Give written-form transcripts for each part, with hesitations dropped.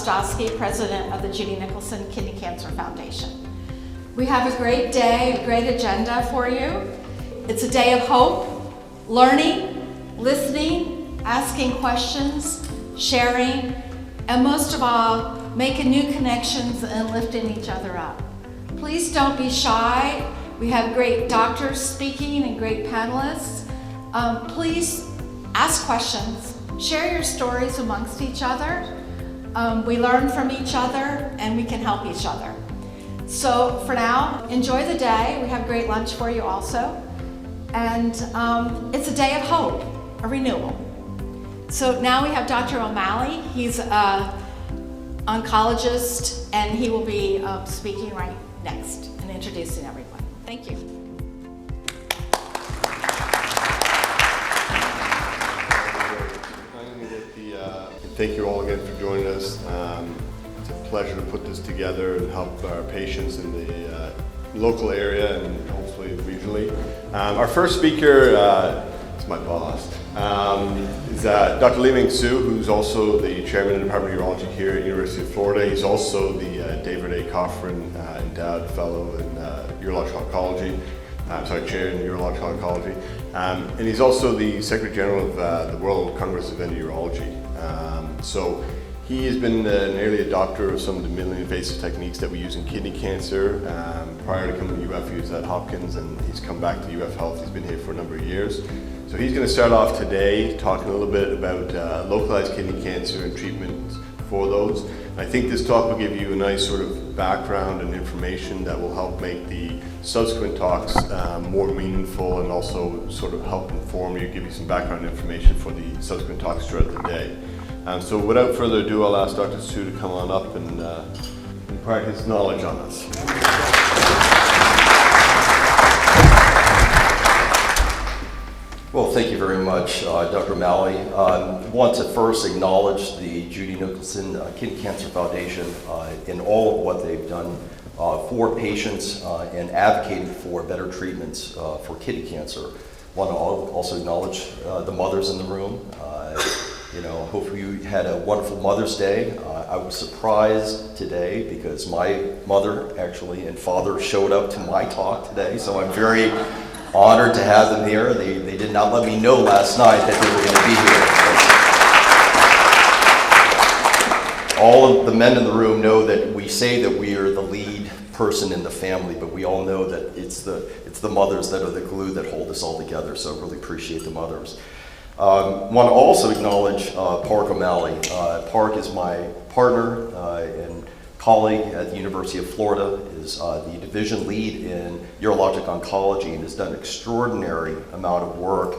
Glasg, president of the Judy Nicholson Kidney Cancer Foundation. We have a great day, a great agenda for you. It's a day of hope, learning, listening, asking questions, sharing, and most of all, making new connections and lifting each other up. Please don't be shy. We have great doctors speaking and great panelists. Please ask questions, share your stories amongst each other. We learn from each other and we can help each other. So for now, enjoy the day. We have great lunch for you also. And it's a day of hope, a renewal. So now we have Dr. O'Malley. He's an oncologist and he will be speaking right next and introducing everyone. Thank you. Thank you all again for joining us. It's a pleasure to put this together and help our patients in the local area and hopefully regionally. Our first speaker is my boss. Is Dr. Li-Ming, who's also the chairman of the Department of Urology here at the University of Florida. He's also the David A. Coffrin Endowed Fellow in Urologic Oncology. Chair in Urologic Oncology. And he's also the Secretary General of the World Congress of Endourology. So he has been an early adopter of some of the minimally invasive techniques that we use in kidney cancer. Prior to coming to UF, he was at Hopkins and he's come back to UF Health. He's been here for a number of years. So he's going to start off today talking a little bit about localized kidney cancer and treatment for those. I think this talk will give you a nice sort of background and information that will help make the subsequent talks more meaningful and also sort of help inform you, give you some background information for the subsequent talks throughout the day. So without further ado, I'll ask Dr. Sue to come on up and impart his knowledge on us. Well, thank you very much, Dr. O'Malley. I want to first acknowledge the Judy Nicholson Kidney Cancer Foundation in all of what they've done for patients and advocating for better treatments for kidney cancer. I want to also acknowledge the mothers in the room. Hopefully you had a wonderful Mother's Day. I was surprised today because my mother actually and father showed up to my talk today, so I'm very honored to have them here. They did not let me know last night that they were going to be here. All of the men in the room know that we say that we are the lead person in the family, but we all know that it's the mothers that are the glue that hold us all together, so I really appreciate the mothers. Want to also acknowledge Padraic O'Malley. Padraic is my partner and colleague at the University of Florida, is the division lead in urologic oncology and has done an extraordinary amount of work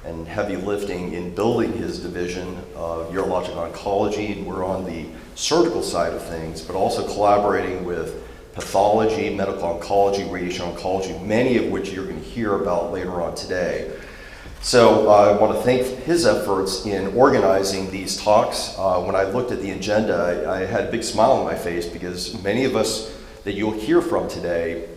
and heavy lifting in building his division of urologic oncology. And we're on the surgical side of things, but also collaborating with pathology, medical oncology, radiation oncology, many of which you're going to hear about later on today. So I want to thank his efforts in organizing these talks. When I looked at the agenda, I had a big smile on my face because many of us that you'll hear from today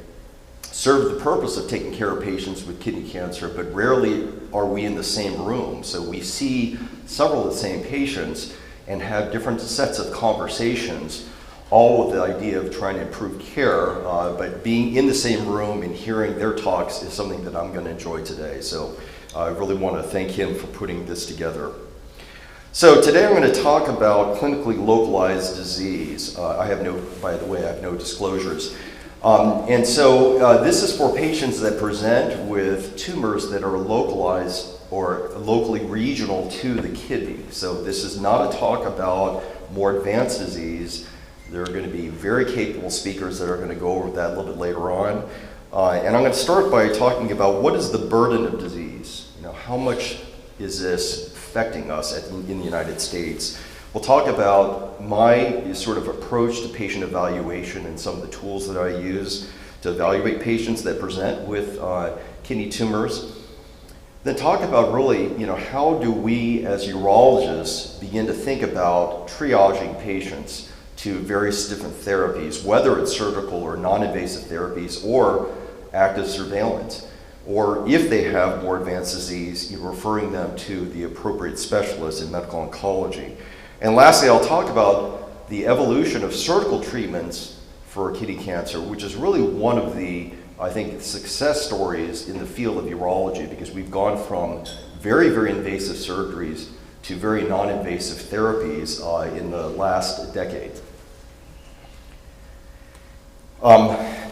serve the purpose of taking care of patients with kidney cancer, but rarely are we in the same room. So we see several of the same patients and have different sets of conversations, all with the idea of trying to improve care, but being in the same room and hearing their talks is something that I'm going to enjoy today. So I really want to thank him for putting this together. So today I'm going to talk about clinically localized disease. By the way, I have no disclosures. And so this is for patients that present with tumors that are localized or locally regional to the kidney. So this is not a talk about more advanced disease. There are going to be very capable speakers that are going to go over that a little bit later on. And I'm going to start by talking about what is the burden of disease. How much is this affecting us in the United States? We'll talk about my sort of approach to patient evaluation and some of the tools that I use to evaluate patients that present with kidney tumors. Then talk about really, how do we as urologists begin to think about triaging patients to various different therapies, whether it's surgical or non-invasive therapies or active surveillance. Or if they have more advanced disease, you're referring them to the appropriate specialist in medical oncology. And lastly, I'll talk about the evolution of surgical treatments for kidney cancer, which is really one of the, I think, success stories in the field of urology, because we've gone from very, very invasive surgeries to very non-invasive therapies in the last decade.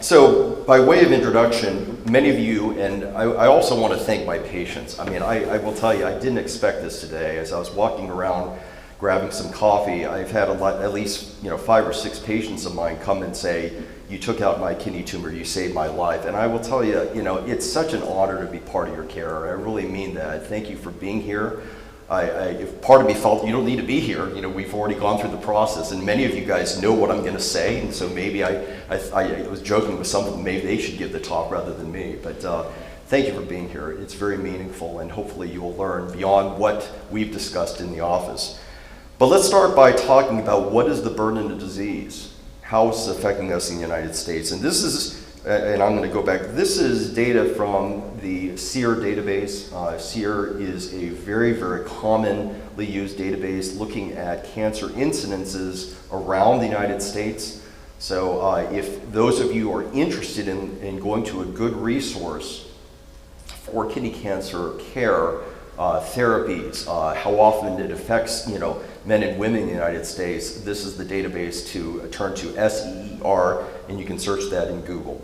So by way of introduction, many of you, and I also want to thank my patients. I mean, I will tell you, I didn't expect this today. As I was walking around grabbing some coffee, I've had at least 5 or 6 patients of mine come and say, "You took out my kidney tumor, you saved my life." And I will tell you, it's such an honor to be part of your care. I really mean that. Thank you for being here. If part of me felt you don't need to be here, we've already gone through the process, and many of you guys know what I'm going to say, and so maybe I was joking with some of them, maybe they should give the talk rather than me, but thank you for being here. It's very meaningful, and hopefully you will learn beyond what we've discussed in the office. But let's start by talking about what is the burden of disease, how it's affecting us in the United States, and this is, and I'm going to go back, this is data from the SEER database. SEER is a very, very commonly used database looking at cancer incidences around the United States. So if those of you are interested in going to a good resource for kidney cancer care, therapies, how often it affects men and women in the United States, this is the database to turn to, SEER, and you can search that in Google.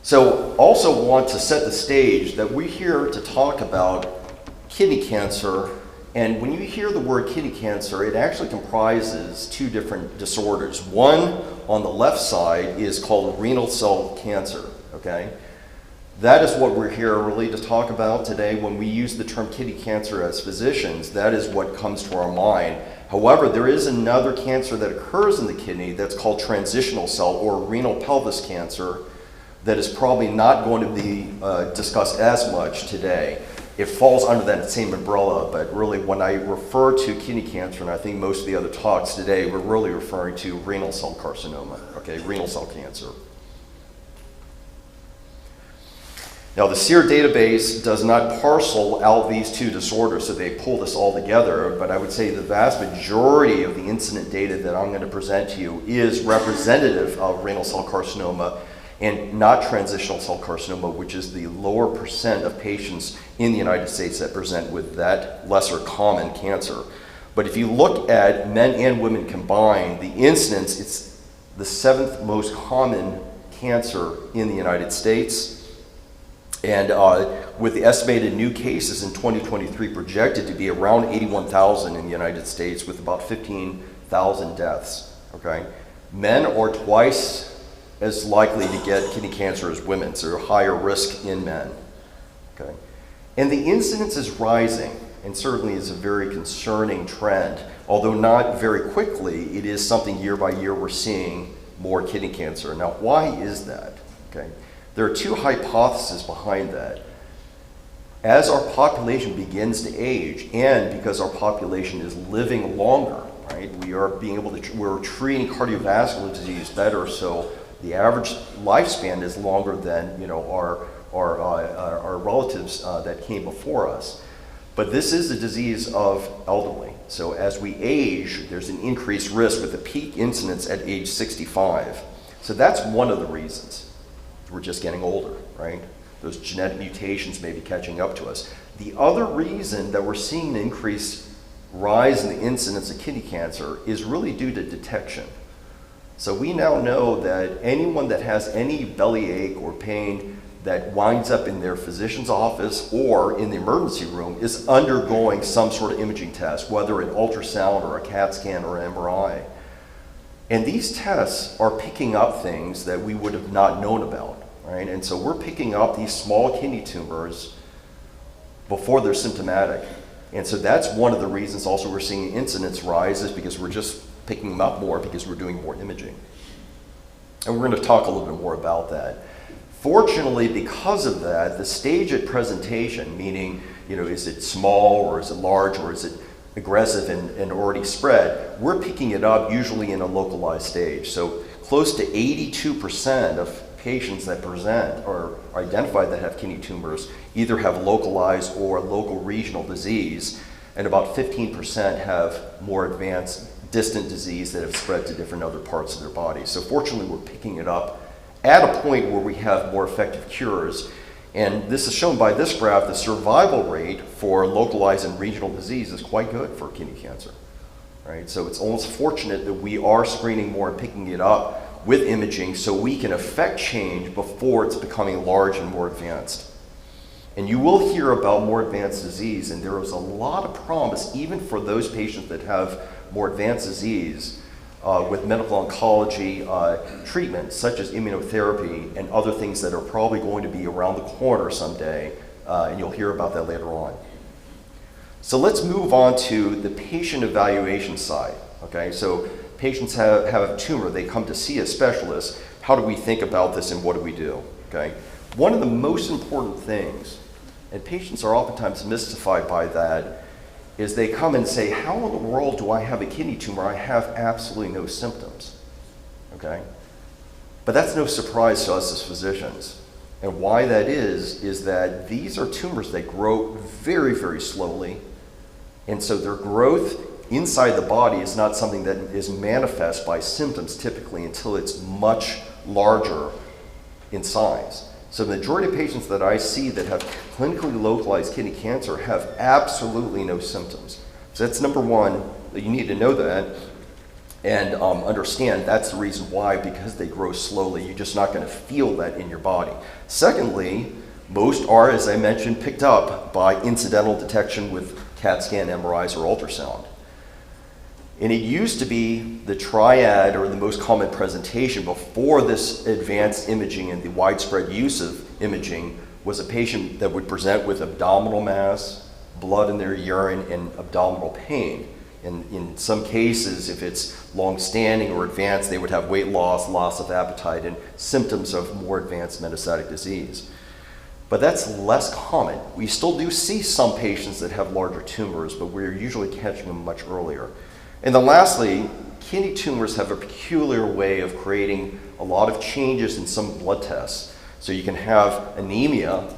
So also want to set the stage that we're here to talk about kidney cancer, and when you hear the word kidney cancer, it actually comprises 2 different disorders. One on the left side is called renal cell cancer, okay? That is what we're here really to talk about today. When we use the term kidney cancer as physicians, that is what comes to our mind. However, there is another cancer that occurs in the kidney that's called transitional cell or renal pelvis cancer that is probably not going to be discussed as much today. It falls under that same umbrella, but really when I refer to kidney cancer, and I think most of the other talks today, we're really referring to renal cell carcinoma, okay, renal cell cancer. Now, the SEER database does not parcel out these 2 disorders, so they pull this all together, but I would say the vast majority of the incident data that I'm going to present to you is representative of renal cell carcinoma and not transitional cell carcinoma, which is the lower percent of patients in the United States that present with that lesser common cancer. But if you look at men and women combined, the incidence, it's the 7th most common cancer in the United States. And with the estimated new cases in 2023 projected to be around 81,000 in the United States with about 15,000 deaths, okay? Men are twice as likely to get kidney cancer as women, so higher risk in men, okay? And the incidence is rising, and certainly is a very concerning trend. Although not very quickly, it is something year by year we're seeing more kidney cancer. Now, why is that, okay? There are 2 hypotheses behind that. As our population begins to age, and because our population is living longer, right? We're treating cardiovascular disease better, so the average lifespan is longer than our relatives that came before us. But this is the disease of elderly. So as we age, there's an increased risk with a peak incidence at age 65. So that's one of the reasons. We're just getting older, right? Those genetic mutations may be catching up to us. The other reason that we're seeing an increased rise in the incidence of kidney cancer is really due to detection. So we now know that anyone that has any bellyache or pain that winds up in their physician's office or in the emergency room is undergoing some sort of imaging test, whether an ultrasound or a CAT scan or an MRI. And these tests are picking up things that we would have not known about, right? And so we're picking up these small kidney tumors before they're symptomatic. And so that's one of the reasons also we're seeing incidence rise, is because we're just picking them up more because we're doing more imaging. And we're going to talk a little bit more about that. Fortunately, because of that, the stage at presentation, meaning, is it small or is it large or is it aggressive and already spread, we're picking it up usually in a localized stage. So close to 82% of patients that present or are identified that have kidney tumors either have localized or local regional disease, and about 15% have more advanced distant disease that have spread to different other parts of their body. So fortunately, we're picking it up at a point where we have more effective cures. And this is shown by this graph. The survival rate for localized and regional disease is quite good for kidney cancer, right? So it's almost fortunate that we are screening more and picking it up with imaging so we can affect change before it's becoming large and more advanced. And you will hear about more advanced disease, and there is a lot of promise even for those patients that have more advanced disease with medical oncology treatments such as immunotherapy and other things that are probably going to be around the corner someday, and you'll hear about that later on. So let's move on to the patient evaluation side, okay? So patients have a tumor, they come to see a specialist. How do we think about this and what do we do, okay? One of the most important things, and patients are oftentimes mystified by that, is they come and say, how in the world do I have a kidney tumor? I have absolutely no symptoms, okay? But that's no surprise to us as physicians. And why that is that these are tumors that grow very, very slowly. And so their growth inside the body is not something that is manifest by symptoms typically until it's much larger in size. So the majority of patients that I see that have clinically localized kidney cancer have absolutely no symptoms. So that's number one, that you need to know that and understand that's the reason why, because they grow slowly. You're just not going to feel that in your body. Secondly, most are, as I mentioned, picked up by incidental detection with CAT scan, MRIs, or ultrasound. And it used to be the triad, or the most common presentation before this advanced imaging and the widespread use of imaging, was a patient that would present with abdominal mass, blood in their urine, and abdominal pain. And in some cases, if it's long-standing or advanced, they would have weight loss, loss of appetite, and symptoms of more advanced metastatic disease. But that's less common. We still do see some patients that have larger tumors, but we're usually catching them much earlier. And then lastly, kidney tumors have a peculiar way of creating a lot of changes in some blood tests. So you can have anemia,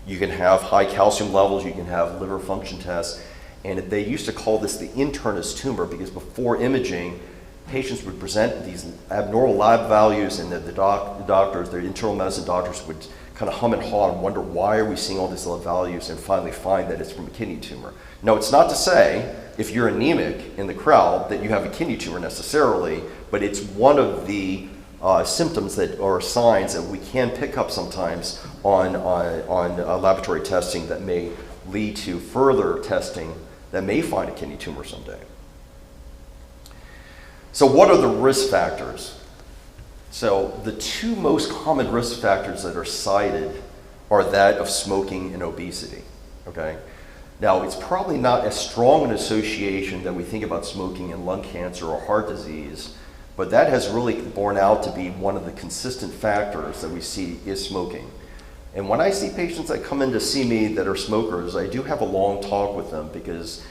you can have high calcium levels, you can have liver function tests, and they used to call this the internist tumor because before imaging, patients would present these abnormal lab values, and the doctors, their internal medicine doctors, would kind of hum and haw and wonder, why are we seeing all these lab values, and finally find that it's from a kidney tumor. Now, it's not to say if you're anemic in the crowd that you have a kidney tumor necessarily, but it's one of the symptoms that or signs that we can pick up sometimes on laboratory testing that may lead to further testing that may find a kidney tumor someday. So what are the risk factors? So the two most common risk factors that are cited are that of smoking and obesity, okay? Now, it's probably not as strong an association that we think about smoking and lung cancer or heart disease, but that has really borne out to be one of the consistent factors that we see is smoking. And when I see patients that come in to see me that are smokers, I do have a long talk with them because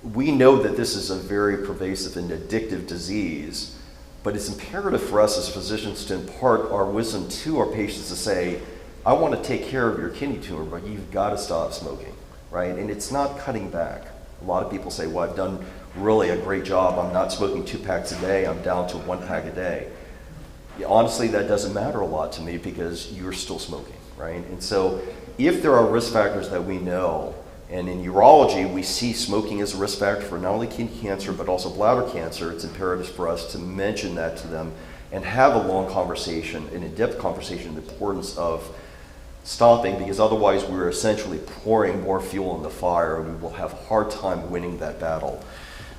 we know that this is a very pervasive and addictive disease, but it's imperative for us as physicians to impart our wisdom to our patients to say, I want to take care of your kidney tumor, but you've got to stop smoking, right? And it's not cutting back. A lot of people say, well, I've done really a great job. I'm not smoking 2 packs a day. I'm down to 1 pack a day. Yeah, honestly, that doesn't matter a lot to me because you're still smoking, right? And so if there are risk factors that we know, and in urology, we see smoking as a risk factor for not only kidney cancer, but also bladder cancer, it's imperative for us to mention that to them and have a long conversation, an in-depth conversation, the importance of stopping, because otherwise we're essentially pouring more fuel in the fire and we will have a hard time winning that battle.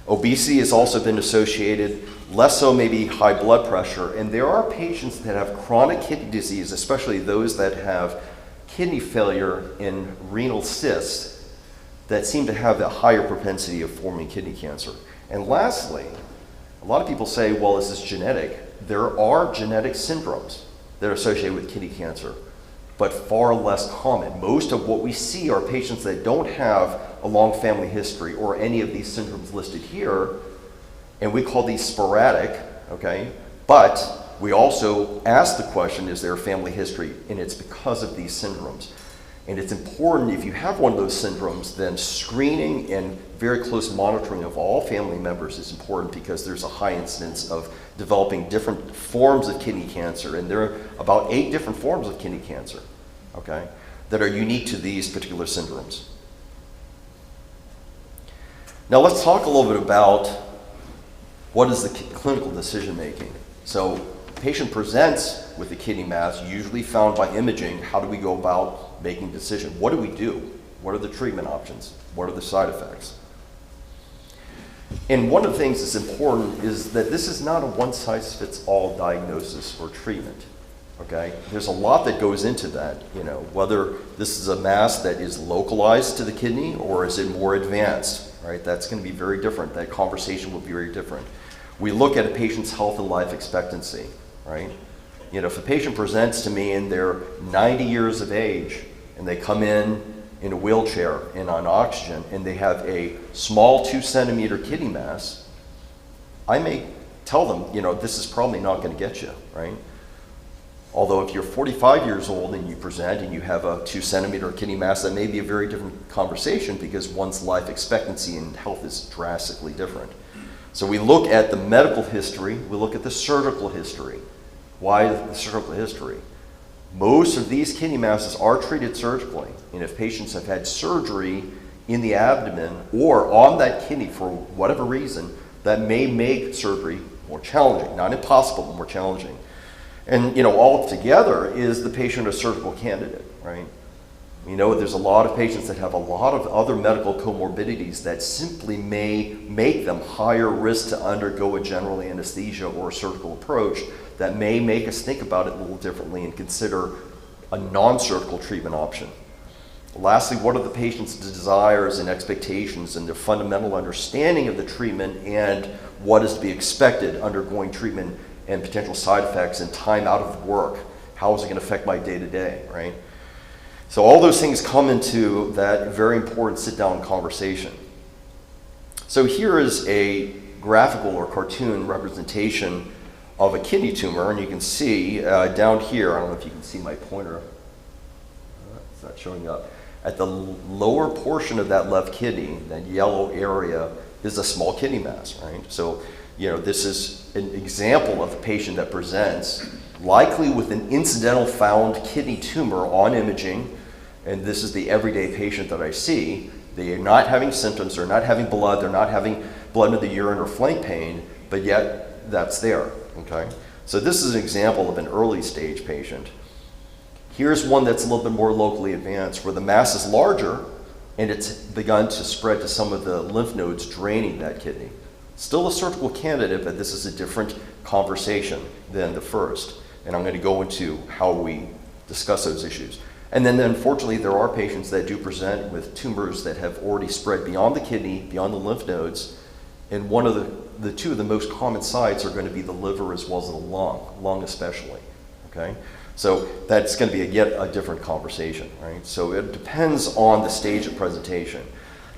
Obesity has also been associated, less so maybe high blood pressure, and there are patients that have chronic kidney disease, especially those that have kidney failure and renal cysts, that seem to have a higher propensity of forming kidney cancer. And lastly, a lot of people say, well, is this genetic? There are genetic syndromes that are associated with kidney cancer, but far less common. Most of what we see are patients that don't have a long family history or any of these syndromes listed here, and we call these sporadic, okay? But we also ask the question, is there a family history? And it's because of these syndromes. And it's important, if you have one of those syndromes, then screening and very close monitoring of all family members is important, because there's a high incidence of developing different forms of kidney cancer. And there are about 8 different forms of kidney cancer, okay, that are unique to these particular syndromes. Now let's talk a little bit about what is the clinical decision making. So patient presents with a kidney mass, usually found by imaging. How do we go about making a decision? What do we do? What are the treatment options? What are the side effects? And one of the things that's important is that this is not a one-size-fits-all diagnosis or treatment, okay? There's a lot that goes into that, whether this is a mass that is localized to the kidney or is it more advanced, right? That's going to be very different. That conversation will be very different. We look at a patient's health and life expectancy, right? If a patient presents to me and they're 90 years of age and they come in a wheelchair and on oxygen and they have a small 2-centimeter kidney mass, I may tell them, this is probably not going to get you, right? Although if you're 45 years old and you present and you have a 2-centimeter kidney mass, that may be a very different conversation, because one's life expectancy and health is drastically different. So we look at the medical history, we look at the surgical history. Why the surgical history? Most of these kidney masses are treated surgically, and if patients have had surgery in the abdomen or on that kidney for whatever reason, that may make surgery more challenging. Not impossible, but more challenging. And all together, is the patient a surgical candidate, right? There's a lot of patients that have a lot of other medical comorbidities that simply may make them higher risk to undergo a general anesthesia or a surgical approach, that may make us think about it a little differently and consider a non-surgical treatment option. Lastly, what are the patient's desires and expectations and their fundamental understanding of the treatment, and what is to be expected undergoing treatment and potential side effects and time out of work? How is it going to affect my day-to-day, right? So all those things come into that very important sit-down conversation. So here is a graphical or cartoon representation of a kidney tumor, and you can see down here, I don't know if you can see my pointer, it's not showing up. At the lower portion of that left kidney, that yellow area, is a small kidney mass, right? So, this is an example of a patient that presents likely with an incidental found kidney tumor on imaging, and this is the everyday patient that I see. They are not having symptoms, they're not having blood, they're not having blood in the urine or flank pain, but yet that's there, okay? So this is an example of an early stage patient. Here's one that's a little bit more locally advanced, where the mass is larger and it's begun to spread to some of the lymph nodes draining that kidney. Still a surgical candidate, but this is a different conversation than the first. And I'm going to go into how we discuss those issues. And then unfortunately, there are patients that do present with tumors that have already spread beyond the kidney, beyond the lymph nodes. And one of the two of the most common sites are going to be the liver as well as the lung especially, okay? So that's going to be yet a different conversation, right? So it depends on the stage of presentation.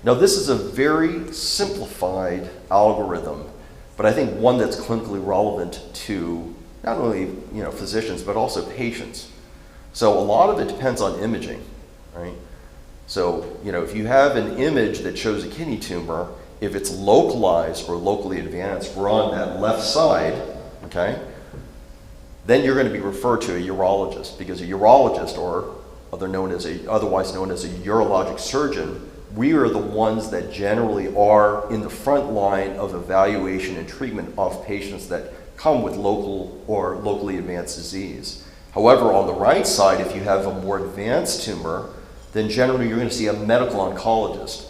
Now this is a very simplified algorithm, but I think one that's clinically relevant to not only physicians, but also patients. So a lot of it depends on imaging, right? So if you have an image that shows a kidney tumor, if it's localized or locally advanced, we're on that left side, okay? Then you're going to be referred to a urologist, because a urologist, or otherwise known as a urologic surgeon, we are the ones that generally are in the front line of evaluation and treatment of patients that come with local or locally advanced disease. However, on the right side, if you have a more advanced tumor, then generally you're going to see a medical oncologist,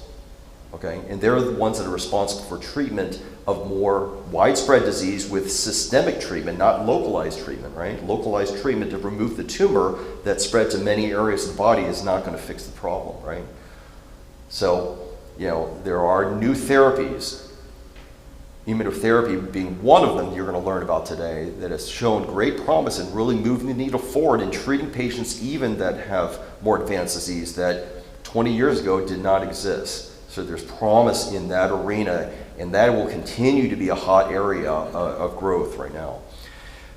okay? And they're the ones that are responsible for treatment of more widespread disease with systemic treatment, not localized treatment, right? Localized treatment to remove the tumor that spread to many areas of the body is not going to fix the problem, right? So, there are new therapies, immunotherapy being one of them you're going to learn about today, that has shown great promise in really moving the needle forward in treating patients even that have more advanced disease that 20 years ago did not exist. So there's promise in that arena, and that will continue to be a hot area of growth right now.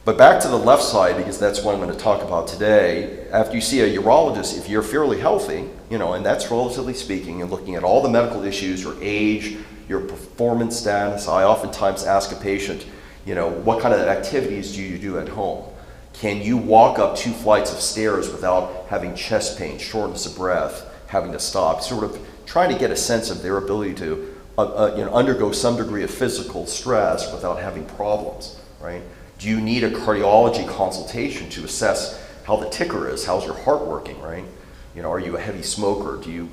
But back to the left side, because that's what I'm going to talk about today. After you see a urologist, if you're fairly healthy, and that's relatively speaking, and looking at all the medical issues, your age, your performance status, I oftentimes ask a patient, what kind of activities do you do at home? Can you walk up 2 flights of stairs without having chest pain, shortness of breath, having to stop? Sort of trying to get a sense of their ability to undergo some degree of physical stress without having problems, right? Do you need a cardiology consultation to assess how the ticker is? How's your heart working, right? Are you a heavy smoker? Do you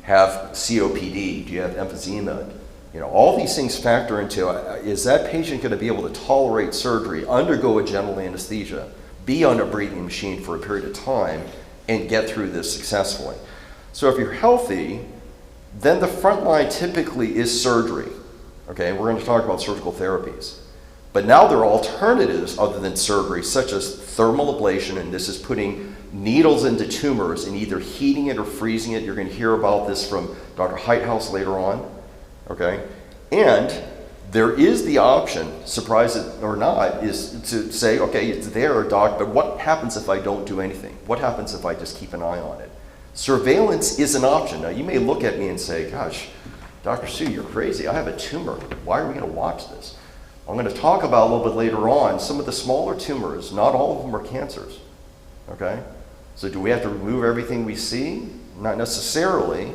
have COPD? Do you have emphysema? All these things factor into, is that patient going to be able to tolerate surgery, undergo a general anesthesia, be on a breathing machine for a period of time, and get through this successfully? So if you're healthy, then the front line typically is surgery. Okay, we're going to talk about surgical therapies. But now there are alternatives other than surgery, such as thermal ablation, and this is putting needles into tumors and either heating it or freezing it. You're going to hear about this from Dr. Heithaus later on. Okay, and there is the option, surprise it or not, is to say, okay, it's there, doc, but what happens if I don't do anything? What happens if I just keep an eye on it? Surveillance is an option. Now, you may look at me and say, gosh, Dr. Sue, you're crazy. I have a tumor. Why are we going to watch this? I'm going to talk about a little bit later on some of the smaller tumors. Not all of them are cancers. Okay? So do we have to remove everything we see? Not necessarily.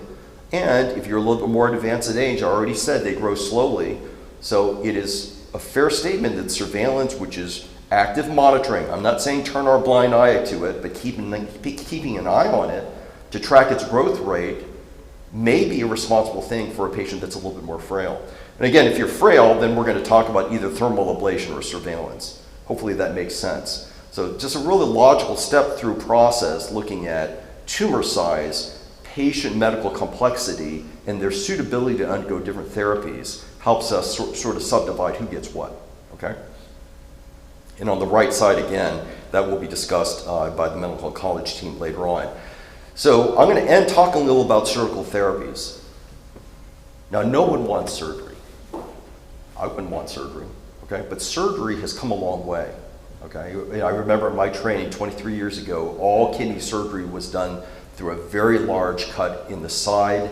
And if you're a little bit more advanced in age, I already said they grow slowly. So it is a fair statement that surveillance, which is active monitoring, I'm not saying turn our blind eye to it, but keeping an eye on it to track its growth rate may be a responsible thing for a patient that's a little bit more frail. And again, if you're frail, then we're going to talk about either thermal ablation or surveillance. Hopefully that makes sense. So just a really logical step-through process looking at tumor size, patient medical complexity, and their suitability to undergo different therapies helps us sort of subdivide who gets what, okay? And on the right side, again, that will be discussed by the medical college team later on. So I'm going to end talking a little about surgical therapies. Now, no one wants surgery. I wouldn't want surgery, okay? But surgery has come a long way, okay? I remember in my training 23 years ago, all kidney surgery was done through a very large cut in the side.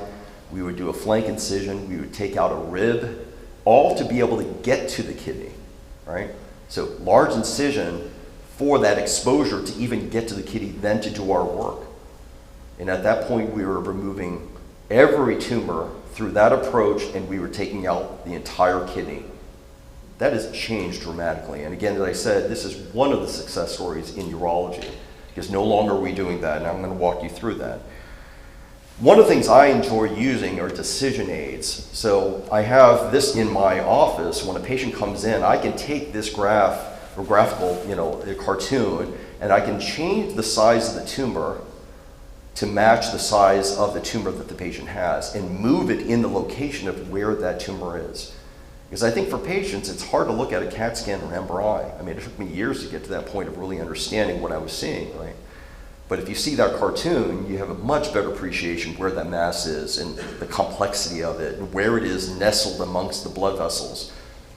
We would do a flank incision. We would take out a rib, all to be able to get to the kidney, right? So large incision for that exposure to even get to the kidney, then to do our work. And at that point, we were removing every tumor through that approach, and we were taking out the entire kidney. That has changed dramatically. And again, as I said, this is one of the success stories in urology, because no longer are we doing that, and I'm going to walk you through that. One of the things I enjoy using are decision aids. So I have this in my office. When a patient comes in, I can take this graph, or graphical, a cartoon, and I can change the size of the tumor to match the size of the tumor that the patient has and move it in the location of where that tumor is. Because I think for patients, it's hard to look at a CAT scan or MRI. I mean, it took me years to get to that point of really understanding what I was seeing, right? But if you see that cartoon, you have a much better appreciation where that mass is and the complexity of it and where it is nestled amongst the blood vessels.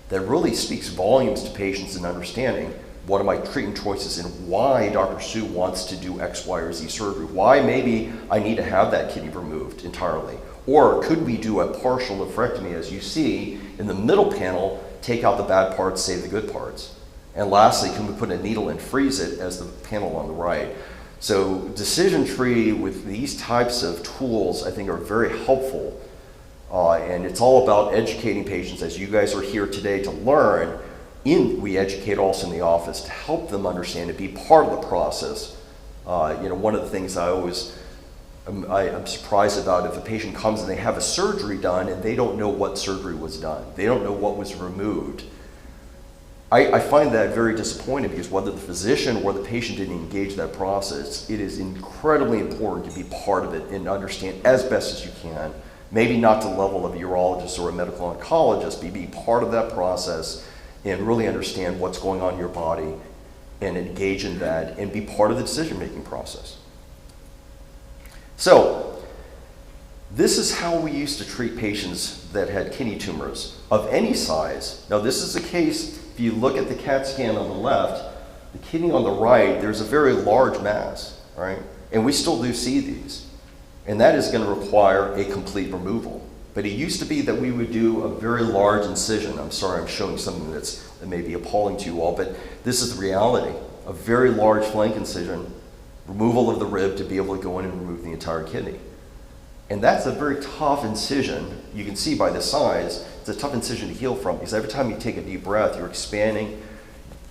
That really speaks volumes to patients in understanding what are my treatment choices and why Dr. Sue wants to do X, Y, or Z surgery. Why maybe I need to have that kidney removed entirely. Or could we do a partial nephrectomy, as you see in the middle panel, take out the bad parts, save the good parts. And lastly, can we put a needle and freeze it, as the panel on the right. So decision tree with these types of tools, I think, are very helpful. And it's all about educating patients, as you guys are here today to learn. We educate also in the office to help them understand and be part of the process. One of the things I'm surprised about, if a patient comes and they have a surgery done and they don't know what surgery was done. They don't know what was removed. I find that very disappointing, because whether the physician or the patient didn't engage that process, it is incredibly important to be part of it and understand as best as you can. Maybe not to the level of a urologist or a medical oncologist, but be part of that process and really understand what's going on in your body and engage in that and be part of the decision-making process. So, this is how we used to treat patients that had kidney tumors of any size. Now, this is a case, if If you look at the CAT scan on the left, the kidney on the right, there's a very large mass, right? And we still do see these. And that is going to require a complete removal. But it used to be that we would do a very large incision. I'm sorry, I'm showing something that may be appalling to you all, but this is the reality. A very large flank incision, removal of the rib to be able to go in and remove the entire kidney. And that's a very tough incision. You can see by the size, it's a tough incision to heal from, because every time you take a deep breath, you're expanding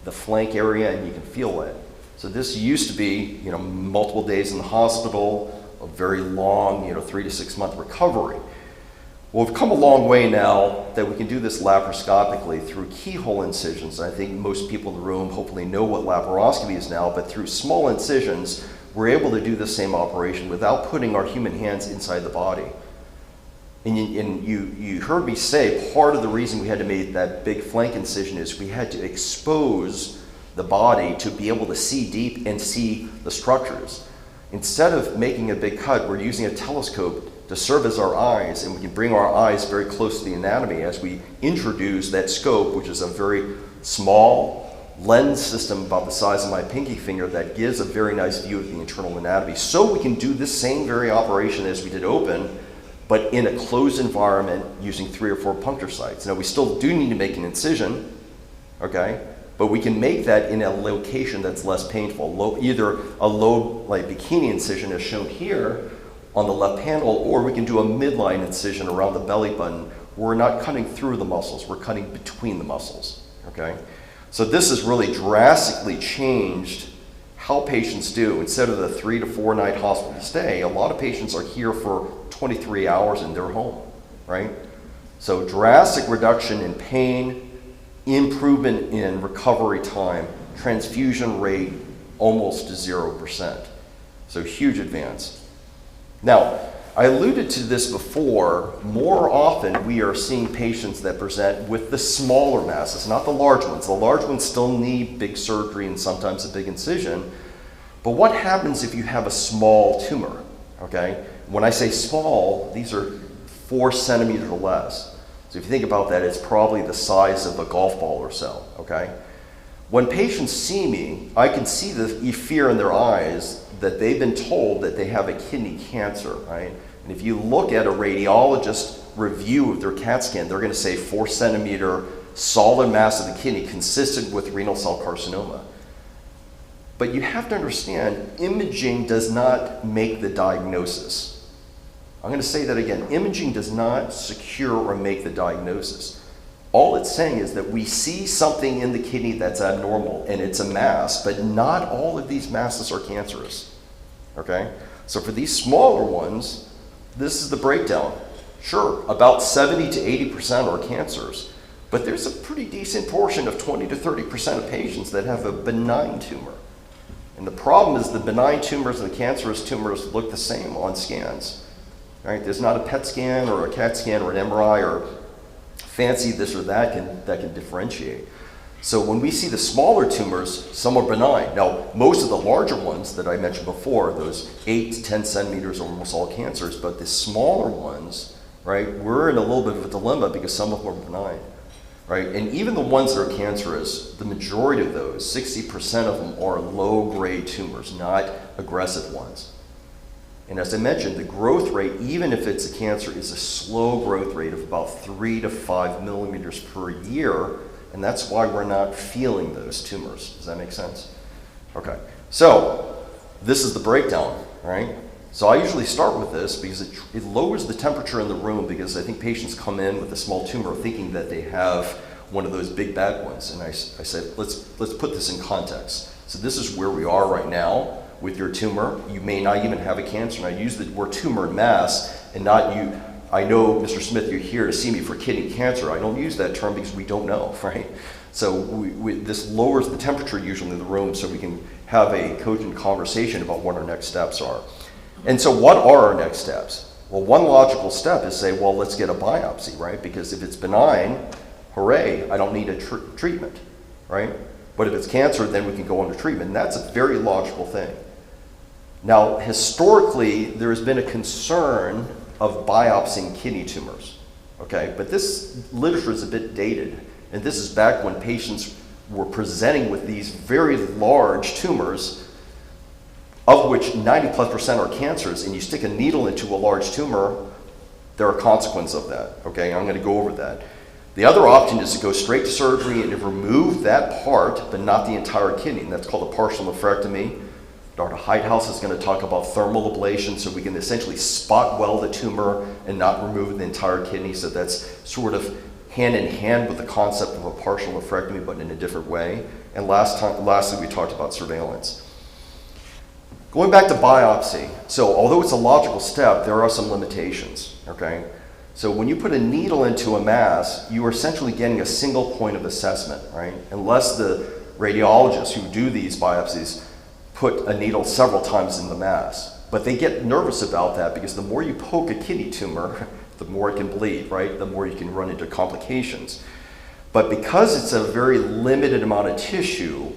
the flank area and you can feel it. So this used to be, multiple days in the hospital, a very long, 3 to 6 month recovery. Well, we've come a long way now that we can do this laparoscopically through keyhole incisions. I think most people in the room hopefully know what laparoscopy is now, but through small incisions, we're able to do the same operation without putting our human hands inside the body. And you heard me say part of the reason we had to make that big flank incision is we had to expose the body to be able to see deep and see the structures. Instead of making a big cut, we're using a telescope to serve as our eyes, and we can bring our eyes very close to the anatomy as we introduce that scope, which is a very small lens system about the size of my pinky finger that gives a very nice view of the internal anatomy. So we can do this same very operation as we did open, but in a closed environment using 3 or 4 puncture sites. Now we still do need to make an incision, okay? But we can make that in a location that's less painful. Either a low, like bikini incision as shown here on the left panel, or we can do a midline incision around the belly button. We're not cutting through the muscles, we're cutting between the muscles, okay? So this has really drastically changed how patients do. Instead of the 3 to 4 night hospital stay, a lot of patients are here for 23 hours in their home, right? So drastic reduction in pain, improvement in recovery time, transfusion rate almost to 0%. So huge advance. Now, I alluded to this before. More often we are seeing patients that present with the smaller masses, not the large ones. The large ones still need big surgery and sometimes a big incision. But what happens if you have a small tumor, okay? When I say small, these are 4 centimeters or less. So if you think about that, it's probably the size of a golf ball or so, okay? When patients see me, I can see the fear in their eyes that they've been told that they have a kidney cancer, right? And if you look at a radiologist review of their CAT scan, they're going to say 4 centimeter solid mass of the kidney consistent with renal cell carcinoma. But you have to understand, imaging does not make the diagnosis. I'm going to say that again. Imaging does not secure or make the diagnosis. All it's saying is that we see something in the kidney that's abnormal, and it's a mass, but not all of these masses are cancerous, okay? So for these smaller ones, this is the breakdown. Sure, about 70 to 80% are cancers, but there's a pretty decent portion of 20 to 30% of patients that have a benign tumor. And the problem is the benign tumors and the cancerous tumors look the same on scans, right? There's not a PET scan or a CAT scan or an MRI or fancy this or that can differentiate. So when we see the smaller tumors, some are benign. Now, most of the larger ones that I mentioned before, those 8 to 10 centimeters are almost all cancers, but the smaller ones, right, we're in a little bit of a dilemma because some of them are benign, right? And even the ones that are cancerous, the majority of those, 60% of them are low-grade tumors, not aggressive ones. And as I mentioned, the growth rate, even if it's a cancer, is a slow growth rate of about 3 to 5 millimeters per year, and that's why we're not feeling those tumors. Does that make sense? Okay, so this is the breakdown, right? So I usually start with this because it lowers the temperature in the room, because I think patients come in with a small tumor thinking that they have one of those big bad ones. And I said, let's put this in context. So this is where we are right now with your tumor. You may not even have a cancer. And I use the word tumor and mass, and not you. I know, Mr. Smith, you're here to see me for kidney cancer. I don't use that term because we don't know, right? So this lowers the temperature usually in the room so we can have a cogent conversation about what our next steps are. And so what are our next steps? Well, one logical step is say, well, let's get a biopsy, right? Because if it's benign, hooray, I don't need a treatment, right? But if it's cancer, then we can go on to treatment. And that's a very logical thing. Now, historically, there has been a concern of biopsying kidney tumors, okay? But this literature is a bit dated. And this is back when patients were presenting with these very large tumors, of which 90+% are cancers, and you stick a needle into a large tumor, there are consequences of that, okay? I'm gonna go over that. The other option is to go straight to surgery and remove that part, but not the entire kidney, and that's called a partial nephrectomy. Dr. Heithaus is gonna talk about thermal ablation, so we can essentially spot weld the tumor and not remove the entire kidney, so that's sort of hand in hand with the concept of a partial nephrectomy, but in a different way. And lastly, we talked about surveillance. Going back to biopsy, so although it's a logical step, there are some limitations, okay? So when you put a needle into a mass, you are essentially getting a single point of assessment, right? Unless the radiologists who do these biopsies put a needle several times in the mass. But they get nervous about that because the more you poke a kidney tumor, the more it can bleed, right? The more you can run into complications. But because it's a very limited amount of tissue,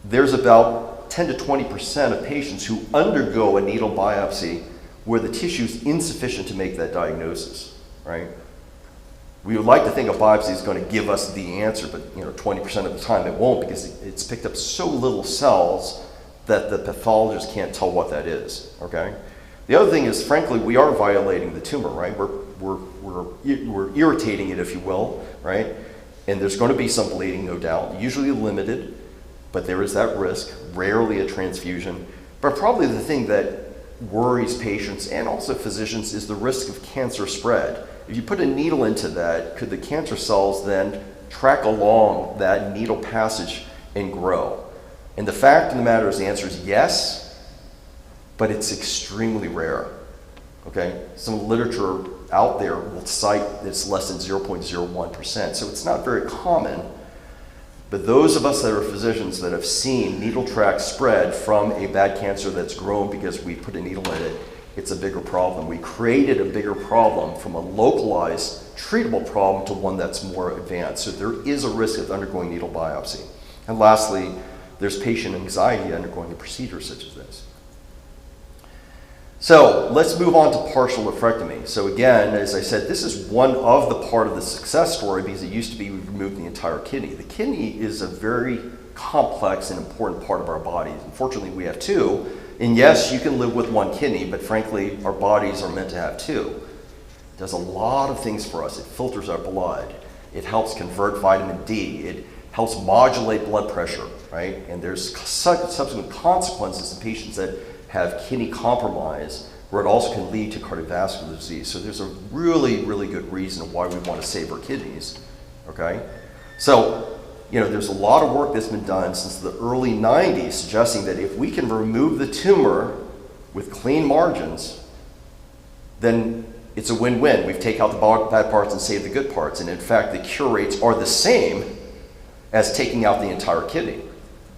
there's about 10 to 20% of patients who undergo a needle biopsy where the tissue is insufficient to make that diagnosis, right? We would like to think a biopsy is going to give us the answer, but 20% of the time it won't, because it's picked up so little cells that the pathologist can't tell what that is, okay? The other thing is, frankly, we are violating the tumor, right? We're irritating it, if you will, right? And there's going to be some bleeding, no doubt, usually limited, but there is that risk, rarely a transfusion. But probably the thing that worries patients and also physicians is the risk of cancer spread. If you put a needle into that, could the cancer cells then track along that needle passage and grow? And the fact of the matter is, the answer is yes, but it's extremely rare, okay? Some literature out there will cite it's less than 0.01%, so it's not very common. But those of us that are physicians that have seen needle track spread from a bad cancer that's grown because we put a needle in it, it's a bigger problem. We created a bigger problem from a localized, treatable problem to one that's more advanced. So there is a risk of undergoing needle biopsy. And lastly, there's patient anxiety undergoing a procedure such as this. So let's move on to partial nephrectomy. So again, as I said, this is one of the part of the success story because it used to be we removed the entire kidney. The kidney is a very complex and important part of our bodies. Unfortunately, we have two. And yes, you can live with one kidney, but frankly, our bodies are meant to have two. It does a lot of things for us. It filters our blood. It helps convert vitamin D. It helps modulate blood pressure, right? And there's subsequent consequences in patients that have kidney compromise, where it also can lead to cardiovascular disease. So there's a really, really good reason why we want to save our kidneys, okay? So, there's a lot of work that's been done since the early 90s suggesting that if we can remove the tumor with clean margins, then it's a win-win. We've taken out the bad parts and saved the good parts. And in fact, the cure rates are the same as taking out the entire kidney.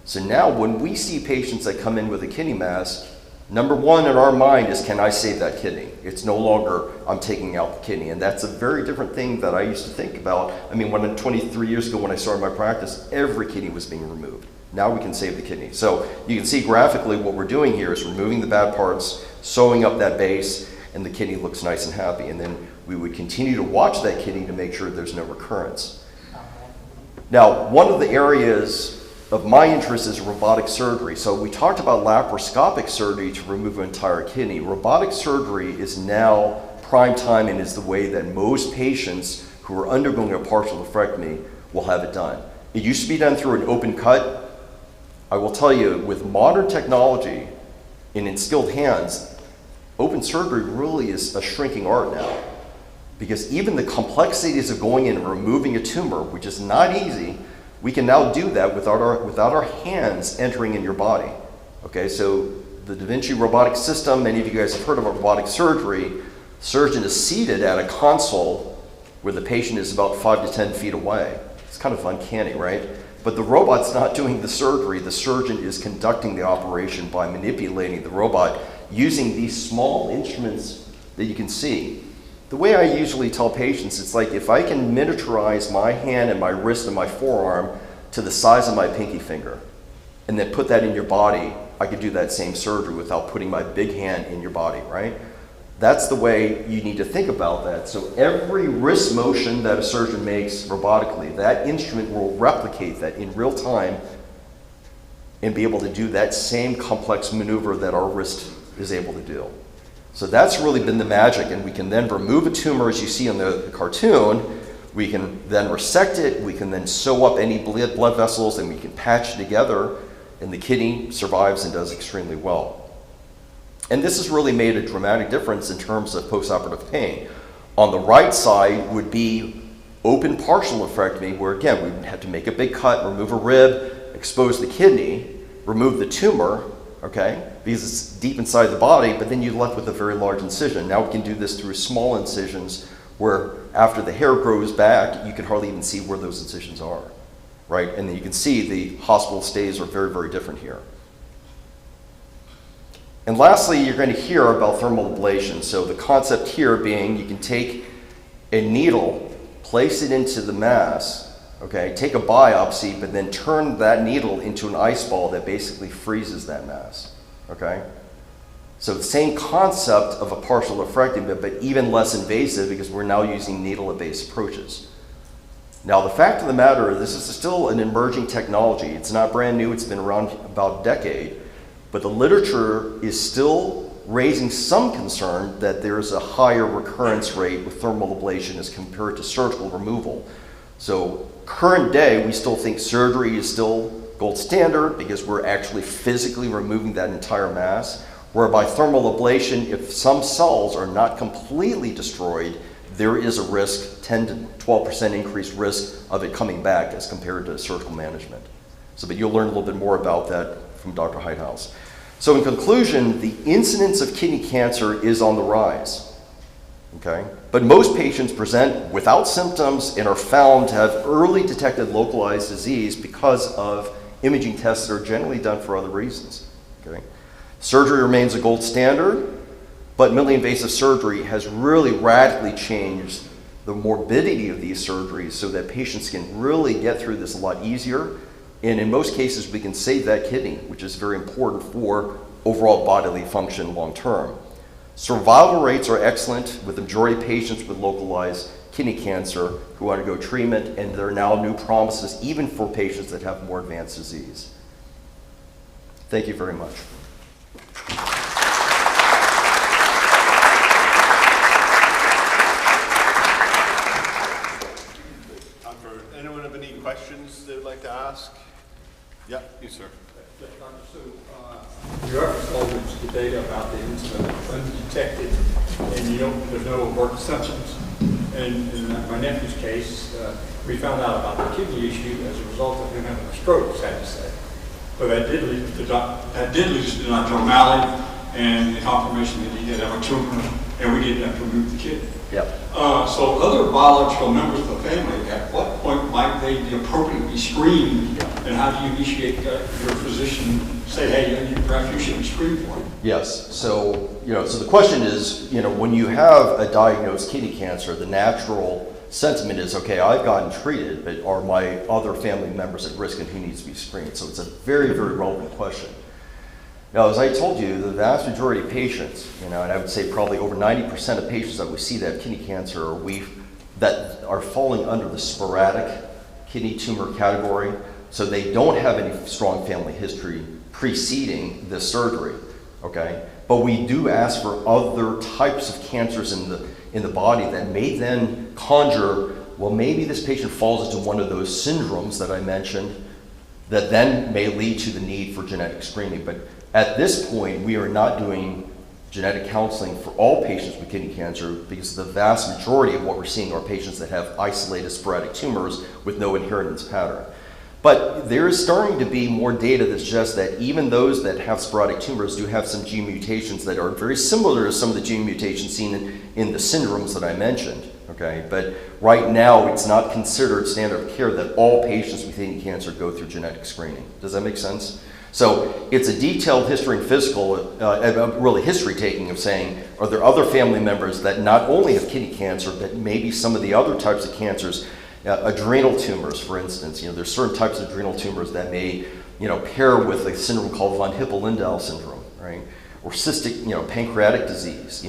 So now when we see patients that come in with a kidney mass, number one in our mind is, can I save that kidney? It's no longer, I'm taking out the kidney. And that's a very different thing that I used to think about. I mean, 23 years ago when I started my practice, every kidney was being removed. Now we can save the kidney. So you can see graphically what we're doing here is removing the bad parts, sewing up that base, and the kidney looks nice and happy. And then we would continue to watch that kidney to make sure there's no recurrence. Now, one of the areas of my interest is robotic surgery. So we talked about laparoscopic surgery to remove an entire kidney. Robotic surgery is now prime time and is the way that most patients who are undergoing a partial nephrectomy will have it done. It used to be done through an open cut. I will tell you, with modern technology and in skilled hands, open surgery really is a shrinking art now. Because even the complexities of going in and removing a tumor, which is not easy, we can now do that without our hands entering in your body. Okay, so the Da Vinci robotic system, many of you guys have heard of robotic surgery. The surgeon is seated at a console where the patient is about 5 to 10 feet away. It's kind of uncanny, right? But the robot's not doing the surgery. The surgeon is conducting the operation by manipulating the robot using these small instruments that you can see. The way I usually tell patients, it's like if I can miniaturize my hand and my wrist and my forearm to the size of my pinky finger, and then put that in your body, I could do that same surgery without putting my big hand in your body, right? That's the way you need to think about that. So every wrist motion that a surgeon makes robotically, that instrument will replicate that in real time and be able to do that same complex maneuver that our wrist is able to do. So that's really been the magic, and we can then remove a tumor as you see in the cartoon. We can then resect it, we can then sew up any blood vessels, and we can patch it together, and the kidney survives and does extremely well. And this has really made a dramatic difference in terms of postoperative pain. On the right side would be open partial nephrectomy, where again, we would have to make a big cut, remove a rib, expose the kidney, remove the tumor, okay, because it's deep inside the body, but then you're left with a very large incision. Now we can do this through small incisions where after the hair grows back, you can hardly even see where those incisions are, right? And then you can see the hospital stays are very, very different here. And lastly, you're going to hear about thermal ablation. So the concept here being you can take a needle, place it into the mass, okay, take a biopsy, but then turn that needle into an ice ball that basically freezes that mass, okay? So the same concept of a partial nephrectomy, but even less invasive because we're now using needle-based approaches. Now the fact of the matter is this is still an emerging technology. It's not brand new, it's been around about a decade, but the literature is still raising some concern that there's a higher recurrence rate with thermal ablation as compared to surgical removal. So current day, we still think surgery is still gold standard because we're actually physically removing that entire mass, whereby thermal ablation, if some cells are not completely destroyed, there is a risk, 10 to 12% increased risk of it coming back as compared to surgical management. So, but you'll learn a little bit more about that from Dr. Heithaus. So in conclusion, the incidence of kidney cancer is on the rise, okay? But most patients present without symptoms and are found to have early detected localized disease because of imaging tests that are generally done for other reasons, okay? Surgery remains a gold standard, but minimally invasive surgery has really radically changed the morbidity of these surgeries so that patients can really get through this a lot easier. And in most cases, we can save that kidney, which is very important for overall bodily function long term. Survival rates are excellent with the majority of patients with localized kidney cancer who undergo treatment, and there are now new promises even for patients that have more advanced disease. Thank you very much. Anyone have any questions they would like to ask? Yeah, you, sir. Dr. Sue, you referenced all the data about the incident undetected, and there's no overt symptoms. And in my nephew's case, we found out about the kidney issue as a result of him having a stroke, sad to say. But that did lead to Dr. O'Malley and the confirmation that he did have a tumor, and we did have to remove the kidney. Yep. So other biological members of the family, at what point might they be appropriately screened, and how do you initiate your physician say, hey, perhaps you should be screened for it? Yes. So, so the question is, when you have a diagnosed kidney cancer, the natural sentiment is, okay, I've gotten treated, but are my other family members at risk and who needs to be screened? So it's a very, very relevant question. Now, as I told you, the vast majority of patients, and I would say probably over 90% of patients that we see that have kidney cancer that are falling under the sporadic kidney tumor category, so they don't have any strong family history preceding this surgery, okay? But we do ask for other types of cancers in the body that may then conjure, well, maybe this patient falls into one of those syndromes that I mentioned that then may lead to the need for genetic screening. But at this point, we are not doing genetic counseling for all patients with kidney cancer because the vast majority of what we're seeing are patients that have isolated sporadic tumors with no inheritance pattern. But there is starting to be more data that suggests that even those that have sporadic tumors do have some gene mutations that are very similar to some of the gene mutations seen in the syndromes that I mentioned. Okay, but right now it's not considered standard of care that all patients with kidney cancer go through genetic screening. Does that make sense? So it's a detailed history and physical, really history taking of saying, are there other family members that not only have kidney cancer, but maybe some of the other types of cancers, adrenal tumors, for instance. There's certain types of adrenal tumors that may, pair with a syndrome called von Hippel-Lindau syndrome, right? Or cystic, pancreatic disease,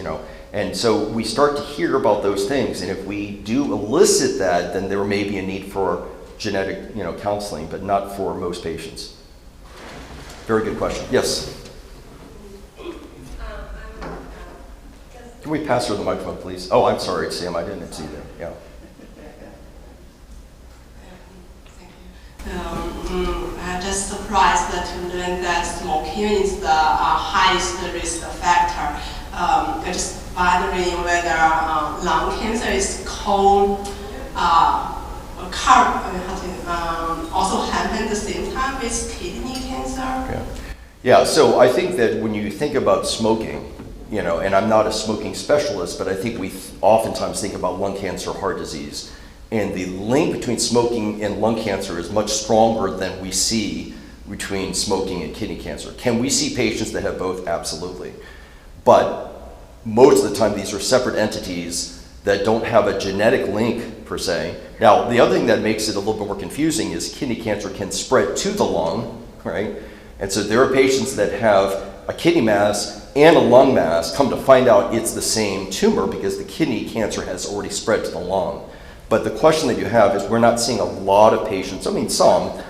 And so we start to hear about those things, and if we do elicit that, then there may be a need for genetic, counseling, but not for most patients. Very good question. Yes? Can we pass her the microphone, please? Oh, I'm sorry, Sam, I didn't see that. Yeah. I'm just surprised to learn that smoking is the highest risk factor. I'm just wondering whether lung cancer is also happen at the same time with kidney cancer. Yeah. So I think that when you think about smoking, and I'm not a smoking specialist, but I think we oftentimes think about lung cancer, heart disease. And the link between smoking and lung cancer is much stronger than we see between smoking and kidney cancer. Can we see patients that have both? Absolutely. But most of the time, these are separate entities that don't have a genetic link per se. Now, the other thing that makes it a little bit more confusing is kidney cancer can spread to the lung, right? And so there are patients that have a kidney mass and a lung mass, come to find out it's the same tumor because the kidney cancer has already spread to the lung. But the question that you have is we're not seeing a lot of patients, some,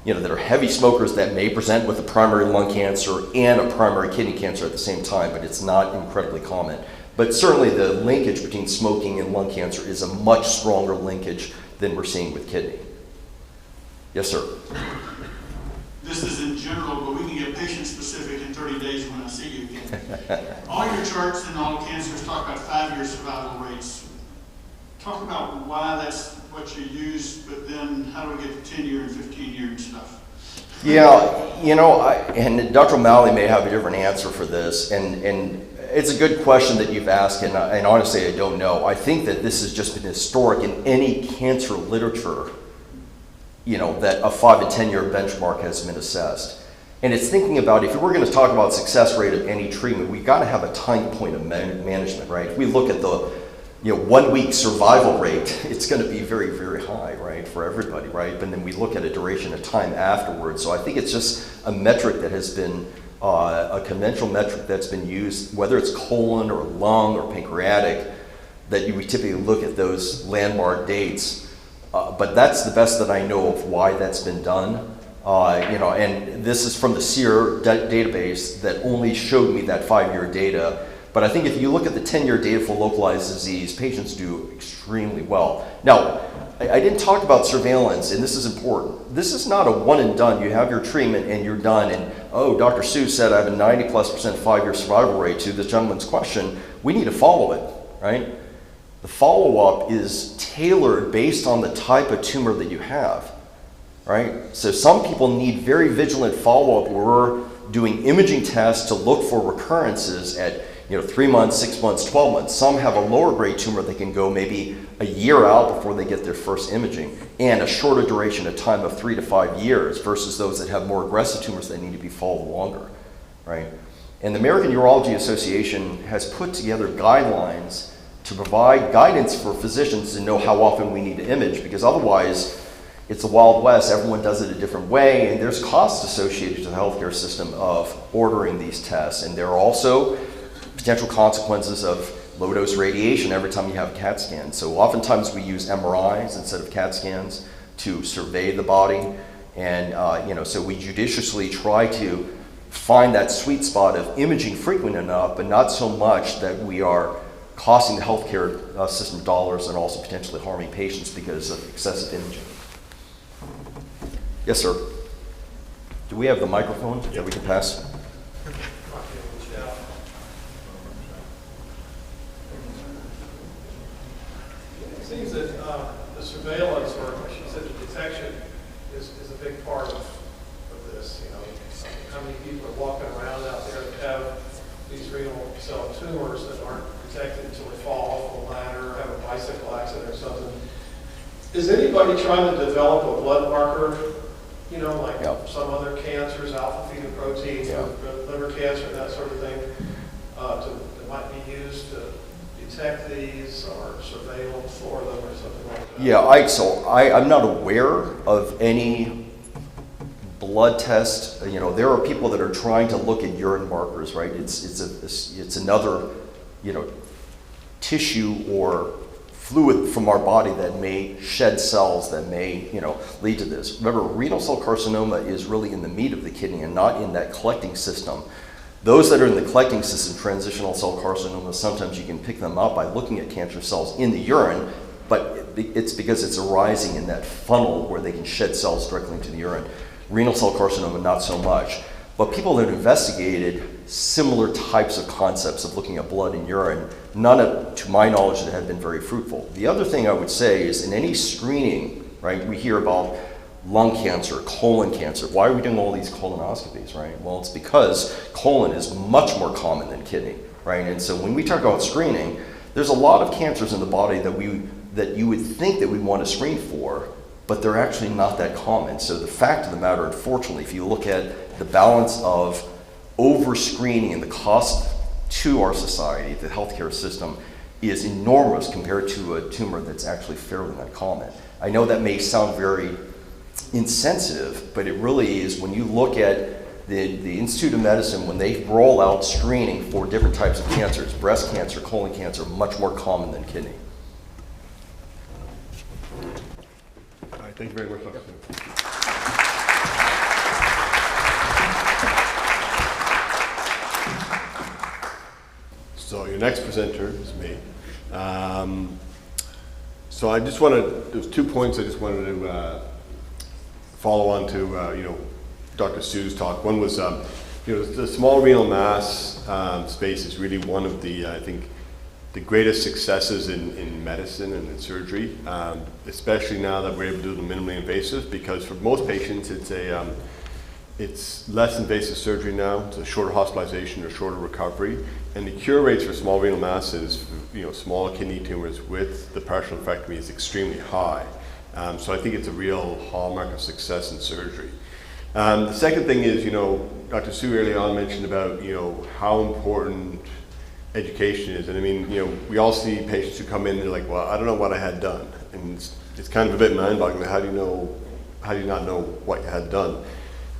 that are heavy smokers that may present with a primary lung cancer and a primary kidney cancer at the same time, but it's not incredibly common. But certainly the linkage between smoking and lung cancer is a much stronger linkage than we're seeing with kidney. Yes, sir. This is in general, but we can get patient-specific in 30 days when I see you again. All your charts in all cancers talk about 5-year survival rates. Talk about why that's what you use, but then how do we get to 10-year and 15-year and stuff? Yeah, and Dr. O'Malley may have a different answer for this, and it's a good question that you've asked, and honestly, I don't know. I think that this has just been historic in any cancer literature, that a 5 and 10-year benchmark has been assessed. And it's thinking about, if we're going to talk about success rate of any treatment, we've got to have a time point of management, right? If we look at the 1 week survival rate, it's going to be very, very high, right, for everybody, right? But then we look at a duration of time afterwards. So I think it's just a metric that has been a conventional metric that's been used, whether it's colon or lung or pancreatic, that we typically look at those landmark dates. But that's the best that I know of why that's been done. And this is from the SEER database that only showed me that 5-year data. But I think if you look at the 10-year data for localized disease, patients do extremely well. Now, I didn't talk about surveillance, and this is important. This is not a one and done. You have your treatment and you're done, and Dr. Sue said I have a 90+% 5-year survival rate. To this gentleman's question, we need to follow it, right? The follow-up is tailored based on the type of tumor that you have, right? So some people need very vigilant follow-up where we're doing imaging tests to look for recurrences at 3 months, 6 months, 12 months. Some have a lower grade tumor that can go maybe a year out before they get their first imaging, and a shorter duration of time of 3 to 5 years versus those that have more aggressive tumors that need to be followed longer, right? And the American Urology Association has put together guidelines to provide guidance for physicians to know how often we need to image, because otherwise it's the Wild West. Everyone does it a different way, and there's costs associated to the healthcare system of ordering these tests. And there are also potential consequences of low-dose radiation every time you have a CAT scan. So oftentimes we use MRIs instead of CAT scans to survey the body. And so we judiciously try to find that sweet spot of imaging frequent enough, but not so much that we are costing the healthcare system dollars and also potentially harming patients because of excessive imaging. Yes, sir. Do we have the microphone that we can pass? It seems that the surveillance, or I should say the detection, is a big part of this. How many people are walking around out there that have these renal cell tumors that aren't detected until they fall off a ladder or have a bicycle accident or something. Is anybody trying to develop a blood marker, like some other cancers, alpha-fetoprotein, or liver cancer, and that sort of thing, that might be used to detect these or surveil for them or something like that? Yeah, I'm not aware of any blood test. There are people that are trying to look at urine markers, right? It's another, tissue or fluid from our body that may shed cells that may, lead to this. Remember, renal cell carcinoma is really in the meat of the kidney and not in that collecting system. Those that are in the collecting system, transitional cell carcinoma, sometimes you can pick them up by looking at cancer cells in the urine, but it's because it's arising in that funnel where they can shed cells directly into the urine. Renal cell carcinoma, not so much. But people that have investigated similar types of concepts of looking at blood and urine, none of, to my knowledge, that have been very fruitful. The other thing I would say is in any screening, right, we hear about lung cancer, colon cancer. Why are we doing all these colonoscopies, right? Well, it's because colon is much more common than kidney, right? And so when we talk about screening, there's a lot of cancers in the body that you would think that we want to screen for, but they're actually not that common. So the fact of the matter, unfortunately, if you look at the balance of over-screening and the cost to our society, the healthcare system, is enormous compared to a tumor that's actually fairly uncommon. I know that may sound very insensitive, but it really is. When you look at the Institute of Medicine, when they roll out screening for different types of cancers, breast cancer, colon cancer, much more common than kidney. All right, thank you very much, Dr. So your next presenter is me. So I just wanted, there's 2 points I just wanted to follow on to, Dr. Sue's talk. One was, the small renal mass space is really one of the, I think, the greatest successes in medicine and in surgery, especially now that we're able to do the minimally invasive, because for most patients it's less invasive surgery now. It's a shorter hospitalization or shorter recovery, and the cure rates for small renal masses, small kidney tumors with the partial nephrectomy is extremely high. So I think it's a real hallmark of success in surgery. The second thing is, Dr. Sue early on mentioned about, how important education is. And I mean, we all see patients who come in and they're like, well, I don't know what I had done. And it's kind of a bit mind-boggling. How do you not know what you had done?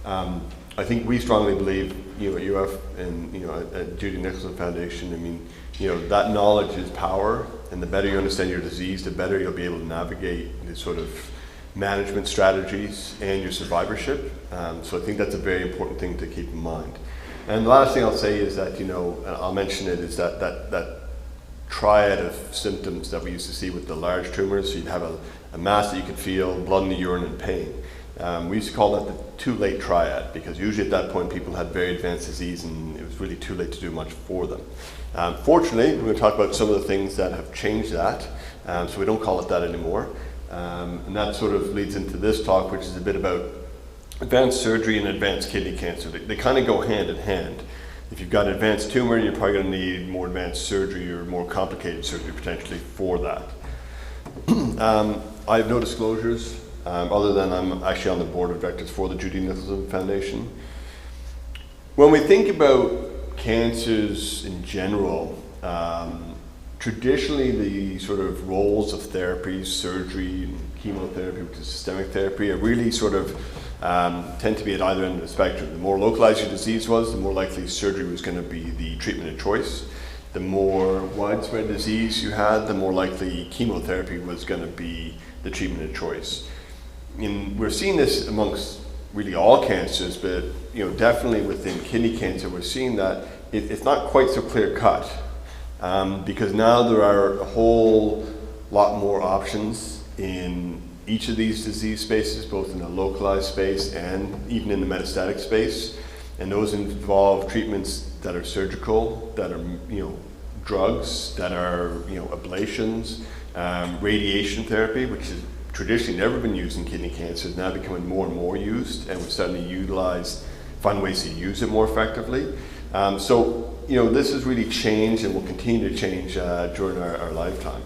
I think we strongly believe, at UF and, at Judy Nicholson Foundation, I mean, that knowledge is power, and the better you understand your disease, the better you'll be able to navigate the sort of management strategies and your survivorship. So I think that's a very important thing to keep in mind. And the last thing I'll say is that, and I'll mention it, is that triad of symptoms that we used to see with the large tumors. So you'd have a mass that you could feel, blood in the urine, and pain. We used to call that the too late triad, because usually at that point people had very advanced disease and it was really too late to do much for them. Fortunately, we're going to talk about some of the things that have changed that, so we don't call it that anymore. And that sort of leads into this talk, which is a bit about advanced surgery and advanced kidney cancer. They kind of go hand in hand. If you've got an advanced tumor, you're probably going to need more advanced surgery or more complicated surgery potentially for that. I have no disclosures, other than I'm actually on the board of directors for the Judy Nicholson Foundation. When we think about cancers in general, traditionally the sort of roles of therapies, surgery, and chemotherapy, which is systemic therapy, are really sort of tend to be at either end of the spectrum. The more localized your disease was, the more likely surgery was going to be the treatment of choice. The more widespread disease you had, the more likely chemotherapy was going to be the treatment of choice. And we're seeing this amongst really all cancers, but definitely within kidney cancer, we're seeing that it's not quite so clear cut, because now there are a whole lot more options in each of these disease spaces, both in the localized space and even in the metastatic space. And those involve treatments that are surgical, that are drugs, that are ablations, radiation therapy, which has traditionally never been used in kidney cancer, is now becoming more and more used, and we're starting to find ways to use it more effectively. So this has really changed and will continue to change during our lifetime.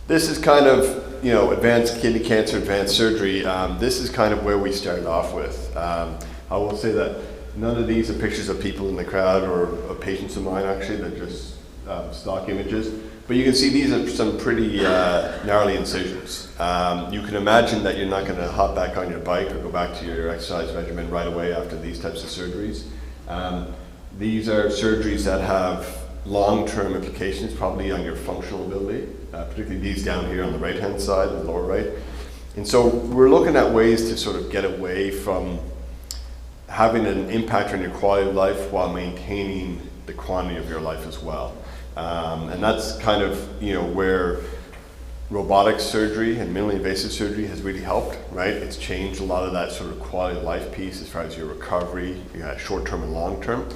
This is kind of, advanced kidney cancer, advanced surgery. This is kind of where we started off with. I will say that none of these are pictures of people in the crowd or of patients of mine, actually. They're just stock images. But you can see these are some pretty gnarly incisions. You can imagine that you're not going to hop back on your bike or go back to your exercise regimen right away after these types of surgeries. These are surgeries that have long-term implications probably on your functional ability, particularly these down here on the right-hand side, the lower right. And so we're looking at ways to sort of get away from having an impact on your quality of life while maintaining the quantity of your life as well. And that's kind of, where robotic surgery and minimally invasive surgery has really helped, right? It's changed a lot of that sort of quality of life piece as far as your recovery, short-term and long-term.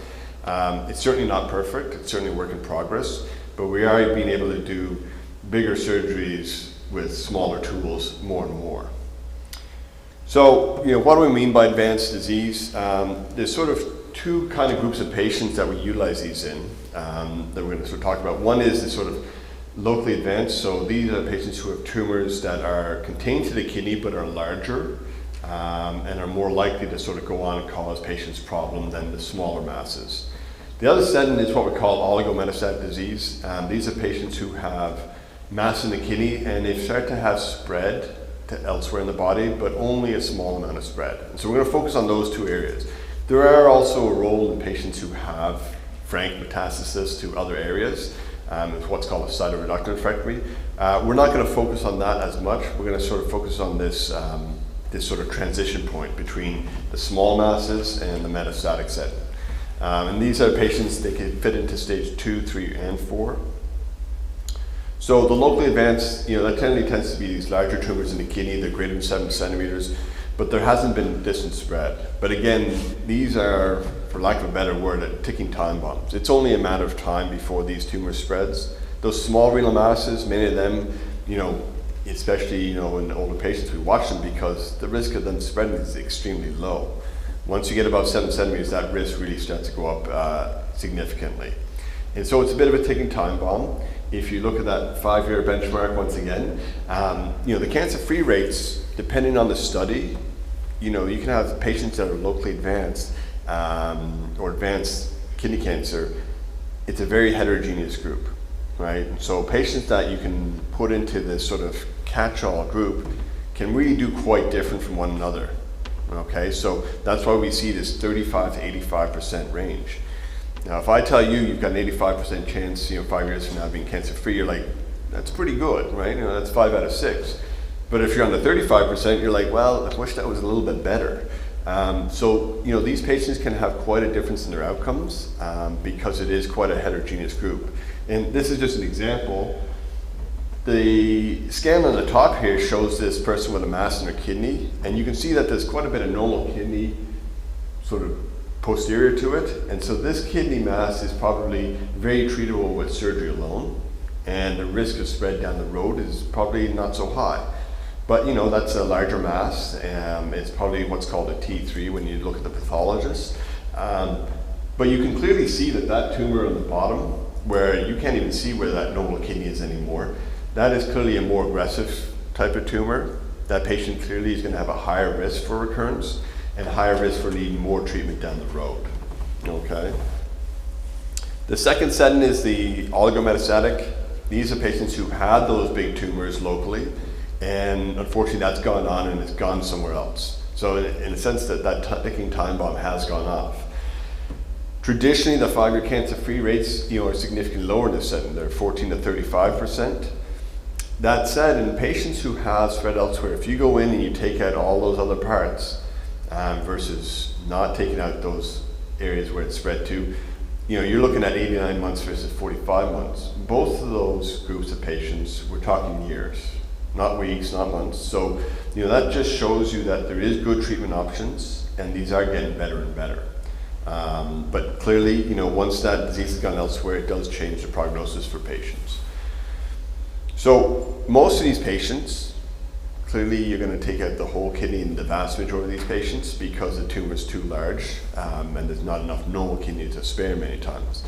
It's certainly not perfect, it's certainly a work in progress, but we are being able to do bigger surgeries with smaller tools more and more. So, what do we mean by advanced disease? There's sort of two kind of groups of patients that we utilize these in that we're going to sort of talk about. One is the sort of locally advanced, so these are patients who have tumors that are contained to the kidney but are larger and are more likely to sort of go on and cause patients problems than the smaller masses. The other setting is what we call oligometastatic disease. These are patients who have mass in the kidney and they start to have spread to elsewhere in the body, but only a small amount of spread. And so we're going to focus on those two areas. There are also a role in patients who have frank metastasis to other areas. It's what's called a cytoreductive nephrectomy. We're not going to focus on that as much. We're going to sort of focus on this, this sort of transition point between the small masses and the metastatic setting. And these are patients, they can fit into stage 2, 3, and 4. So the locally advanced, that tends to be these larger tumors in the kidney. They're greater than 7 centimeters, but there hasn't been distant spread. But again, these are, for lack of a better word, ticking time bombs. It's only a matter of time before these tumors spreads. Those small renal masses, many of them, especially in older patients, we watch them because the risk of them spreading is extremely low. Once you get above 7 centimeters, that risk really starts to go up significantly. And so it's a bit of a ticking time bomb. If you look at that 5-year benchmark once again, the cancer-free rates, depending on the study, you can have patients that are locally advanced or advanced kidney cancer. It's a very heterogeneous group, right? So patients that you can put into this sort of catch-all group can really do quite different from one another, okay? So that's why we see this 35 to 85% range. Now, if I tell you you've got an 85% chance, 5 years from now being cancer-free, you're like, that's pretty good, right? That's 5 out of 6. But if you're on the 35%, you're like, well, I wish that was a little bit better. So, these patients can have quite a difference in their outcomes because it is quite a heterogeneous group. And this is just an example. The scan on the top here shows this person with a mass in their kidney, and you can see that there's quite a bit of normal kidney sort of posterior to it, and so this kidney mass is probably very treatable with surgery alone, and the risk of spread down the road is probably not so high. But that's a larger mass, it's probably what's called a T3 when you look at the pathologist. But you can clearly see that tumor on the bottom, where you can't even see where that normal kidney is anymore, that is clearly a more aggressive type of tumor. That patient clearly is going to have a higher risk for recurrence and higher risk for needing more treatment down the road, okay? The second setting is the oligometastatic. These are patients who had those big tumors locally, and unfortunately that's gone on and it's gone somewhere else. So in a sense that ticking time bomb has gone off. Traditionally, the 5-year cancer-free rates are significantly lower in this setting. They're 14 to 35%. That said, in patients who have spread elsewhere, if you go in and you take out all those other parts, versus not taking out those areas where it's spread to, you're looking at 89 months versus 45 months. Both of those groups of patients, we're talking years, not weeks, not months. So, that just shows you that there is good treatment options, and these are getting better and better. But clearly, once that disease has gone elsewhere, it does change the prognosis for patients. So, most of these patients, clearly you're going to take out the whole kidney in the vast majority of these patients because the tumor is too large and there's not enough normal kidney to spare many times.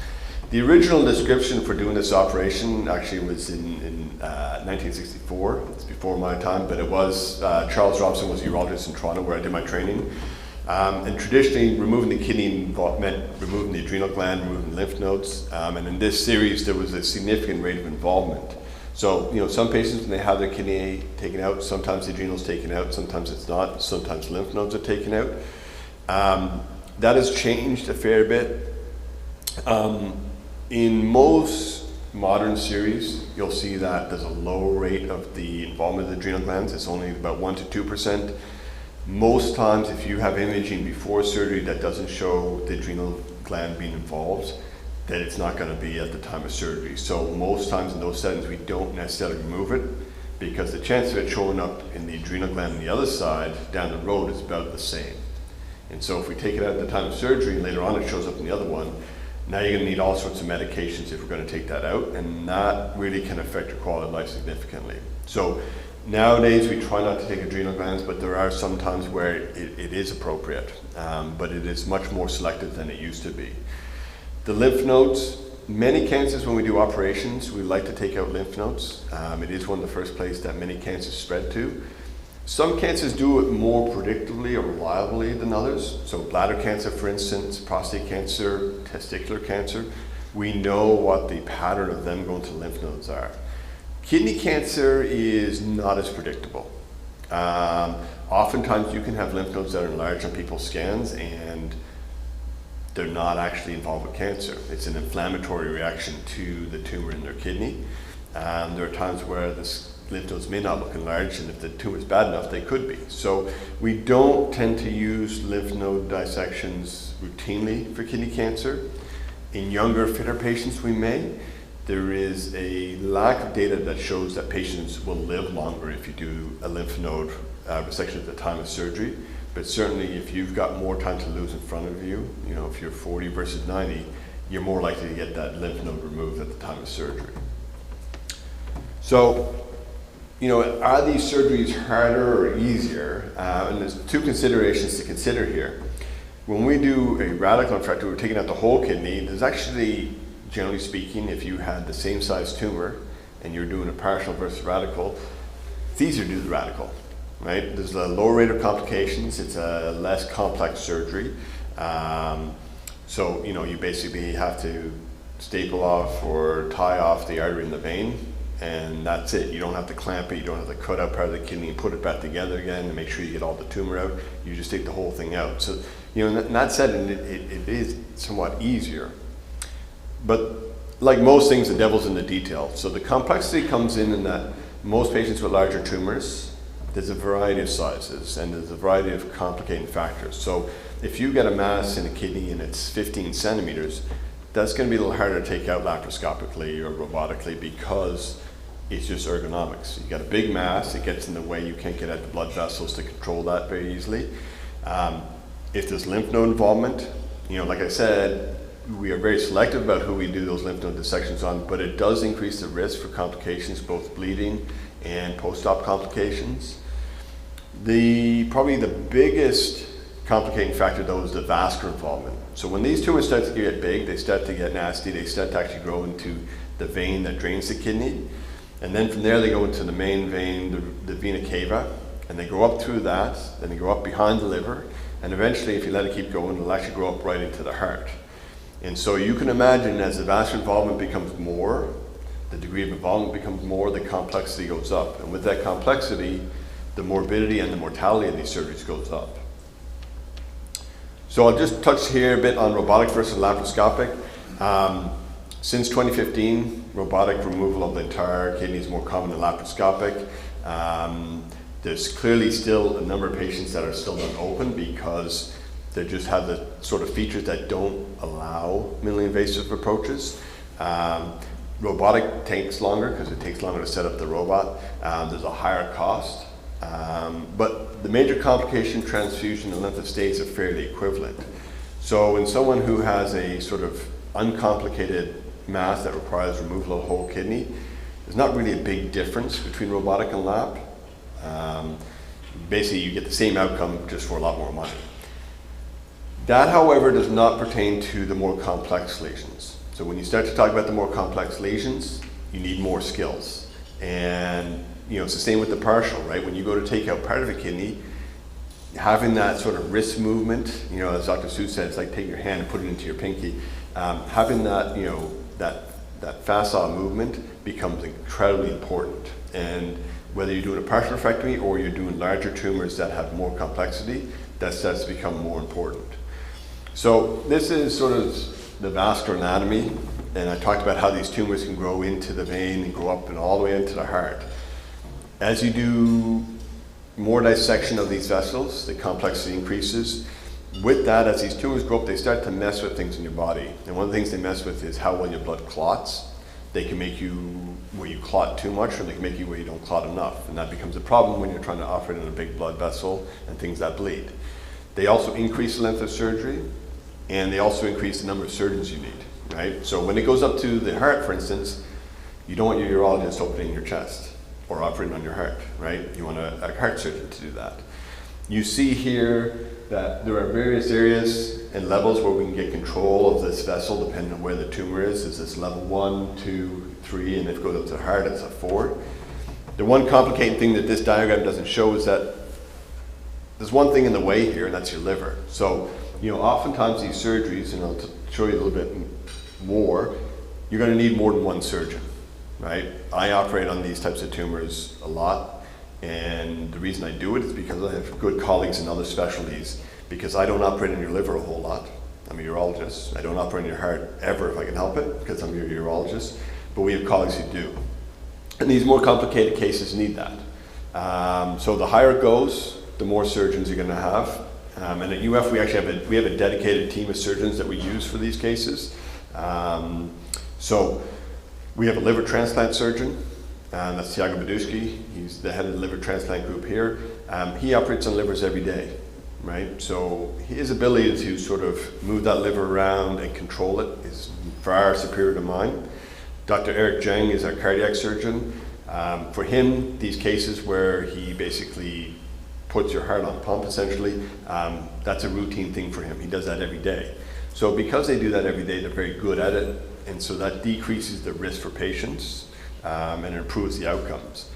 The original description for doing this operation actually was in 1964. It's before my time, but it was, Charles Robson was a urologist in Toronto where I did my training. And traditionally, removing the kidney meant removing the adrenal gland, removing lymph nodes. And in this series, there was a significant rate of involvement. So, some patients, when they have their kidney taken out, sometimes the adrenal is taken out, sometimes it's not, sometimes lymph nodes are taken out. That has changed a fair bit. In most modern series, you'll see that there's a low rate of the involvement of the adrenal glands. It's only about 1 to 2%. Most times, if you have imaging before surgery that doesn't show the adrenal gland being involved, then it's not going to be at the time of surgery. So most times in those settings, we don't necessarily remove it, because the chance of it showing up in the adrenal gland on the other side down the road is about the same. And so if we take it out at the time of surgery and later on it shows up in the other one, now you're going to need all sorts of medications if we're going to take that out, and that really can affect your quality of life significantly. So nowadays we try not to take adrenal glands, but there are some times where it is appropriate, but it is much more selective than it used to be. The lymph nodes, many cancers when we do operations, we like to take out lymph nodes. It is one of the first places that many cancers spread to. Some cancers do it more predictably or reliably than others. So bladder cancer, for instance, prostate cancer, testicular cancer, we know what the pattern of them going to lymph nodes are. Kidney cancer is not as predictable. Oftentimes you can have lymph nodes that are enlarged on people's scans and they're not actually involved with cancer. It's an inflammatory reaction to the tumor in their kidney. There are times where the lymph nodes may not look enlarged, and if the tumor is bad enough, they could be. So we don't tend to use lymph node dissections routinely for kidney cancer. In younger, fitter patients, we may. There is a lack of data that shows that patients will live longer if you do a lymph node resection at the time of surgery. But certainly if you've got more time to lose in front of you, if you're 40 versus 90, you're more likely to get that lymph node removed at the time of surgery. So, are these surgeries harder or easier? And there's two considerations to consider here. When we do a radical nephrectomy, we're taking out the whole kidney. There's actually, generally speaking, if you had the same size tumor and you're doing a partial versus radical, it's easier to do the radical, right? There's a lower rate of complications. It's a less complex surgery. So, you basically have to staple off or tie off the artery in the vein, and that's it. You don't have to clamp it. You don't have to cut out part of the kidney and put it back together again and make sure you get all the tumor out. You just take the whole thing out. So, in that setting, it is somewhat easier. But like most things, the devil's in the detail. So the complexity comes in that most patients with larger tumors, there's a variety of sizes and there's a variety of complicating factors. So if you get a mass in a kidney and it's 15 centimeters, that's going to be a little harder to take out laparoscopically or robotically because it's just ergonomics. You got a big mass, it gets in the way, you can't get at the blood vessels to control that very easily. If there's lymph node involvement, like I said, we are very selective about who we do those lymph node dissections on, but it does increase the risk for complications, both bleeding and post-op complications. Probably the biggest complicating factor though is the vascular involvement. So when these tumors start to get big, they start to get nasty, they start to actually grow into the vein that drains the kidney. And then from there they go into the main vein, the vena cava, and they go up through that, then they go up behind the liver, and eventually if you let it keep going, it'll actually grow up right into the heart. And so you can imagine as the vascular involvement becomes more, the degree of involvement becomes more, the complexity goes up. And with that complexity, the morbidity and the mortality of these surgeries goes up. So I'll just touch here a bit on robotic versus laparoscopic. Since 2015, robotic removal of the entire kidney is more common than laparoscopic. There's clearly still a number of patients that are still not open because they just have the sort of features that don't allow minimally invasive approaches. Robotic takes longer because it takes longer to set up the robot. There's a higher cost. But the major complication, transfusion, and length of stays are fairly equivalent. So in someone who has a sort of uncomplicated mass that requires removal of the whole kidney, there's not really a big difference between robotic and lap. Basically, you get the same outcome just for a lot more money. That, however, does not pertain to the more complex lesions. So when you start to talk about the more complex lesions, you need more skills. And it's the same with the partial, right? When you go to take out part of a kidney, having that sort of wrist movement, as Dr. Seuss said, it's like take your hand and put it into your pinky. Having that, that facile movement becomes incredibly important. And whether you're doing a partial nephrectomy or you're doing larger tumors that have more complexity, that starts to become more important. So this is sort of the vascular anatomy, and I talked about how these tumors can grow into the vein and grow up and all the way into the heart. As you do more dissection of these vessels, the complexity increases. With that, as these tumors grow up, they start to mess with things in your body. And one of the things they mess with is how well your blood clots. They can make you where you clot too much, or they can make you where you don't clot enough. And that becomes a problem when you're trying to operate on a big blood vessel and things that bleed. They also increase the length of surgery, and they also increase the number of surgeons you need, right? So when it goes up to the heart, for instance, you don't want your urologist opening your chest or operating on your heart, right? You want a heart surgeon to do that. You see here that there are various areas and levels where we can get control of this vessel depending on where the tumor is. Is this level 1, 2, 3, and if it goes up to the heart, it's a 4. The one complicating thing that this diagram doesn't show is that there's one thing in the way here, and that's your liver. So, oftentimes these surgeries, and I'll show you a little bit more, you're going to need more than one surgeon, right? I operate on these types of tumors a lot. And the reason I do it is because I have good colleagues in other specialties, because I don't operate on your liver a whole lot. I'm a urologist. I don't operate on your heart ever if I can help it, because I'm your urologist, but we have colleagues who do. And these more complicated cases need that. So the higher it goes, the more surgeons you're going to have. And at UF, we actually have a dedicated team of surgeons that we use for these cases. So we have a liver transplant surgeon. That's Tiago Badusky. He's the head of the liver transplant group here. He operates on livers every day, right? So his ability to sort of move that liver around and control it is far superior to mine. Dr. Eric Zheng is our cardiac surgeon. For him, these cases where he basically puts your heart on pump, essentially, that's a routine thing for him. He does that every day. So because they do that every day, they're very good at it, and so that decreases the risk for patients. And it improves the outcomes.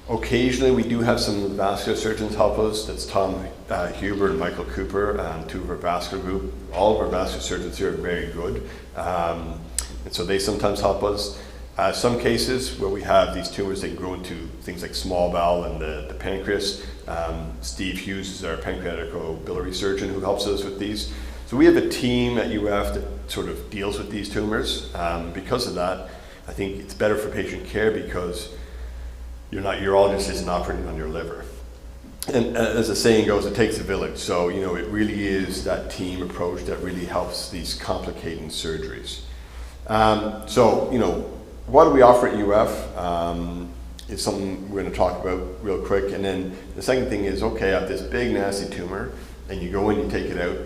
Occasionally, we do have some vascular surgeons help us. That's Tom Huber and Michael Cooper, two of our vascular group. All of our vascular surgeons here are very good. And so they sometimes help us. Some cases where we have these tumors, they can grow into things like small bowel and the pancreas. Steve Hughes is our pancreatico-biliary surgeon who helps us with these. So we have a team at UF that sort of deals with these tumors. Because of that, I think it's better for patient care because your urologist isn't operating on your liver. And as the saying goes, it takes a village. So, it really is that team approach that really helps these complicating surgeries. What do we offer at UF? Is something we're going to talk about real quick. And then the second thing is, okay, I have this big nasty tumor, and you go in, you take it out.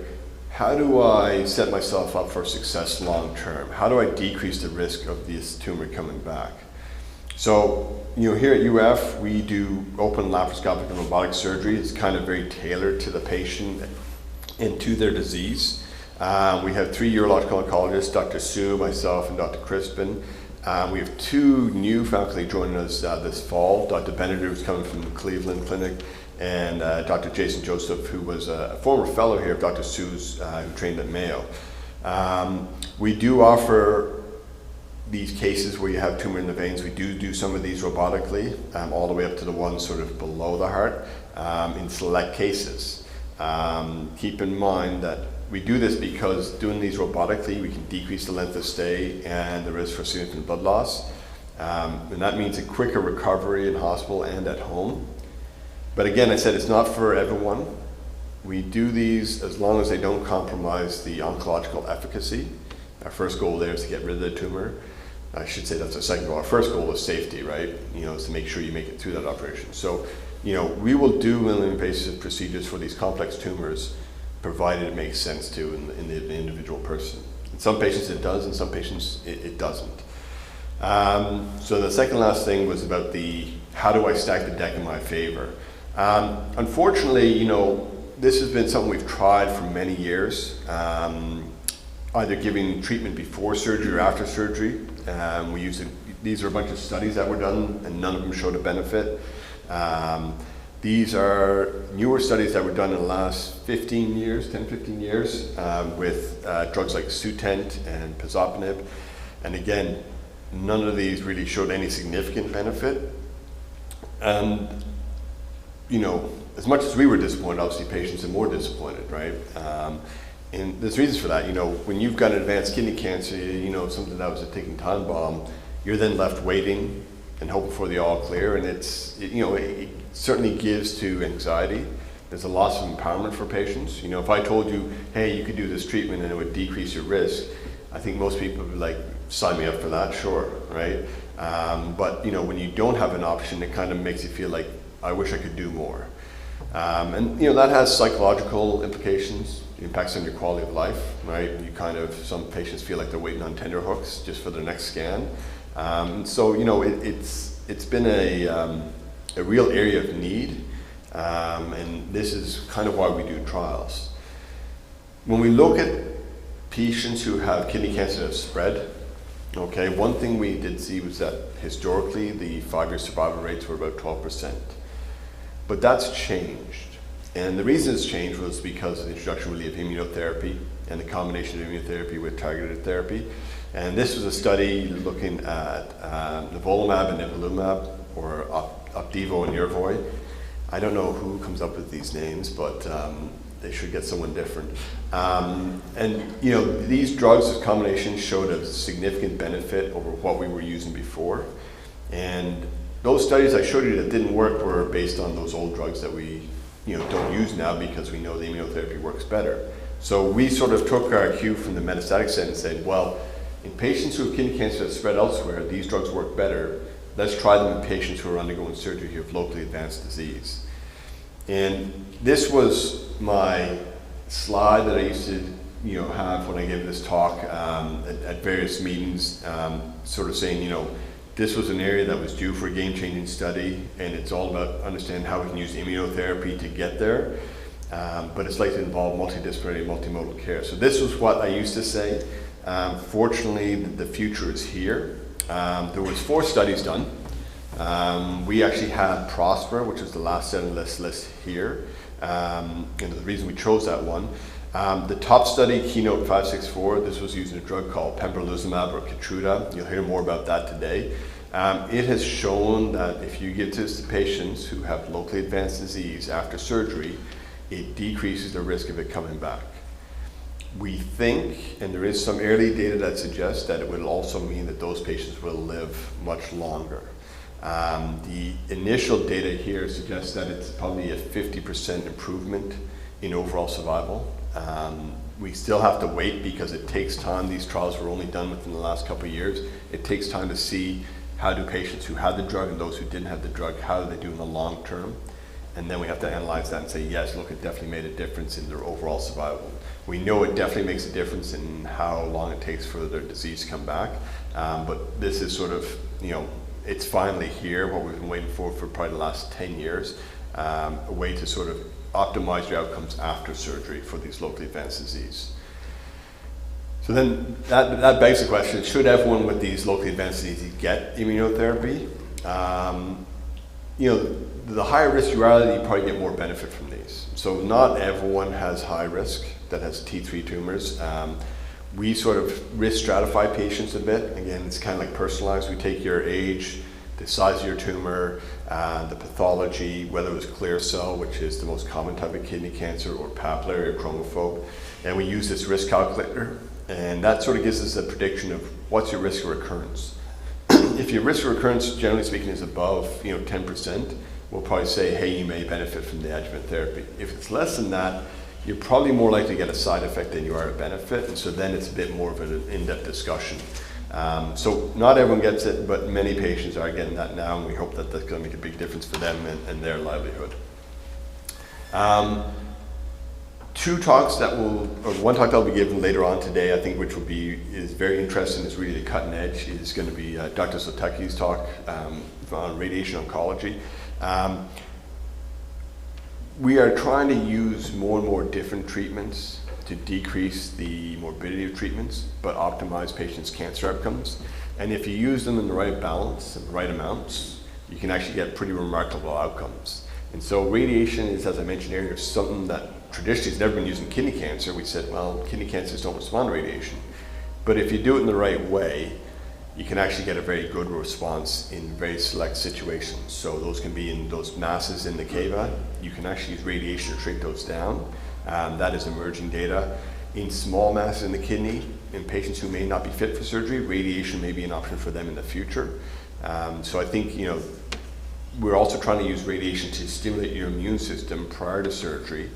How do I set myself up for success long term? How do I decrease the risk of this tumor coming back? So, here at UF, we do open laparoscopic and robotic surgery. It's kind of very tailored to the patient and to their disease. We have 3 urological oncologists, Dr. Sue, myself, and Dr. Crispin. We have 2 new faculty joining us this fall. Dr. Benedict, who's coming from the Cleveland Clinic, and Dr. Jason Joseph, who was a former fellow here of Dr. Sue's, who trained at Mayo. We do offer these cases where you have tumor in the veins. We do some of these robotically, all the way up to the ones sort of below the heart, in select cases. Keep in mind that we do this because doing these robotically, we can decrease the length of stay and the risk for significant blood loss. And that means a quicker recovery in hospital and at home. But again, I said it's not for everyone. We do these as long as they don't compromise the oncological efficacy. Our first goal there is to get rid of the tumor. I should say that's our second goal. Our first goal is safety, right? Is to make sure you make it through that operation. So, we will do minimally invasive procedures for these complex tumors, provided it makes sense to in the individual person. In some patients it does, in some patients it doesn't. So the second last thing was about how do I stack the deck in my favor? Unfortunately, this has been something we've tried for many years, either giving treatment before surgery or after surgery. These are a bunch of studies that were done, and none of them showed a benefit. These are newer studies that were done in the last 15 years, with drugs like Sutent and Pazopanib. And again, none of these really showed any significant benefit. And, as much as we were disappointed, obviously patients are more disappointed, right? And there's reasons for that. When you've got advanced kidney cancer, something that was a ticking time bomb, you're then left waiting and hoping for the all clear, and it certainly gives to anxiety. There's a loss of empowerment for patients. If I told you, hey, you could do this treatment and it would decrease your risk, I think most people would be like, sign me up for that, sure, right? But when you don't have an option, it kind of makes you feel like, I wish I could do more. And that has psychological implications, impacts on your quality of life, right? Some patients feel like they're waiting on tenterhooks just for their next scan. So it's been a real area of need, and this is kind of why we do trials. When we look at patients who have kidney cancer that have spread, okay, one thing we did see was that historically the 5-year survival rates were about 12%. But that's changed. And the reason it's changed was because of the introduction really of immunotherapy and the combination of immunotherapy with targeted therapy. And this was a study looking at nivolumab and ipilimumab, or Opdivo and Yervoy. I don't know who comes up with these names, but they should get someone different. These drugs, this combination, showed a significant benefit over what we were using before. And those studies I showed you that didn't work were based on those old drugs that we don't use now because we know the immunotherapy works better. So we sort of took our cue from the metastatic setting and said, well, in patients who have kidney cancer that spread elsewhere, these drugs work better. Let's try them in patients who are undergoing surgery who have locally advanced disease. And this was my slide that I used to have when I gave this talk at various meetings, sort of saying, this was an area that was due for a game-changing study, and it's all about understanding how we can use immunotherapy to get there, but it's likely to involve multidisciplinary, multimodal care. So this was what I used to say. Fortunately, the future is here. There was 4 studies done. We actually had Prosper, which is the last set on this list here, and the reason we chose that one. The top study, Keynote 564, this was using a drug called pembrolizumab or Keytruda. You'll hear more about that today. It has shown that if you give this to patients who have locally advanced disease after surgery, it decreases the risk of it coming back. We think, and there is some early data that suggests that it will also mean that those patients will live much longer. The initial data here suggests that it's probably a 50% improvement in overall survival. We still have to wait because it takes time. These trials were only done within the last couple of years. It takes time to see how do patients who had the drug and those who didn't have the drug, how do they do in the long term? And then we have to analyze that and say, yes, look, it definitely made a difference in their overall survival. We know it definitely makes a difference in how long it takes for their disease to come back. But this is sort of, it's finally here, what we've been waiting for probably the last 10 years, a way to sort of optimize your outcomes after surgery for these locally advanced disease. So then that begs the question, should everyone with these locally advanced diseases get immunotherapy? The higher risk you are, you probably get more benefit from these. So not everyone has high risk that has T3 tumors. We sort of risk stratify patients a bit. Again, it's kind of like personalized. We take your age, the size of your tumor, the pathology, whether it was clear cell, which is the most common type of kidney cancer, or papillary or chromophobe, and we use this risk calculator, and that sort of gives us a prediction of what's your risk of recurrence. If your risk of recurrence, generally speaking, is above 10%, we'll probably say, hey, you may benefit from the adjuvant therapy. If it's less than that, you're probably more likely to get a side effect than you are a benefit, and so then it's a bit more of an in-depth discussion. So not everyone gets it, but many patients are getting that now, and we hope that that's going to make a big difference for them and their livelihood. One talk that will be given later on today, I think, which is very interesting, is really the cutting edge, is going to be Dr. Zlotecki's talk on radiation oncology. We are trying to use more and more different treatments to decrease the morbidity of treatments, but optimize patients' cancer outcomes. And if you use them in the right balance and the right amounts, you can actually get pretty remarkable outcomes. And so radiation is, as I mentioned earlier, something that traditionally has never been used in kidney cancer. We said, well, kidney cancers don't respond to radiation. But if you do it in the right way, you can actually get a very good response in very select situations. So those can be in those masses in the cava. You can actually use radiation to shrink those down. That is emerging data. In small masses in the kidney, in patients who may not be fit for surgery, radiation may be an option for them in the future. So I think, we're also trying to use radiation to stimulate your immune system prior to surgery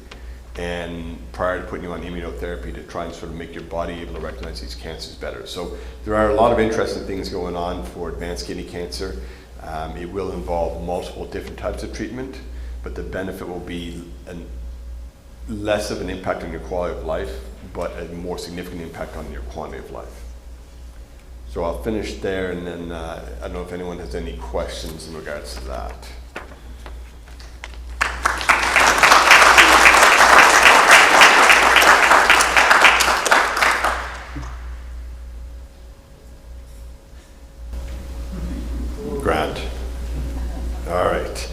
and prior to putting you on immunotherapy to try and sort of make your body able to recognize these cancers better. So there are a lot of interesting things going on for advanced kidney cancer. It will involve multiple different types of treatment, but the benefit will be less of an impact on your quality of life, but a more significant impact on your quantity of life. So I'll finish there, and then I don't know if anyone has any questions in regards to that. Grant. All right.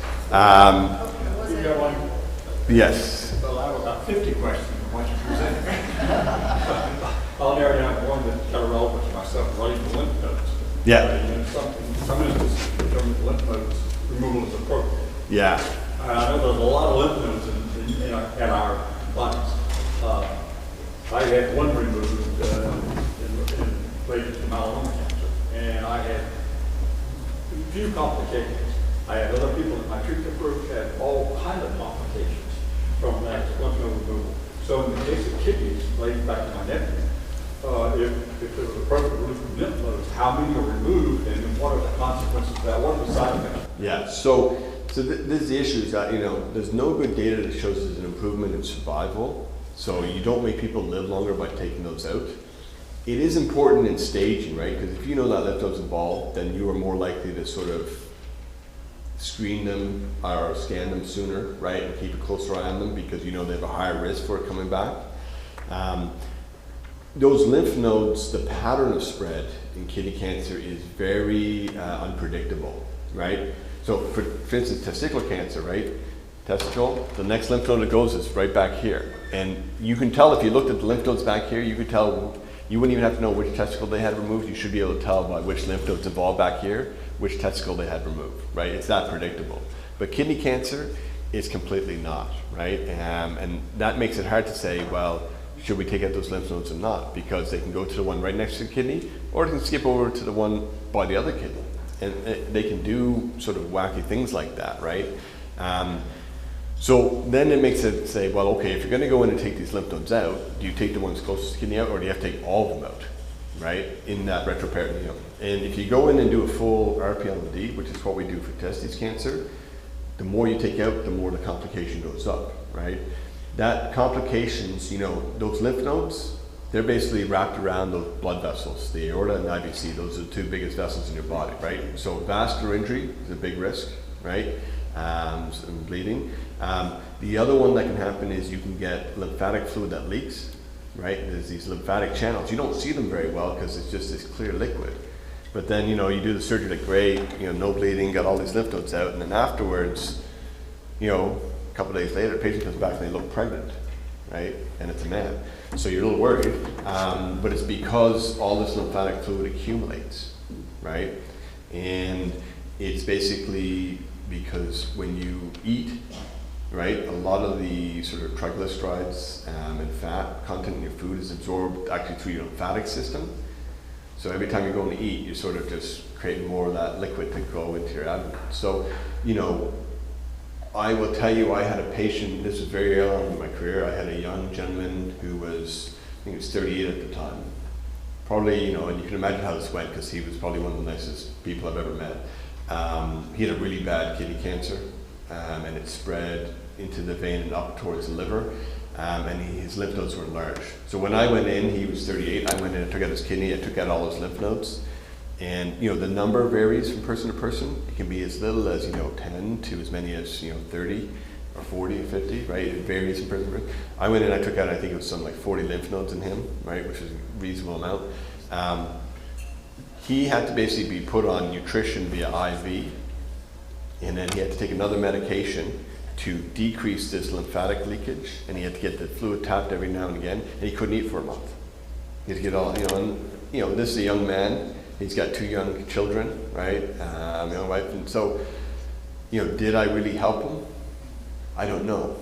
We got one. Yes. Well, I have about 50 questions from what you presented. I'll narrow down to one that's kind of relevant to myself, relating to lymph nodes. Yeah. Some instances determine the lymph nodes removal is appropriate. Yeah. I know there's a lot of lymph nodes in our bodies. I had one removed related to myeloma cancer, and I had a few complications. I had other people in my treatment group had all kinds of complications from that lymph node removal. So in the case of kidneys, relating back to my nephew, if there was appropriate lymph nodes, how many are removed, and what are the consequences of that? What are the side effects? Yeah. So this is the issue is that there's no good data that shows there's an improvement in survival. So you don't make people live longer by taking those out. It is important in staging, right? Because if you know that lymph nodes involved, then you are more likely to sort of screen them or scan them sooner, right? And keep a closer eye on them because you know they have a higher risk for it coming back. Those lymph nodes, the pattern of spread in kidney cancer is very unpredictable, right? So for instance, testicular cancer, right? Testicle, the next lymph node that goes is right back here. And you can tell if you looked at the lymph nodes back here, you could tell, you wouldn't even have to know which testicle they had removed. You should be able to tell by which lymph nodes involved back here, which testicle they had removed, right? It's that predictable. But kidney cancer is completely not, right? And that makes it hard to say, well, should we take out those lymph nodes or not? Because they can go to the one right next to the kidney, or they can skip over to the one by the other kidney. And they can do sort of wacky things like that, right? So then it makes it say, well, okay, if you're gonna go in and take these lymph nodes out, do you take the ones closest to the kidney out, or do you have to take all of them out, right? In that retroperitoneum. And if you go in and do a full RPLD, which is what we do for testes cancer, the more you take out, the more the complication goes up, right? That complications, those lymph nodes, they're basically wrapped around those blood vessels, the aorta and the IVC. Those are the two biggest vessels in your body, right? So vascular injury is a big risk, right? And bleeding. The other one that can happen is you can get lymphatic fluid that leaks, right? There's these lymphatic channels. You don't see them very well because it's just this clear liquid. But then, you do the surgery like great, no bleeding, got all these lymph nodes out, and then afterwards, a couple of days later, the patient comes back and they look pregnant, right? And it's a man. So you're a little worried, but it's because all this lymphatic fluid accumulates, right? And it's basically because when you eat, right, a lot of the sort of triglycerides and fat content in your food is absorbed actually through your lymphatic system. So every time you're going to eat, you're sort of just creating more of that liquid to go into your abdomen. So, I will tell you, I had a patient, this was very early on in my career, I had a young gentleman who was, I think he was 38 at the time. Probably, and you can imagine how this went because he was probably one of the nicest people I've ever met. He had a really bad kidney cancer and it spread into the vein and up towards the liver. And his lymph nodes were large. So when I went in, he was 38, I went in and took out his kidney, I took out all his lymph nodes. And the number varies from person to person. It can be as little as 10 to as many as 30 or 40 or 50, right? It varies from person to person. I went in, I took out, I think it was something like 40 lymph nodes in him, right, which is a reasonable amount. He had to basically be put on nutrition via IV, and then he had to take another medication to decrease this lymphatic leakage, and he had to get the fluid tapped every now and again, and he couldn't eat for a month. He had to get all, this is a young man. He's got 2 young children, right? Young wife, and so, did I really help him? I don't know,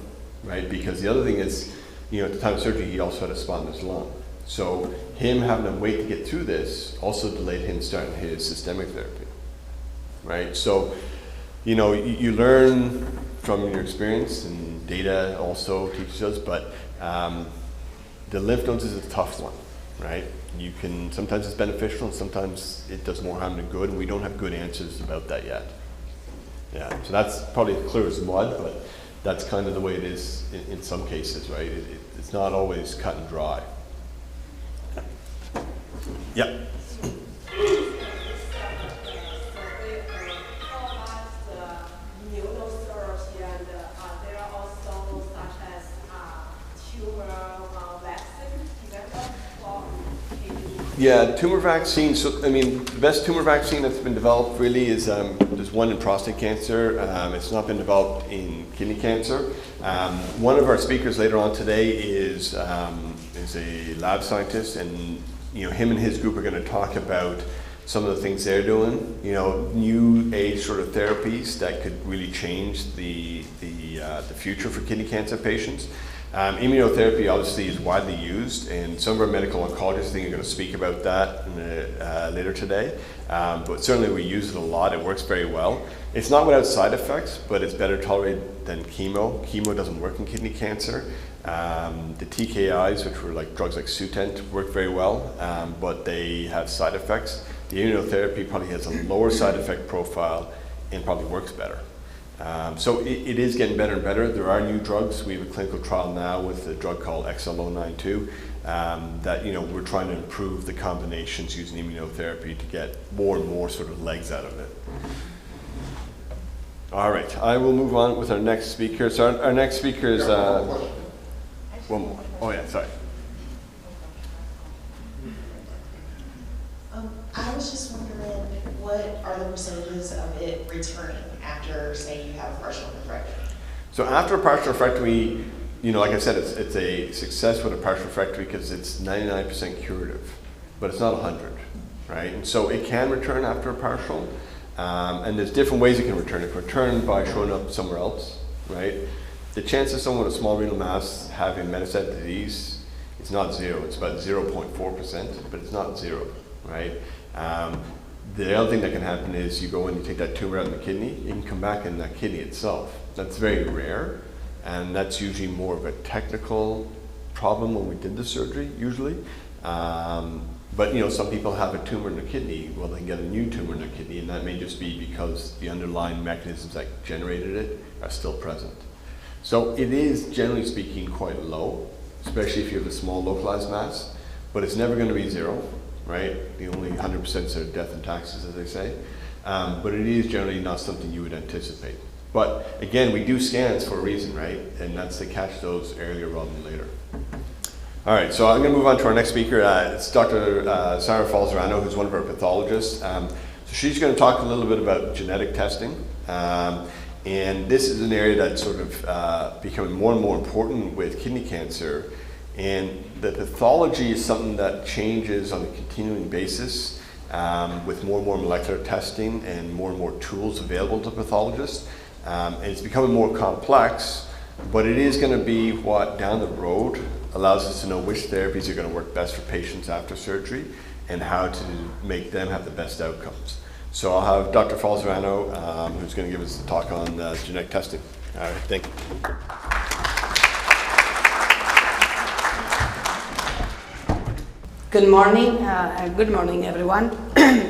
right? Because the other thing is, at the time of surgery, he also had a spot in his lung. So him having to wait to get through this also delayed him starting his systemic therapy, right? So, you learn from your experience, and data also teaches us, but the lymph nodes is a tough one, right? Sometimes it's beneficial and sometimes it does more harm than good, and we don't have good answers about that yet. Yeah, so that's probably clear as mud, but that's kind of the way it is in some cases, right? It's not always cut and dry. Yeah. Yeah, tumor vaccine. So, the best tumor vaccine that's been developed really is there's one in prostate cancer. It's not been developed in kidney cancer. One of our speakers later on today is a lab scientist, and him and his group are going to talk about some of the things they're doing. New age sort of therapies that could really change the future for kidney cancer patients. Immunotherapy obviously is widely used, and some of our medical oncologists are going to speak about that later today. But certainly we use it a lot. It works very well. It's not without side effects, but it's better tolerated than chemo. Chemo doesn't work in kidney cancer. The TKIs, which were like drugs like Sutent, work very well, but they have side effects. The immunotherapy probably has a lower side effect profile and probably works better. So it is getting better and better. There are new drugs. We have a clinical trial now with a drug called XL092 that we're trying to improve the combinations using immunotherapy to get more and more sort of legs out of it. All right, I will move on with our next speaker. So our next speaker is one more. Oh yeah, sorry. I was just wondering, what are the percentages of it returning after, say, you have a partial nephrectomy? So after a partial nephrectomy, like I said, it's a success with a partial nephrectomy because it's 99% curative, but it's not 100, right? And so it can return after a partial, and there's different ways it can return. It can return by showing up somewhere else, right? The chance of someone with a small renal mass having metastatic disease, it's not zero. It's about 0.4%, but it's not zero, right? The other thing that can happen is you go and you take that tumor out in the kidney, it can come back in that kidney itself. That's very rare, and that's usually more of a technical problem when we did the surgery, usually. But some people have a tumor in their kidney, well, they can get a new tumor in their kidney, and that may just be because the underlying mechanisms that generated it are still present. So it is, generally speaking, quite low, especially if you have a small localized mass, but it's never going to be zero. Right? The only 100% are death and taxes, as they say. But it is generally not something you would anticipate. But again, we do scans for a reason, right? And that's to catch those earlier rather than later. All right, so I'm going to move on to our next speaker. It's Dr. Sara Falzarano, who's one of our pathologists. So she's going to talk a little bit about genetic testing. And this is an area that's sort of becoming more and more important with kidney cancer. And the pathology is something that changes on a continuing basis with more and more molecular testing and more tools available to pathologists. And it's becoming more complex, but it is going to be what down the road allows us to know which therapies are going to work best for patients after surgery and how to make them have the best outcomes. So I'll have Dr. Falzarano, who's going to give us a talk on genetic testing. All right, thank you. Good morning, everyone.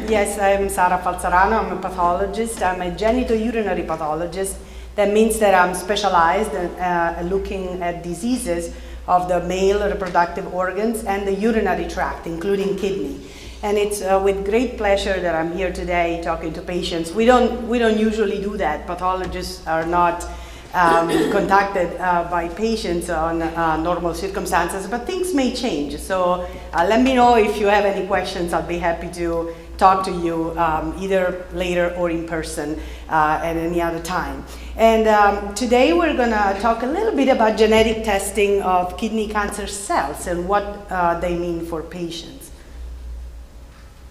Yes, I'm Sara Falzarano. I'm a pathologist. I'm a genitourinary pathologist. That means that I'm specialized in looking at diseases of the male reproductive organs and the urinary tract, including kidney. And it's with great pleasure that I'm here today talking to patients. We don't usually do that. Pathologists are not contacted by patients on normal circumstances, but things may change. So let me know if you have any questions. I'll be happy to talk to you either later or in person at any other time. And today we're going to talk a little bit about genetic testing of kidney cancer cells and what they mean for patients.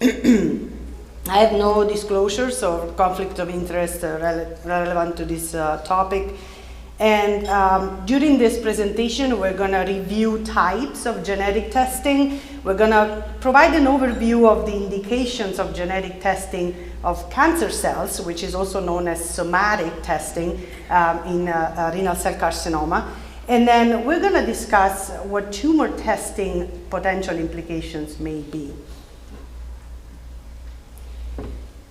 I have no disclosures or conflict of interest relevant to this topic. And during this presentation, we're going to review types of genetic testing. We're going to provide an overview of the indications of genetic testing of cancer cells, which is also known as somatic testing in renal cell carcinoma. And then we're going to discuss what tumor testing potential implications may be.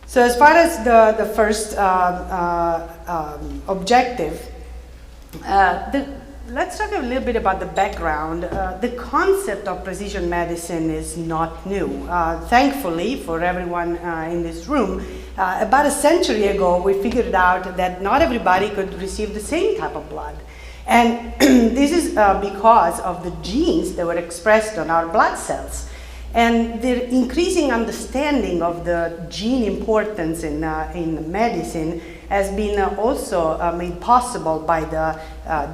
So as far as the first objective, let's talk a little bit about the background. The concept of precision medicine is not new. Thankfully, for everyone in this room, about a century ago, we figured out that not everybody could receive the same type of blood. And this is because of the genes that were expressed on our blood cells. And the increasing understanding of the gene importance in medicine has been also made possible by the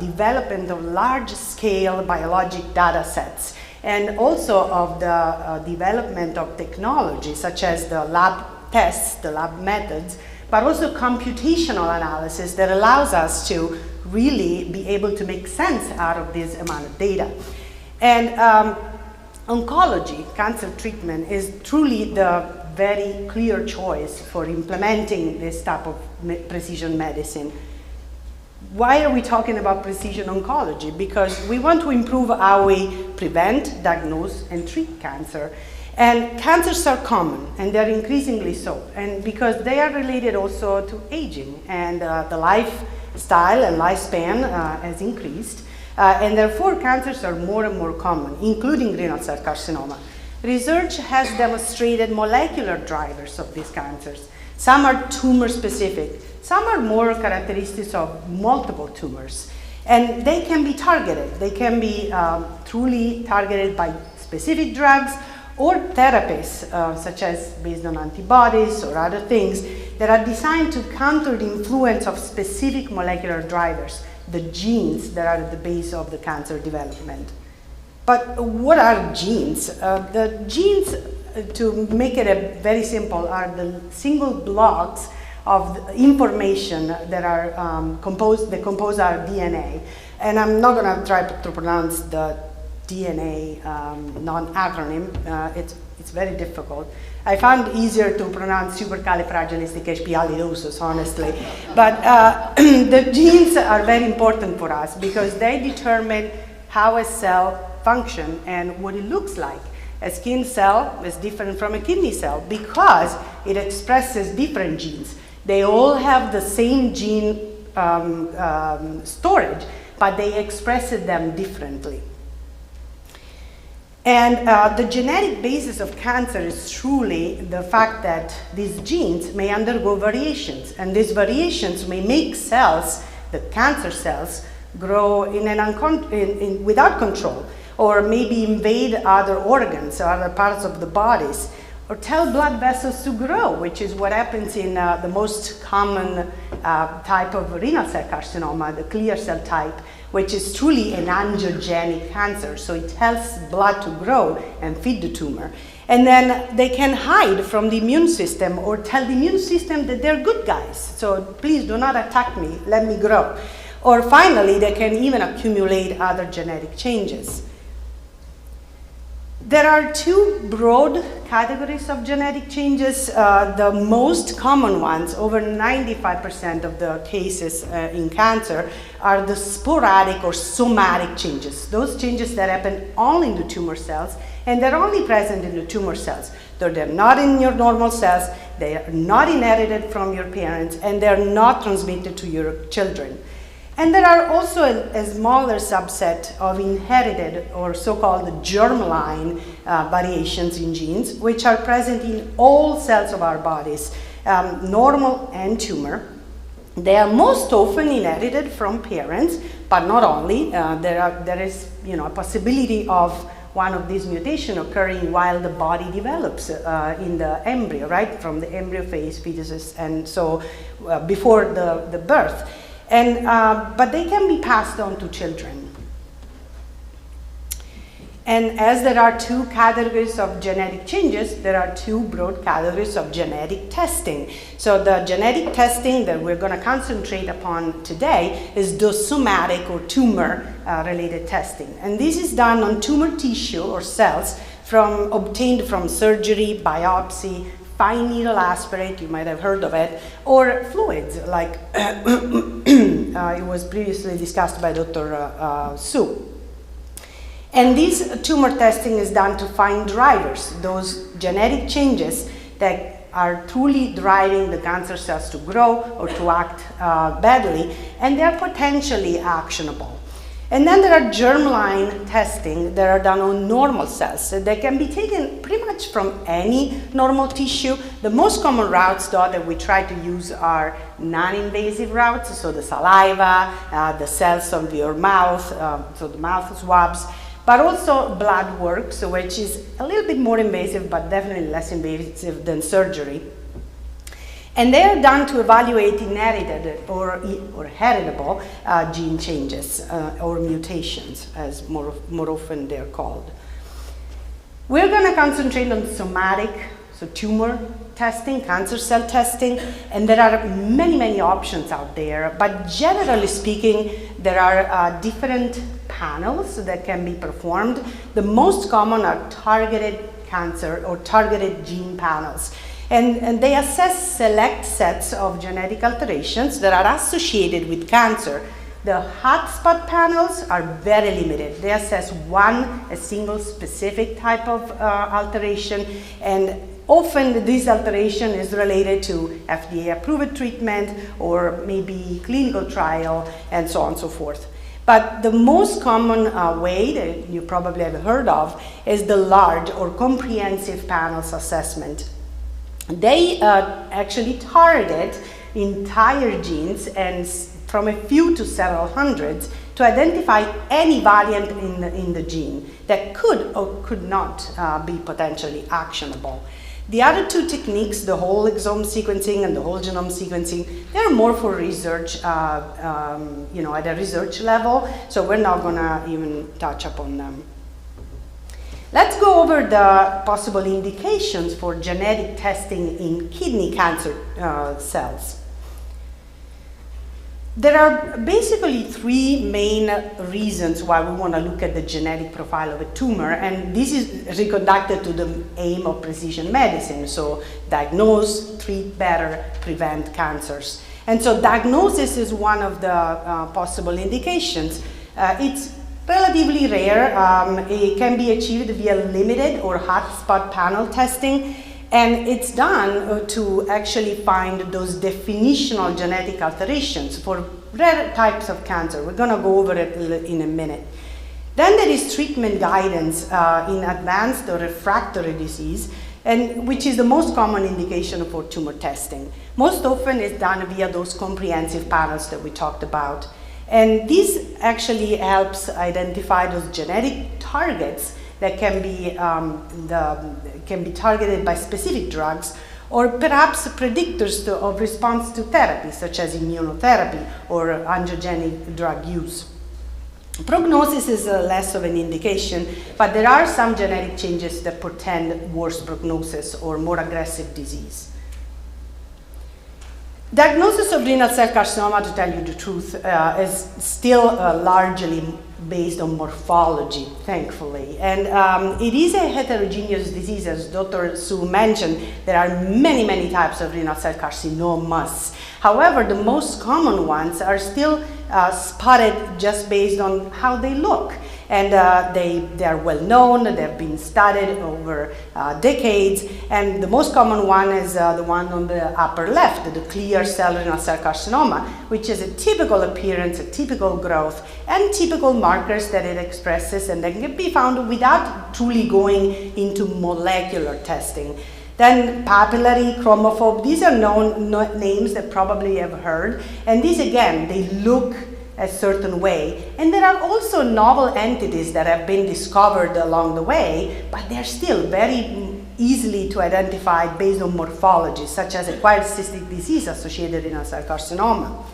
development of large-scale biologic data sets, and also of the development of technology such as the lab tests, the lab methods, but also computational analysis that allows us to really be able to make sense out of this amount of data. And oncology, cancer treatment, is truly the very clear choice for implementing this type of precision medicine. Why are we talking about precision oncology? Because we want to improve how we prevent, diagnose, and treat cancer. And cancers are common, and they're increasingly so. And because they are related also to aging, and the lifestyle and lifespan has increased. And therefore, cancers are more and more common, including renal cell carcinoma. Research has demonstrated molecular drivers of these cancers. Some are tumor-specific. Some are more characteristics of multiple tumors. And they can be targeted. They can be truly targeted by specific drugs or therapies, such as based on antibodies or other things, that are designed to counter the influence of specific molecular drivers, the genes that are at the base of the cancer development. But what are genes? The genes, to make it very simple, are the single blocks of information that are that compose our DNA. And I'm not going to try to pronounce the DNA non-acronym. It's very difficult. I found it easier to pronounce supercalifragilisticexpialidocious, honestly. But the genes are very important for us because they determine how a cell functions and what it looks like. A skin cell is different from a kidney cell because it expresses different genes. They all have the same gene storage, but they express them differently. And the genetic basis of cancer is truly the fact that these genes may undergo variations, and these variations may make cells, the cancer cells, grow without control, or maybe invade other organs or other parts of the bodies, or tell blood vessels to grow, which is what happens in the most common type of renal cell carcinoma, the clear cell type, which is truly an angiogenic cancer. So it tells blood to grow and feed the tumor. And then they can hide from the immune system or tell the immune system that they're good guys. So please do not attack me, let me grow. Or finally, they can even accumulate other genetic changes. There are two broad categories of genetic changes. The most common ones, over 95% of the cases in cancer, are the sporadic or somatic changes. Those changes that happen only in the tumor cells, and they're only present in the tumor cells. They're not in your normal cells, they are not inherited from your parents, and they're not transmitted to your children. And there are also a smaller subset of inherited or so-called germline variations in genes, which are present in all cells of our bodies, normal and tumor. They are most often inherited from parents, but not only. There is a possibility of one of these mutations occurring while the body develops in the embryo, right? From the embryo phase, fetuses, and so before the birth. And, but they can be passed on to children. And as there are two categories of genetic changes, there are two broad categories of genetic testing. So the genetic testing that we're going to concentrate upon today is the somatic or tumor-related testing. And this is done on tumor tissue or cells obtained from surgery, biopsy, fine needle aspirate, you might have heard of it, or fluids like it was previously discussed by Dr. Su. And this tumor testing is done to find drivers, those genetic changes that are truly driving the cancer cells to grow or to act badly, and they're potentially actionable. And then there are germline testing that are done on normal cells. So they can be taken pretty much from any normal tissue. The most common routes, though, that we try to use are non-invasive routes, so the saliva, the cells of your mouth, so the mouth swabs, but also blood work, so which is a little bit more invasive, but definitely less invasive than surgery. And they are done to evaluate inherited or heritable gene changes or mutations, as more often they're called. We're going to concentrate on somatic, so tumor testing, cancer cell testing, and there are many, many options out there. But generally speaking, there are different panels that can be performed. The most common are targeted cancer or targeted gene panels. And they assess select sets of genetic alterations that are associated with cancer. The hotspot panels are very limited. They assess a single specific type of alteration, and often this alteration is related to FDA-approved treatment or maybe clinical trial and so on and so forth. But the most common way that you probably have heard of is the large or comprehensive panels assessment. They actually target entire genes and from a few to several hundreds to identify any variant in the gene that could or could not be potentially actionable. The other two techniques, the whole exome sequencing and the whole genome sequencing, they're more for research, at a research level, so we're not gonna even touch upon them. Let's go over the possible indications for genetic testing in kidney cancer cells. There are basically three main reasons why we want to look at the genetic profile of a tumor, and this is reconducted to the aim of precision medicine, so diagnose, treat better, prevent cancers. And so diagnosis is one of the possible indications. It's relatively rare. It can be achieved via limited or hotspot panel testing, and it's done to actually find those definitional genetic alterations for rare types of cancer. We're going to go over it in a minute. Then there is treatment guidance in advanced or refractory disease, and which is the most common indication for tumor testing. Most often it's done via those comprehensive panels that we talked about. And this actually helps identify those genetic targets that can be targeted by specific drugs, or perhaps predictors of response to therapy, such as immunotherapy or angiogenic drug use. Prognosis is less of an indication, but there are some genetic changes that portend worse prognosis or more aggressive disease. Diagnosis of renal cell carcinoma, to tell you the truth, is still largely based on morphology, thankfully. And it is a heterogeneous disease, as Dr. Su mentioned. There are many, many types of renal cell carcinomas. However, the most common ones are still spotted just based on how they look. And they are well known, they've been studied over decades, and the most common one is the one on the upper left, the clear cell renal cell carcinoma, which is a typical appearance, a typical growth, and typical markers that it expresses, and they can be found without truly going into molecular testing. Then papillary, chromophobe, these are known names that probably have heard, and these again, they look a certain way. And there are also novel entities that have been discovered along the way, but they're still very easily to identify based on morphology, such as acquired cystic disease associated renal cell carcinoma.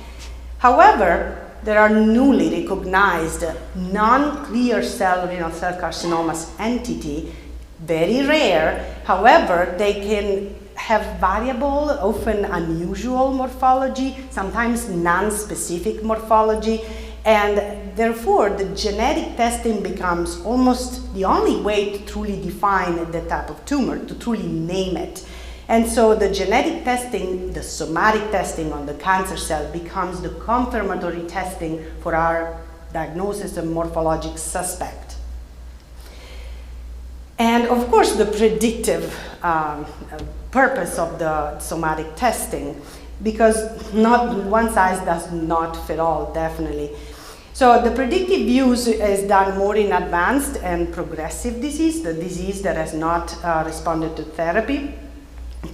However, there are newly recognized non-clear cell renal cell carcinomas entity, very rare. However, they can have variable, often unusual morphology, sometimes non-specific morphology, and therefore the genetic testing becomes almost the only way to truly define the type of tumor, to truly name it. And so the genetic testing, the somatic testing on the cancer cell becomes the confirmatory testing for our diagnosis of morphologic suspect. And of course the predictive purpose of the somatic testing, because not one size does not fit all, definitely. So the predictive use is done more in advanced and progressive disease, the disease that has not responded to therapy,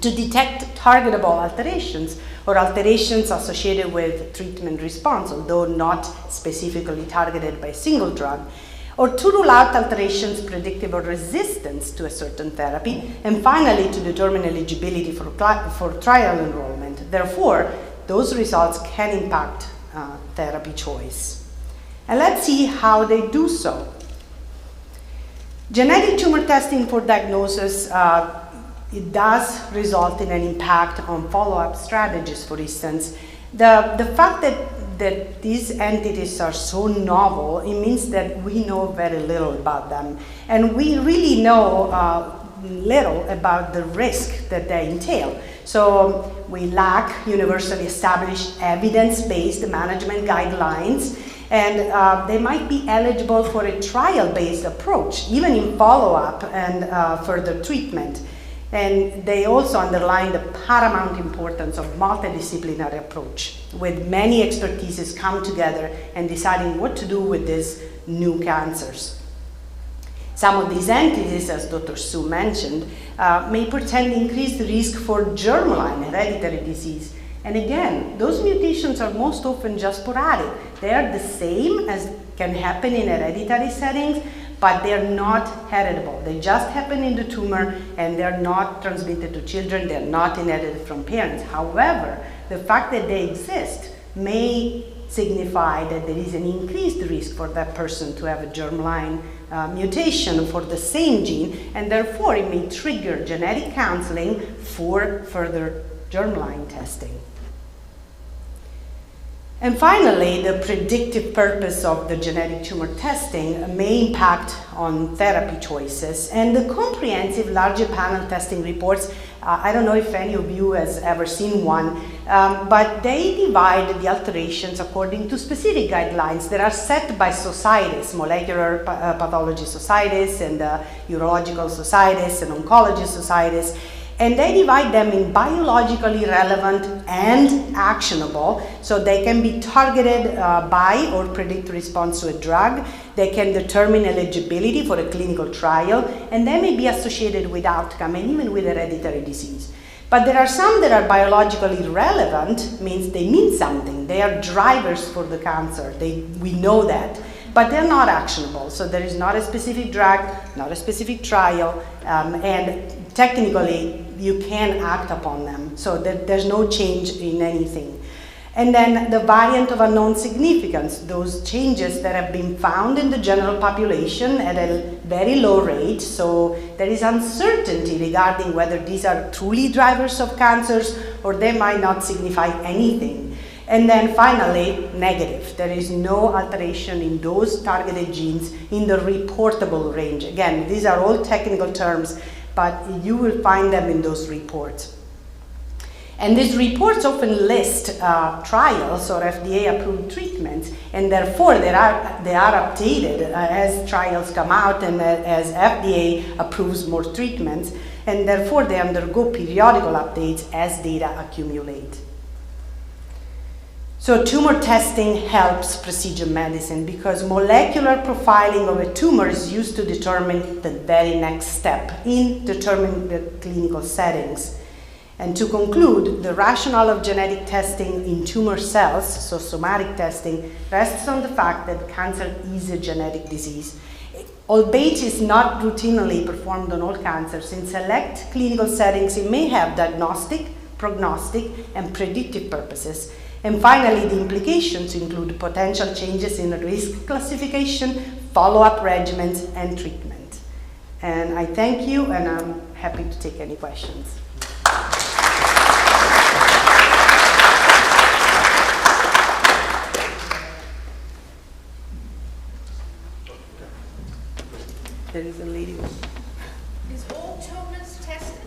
to detect targetable alterations or alterations associated with treatment response, although not specifically targeted by a single drug, or to rule out alterations predictive of resistance to a certain therapy, and finally to determine eligibility for trial enrollment. Therefore, those results can impact therapy choice. And let's see how they do so. Genetic tumor testing for diagnosis, it does result in an impact on follow-up strategies, for instance. The fact that these entities are so novel, it means that we know very little about them. And we really know little about the risk that they entail. So we lack universally established evidence-based management guidelines, and they might be eligible for a trial-based approach, even in follow-up and further treatment. And they also underline the paramount importance of multidisciplinary approach, with many expertises come together and deciding what to do with these new cancers. Some of these entities, as Dr. Su mentioned, may portend increased risk for germline hereditary disease. And again, those mutations are most often just sporadic. They are the same as can happen in hereditary settings, but they're not heritable. They just happen in the tumor and they're not transmitted to children, they're not inherited from parents. However, the fact that they exist may signify that there is an increased risk for that person to have a germline mutation for the same gene, and therefore it may trigger genetic counseling for further germline testing. And finally, the predictive purpose of the genetic tumor testing may impact on therapy choices. And the comprehensive larger panel testing reports, I don't know if any of you has ever seen one, but they divide the alterations according to specific guidelines that are set by societies, molecular pathology societies and urological societies and oncology societies. And they divide them in biologically relevant and actionable, so they can be targeted by or predict response to a drug. They can determine eligibility for a clinical trial, and they may be associated with outcome and even with hereditary disease. But there are some that are biologically relevant, means they mean something. They are drivers for the cancer. We know that. But they're not actionable, so there is not a specific drug, not a specific trial, and technically you can act upon them, so there's no change in anything. And then the variant of unknown significance, those changes that have been found in the general population at a very low rate, so there is uncertainty regarding whether these are truly drivers of cancers or they might not signify anything. And then finally, negative. There is no alteration in those targeted genes in the reportable range. Again, these are all technical terms, but you will find them in those reports. And these reports often list trials or FDA-approved treatments, and therefore they are updated as trials come out and as FDA approves more treatments, and therefore they undergo periodical updates as data accumulate. So tumor testing helps precision medicine because molecular profiling of a tumor is used to determine the very next step in determining the clinical settings. And to conclude, the rationale of genetic testing in tumor cells, so somatic testing, rests on the fact that cancer is a genetic disease. Albeit it's not routinely performed on all cancers, in select clinical settings it may have diagnostic, prognostic, and predictive purposes. And finally, the implications include potential changes in risk classification, follow-up regimens, and treatment. And I thank you, and I'm happy to take any questions. There is a lady. Is all tumors tested?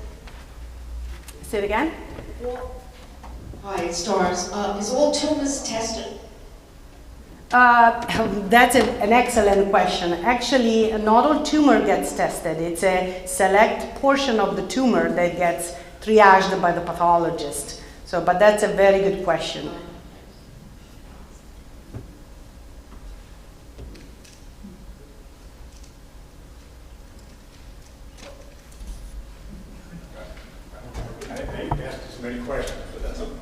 Say it again? Hi, it's Doris. Is all tumors tested? That's an excellent question. Actually, not all tumor gets tested. It's a select portion of the tumor that gets triaged by the pathologist. So, but that's a very good question. Many questions,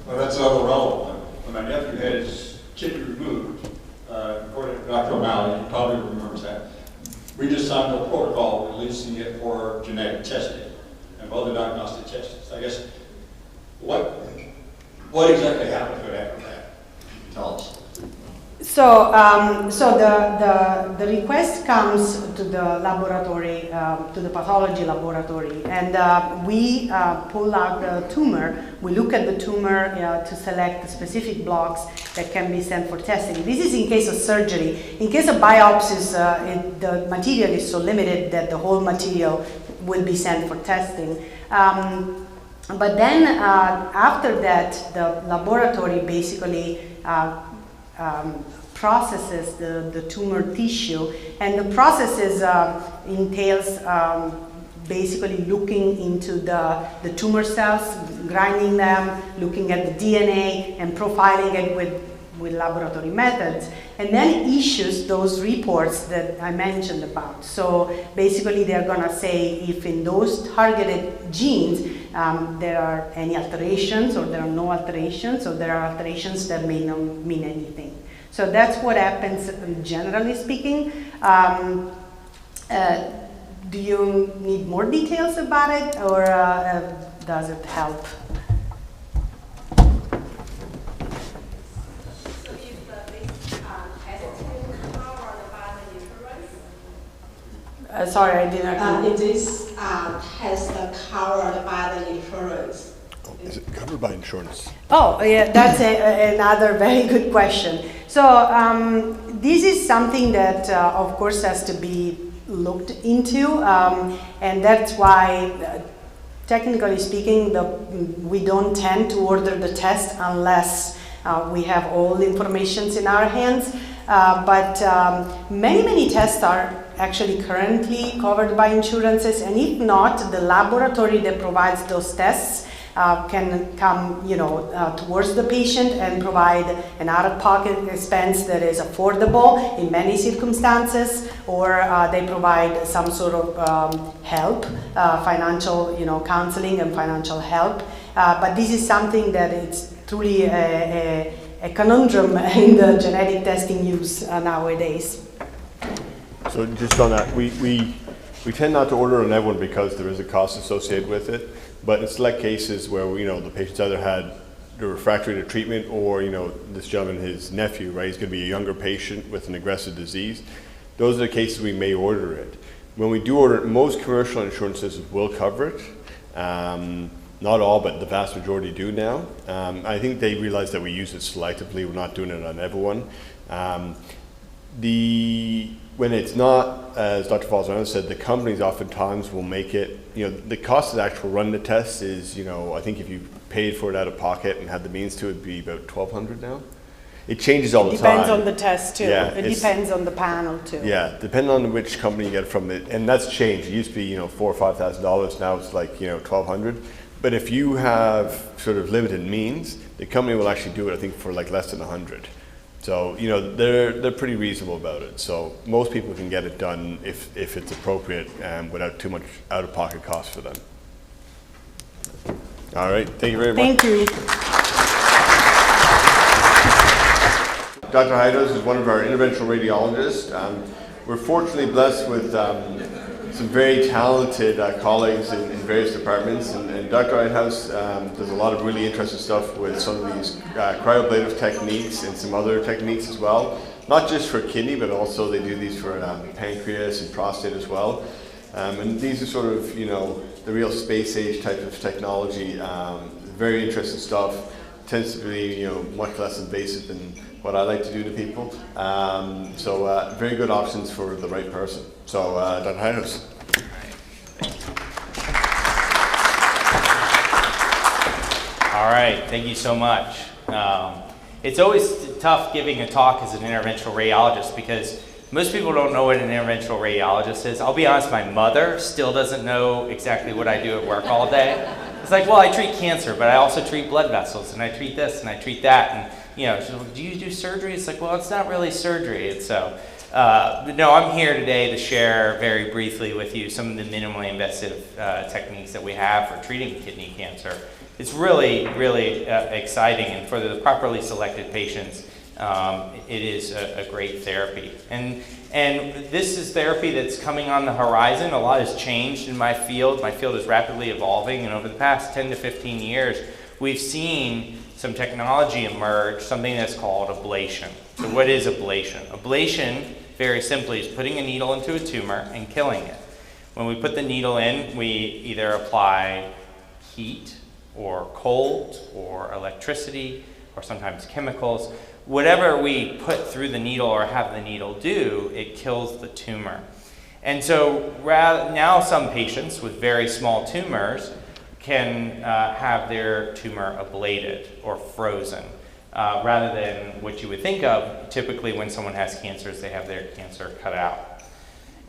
but that's another relevant. When my nephew had his kidney removed, according to Dr. O'Malley, he probably remembers that, we just signed a protocol releasing it for genetic testing and other diagnostic tests. I guess, what exactly happened to it after that? Can you tell us? So, the request comes to the laboratory, to the pathology laboratory, and we pull out the tumor. We look at the tumor to select the specific blocks that can be sent for testing. This is in case of surgery. In case of biopsies, the material is so limited that the whole material will be sent for testing. But then after that, the laboratory basically processes the tumor tissue, and the process entails basically looking into the tumor cells, grinding them, looking at the DNA, and profiling it with laboratory methods, and then issues those reports that I mentioned about. So basically they're gonna say if in those targeted genes there are any alterations, or there are no alterations, or there are alterations that may not mean anything. So that's what happens generally speaking. Do you need more details about it, or does it help? Sorry, I didn't. It is test covered by the insurance. Is it covered by insurance? Oh, yeah, that's another very good question. So this is something that, of course, has to be looked into, and that's why, technically speaking, we don't tend to order the test unless we have all the information in our hands. But many tests are actually currently covered by insurances, and if not, the laboratory that provides those tests can come, towards the patient and provide an out-of-pocket expense that is affordable in many circumstances, or they provide some sort of help, financial, counseling and financial help. But this is something that it's truly a conundrum in the genetic testing use nowadays. So just on that, we tend not to order on everyone because there is a cost associated with it. But in select cases where the patient's either had the refractory to treatment, or this gentleman, his nephew, right, he's going to be a younger patient with an aggressive disease. Those are the cases we may order it. When we do order it, most commercial insurances will cover it. Not all, but the vast majority do now. I think they realize that we use it selectively. We're not doing it on everyone. When it's not, as Dr. Falzarano said, the companies oftentimes will make it, the cost of the actual run the test is, I think if you paid for it out of pocket and had the means to, it'd be about $1,200 now. It changes all the time. Depends on the test too. Yeah, it depends on the panel too. Yeah, depending on which company you get it from, and that's changed. It used to be, $4,000 or $5,000. Now it's like, $1,200. But if you have sort of limited means, the company will actually do it, I think, for like less than $100. So, they're pretty reasonable about it. So most people can get it done if it's appropriate and without too much out-of-pocket cost for them. All right, thank you very much. Thank you. Dr. Heithaus is one of our interventional radiologists. We're fortunately blessed with some very talented colleagues in various departments, and Dr. Heithaus does a lot of really interesting stuff with some of these cryoablative techniques and some other techniques as well. Not just for kidney, but also they do these for pancreas and prostate as well. And these are sort of, you know, the real space age type of technology. Very interesting stuff. Tends to be, you know, much less invasive than what I like to do to people. So very good options for the right person. So Dr. Heithaus. All right, thank you so much. It's always tough giving a talk as an interventional radiologist because most people don't know what an interventional radiologist is. I'll be honest, my mother still doesn't know exactly what I do at work all day. It's like, well, I treat cancer, but I also treat blood vessels, and I treat this, and I treat that, and you know, she's like, do you do surgery? It's like, well, it's not really surgery. And so, but no, I'm here today to share very briefly with you some of the minimally invasive techniques that we have for treating kidney cancer. It's really, really exciting, and for the properly selected patients, it is a great therapy. And this is therapy that's coming on the horizon. A lot has changed in my field. My field is rapidly evolving, and over the past 10 to 15 years, we've seen some technology emerge, something that's called ablation. So what is ablation? Ablation, very simply, is putting a needle into a tumor and killing it. When we put the needle in, we either apply heat or cold or electricity or sometimes chemicals. Whatever we put through the needle or have the needle do, it kills the tumor. And so now some patients with very small tumors can have their tumor ablated or frozen, rather than what you would think of typically when someone has cancers, they have their cancer cut out.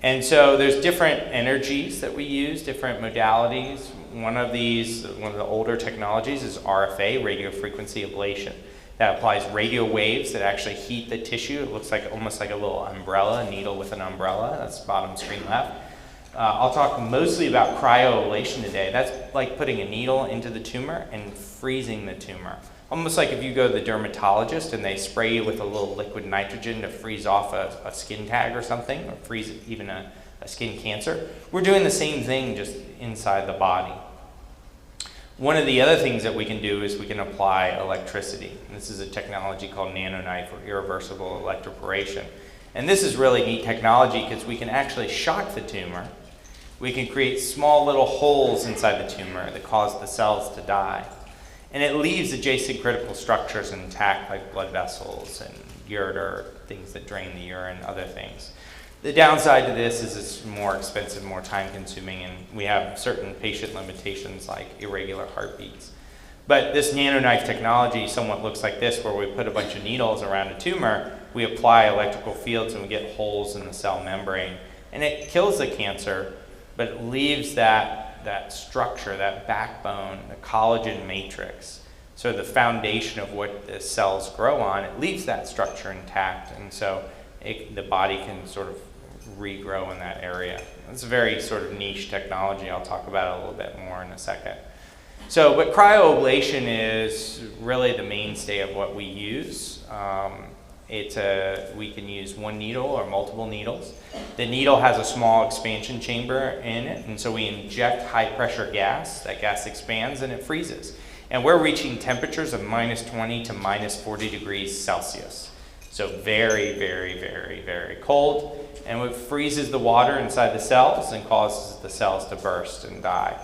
And so there's different energies that we use, different modalities. One of the older technologies is RFA, radiofrequency ablation. That applies radio waves that actually heat the tissue. It looks like almost like a little umbrella, a needle with an umbrella. That's bottom screen left. I'll talk mostly about cryoablation today. That's like putting a needle into the tumor and freezing the tumor. Almost like if you go to the dermatologist and they spray you with a little liquid nitrogen to freeze off a skin tag or something, or freeze even a skin cancer. We're doing the same thing just inside the body. One of the other things that we can do is we can apply electricity. This is a technology called nanoknife or irreversible electroporation. And this is really neat technology because we can actually shock the tumor. We can create small little holes inside the tumor that cause the cells to die. And it leaves adjacent critical structures intact, like blood vessels and ureter, things that drain the urine, other things. The downside to this is it's more expensive, more time consuming, and we have certain patient limitations like irregular heartbeats. But this nanoknife technology somewhat looks like this, where we put a bunch of needles around a tumor, we apply electrical fields and we get holes in the cell membrane. And it kills the cancer, but it leaves that structure, that backbone, the collagen matrix, so the foundation of what the cells grow on, it leaves that structure intact. And so the body can sort of regrow in that area. It's a very sort of niche technology. I'll talk about it a little bit more in a second. So, but cryoablation is really the mainstay of what we use. We can use one needle or multiple needles. The needle has a small expansion chamber in it, and so we inject high pressure gas. That gas expands and it freezes. And we're reaching temperatures of -20 to -40 degrees Celsius. So very, very, very, very cold. And it freezes the water inside the cells and causes the cells to burst and die.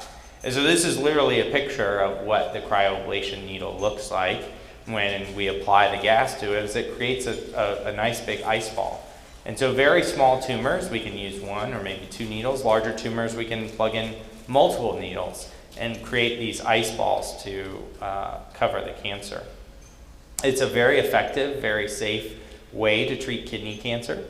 And so this is literally a picture of what the cryoablation needle looks like when we apply the gas to it, is it creates a nice big ice ball. And so very small tumors, we can use one or maybe two needles. Larger tumors, we can plug in multiple needles and create these ice balls to cover the cancer. It's a very effective, very safe way to treat kidney cancer.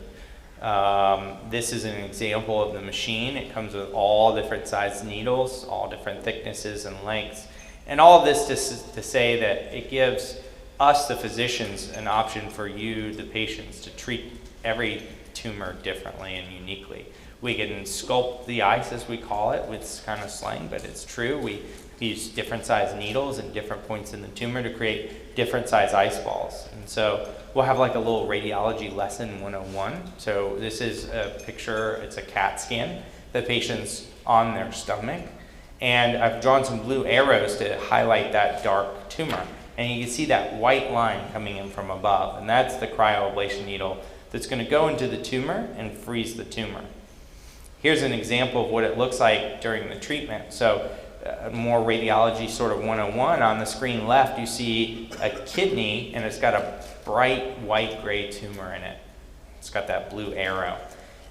This is an example of the machine. It comes with all different sized needles, all different thicknesses and lengths. And all of this to say that it gives us, the physicians, an option for you, the patients, to treat every tumor differently and uniquely. We can sculpt the ice, as we call it, with kind of slang, but it's true. We use different size needles at different points in the tumor to create different size ice balls. And so we'll have like a little radiology lesson 101. So this is a picture, it's a CAT scan. the patient's on their stomach. And I've drawn some blue arrows to highlight that dark tumor. And you can see that white line coming in from above. And that's the cryoablation needle that's going to go into the tumor and freeze the tumor. Here's an example of what it looks like during the treatment. So more radiology sort of 101. On the screen left, you see a kidney, and it's got a bright white-gray tumor in it. It's got that blue arrow.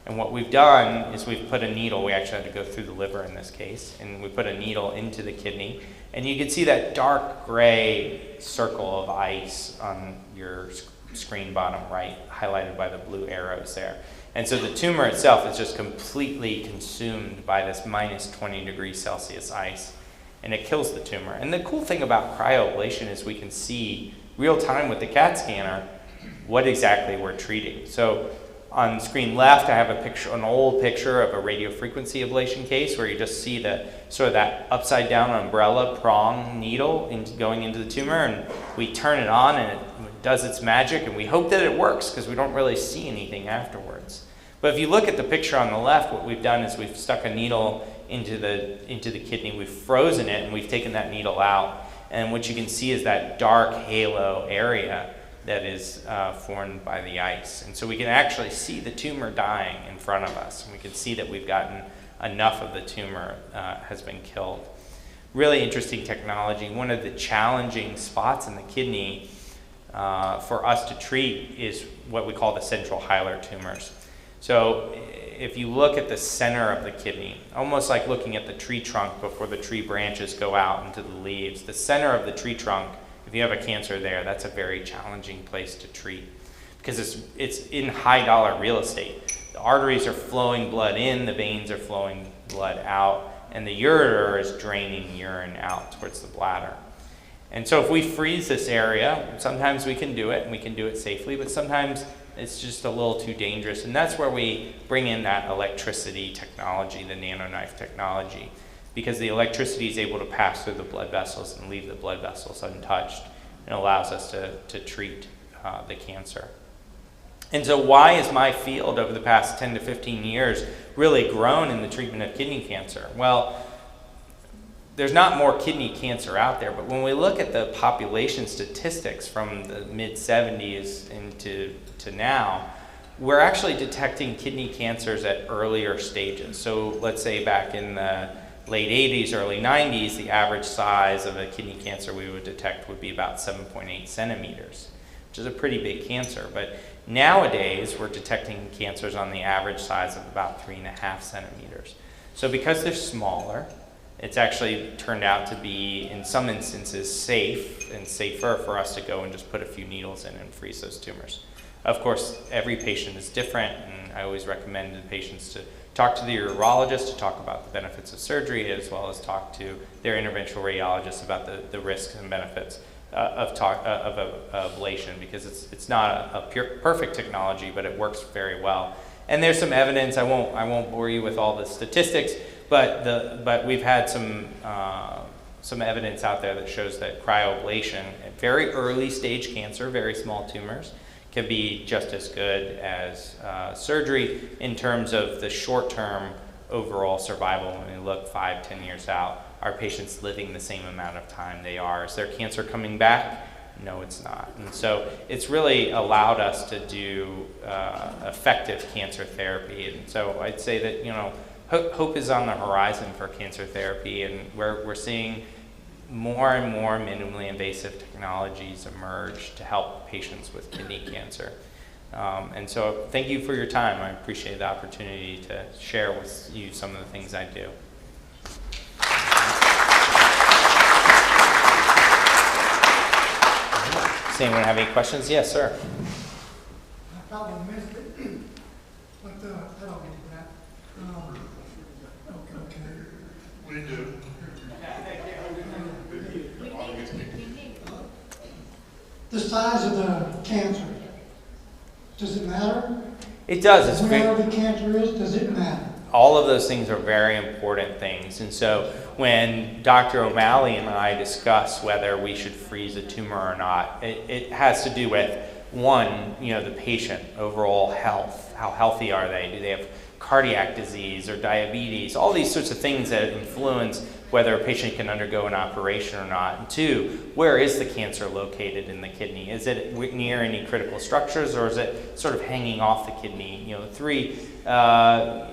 And what we've done is we've put a needle, we actually had to go through the liver in this case, and we put a needle into the kidney, and you can see that dark gray circle of ice on your screen bottom right, highlighted by the blue arrows there. And so the tumor itself is just completely consumed by this minus 20 degrees Celsius ice, and it kills the tumor. And the cool thing about cryoablation is we can see real time with the CAT scanner what exactly we're treating. So on screen left, I have a picture, an old picture of a radiofrequency ablation case where you just see the sort of that upside down umbrella prong needle going into the tumor, and we turn it on and it does its magic, and we hope that it works because we don't really see anything afterwards. But if you look at the picture on the left, what we've done is we've stuck a needle into the kidney, we've frozen it, and we've taken that needle out. And what you can see is that dark halo area that is formed by the ice. And so we can actually see the tumor dying in front of us, and we can see that we've gotten enough of the tumor has been killed. Really interesting technology. One of the challenging spots in the kidney for us to treat is what we call the central hilar tumors. So if you look at the center of the kidney, almost like looking at the tree trunk before the tree branches go out into the leaves, the center of the tree trunk, if you have a cancer there, that's a very challenging place to treat because it's in high dollar real estate. The arteries are flowing blood in, the veins are flowing blood out, and the ureter is draining urine out towards the bladder. And so if we freeze this area, sometimes we can do it and we can do it safely, but sometimes it's just a little too dangerous. And that's where we bring in that electricity technology, the nanoknife technology, because the electricity is able to pass through the blood vessels and leave the blood vessels untouched, and allows us to treat the cancer. And so why is my field over the past 10 to 15 years really grown in the treatment of kidney cancer? Well, there's not more kidney cancer out there, but when we look at the population statistics from the mid-70s into now, we're actually detecting kidney cancers at earlier stages. So let's say back in the late 80s, early 90s, the average size of a kidney cancer we would detect would be about 7.8 centimeters, which is a pretty big cancer. But nowadays, we're detecting cancers on the average size of about 3.5 centimeters. So because they're smaller, it's actually turned out to be, in some instances, safe and safer for us to go and just put a few needles in and freeze those tumors. Of course, every patient is different, and I always recommend the patients to talk to the urologist to talk about the benefits of surgery, as well as talk to their interventional radiologist about the risks and benefits of ablation, because it's not a perfect technology, but it works very well. And there's some evidence. I won't bore you with all the statistics, but we've had some evidence out there that shows that cryoablation at very early stage cancer, very small tumors, can be just as good as surgery in terms of the short-term overall survival. When we look 5-10 years out, are patients living the same amount of time they are? Is their cancer coming back? No, it's not. And so it's really allowed us to do effective cancer therapy. And so I'd say that, hope is on the horizon for cancer therapy, and we're seeing more and more minimally invasive technologies emerge to help patients with kidney cancer. And so thank you for your time. I appreciate the opportunity to share with you some of the things I do. Does anyone have any questions? Yes, sir. I probably missed it, but I don't get that. Okay. We do. The size of the cancer, does it matter? It does. It's where the cancer is, does it matter? All of those things are very important things. And so when Dr. O'Malley and I discuss whether we should freeze a tumor or not, it has to do with, one, the patient, overall health. How healthy are they? Do they have cardiac disease or diabetes, all these sorts of things that influence whether a patient can undergo an operation or not. And 2, where is the cancer located in the kidney? Is it near any critical structures, or is it sort of hanging off the kidney? 3, how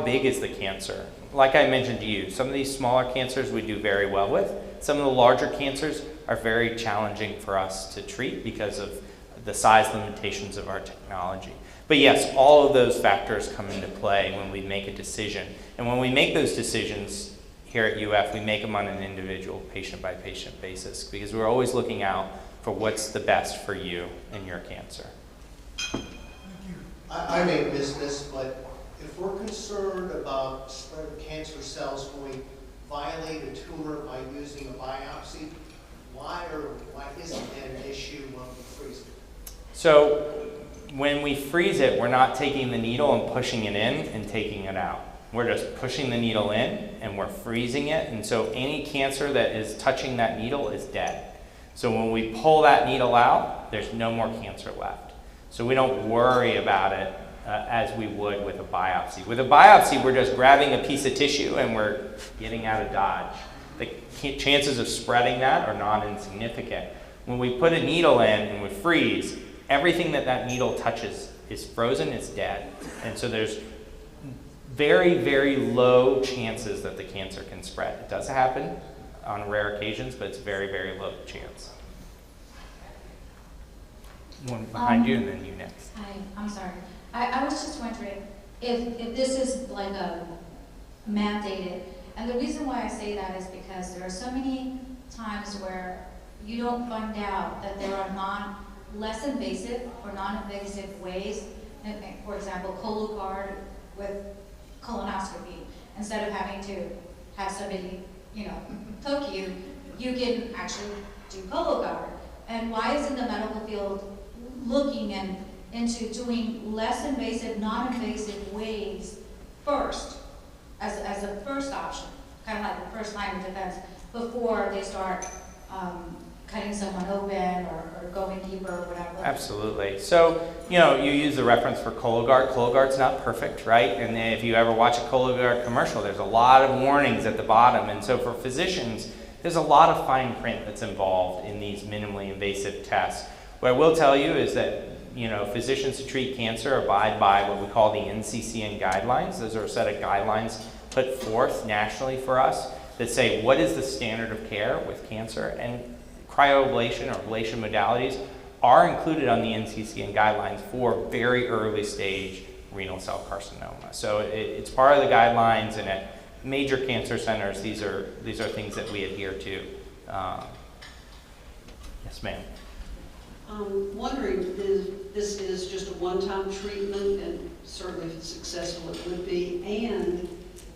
big is the cancer? Like I mentioned to you, some of these smaller cancers we do very well with. Some of the larger cancers are very challenging for us to treat because of the size limitations of our technology. But yes, all of those factors come into play when we make a decision. And when we make those decisions here at UF, we make them on an individual patient-by-patient basis, because we're always looking out for what's the best for you and your cancer. I make business, but if we're concerned about spread of cancer cells, when we violate a tumor by using a biopsy, why isn't that an issue when we freeze it? So when we freeze it, we're not taking the needle and pushing it in and taking it out. We're just pushing the needle in and we're freezing it. And so any cancer that is touching that needle is dead. So when we pull that needle out, there's no more cancer left. So we don't worry about it as we would with a biopsy. With a biopsy, we're just grabbing a piece of tissue and we're getting out of dodge. The chances of spreading that are not insignificant. When we put a needle in and we freeze, everything that needle touches is frozen, it's dead. And so there's very, very low chances that the cancer can spread. It does happen on rare occasions, but it's very, very low chance. One behind you and then you next. Hi, I'm sorry. I was just wondering if this is like a mandated, and the reason why I say that is because there are so many times where you don't find out that there are less invasive or non-invasive ways, for example, Cologuard with colonoscopy, instead of having to have somebody, poke you, you can actually do Cologuard. And why isn't the medical field looking into doing less invasive, non-invasive ways first, as a first option, kind of like the first line of defense, before they start cutting someone open or going deeper or whatever? Absolutely. So, you use the reference for Cologuard. Cologuard's not perfect, right? And if you ever watch a Cologuard commercial, there's a lot of warnings at the bottom. And so for physicians, there's a lot of fine print that's involved in these minimally invasive tests. What I will tell you is that, physicians who treat cancer abide by what we call the NCCN guidelines. Those are a set of guidelines put forth nationally for us that say what is the standard of care with cancer, and cryoablation or ablation modalities are included on the NCCN guidelines for very early stage renal cell carcinoma. So it's part of the guidelines, and at major cancer centers, these are things that we adhere to. Yes, ma'am. I'm wondering if this is just a one-time treatment, and certainly if it's successful it would be, and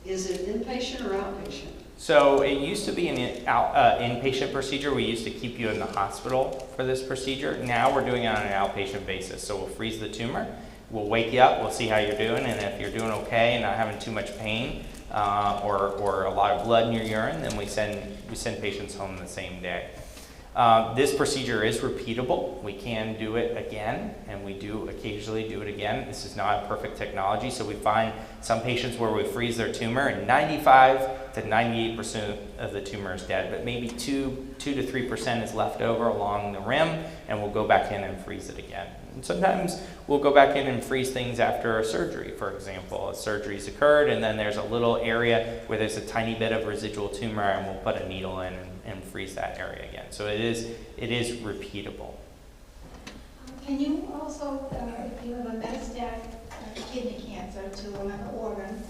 is it inpatient or outpatient? So it used to be an inpatient procedure. We used to keep you in the hospital for this procedure. Now we're doing it on an outpatient basis. So we'll freeze the tumor, we'll wake you up, we'll see how you're doing, and if you're doing okay and not having too much pain or a lot of blood in your urine, then we send patients home the same day. This procedure is repeatable. We can do it again, and we do occasionally do it again. This is not a perfect technology, so we find some patients where we freeze their tumor and 95 to 98% of the tumor is dead, but maybe 2 to 3% is left over along the rim, and we'll go back in and freeze it again. And sometimes we'll go back in and freeze things after a surgery, for example. A surgery's occurred, and then there's a little area where there's a tiny bit of residual tumor, and we'll put a needle in and freeze that area again. So it is repeatable. Can you also, if you have a metastatic kidney cancer to another organ,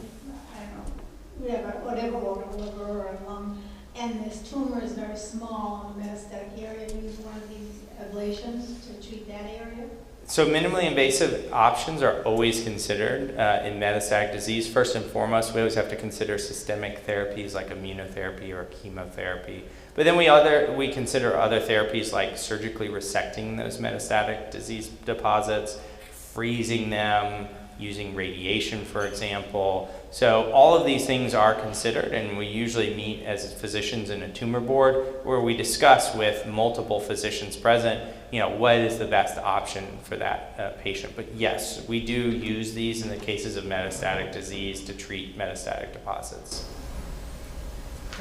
I don't know, whatever organ, liver or lung, and this tumor is very small in the metastatic area, use one of these ablations to treat that area? So minimally invasive options are always considered in metastatic disease. First and foremost, we always have to consider systemic therapies like immunotherapy or chemotherapy. But then we consider other therapies like surgically resecting those metastatic disease deposits, freezing them, using radiation, for example. So all of these things are considered, and we usually meet as physicians in a tumor board where we discuss with multiple physicians present, what is the best option for that patient. But yes, we do use these in the cases of metastatic disease to treat metastatic deposits.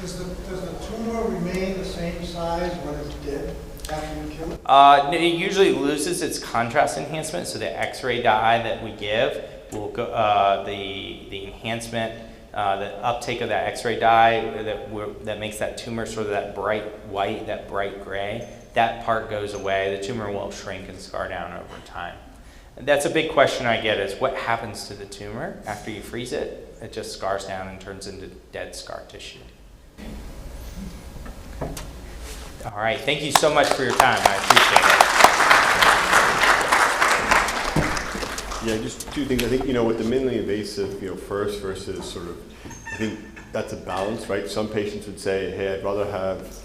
Does the tumor remain the same size when it's dead after you kill it? It usually loses its contrast enhancement, so the X-ray dye that we give will go, the enhancement, the uptake of that X-ray dye that makes that tumor sort of that bright white, that bright gray, that part goes away. The tumor will shrink and scar down over time. And that's a big question I get, is what happens to the tumor after you freeze it? It just scars down and turns into dead scar tissue. All right, thank you so much for your time. I appreciate it. Yeah, just two things. I think, with the minimally invasive, first versus sort of, I think that's a balance, right? Some patients would say, hey, I'd rather have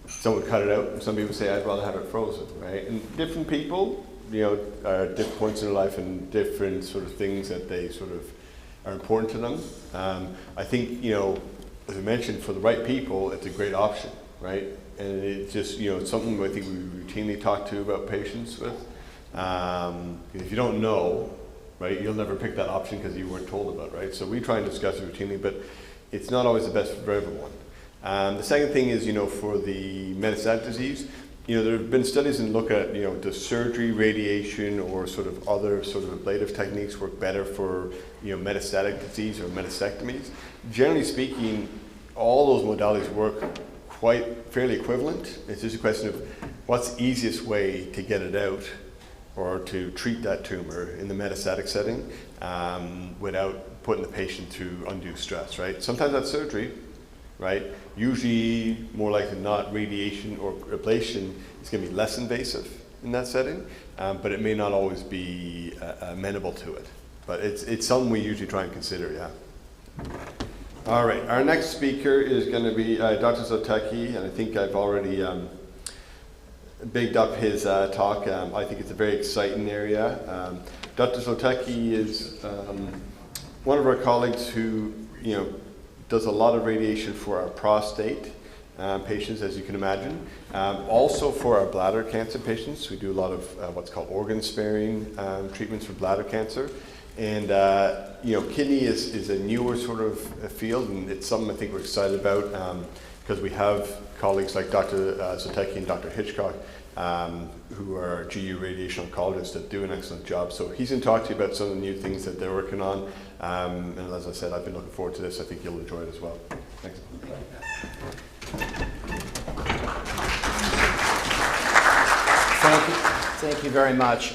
someone cut it out. And some people say, I'd rather have it frozen, right? And different people, are at different points in their life and different sort of things that they sort of are important to them. I think, as I mentioned, for the right people, it's a great option, right? And it's just, it's something I think we routinely talk to about patients with. If you don't know, right, you'll never pick that option because you weren't told about, right? So we try and discuss it routinely, but it's not always the best for everyone. The second thing is, for the metastatic disease, there have been studies and look at, does surgery, radiation, or sort of other sort of ablative techniques work better for, metastatic disease or mastectomies? Generally speaking, all those modalities work fairly equivalent. It's just a question of what's the easiest way to get it out or to treat that tumor in the metastatic setting without putting the patient through undue stress, right? Sometimes that's surgery, right? Usually, more likely than not, radiation or ablation is going to be less invasive in that setting, but it may not always be amenable to it. But it's something we usually try and consider, yeah. All right, our next speaker is going to be Dr. Zlotecki, and I think I've already bigged up his talk. I think it's a very exciting area. Dr. Zlotecki is one of our colleagues who, does a lot of radiation for our prostate patients, as you can imagine. Also for our bladder cancer patients, we do a lot of what's called organ sparing treatments for bladder cancer. And kidney is a newer sort of field, and it's something I think we're excited about because we have colleagues like Dr. Zlotecki and Dr. Hitchcock who are GU radiation oncologists that do an excellent job. So he's going to talk to you about some of the new things that they're working on. And as I said, I've been looking forward to this. I think you'll enjoy it as well. Thanks. Thank you very much.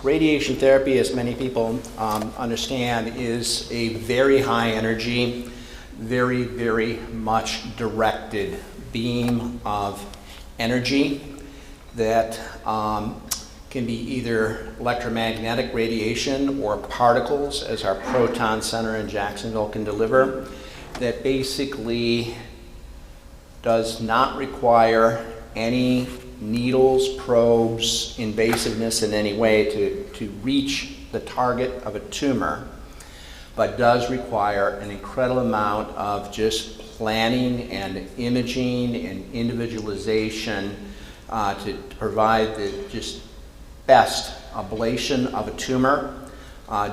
Radiation therapy, as many people understand, is a very high energy, very, very much directed beam of energy that can be either electromagnetic radiation or particles, as our proton center in Jacksonville can deliver, that basically does not require any needles, probes, invasiveness in any way to reach the target of a tumor, but does require an incredible amount of just planning and imaging and individualization to provide the just best ablation of a tumor,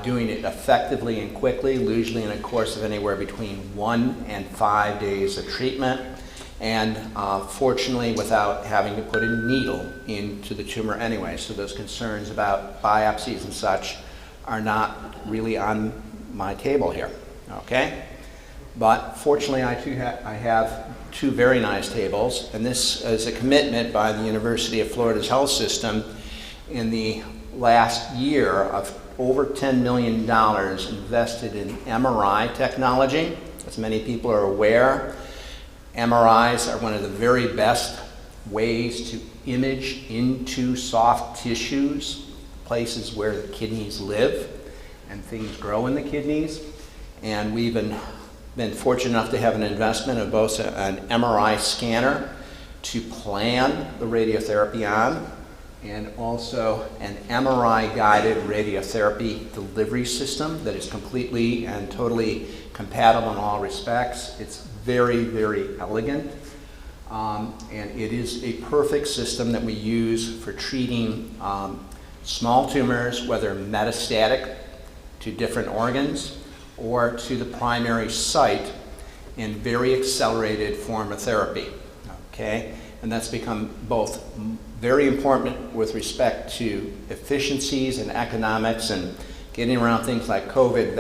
doing it effectively and quickly, usually in a course of anywhere between 1 and 5 days of treatment, and fortunately without having to put a needle into the tumor anyway. So those concerns about biopsies and such are not really on my table here, okay? But fortunately I have two very nice tables, and this is a commitment by the University of Florida's health system in the last year of over $10 million invested in MRI technology. As many people are aware, MRIs are one of the very best ways to image into soft tissues, places where the kidneys live and things grow in the kidneys. And we've been fortunate enough to have an investment of both an MRI scanner to plan the radiotherapy on, and also an MRI-guided radiotherapy delivery system that is completely and totally compatible in all respects. It's very, very elegant, and it is a perfect system that we use for treating small tumors, whether metastatic to different organs or to the primary site in very accelerated form of therapy, okay? And that's become both very important with respect to efficiencies and economics and getting around things like COVID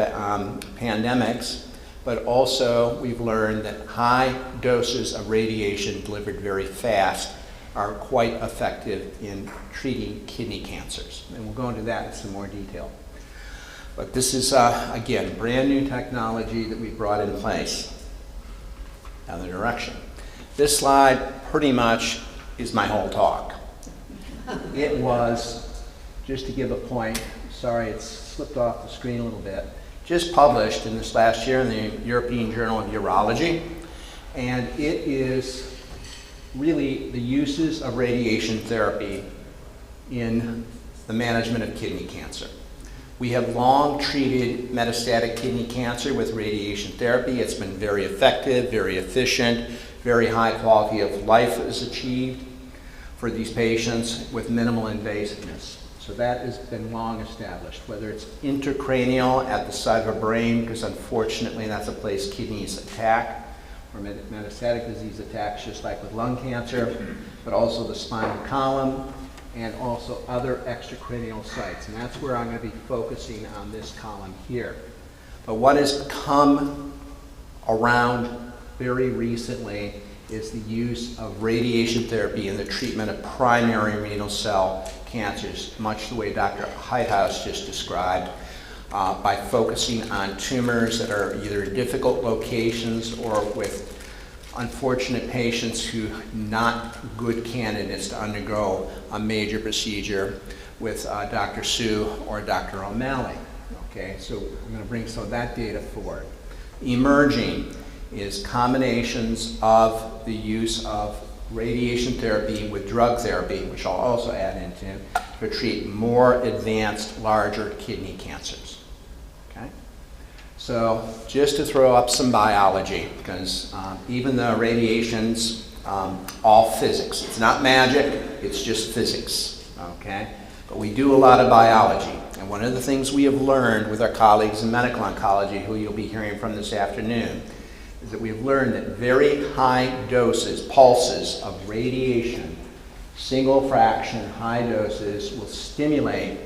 pandemics, but also we've learned that high doses of radiation delivered very fast are quite effective in treating kidney cancers. And we'll go into that in some more detail. But this is, again, brand new technology that we brought in place. Another direction. This slide pretty much is my whole talk. It was, just to give a point, sorry it's slipped off the screen a little bit, just published in this last year in the European Journal of Urology, and it is really the uses of radiation therapy in the management of kidney cancer. We have long treated metastatic kidney cancer with radiation therapy. It's been very effective, very efficient, very high quality of life is achieved for these patients with minimal invasiveness. So that has been long established, whether it's intracranial at the side of a brain, because unfortunately that's a place kidneys attack, or metastatic disease attacks, just like with lung cancer, but also the spinal column, and also other extracranial sites. And that's where I'm going to be focusing on this column here. But what has come around very recently is the use of radiation therapy in the treatment of primary renal cell cancers, much the way Dr. Heithaus just described, by focusing on tumors that are either in difficult locations or with unfortunate patients who are not good candidates to undergo a major procedure with Dr. Sue or Dr. O'Malley. Okay, so I'm going to bring some of that data forward. Emerging is combinations of the use of radiation therapy with drug therapy, which I'll also add into, to treat more advanced, larger kidney cancers. Okay? So just to throw up some biology, because even though radiation's all physics, it's not magic, it's just physics, okay? But we do a lot of biology. And one of the things we have learned with our colleagues in medical oncology, who you'll be hearing from this afternoon, is that we've learned that very high doses, pulses of radiation, single fraction high doses, will stimulate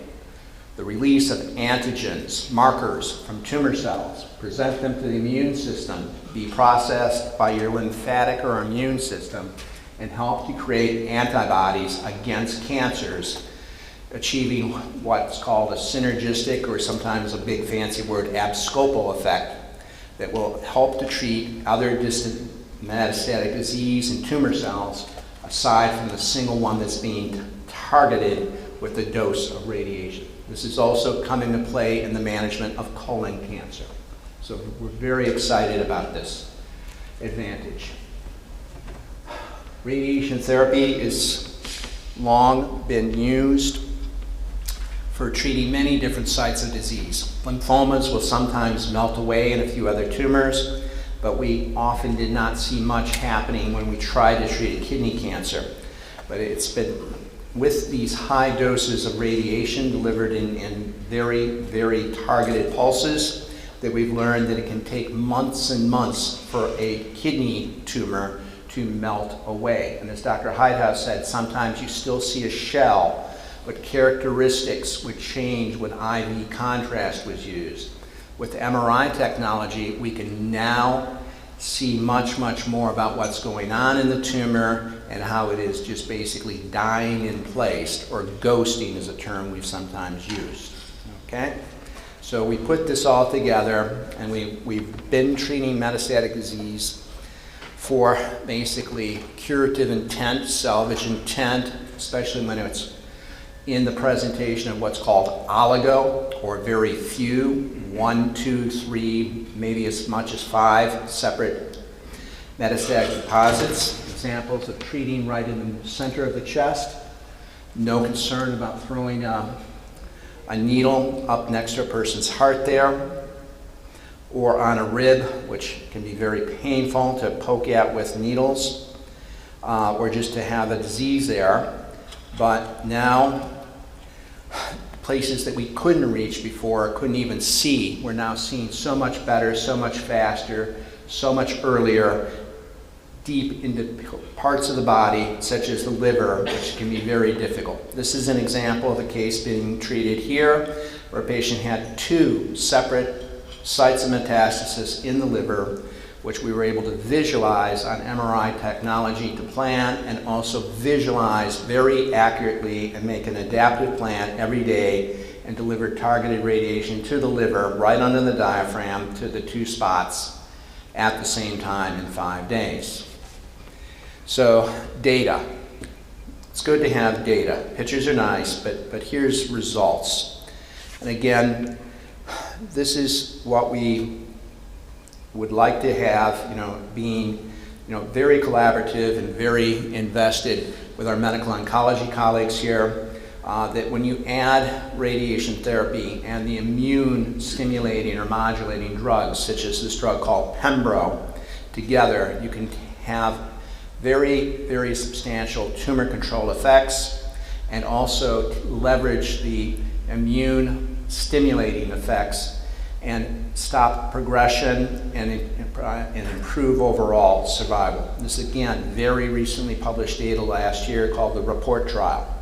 the release of antigens, markers from tumor cells, present them to the immune system, be processed by your lymphatic or immune system, and help to create antibodies against cancers, achieving what's called a synergistic, or sometimes a big fancy word, abscopal effect, that will help to treat other distant metastatic disease and tumor cells, aside from the single one that's being targeted with the dose of radiation. This is also coming to play in the management of colon cancer. So we're very excited about this advantage. Radiation therapy has long been used for treating many different sites of disease. Lymphomas will sometimes melt away in a few other tumors, but we often did not see much happening when we tried to treat a kidney cancer. But it's been with these high doses of radiation delivered in very, very targeted pulses that we've learned that it can take months and months for a kidney tumor to melt away. And as Dr. Heithaus said, sometimes you still see a shell, but characteristics would change when IV contrast was used. With MRI technology, we can now see much, much more about what's going on in the tumor and how it is just basically dying in place, or ghosting is a term we've sometimes used. Okay? So we put this all together, and we've been treating metastatic disease for basically curative intent, salvage intent, especially when it's in the presentation of what's called oligo, or very few, 1, 2, 3, maybe as much as 5 separate metastatic deposits. Examples of treating right in the center of the chest, No concern about throwing a needle up next to a person's heart there, or on a rib, which can be very painful to poke at with needles, or just to have a disease there. But now, places that we couldn't reach before, couldn't even see, we're now seeing so much better, so much faster, so much earlier, deep into parts of the body, such as the liver, which can be very difficult. This is an example of a case being treated here, where a patient had 2 separate sites of metastasis in the liver, which we were able to visualize on MRI technology to plan, and also visualize very accurately and make an adaptive plan every day and deliver targeted radiation to the liver right under the diaphragm to the 2 spots at the same time in 5 days. So data. It's good to have data. Pictures are nice, but here's results. And again, this is what we would like to have, being, very collaborative and very invested with our medical oncology colleagues here, that when you add radiation therapy and the immune stimulating or modulating drugs, such as this drug called Pembro, together, you can have very, very substantial tumor control effects, and also leverage the immune stimulating effects and stop progression and improve overall survival. This is, again, very recently published data last year called the REPORT trial.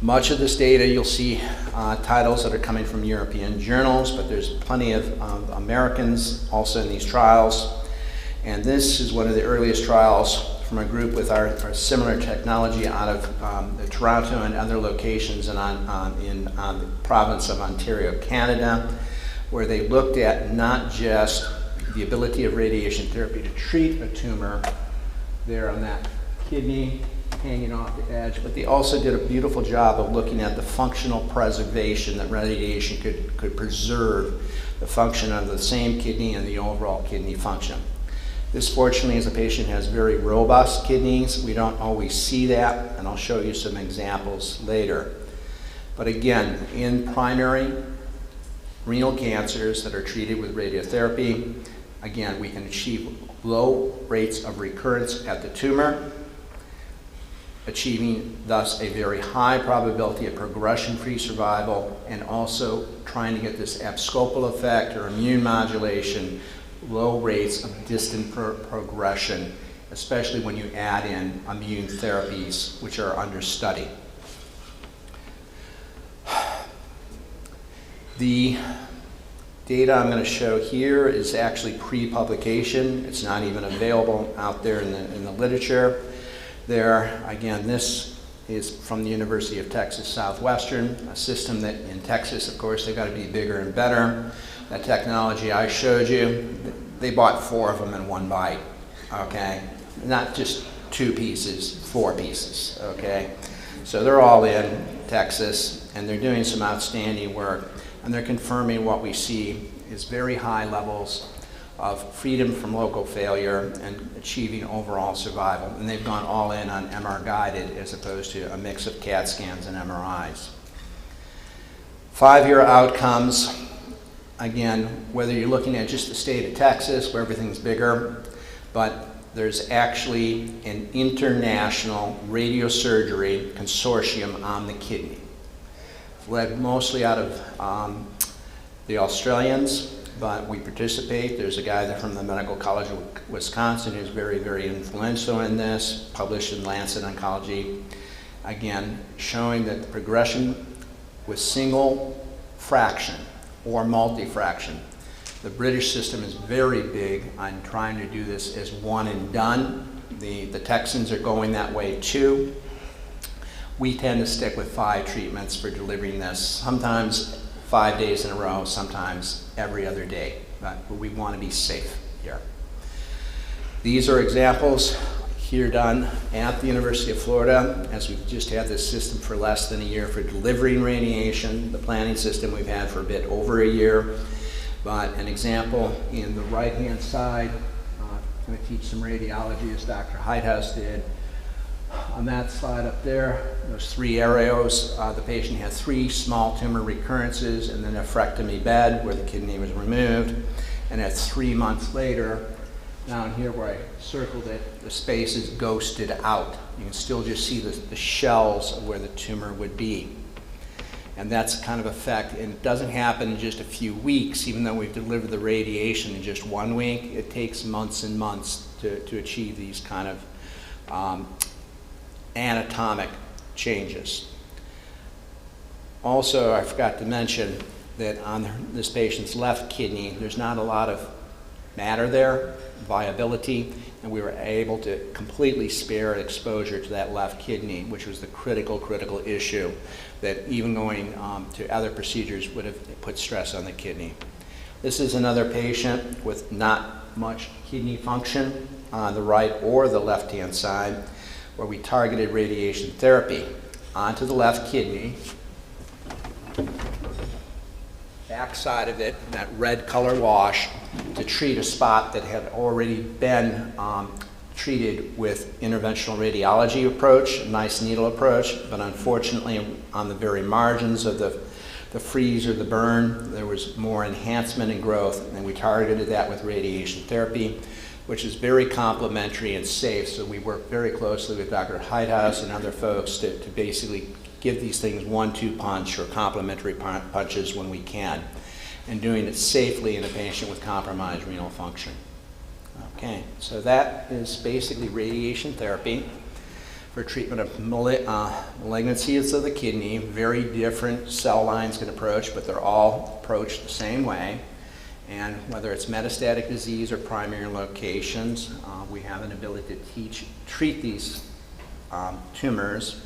Much of this data, you'll see titles that are coming from European journals, but there's plenty of Americans also in these trials. And this is one of the earliest trials from a group with our similar technology out of Toronto and other locations and in the province of Ontario, Canada, where they looked at not just the ability of radiation therapy to treat a tumor there on that kidney hanging off the edge, but they also did a beautiful job of looking at the functional preservation that radiation could preserve the function of the same kidney and the overall kidney function. This, fortunately, is a patient who has very robust kidneys. We don't always see that, and I'll show you some examples later. But again, in primary renal cancers that are treated with radiotherapy, again, we can achieve low rates of recurrence at the tumor, achieving thus a very high probability of progression-free survival, and also trying to get this abscopal effect or immune modulation, low rates of distant progression, especially when you add in immune therapies which are under study. The data I'm going to show here is actually pre-publication. It's not even available out there in the literature. There, again, this is from the University of Texas Southwestern, a system that in Texas, of course, they've got to be bigger and better. That technology I showed you, they bought 4 of them in one bite, okay? Not just 2 pieces, 4 pieces, okay? So they're all in Texas, and they're doing some outstanding work, and they're confirming what we see is very high levels of freedom from local failure and achieving overall survival. And they've gone all in on MR guided as opposed to a mix of CAT scans and MRIs. 5-year outcomes. Again, whether you're looking at just the state of Texas, where everything's bigger, but there's actually an international radiosurgery consortium on the kidney, led mostly out of the Australians, but we participate. There's a guy from the Medical College of Wisconsin who's very, very influential in this, published in Lancet Oncology, again, showing that the progression with single fraction or multi-fraction. The British system is very big on trying to do this as one and done. The Texans are going that way too. We tend to stick with 5 treatments for delivering this, sometimes 5 days in a row, sometimes every other day, but we want to be safe here. These are examples here done at the University of Florida, as we've just had this system for less than a year for delivering radiation, the planning system we've had for a bit over a year. But an example in the right-hand side, I'm going to teach some radiology as Dr. Heithaus did, On that slide up there, those 3 arrows, the patient had 3 small tumor recurrences and then a nephrectomy bed where the kidney was removed. And at 3 months later, down here where I circled it, the space is ghosted out. You can still just see the shells of where the tumor would be. And that's kind of effect, and it doesn't happen in just a few weeks, even though we've delivered the radiation in just 1 week. It takes months and months to achieve these kind of anatomic changes. Also, I forgot to mention that on this patient's left kidney, there's not a lot of matter there, viability, and we were able to completely spare exposure to that left kidney, which was the critical issue that even going to other procedures would have put stress on the kidney. This is another patient with not much kidney function on the right or the left-hand side, where we targeted radiation therapy onto the left kidney, back side of it, that red color wash, to treat a spot that had already been treated with interventional radiology approach, a nice needle approach, but unfortunately on the very margins of the freeze or the burn, there was more enhancement and growth, and we targeted that with radiation therapy, which is very complementary and safe. So we work very closely with Dr. Heithaus and other folks to basically give these things 1-2 punch or complementary punches when we can, and doing it safely in a patient with compromised renal function. Okay, so that is basically radiation therapy for treatment of malignancies of the kidney. Very different cell lines can approach, but they're all approached the same way. And whether it's metastatic disease or primary locations, we have an ability to treat these tumors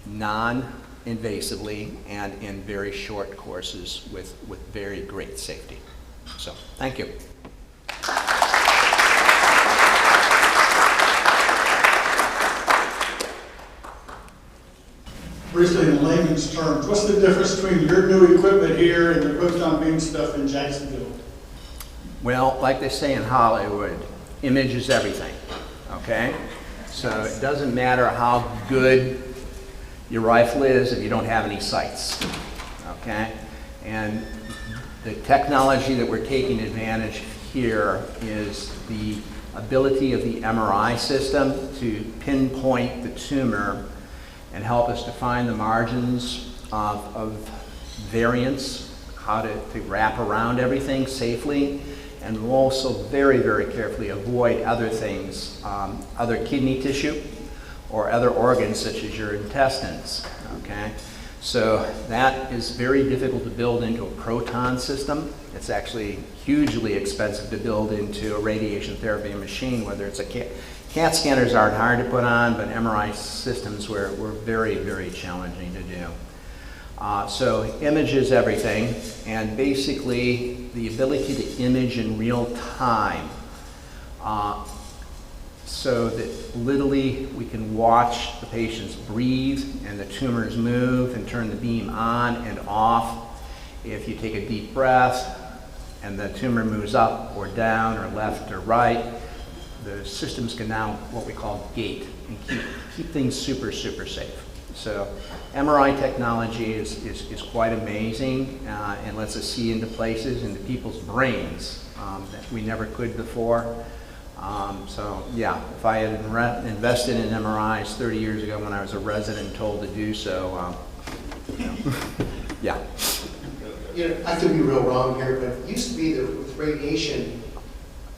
non-invasively and in very short courses with very great safety. So, thank you. Briefly, in layman's terms, what's the difference between your new equipment here and the proton beam stuff in Jacksonville? Well, like they say in Hollywood, image is everything, okay? So it doesn't matter how good your rifle is if you don't have any sights, okay? And the technology that we're taking advantage here is the ability of the MRI system to pinpoint the tumor and help us define the margins of variance, how to wrap around everything safely, and we'll also very, very carefully avoid other things, other kidney tissue or other organs such as your intestines, okay? So that is very difficult to build into a proton system. It's actually hugely expensive to build into a radiation therapy machine, whether it's a CAT scanners aren't hard to put on, but MRI systems were very, very challenging to do. So image is everything, and basically the ability to image in real time so that literally we can watch the patients breathe and the tumors move and turn the beam on and off. If you take a deep breath and the tumor moves up or down or left or right, the systems can now what we call gate and keep things super, super safe. So MRI technology is quite amazing and lets us see into places, into people's brains that we never could before. So yeah, if I had invested in MRIs 30 years ago when I was a resident and told to do so, yeah. You know, I could be real wrong here, but it used to be that with radiation,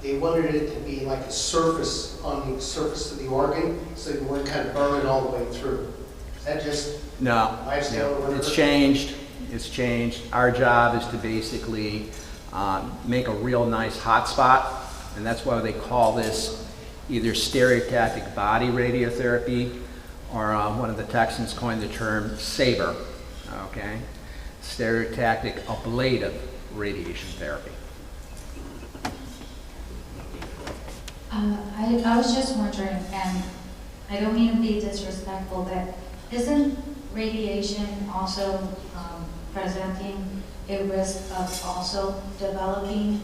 they wanted it to be like a surface on the surface of the organ, so you wouldn't kind of burn it all the way through. Is that just lifestyle or whatever? It's changed. It's changed. Our job is to basically make a real nice hot spot, and that's why they call this either stereotactic body radiotherapy, or one of the Texans coined the term SABR, okay? Stereotactic ablative radiation therapy. I was just wondering, and I don't mean to be disrespectful, but isn't radiation also presenting a risk of also developing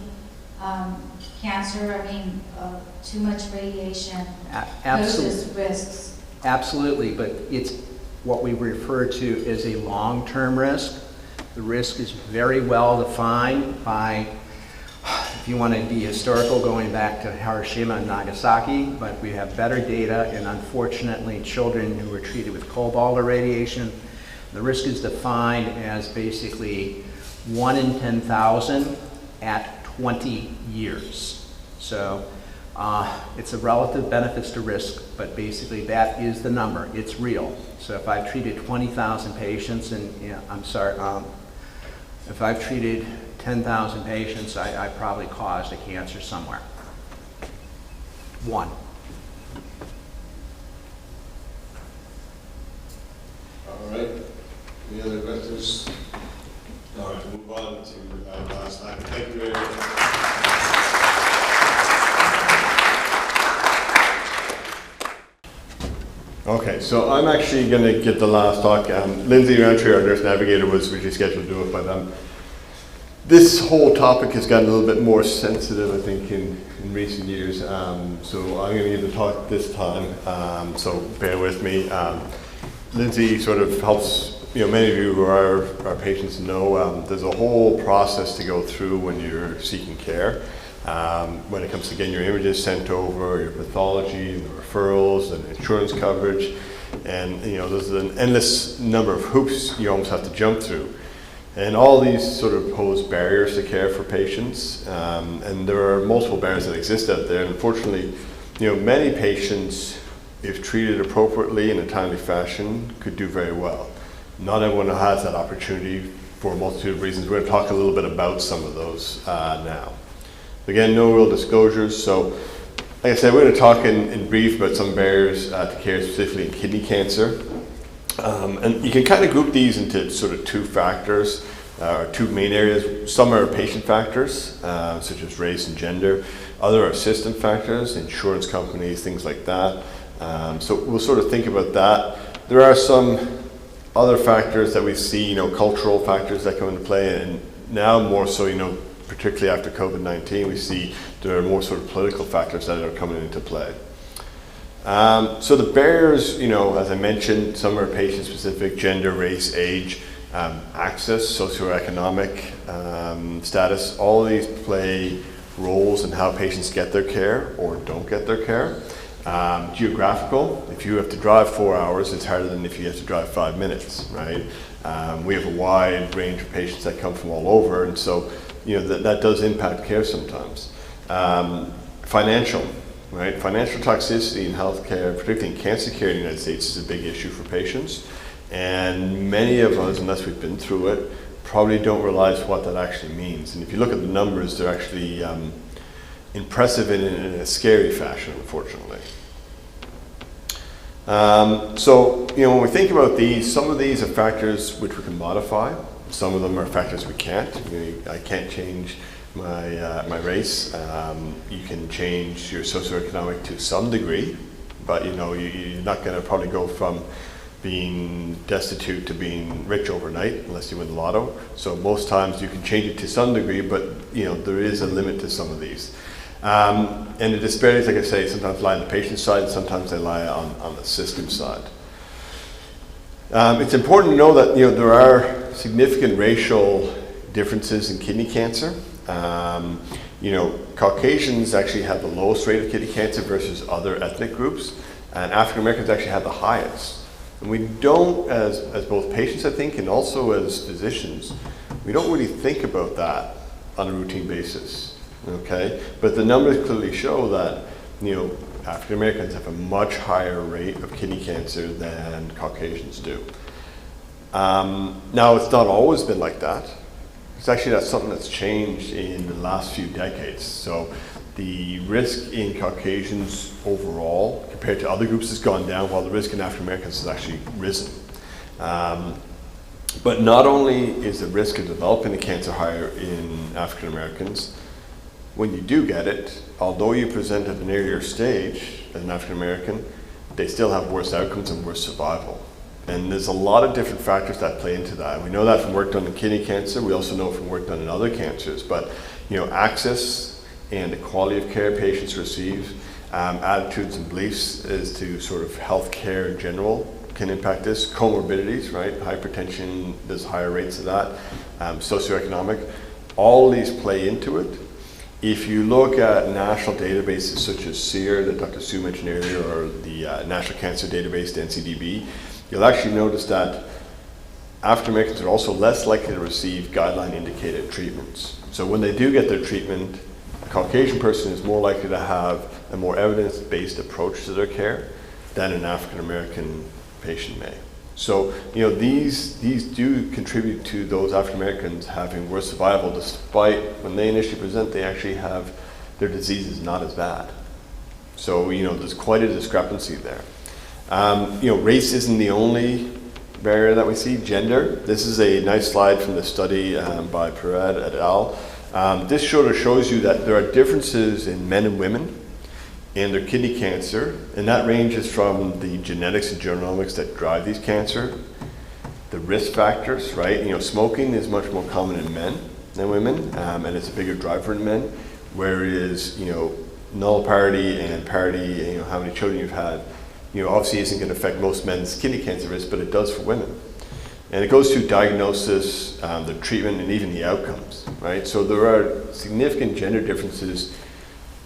cancer, I mean, too much radiation Absolutely. poses risks? Absolutely, but it's what we refer to as a long-term risk. The risk is very well defined by, if you want to be historical, going back to Hiroshima and Nagasaki, but we have better data, and unfortunately children who were treated with cobalt irradiation, the risk is defined as basically 1 in 10,000 at 20 years. So it's a relative benefits to risk, but basically that is the number. It's real. So if I've treated 20,000 patients, and if I've treated 10,000 patients, I probably caused a cancer somewhere. 1. All right. Any other questions? All right, move on to last time. Thank you very much. Okay, so I'm actually going to get the last talk. Lindsay Roundtree, our nurse navigator, was originally scheduled to do it, but this whole topic has gotten a little bit more sensitive, I think, in recent years. So I'm going to give the talk this time, so bear with me. Lindsay sort of helps, many of you who are our patients know there's a whole process to go through when you're seeking care. When it comes to getting your images sent over, your pathology, the referrals, and insurance coverage, and there's an endless number of hoops you almost have to jump through. And all these sort of pose barriers to care for patients, and there are multiple barriers that exist out there. And unfortunately, many patients, if treated appropriately in a timely fashion, could do very well. Not everyone has that opportunity for a multitude of reasons. We're going to talk a little bit about some of those now. Again, no real disclosures. So, like I said, we're going to talk in brief about some barriers to care, specifically in kidney cancer. And you can kind of group these into sort of 2 factors, or 2 main areas. Some are patient factors, such as race and gender. Other are system factors, insurance companies, things like that. So we'll sort of think about that. There are some other factors that we see, cultural factors that come into play, and now more so, particularly after COVID-19, we see there are more sort of political factors that are coming into play. So the barriers, as I mentioned, some are patient-specific: gender, race, age, access, socioeconomic status. All of these play roles in how patients get their care or don't get their care. Geographical: if you have to drive 4 hours, it's harder than if you have to drive 5 minutes, right? We have a wide range of patients that come from all over, and so that does impact care sometimes. Financial. Right? Financial toxicity in healthcare, particularly in cancer care in the United States, is a big issue for patients. And many of us, unless we've been through it, probably don't realize what that actually means. And if you look at the numbers, they're actually impressive in a scary fashion, unfortunately. So, when we think about these, some of these are factors which we can modify. Some of them are factors we can't. I can't change my race. You can change your socioeconomic to some degree, but you're not going to probably go from being destitute to being rich overnight unless you win the lotto. So most times you can change it to some degree, but there is a limit to some of these. And the disparities, like I say, sometimes lie on the patient side, sometimes they lie on the system side. It's important to know that there are significant racial differences in kidney cancer. Caucasians actually have the lowest rate of kidney cancer versus other ethnic groups, and African Americans actually have the highest. And we don't, as both patients, I think, and also as physicians, we don't really think about that on a routine basis, okay? But the numbers clearly show that, African Americans have a much higher rate of kidney cancer than Caucasians do. Now, it's not always been like that. It's actually something that's changed in the last few decades. So the risk in Caucasians overall, compared to other groups, has gone down, while the risk in African Americans has actually risen. But not only is the risk of developing the cancer higher in African Americans, when you do get it, although you present at an earlier stage as an African American, they still have worse outcomes and worse survival. And there's a lot of different factors that play into that. We know that from work done in kidney cancer. We also know from work done in other cancers. But access and the quality of care patients receive, attitudes and beliefs as to sort of healthcare in general can impact this. Comorbidities, right? Hypertension, there's higher rates of that. Socioeconomic, all these play into it. If you look at national databases such as SEER that Dr. Sue mentioned earlier, or the National Cancer Database, the NCDB, you'll actually notice that African Americans are also less likely to receive guideline-indicated treatments. So when they do get their treatment, a Caucasian person is more likely to have a more evidence-based approach to their care than an African American patient may. So, you know, these do contribute to those African Americans having worse survival, despite when they initially present, they actually have their disease is not as bad. So, you know, there's quite a discrepancy there. You know, race isn't the only barrier that we see. Gender. This is a nice slide from the study by Padraic et al. This sort of shows you that there are differences in men and women and their kidney cancer, and that ranges from the genetics and genomics that drive these cancer, the risk factors, right? You know, smoking is much more common in men than women, and it's a bigger driver in men, whereas, you know, null parity and parity, you know, how many children you've had, you know, obviously isn't going to affect most men's kidney cancer risk, but it does for women. And it goes to diagnosis, the treatment, and even the outcomes, right? So there are significant gender differences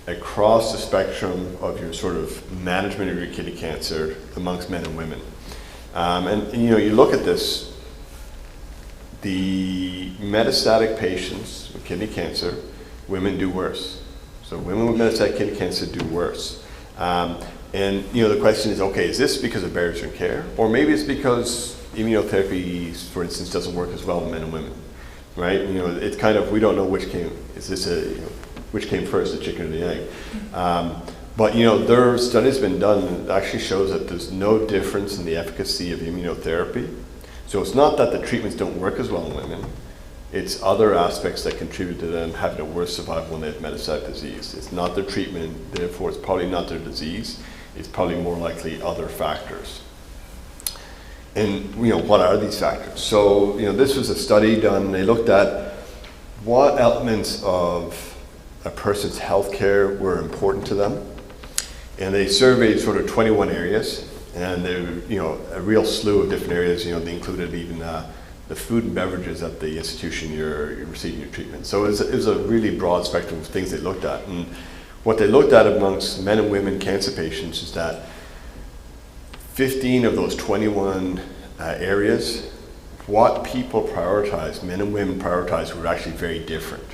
across the spectrum of your sort of management of your kidney cancer amongst men and women. And you know, you look at this, the metastatic patients with kidney cancer, women do worse. So women with metastatic kidney cancer do worse. And you know, the question is, okay, is this because of barriers in care? Or maybe it's because immunotherapy, for instance, doesn't work as well in men and women, right? You know, it's kind of, we don't know which came, is this a, you know, which came first, the chicken or the egg? But you know, there are studies been done that actually shows that there's no difference in the efficacy of immunotherapy. So it's not that the treatments don't work as well in women, it's other aspects that contribute to them having a worse survival when they have metastatic disease. It's not their treatment, therefore it's probably not their disease, it's probably more likely other factors. And you know, what are these factors? So you know, this was a study done, they looked at what elements of a person's health care were important to them. And they surveyed sort of 21 areas, and there were, you know, a real slew of different areas. You know, they included even the food and beverages at the institution you're receiving your treatment. So it was a really broad spectrum of things they looked at. And what they looked at amongst men and women cancer patients is that 15 of those 21 areas, what people prioritized, men and women prioritized, were actually very different.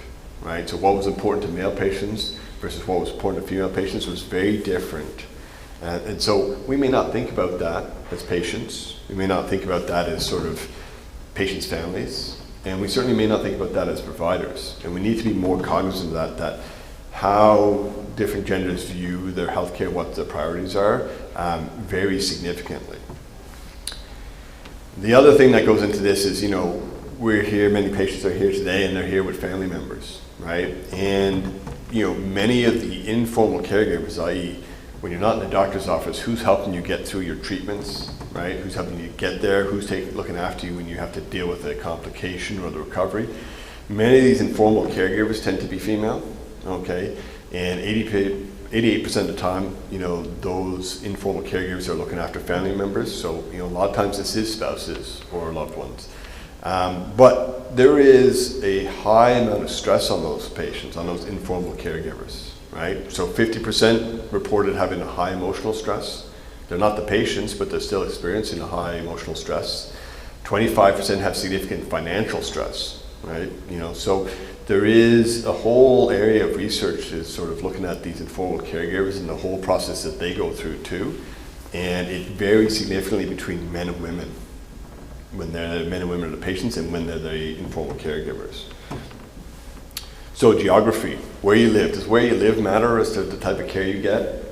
Right? So what was important to male patients versus what was important to female patients was very different. And so we may not think about that as patients. We may not think about that as sort of patients' families. And we certainly may not think about that as providers. And we need to be more cognizant of that how different genders view their healthcare, what their priorities are, vary significantly. The other thing that goes into this is, you know, we're here, many patients are here today, and they're here with family members, right? And, you know, many of the informal caregivers, i.e., when you're not in the doctor's office, who's helping you get through your treatments, right? Who's helping you get there? Who's looking after you when you have to deal with a complication or the recovery? Many of these informal caregivers tend to be female, okay? And 88% of the time, you know, those informal caregivers are looking after family members. So, you know, a lot of times this is spouses or loved ones. But there is a high amount of stress on those patients, on those informal caregivers, right? So 50% reported having a high emotional stress. They're not the patients, but they're still experiencing a high emotional stress. 25% have significant financial stress, right? You know, so there is a whole area of research is sort of looking at these informal caregivers and the whole process that they go through too. And it varies significantly between men and women, when they're men and women are the patients and when they're the informal caregivers. So geography, where you live. Does where you live matter as to the type of care you get?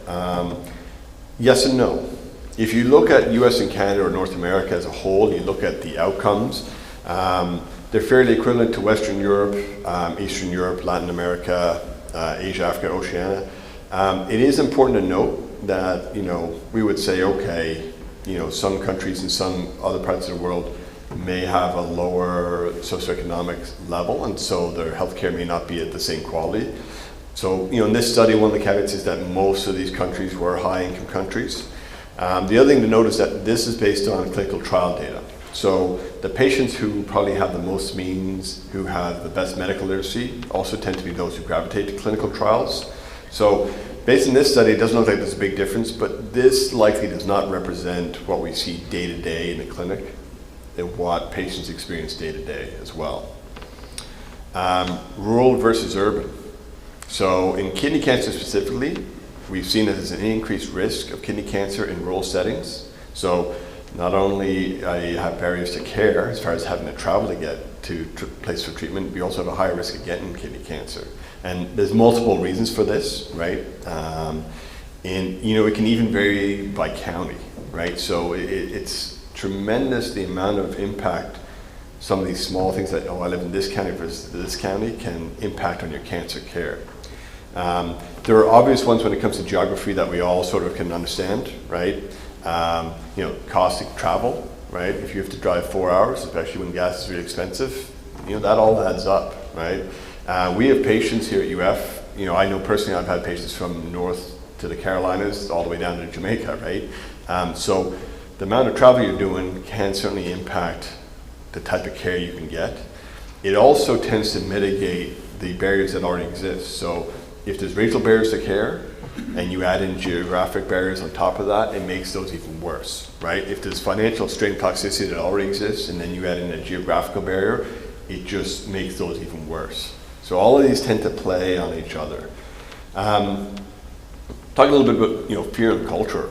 Yes and no. If you look at US and Canada or North America as a whole, you look at the outcomes, they're fairly equivalent to Western Europe, Eastern Europe, Latin America, Asia, Africa, Oceania. It is important to note that, you know, we would say, okay, you know, some countries in some other parts of the world may have a lower socioeconomic level, and so their healthcare may not be at the same quality. So, in this study, one of the caveats is that most of these countries were high-income countries. The other thing to note is that this is based on clinical trial data. So the patients who probably have the most means, who have the best medical literacy, also tend to be those who gravitate to clinical trials. So based on this study, it doesn't look like there's a big difference, but this likely does not represent what we see day to day in the clinic and what patients experience day to day as well. Rural versus urban. So in kidney cancer specifically, we've seen that there's an increased risk of kidney cancer in rural settings. So not only you have barriers to care as far as having to travel to get to place for treatment, we also have a higher risk of getting kidney cancer. And there's multiple reasons for this, right? And it can even vary by county, right? So it's tremendous the amount of impact some of these small things that, I live in this county versus this county, can impact on your cancer care. There are obvious ones when it comes to geography that we all sort of can understand, right? Cost of travel, right? If you have to drive 4 hours, especially when gas is really expensive, that all adds up, right? We have patients here at UF, I know personally I've had patients from north to the Carolinas all the way down to Jamaica, right? So the amount of travel you're doing can certainly impact the type of care you can get. It also tends to mitigate the barriers that already exist. So if there's regional barriers to care, and you add in geographic barriers on top of that, it makes those even worse, right? If there's financial strain toxicity that already exists, and then you add in a geographical barrier, it just makes those even worse. So all of these tend to play on each other. Talk a little bit about fear and culture.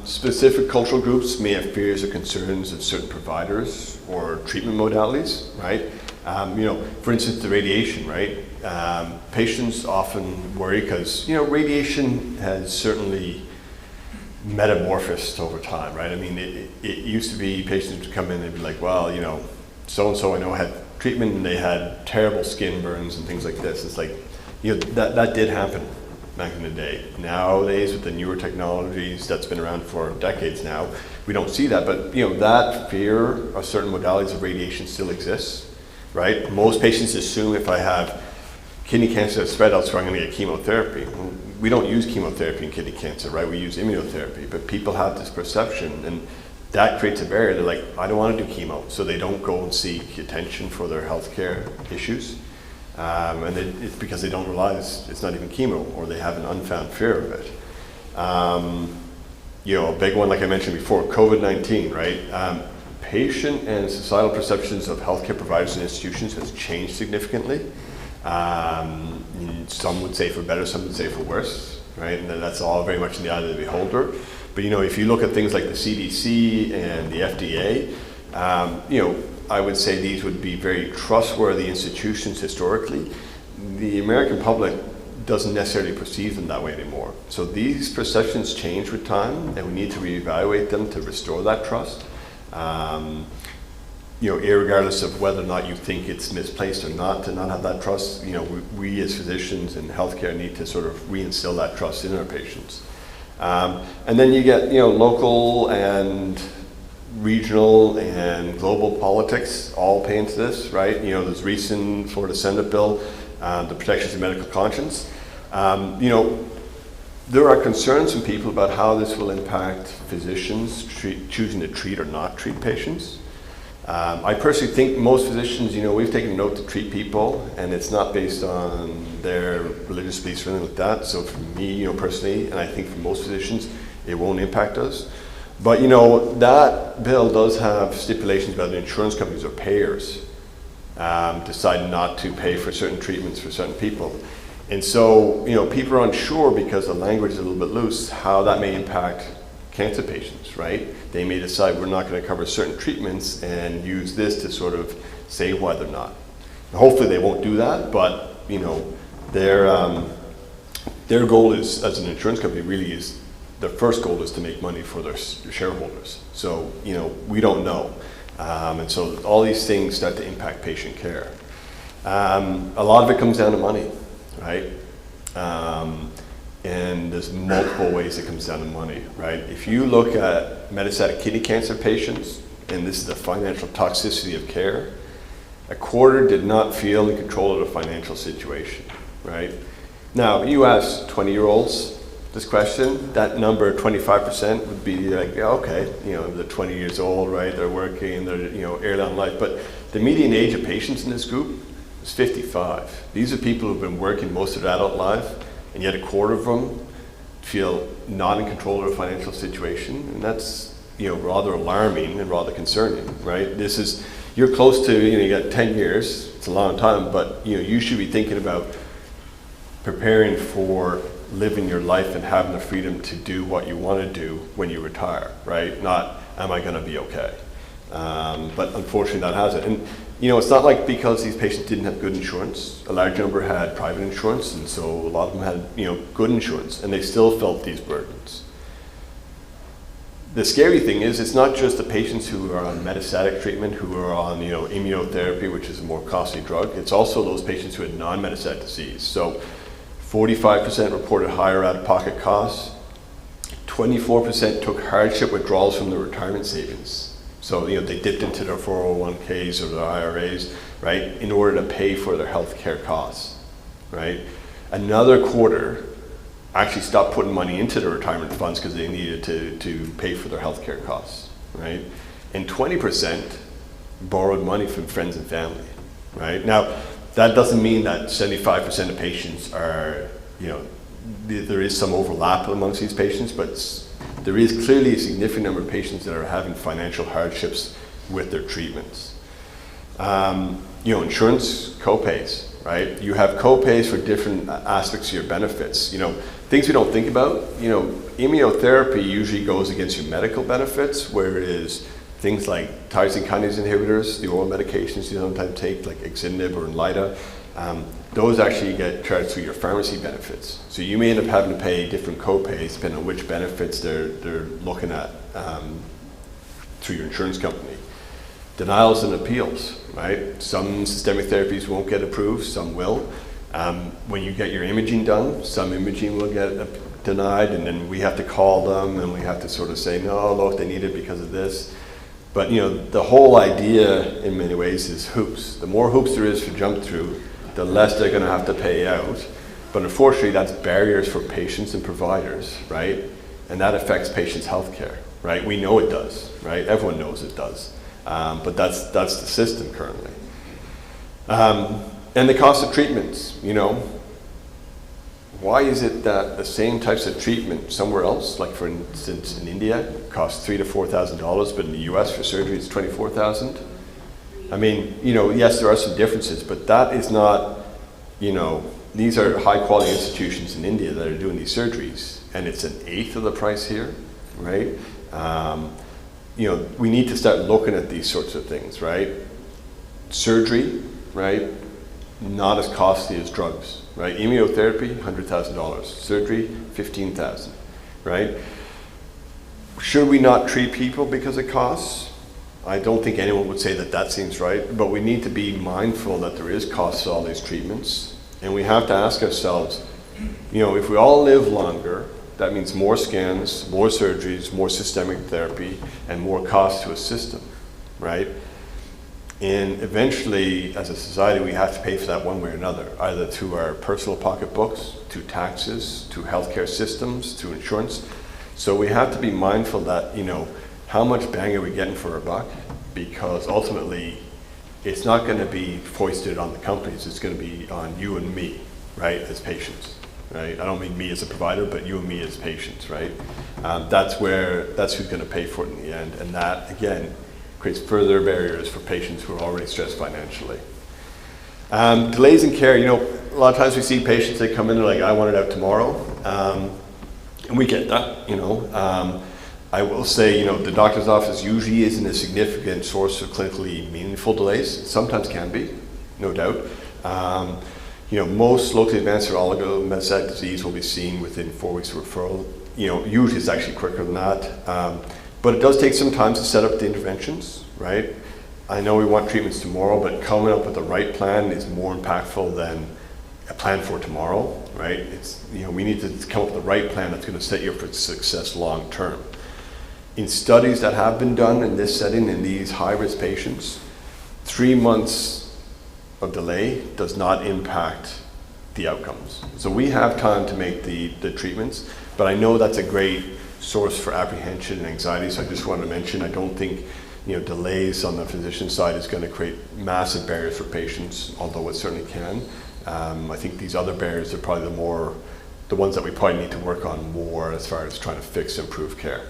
Specific cultural groups may have fears or concerns of certain providers or treatment modalities, right? For instance, the radiation, right? Patients often worry because, radiation has certainly metamorphosed over time, right? I mean, it used to be patients would come in and be like, well, so-and-so I know had treatment and they had terrible skin burns and things like this. It's like, that did happen back in the day. Nowadays, with the newer technologies that's been around for decades now, we don't see that, but that fear of certain modalities of radiation still exists, right? Most patients assume if I have kidney cancer that's spread out, so I'm going to get chemotherapy. We don't use chemotherapy in kidney cancer, right? We use immunotherapy, but people have this perception, and that creates a barrier. They're like, I don't want to do chemo, so they don't go and seek attention for their healthcare issues. And it's because they don't realize it's not even chemo, or they have an unfound fear of it. A big one, like I mentioned before, COVID-19, right? Patient and societal perceptions of healthcare providers and institutions has changed significantly. Some would say for better, some would say for worse, right? And that's all very much in the eye of the beholder. But if you look at things like the CDC and the FDA, I would say these would be very trustworthy institutions historically. The American public doesn't necessarily perceive them that way anymore. So these perceptions change with time, and we need to reevaluate them to restore that trust. Irregardless of whether or not you think it's misplaced or not, to not have that trust, we as physicians in healthcare need to sort of reinstill that trust in our patients. And then you get, local and regional and global politics all pay into this, right? There's recent Florida Senate bill, the Protections of Medical Conscience. There are concerns from people about how this will impact physicians choosing to treat or not treat patients. I personally think most physicians, we've taken note to treat people, and it's not based on their religious beliefs or anything like that. So for me, personally, and I think for most physicians, it won't impact us. But that bill does have stipulations about the insurance companies or payers decide not to pay for certain treatments for certain people. And so, people are unsure because the language is a little bit loose, how that may impact cancer patients, right? They may decide we're not going to cover certain treatments and use this to sort of say why they're not. Hopefully they won't do that, but their goal is, as an insurance company, really is, their first goal is to make money for their shareholders. So, we don't know. And so all these things start to impact patient care. A lot of it comes down to money, right? And there's multiple ways it comes down to money, right? If you look at metastatic kidney cancer patients, and this is the financial toxicity of care, a quarter did not feel in control of the financial situation, right? Now, you ask 20-year-olds this question, that number, 25%, would be like, yeah, okay, you know, they're 20 years old, right? They're working, they're, you know, early on in life. But the median age of patients in this group is 55. These are people who've been working most of their adult life, and yet a quarter of them feel not in control of their financial situation, and that's, you know, rather alarming and rather concerning, right? This is, you're close to, you know, you got 10 years, it's a long time, but, you know, you should be thinking about preparing for living your life and having the freedom to do what you want to do when you retire, right? Not, am I going to be okay? But unfortunately that hasn't. And, you know, it's not like because these patients didn't have good insurance. A large number had private insurance, and so a lot of them had, you know, good insurance, and they still felt these burdens. The scary thing is, it's not just the patients who are on metastatic treatment, who are on, you know, immunotherapy, which is a more costly drug. It's also those patients who had non-metastatic disease. So 45% reported higher out-of-pocket costs. 24% took hardship withdrawals from their retirement savings. So, you know, they dipped into their 401ks or their IRAs, right, in order to pay for their health care costs, right? Another quarter actually stopped putting money into their retirement funds because they needed to pay for their health care costs, right? And 20% borrowed money from friends and family, right? Now, that doesn't mean that 75% of patients are, you know, there is some overlap amongst these patients, but there is clearly a significant number of patients that are having financial hardships with their treatments. You know, insurance co-pays, right? You have co-pays for different aspects of your benefits. You know, things we don't think about, you know, immunotherapy usually goes against your medical benefits, whereas things like tyrosine kinase inhibitors, the oral medications you sometimes take, like Exindib or Inlyta, those actually get charged through your pharmacy benefits. So you may end up having to pay different co-pays depending on which benefits they're looking at through your insurance company. Denials and appeals, right? Some systemic therapies won't get approved, some will. When you get your imaging done, some imaging will get denied, and then we have to call them and we have to sort of say, no, look, they need it because of this. But, you know, the whole idea in many ways is hoops. The more hoops there is to jump through, the less they're going to have to pay out. But unfortunately, that's barriers for patients and providers, right? And that affects patients' health care, right? We know it does, right? Everyone knows it does. But that's the system currently. And the cost of treatments, you know. Why is it that the same types of treatment somewhere else, like for instance in India, costs $3,000 to $4,000, but in the US for surgery it's $24,000? I mean, you know, yes, there are some differences, but that is not, you know, these are high quality institutions in India that are doing these surgeries, and it's an eighth of the price here, right? You know, we need to start looking at these sorts of things, right? Surgery, right? Not as costly as drugs, right? Immunotherapy, $100,000. Surgery, $15,000, right? Should we not treat people because it costs? I don't think anyone would say that that seems right, but we need to be mindful that there is cost to all these treatments, and we have to ask ourselves, you know, if we all live longer, that means more scans, more surgeries, more systemic therapy, and more cost to a system, right? And eventually, as a society, we have to pay for that one way or another, either through our personal pocketbooks, through taxes, through healthcare systems, through insurance. So we have to be mindful that, you know, how much bang are we getting for our buck? Because ultimately, it's not going to be foisted on the companies. It's going to be on you and me, right, as patients, right? I don't mean me as a provider, but you and me as patients, right? That's who's going to pay for it in the end. And that, again, creates further barriers for patients who are already stressed financially. Delays in care, you know, a lot of times we see patients that come in and they're like, I want it out tomorrow. And we get that, you know. I will say, you know, the doctor's office usually isn't a significant source of clinically meaningful delays. It sometimes can be, no doubt. You know, most locally advanced or oligometastatic disease will be seen within 4 weeks of referral. You know, usually it's actually quicker than that. But it does take some time to set up the interventions, right? I know we want treatments tomorrow, but coming up with the right plan is more impactful than a plan for tomorrow, right? It's, you know, we need to come up with the right plan that's going to set you up for success long term. In studies that have been done in this setting, in these high-risk patients, 3 months of delay does not impact the outcomes. So we have time to make the treatments, but I know that's a great source for apprehension and anxiety, so I just wanted to mention, I don't think delays on the physician side is going to create massive barriers for patients, although it certainly can. I think these other barriers are probably the ones that we probably need to work on more as far as trying to fix and improve care.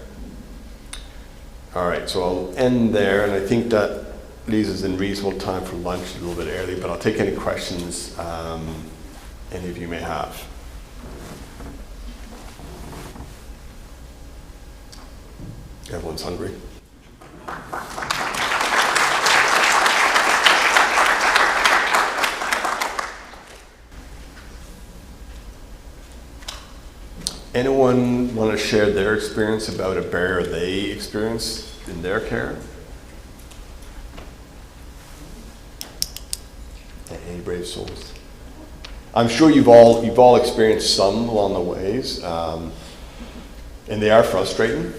All right, so I'll end there, and I think that leaves us in reasonable time for lunch, a little bit early, but I'll take any questions any of you may have. Everyone's hungry. Anyone want to share their experience about a barrier they experienced in their care? Any brave souls? I'm sure you've all experienced some along the ways, and they are frustrating.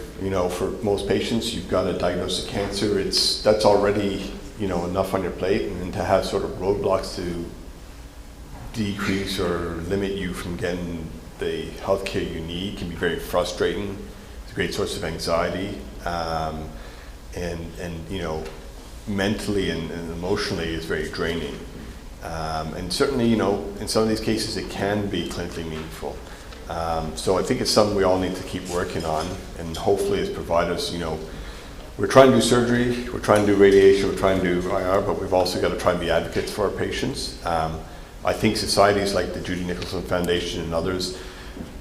For most patients, you've got a diagnosis of cancer. That's already enough on your plate, and then to have sort of roadblocks to decrease or limit you from getting the healthcare you need can be very frustrating. It's a great source of anxiety, and mentally and emotionally is very draining. And certainly, in some of these cases, it can be clinically meaningful. So I think it's something we all need to keep working on, and hopefully as providers, we're trying to do surgery, we're trying to do radiation, we're trying to do IR, but we've also got to try and be advocates for our patients. I think societies like the Judy Nicholson Foundation and others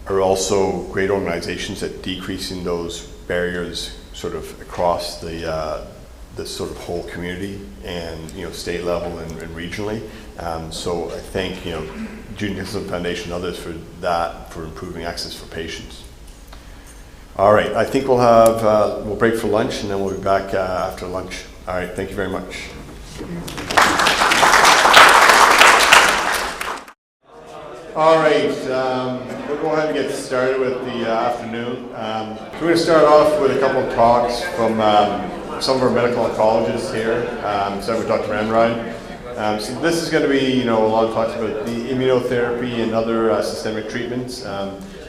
are also great organizations at decreasing those barriers sort of across the sort of whole community and state level and regionally. So I thank Judy Nicholson Foundation and others for that, for improving access for patients. All right, I think we'll break for lunch, and then we'll be back after lunch. All right, thank you very much. All right, we'll go ahead and get started with the afternoon. So we're going to start off with a couple of talks from some of our medical oncologists here, starting with Dr. Ramnaraign. So this is going to be, a lot of talks about the immunotherapy and other systemic treatments,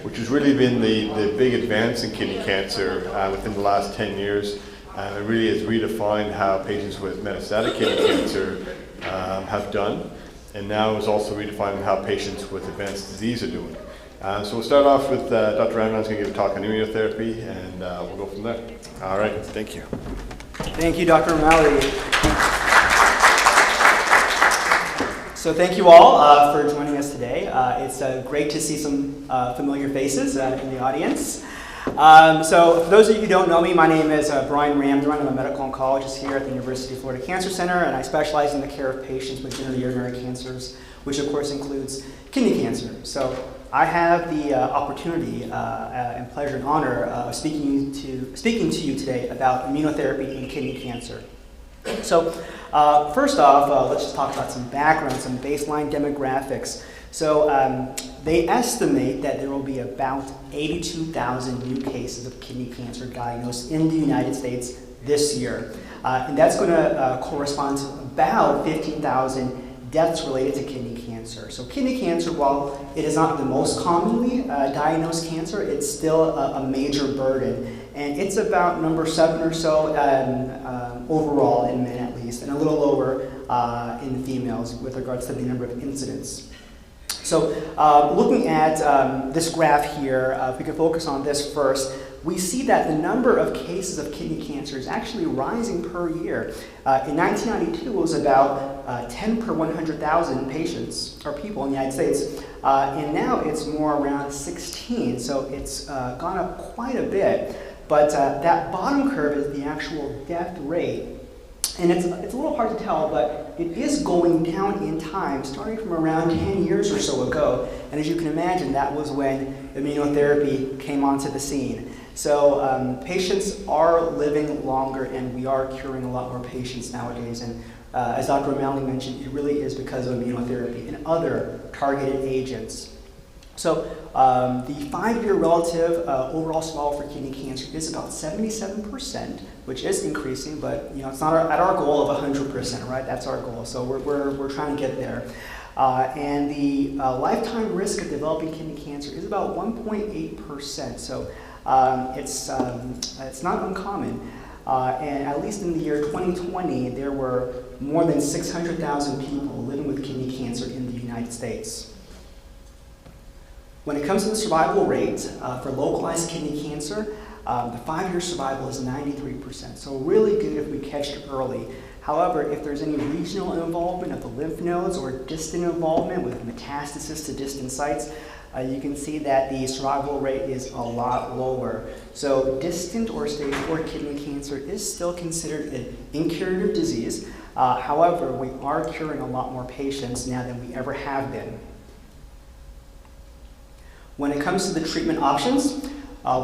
which has really been the big advance in kidney cancer within the last 10 years. It really has redefined how patients with metastatic kidney cancer have done. And now is also redefining how patients with advanced disease are doing. So we'll start off with Dr. Ramnaraign is going to give a talk on immunotherapy, and we'll go from there. All right, thank you. Thank you, Dr. O'Malley. So thank you all for joining us today. It's great to see some familiar faces in the audience. So for those of you who don't know me, my name is Brian Ramnaraign. I'm a medical oncologist here at the University of Florida Cancer Center, and I specialize in the care of patients with genitourinary cancers, which of course includes kidney cancer. So I have the opportunity and pleasure and honor of speaking to you today about immunotherapy in kidney cancer. So first off, let's just talk about some background, some baseline demographics. So they estimate that there will be about 82,000 new cases of kidney cancer diagnosed in the United States this year. And that's going to correspond to about 15,000 deaths related to kidney cancer. So kidney cancer, while it is not the most commonly diagnosed cancer, it's still a major burden. And it's about number 7 or so overall in men at least, and a little lower in the females with regards to the number of incidents. So looking at this graph here, if we could focus on this first, we see that the number of cases of kidney cancer is actually rising per year. In 1992, it was about 10 per 100,000 patients or people in the United States, and now it's more around 16, so it's gone up quite a bit. But that bottom curve is the actual death rate. And it's a little hard to tell, but it is going down in time, starting from around 10 years or so ago. And as you can imagine, that was when immunotherapy came onto the scene. So patients are living longer, and we are curing a lot more patients nowadays. And as Dr. O'Malley mentioned, it really is because of immunotherapy and other targeted agents. So the 5-year relative overall survival for kidney cancer is about 77%, which is increasing, but it's not at our goal of 100%, right? That's our goal. So we're trying to get there. And the lifetime risk of developing kidney cancer is about 1.8%. So it's not uncommon. And at least in the year 2020, there were more than 600,000 people living with kidney cancer in the United States. When it comes to the survival rate for localized kidney cancer, the 5-year survival is 93%, so really good if we catch it early. However, if there's any regional involvement of the lymph nodes or distant involvement with metastasis to distant sites, you can see that the survival rate is a lot lower. So distant or stage 4 kidney cancer is still considered an incurative disease. However, we are curing a lot more patients now than we ever have been. When it comes to the treatment options,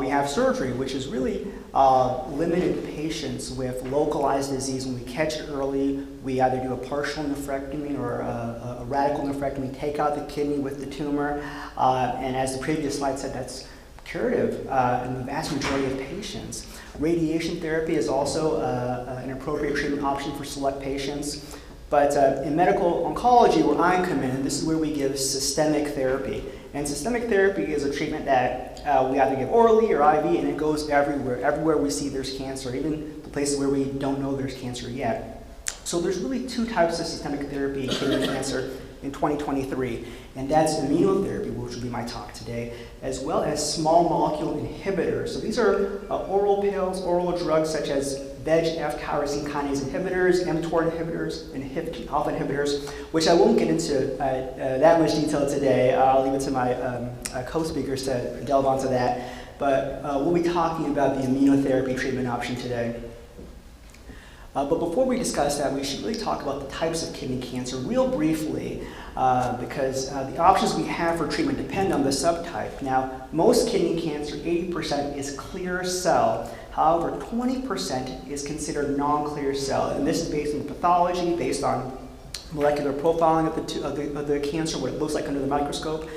we have surgery, which is really limited patients with localized disease. When we catch it early, we either do a partial nephrectomy or a radical nephrectomy, take out the kidney with the tumor, and as the previous slide said, that's curative in the vast majority of patients. Radiation therapy is also an appropriate treatment option for select patients. But in medical oncology, where I come in, this is where we give systemic therapy. And systemic therapy is a treatment that we either give orally or IV, and it goes everywhere. Everywhere we see there's cancer, even the places where we don't know there's cancer yet. So there's really 2 types of systemic therapy in kidney cancer in 2023, and that's immunotherapy, which will be my talk today, as well as small molecule inhibitors. So these are oral pills, oral drugs such as VEGF tyrosine kinase inhibitors, mTOR inhibitors, and HIF-alpha inhibitors, which I won't get into that much detail today. I'll leave it to my co-speakers to delve onto that. But we'll be talking about the immunotherapy treatment option today. But before we discuss that, we should really talk about the types of kidney cancer real briefly, because the options we have for treatment depend on the subtype. Now, most kidney cancer, 80% is clear cell. However, 20% is considered non-clear cell, and this is based on pathology, based on molecular profiling of the cancer, what it looks like under the microscope.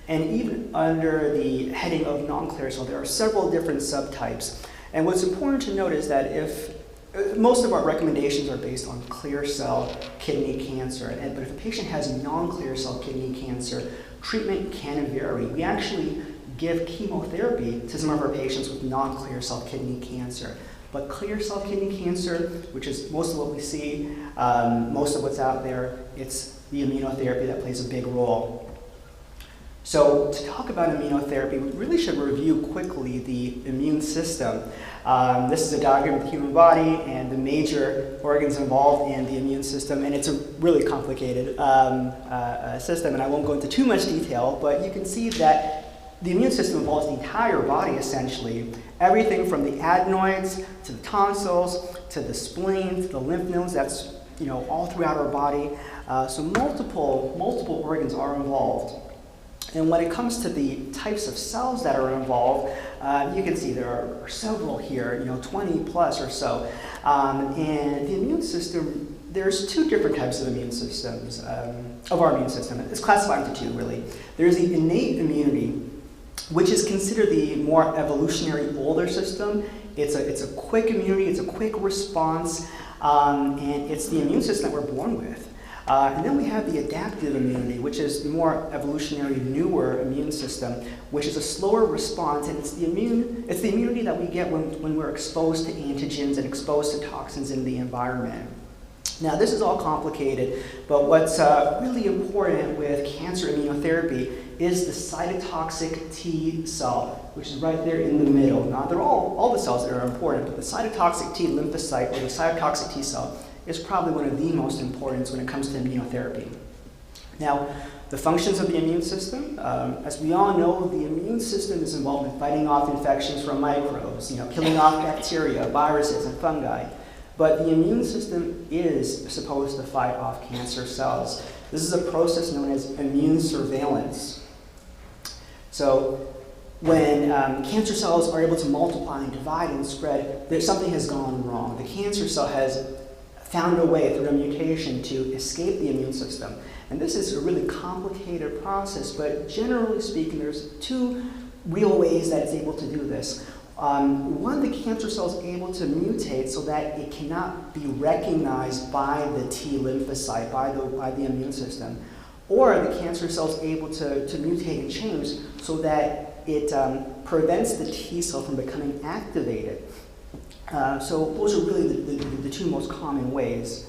And even under the heading of non-clear cell, there are several different subtypes. And what's important to note is that most of our recommendations are based on clear cell kidney cancer, but if a patient has non-clear cell kidney cancer, treatment can vary. We actually give chemotherapy to some of our patients with non-clear cell kidney cancer. But clear cell kidney cancer, which is most of what we see, most of what's out there, it's the immunotherapy that plays a big role. So to talk about immunotherapy, we really should review quickly the immune system. This is a diagram of the human body and the major organs involved in the immune system, and it's a really complicated system, and I won't go into too much detail, but you can see that the immune system involves the entire body, essentially. Everything from the adenoids to the tonsils to the spleen to the lymph nodes, that's all throughout our body. So multiple organs are involved. And when it comes to the types of cells that are involved, you can see there are several here, 20 plus or so. And the immune system, there's 2 different types of immune systems, of our immune system. It's classified into 2, really. There's the innate immunity, which is considered the more evolutionary older system. It's a quick immunity, it's a quick response, and it's the immune system that we're born with. And then we have the adaptive immunity, which is the more evolutionary, newer immune system, which is a slower response, and it's the immunity that we get when we're exposed to antigens and exposed to toxins in the environment. Now, this is all complicated, but what's really important with cancer immunotherapy is the cytotoxic T cell, which is right there in the middle. Now, they're all the cells that are important, but the cytotoxic T lymphocyte, or the cytotoxic T cell, is probably one of the most important when it comes to immunotherapy. Now, the functions of the immune system, as we all know, the immune system is involved in fighting off infections from microbes, killing off bacteria, viruses, and fungi. But the immune system is supposed to fight off cancer cells. This is a process known as immune surveillance. So when cancer cells are able to multiply and divide and spread, something has gone wrong. The cancer cell has found a way through a mutation to escape the immune system. And this is a really complicated process, but generally speaking, there's 2 real ways that it's able to do this. One, the cancer cell is able to mutate so that it cannot be recognized by the T lymphocyte, by the immune system. or the cancer cell is able to mutate and change so that it prevents the T cell from becoming activated. So those are really the two most common ways.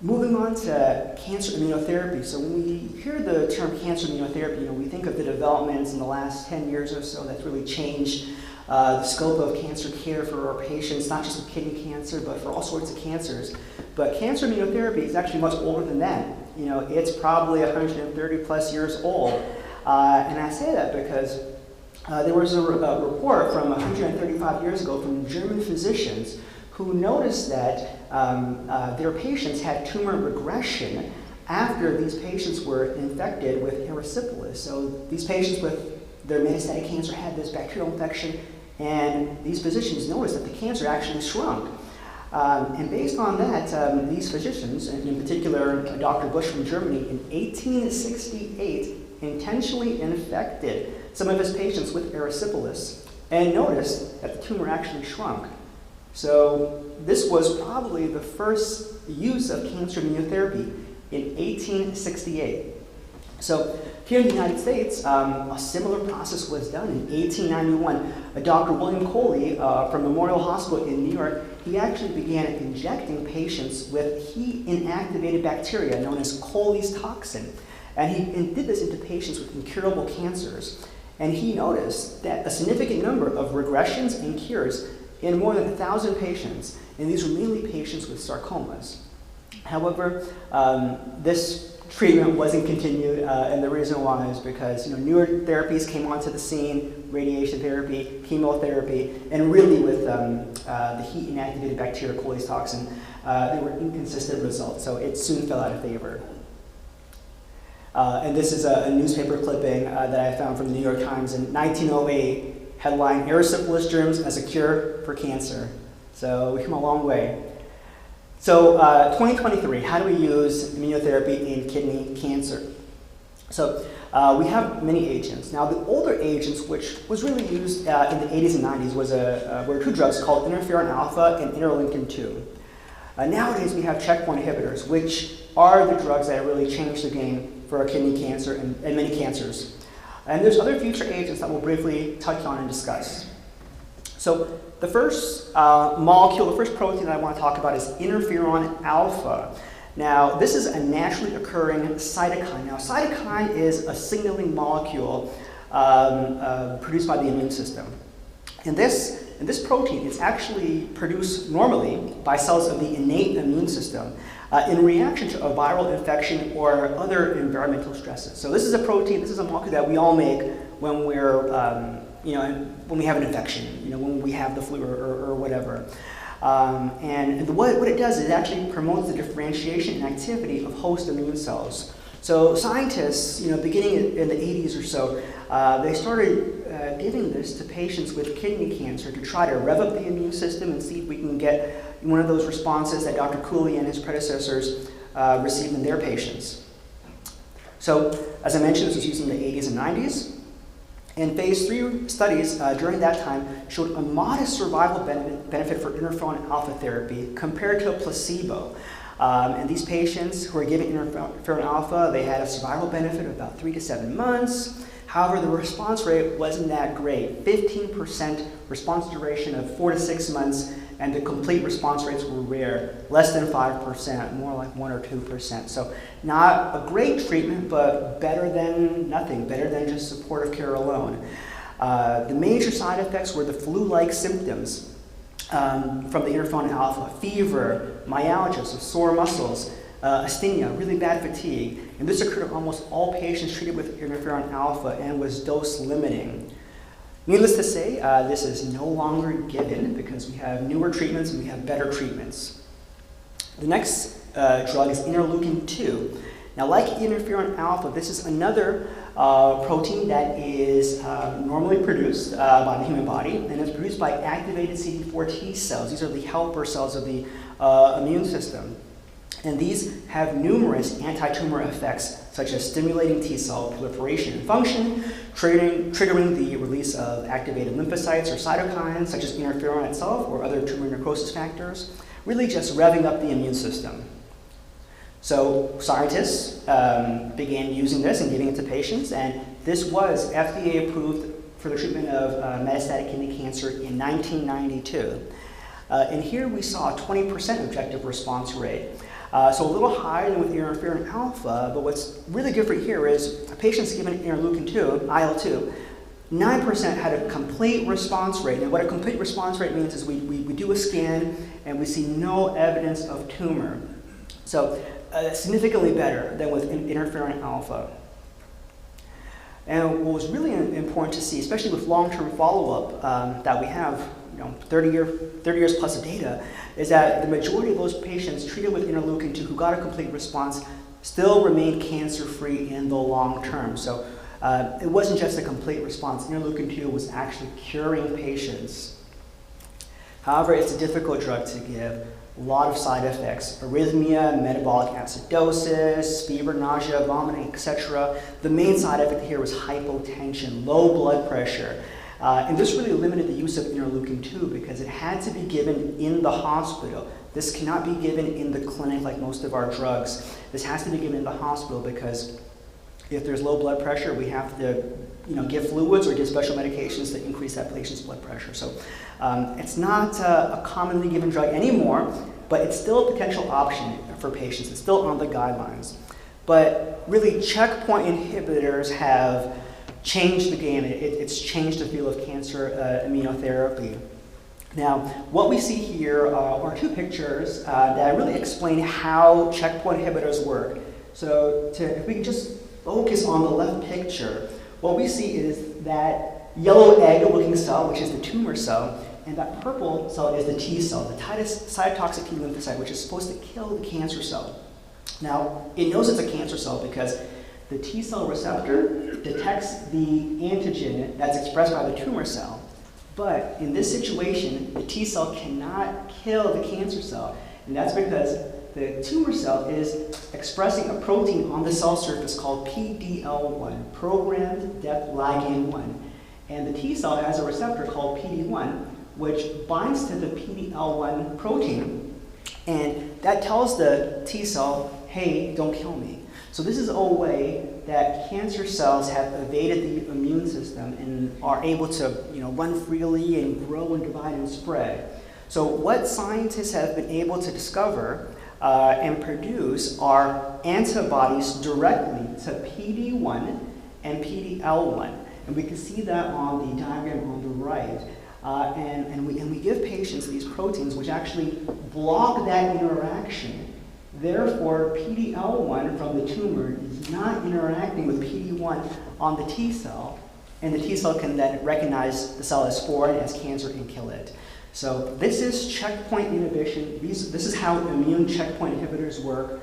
Moving on to cancer immunotherapy. So when we hear the term cancer immunotherapy, we think of the developments in the last 10 years or so that's really changed the scope of cancer care for our patients, not just with kidney cancer, but for all sorts of cancers. But cancer immunotherapy is actually much older than that. It's probably 130 plus years old. And I say that because there was a report from 135 years ago from German physicians who noticed that their patients had tumor regression after these patients were infected with erysipelas. So these patients with their metastatic cancer had this bacterial infection, and these physicians noticed that the cancer actually shrunk. And based on that, these physicians, and in particular Dr. Bush from Germany, in 1868 intentionally infected some of his patients with erysipelas and noticed that the tumor actually shrunk. So this was probably the first use of cancer immunotherapy in 1868. So here in the United States, a similar process was done in 1891. Dr. William Coley from Memorial Hospital in New York, he actually began injecting patients with heat-inactivated bacteria known as Coley's toxin. And he did this into patients with incurable cancers. And he noticed that a significant number of regressions and cures in more than 1,000 patients, and these were mainly patients with sarcomas. However, this treatment wasn't continued, and the reason why is because newer therapies came onto the scene, radiation therapy, chemotherapy, and really with the heat-inactivated bacteria Coley's toxin, there were inconsistent results, so it soon fell out of favor. And this is a newspaper clipping that I found from the New York Times in 1908, headline, "Erysipelas germs as a cure for cancer." So we've come a long way. So 2023, how do we use immunotherapy in kidney cancer? So we have many agents. Now the older agents, which was really used in the 80s and 90s, were two drugs called interferon alpha and interleukin 2. Nowadays we have checkpoint inhibitors, which are the drugs that really changed the game for kidney cancer and many cancers. And there's other future agents that we'll briefly touch on and discuss. So the first molecule, the first protein that I want to talk about is interferon alpha. Now, this is a naturally occurring cytokine. Now, cytokine is a signaling molecule produced by the immune system. And this protein is actually produced normally by cells of the innate immune system in reaction to a viral infection or other environmental stresses. So this is a protein, this is a molecule that we all make when we're, when we have an infection, when we have the flu or whatever. And what it does is it actually promotes the differentiation and activity of host immune cells. So scientists, beginning in the 80s or so, they started giving this to patients with kidney cancer to try to rev up the immune system and see if we can get one of those responses that Dr. Cooley and his predecessors received in their patients. So, as I mentioned, this was used in the 80s and 90s. And phase 3 studies during that time showed a modest survival benefit for interferon alpha therapy compared to a placebo. And these patients who were given interferon alpha, they had a survival benefit of about 3 to 7 months. However, the response rate wasn't that great. 15% response duration of 4 to 6 months, and the complete response rates were rare, less than 5%, more like 1 or 2%. So not a great treatment, but better than nothing, better than just supportive care alone. The major side effects were the flu-like symptoms from the interferon alpha: fever, myalgia, so sore muscles, asthenia, really bad fatigue. And this occurred in almost all patients treated with interferon alpha and was dose limiting. Needless to say, this is no longer given because we have newer treatments and we have better treatments. The next drug is interleukin 2. Now, like interferon alpha, this is another protein that is normally produced by the human body, and it's produced by activated CD4 T cells. These are the helper cells of the immune system. And these have numerous anti-tumor effects, such as stimulating T cell proliferation and function, triggering the release of activated lymphocytes or cytokines, such as interferon itself or other tumor necrosis factors, really just revving up the immune system. So scientists began using this and giving it to patients, and this was FDA approved for the treatment of metastatic kidney cancer in 1992. And here we saw a 20% objective response rate. So a little higher than with interferon alpha, but what's really different here is patients given interleukin-2, IL-2, 9% had a complete response rate. And what a complete response rate means is we do a scan and we see no evidence of tumor. So significantly better than with interferon alpha. And what was really important to see, especially with long-term follow-up that we have, 30 years plus of data, is that the majority of those patients treated with interleukin-2 who got a complete response still remained cancer-free in the long term. So it wasn't just a complete response. Interleukin-2 was actually curing patients. However, it's a difficult drug to give. A lot of side effects: arrhythmia, metabolic acidosis, fever, nausea, vomiting, etc. The main side effect here was hypotension, low blood pressure. And this really limited the use of interleukin-2 because it had to be given in the hospital. This cannot be given in the clinic like most of our drugs. This has to be given in the hospital because if there's low blood pressure, we have to give fluids or give special medications to increase that patient's blood pressure. So it's not a commonly given drug anymore, but it's still a potential option for patients. It's still on the guidelines. But really, checkpoint inhibitors have changed the game. It's changed the field of cancer immunotherapy. Now, what we see here are two pictures that really explain how checkpoint inhibitors work. So if we can just focus on the left picture, what we see is that yellow egg-looking cell, which is the tumor cell, and that purple cell is the T cell, the cytotoxic T lymphocyte, which is supposed to kill the cancer cell. Now, it knows it's a cancer cell because the T cell receptor detects the antigen that's expressed by the tumor cell. But in this situation, the T cell cannot kill the cancer cell, and that's because the tumor cell is expressing a protein on the cell surface called PDL1, programmed death ligand 1. And the T cell has a receptor called PD1, which binds to the PDL1 protein, and that tells the T cell, hey, don't kill me. So this is a way that cancer cells have evaded the immune system and are able to run freely and grow and divide and spread. So what scientists have been able to discover and produce are antibodies directly to PD1 and PDL1. And we can see that on the diagram on the right. And we give patients these proteins which actually block that interaction. Therefore, PDL1 from the tumor is not interacting with PD1 on the T cell, and the T cell can then recognize the cell as foreign, as cancer, and kill it. So this is checkpoint inhibition. This is how immune checkpoint inhibitors work,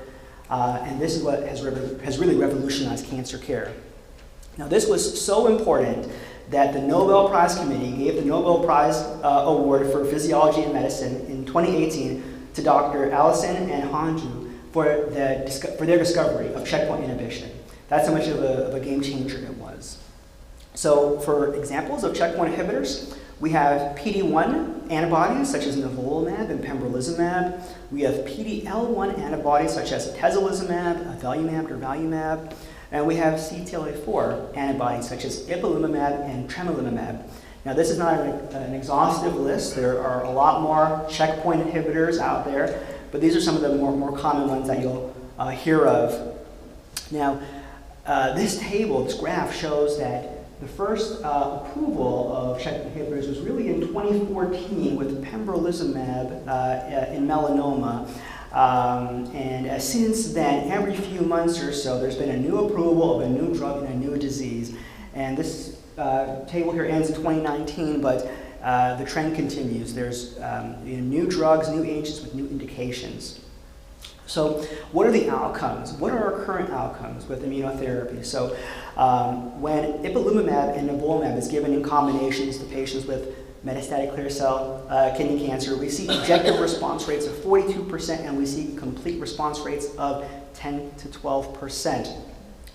and this is what has really revolutionized cancer care. Now, this was so important that the Nobel Prize Committee gave the Nobel Prize Award for Physiology and Medicine in 2018 to Dr. Allison and Hanju for their discovery of checkpoint inhibition. That's how much of a game changer it was. So for examples of checkpoint inhibitors, we have PD1 antibodies such as nivolumab and pembrolizumab. We have PDL1 antibodies such as atezolizumab, avelumab, durvalumab. And we have CTLA4 antibodies such as ipilimumab and tremelimumab. Now, this is not an exhaustive list. There are a lot more checkpoint inhibitors out there, but these are some of the more common ones that you'll hear of. Now, this table, this graph, shows that the first approval of checkpoint inhibitors was really in 2014 with pembrolizumab in melanoma. And since then, every few months or so, there's been a new approval of a new drug in a new disease. And this table here ends in 2019, but the trend continues. There's new drugs, new agents with new indications. So what are the outcomes? What are our current outcomes with immunotherapy? So when ipilimumab and nivolumab is given in combinations to patients with metastatic clear cell kidney cancer, we see objective response rates of 42%, and we see complete response rates of 10 to 12%.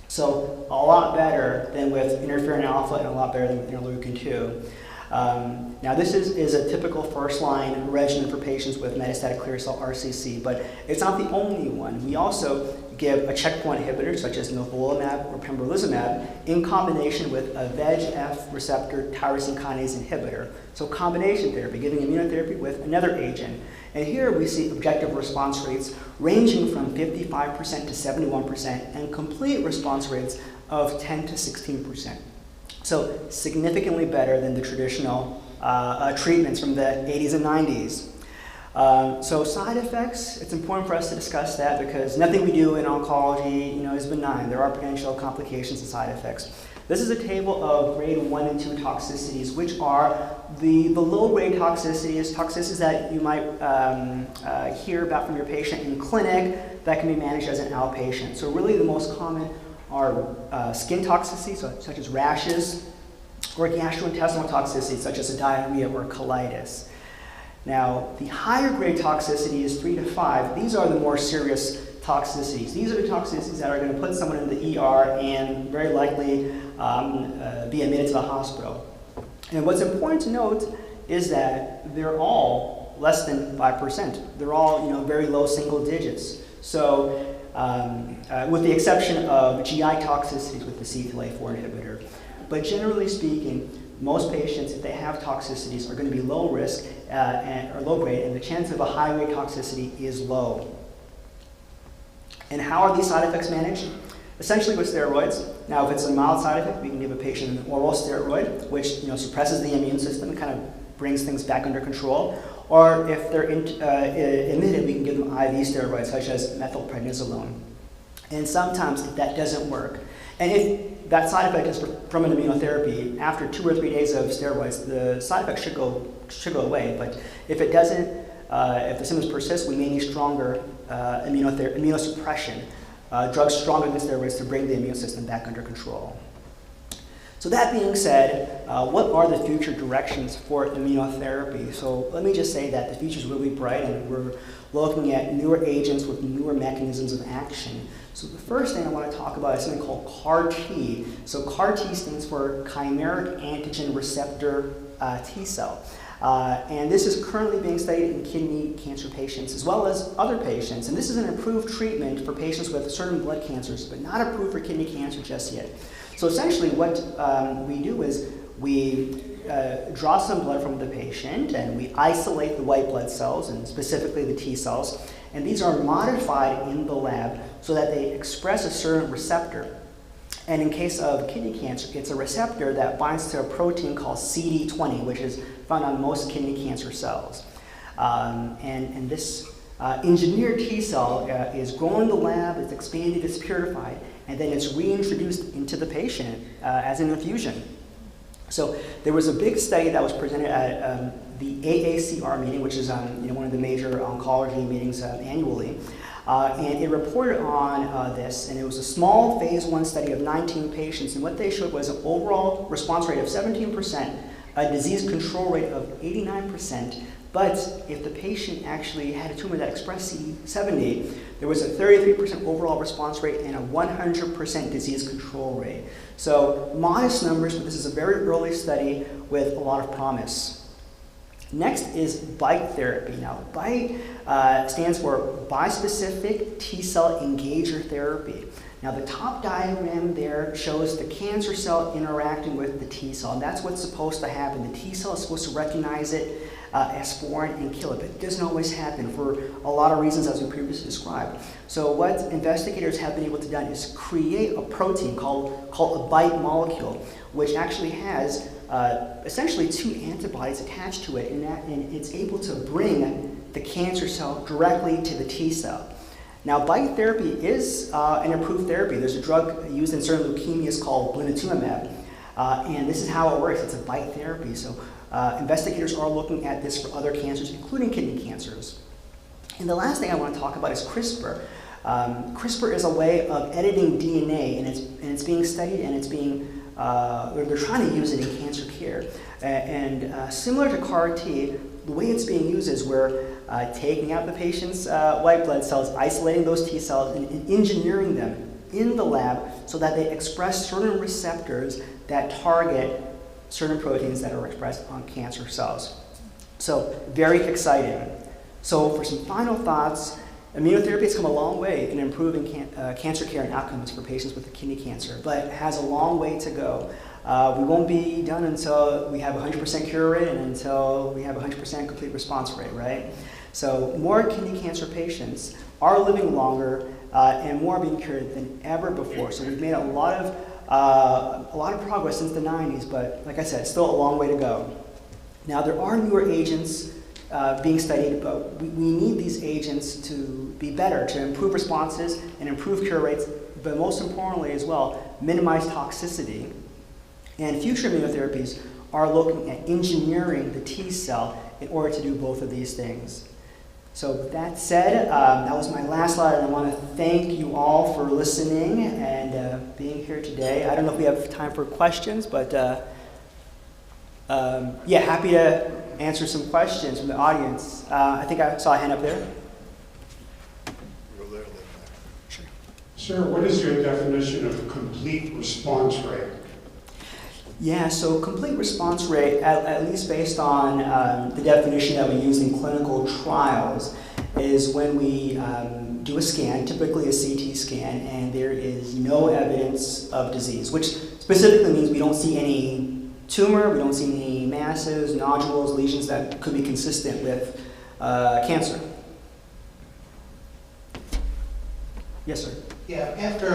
So a lot better than with interferon alpha and a lot better than with interleukin-2. Now this is a typical first-line regimen for patients with metastatic clear cell RCC, but it's not the only one. We also give a checkpoint inhibitor such as nivolumab or pembrolizumab in combination with a VEGF receptor tyrosine kinase inhibitor. So combination therapy, giving immunotherapy with another agent. And here we see objective response rates ranging from 55% to 71% and complete response rates of 10 to 16%. So significantly better than the traditional treatments from the 80s and 90s. So side effects, it's important for us to discuss that because nothing we do in oncology, is benign. There are potential complications and side effects. This is a table of grade 1 and 2 toxicities, which are the low-grade toxicities that you might hear about from your patient in clinic that can be managed as an outpatient. So really the most common are skin toxicities, such as rashes, or gastrointestinal toxicities, such as diarrhea or colitis. Now, the higher grade toxicity is 3 to 5. These are the more serious toxicities. These are the toxicities that are going to put someone in the ER and very likely be admitted to the hospital. And what's important to note is that they're all less than 5%. They're all, very low single digits. So, with the exception of GI toxicities with the CTLA-4 inhibitor. But generally speaking, most patients, if they have toxicities, are going to be low risk or low grade, and the chance of a high grade toxicity is low. And how are these side effects managed? Essentially with steroids. Now, if it's a mild side effect, we can give a patient an oral steroid, which suppresses the immune system and kind of brings things back under control. Or if they're admitted, we can give them IV steroids, such as methylprednisolone. And sometimes if that doesn't work, and if that side effect is from an immunotherapy, after 2 or 3 days of steroids, the side effect should go away. But if it doesn't, if the symptoms persist, we may need stronger immunosuppression, drugs stronger than steroids to bring the immune system back under control. So that being said, what are the future directions for immunotherapy? So let me just say that the future is really bright, and we're looking at newer agents with newer mechanisms of action. So the first thing I want to talk about is something called CAR-T. So CAR-T stands for Chimeric Antigen Receptor T cell. And this is currently being studied in kidney cancer patients as well as other patients. And this is an approved treatment for patients with certain blood cancers, but not approved for kidney cancer just yet. So essentially what we do is we draw some blood from the patient and we isolate the white blood cells, and specifically the T cells. And these are modified in the lab so that they express a certain receptor. And in case of kidney cancer, it's a receptor that binds to a protein called CD20, which is found on most kidney cancer cells. And this engineered T cell is grown in the lab, it's expanded, it's purified, and then it's reintroduced into the patient as an infusion. So there was a big study that was presented at the AACR meeting, which is one of the major oncology meetings annually. And it reported on this, and it was a small phase 1 study of 19 patients, and what they showed was an overall response rate of 17%, a disease control rate of 89%, but if the patient actually had a tumor that expressed CD70, there was a 33% overall response rate and a 100% disease control rate. So modest numbers, but this is a very early study with a lot of promise. Next is BiTE therapy. Now, BiTE stands for bispecific T-cell engager therapy. Now, the top diagram there shows the cancer cell interacting with the T-cell, and that's what's supposed to happen. The T-cell is supposed to recognize it as foreign and kill it, but it doesn't always happen for a lot of reasons, as we previously described. So what investigators have been able to do is create a protein called a BiTE molecule, which actually has essentially 2 antibodies attached to it, and it's able to bring the cancer cell directly to the T cell. Now, BiTE therapy is an approved therapy. There's a drug used in certain leukemias called blinatumomab, and this is how it works. It's a BiTE therapy. So investigators are looking at this for other cancers, including kidney cancers. And the last thing I want to talk about is CRISPR. CRISPR is a way of editing DNA, and it's being studied, and it's being they're trying to use it in cancer care. And similar to CAR-T, the way it's being used is we're taking out the patient's white blood cells, isolating those T cells, and engineering them in the lab so that they express certain receptors that target certain proteins that are expressed on cancer cells. So very exciting. So for some final thoughts, immunotherapy has come a long way in improving cancer care and outcomes for patients with kidney cancer, but it has a long way to go. We won't be done until we have 100% cure rate and until we have 100% complete response rate, right? So more kidney cancer patients are living longer and more are being cured than ever before. So we've made a lot of progress since the 90s, but like I said, still a long way to go. Now there are newer agents being studied, but we need these agents to be better, to improve responses and improve cure rates, but most importantly as well, minimize toxicity. And future immunotherapies are looking at engineering the T cell in order to do both of these things. So with that said, that was my last slide, and I want to thank you all for listening and being here today. I don't know if we have time for questions, but yeah, happy to answer some questions from the audience. I think I saw a hand up there. Sure. Sir, what is your definition of complete response rate? Yeah, so complete response rate, at least based on the definition that we use in clinical trials, is when we do a scan, typically a CT scan, and there is no evidence of disease, which specifically means we don't see any tumor, we don't see any masses, nodules, lesions that could be consistent with cancer. Yes, sir. Yeah, after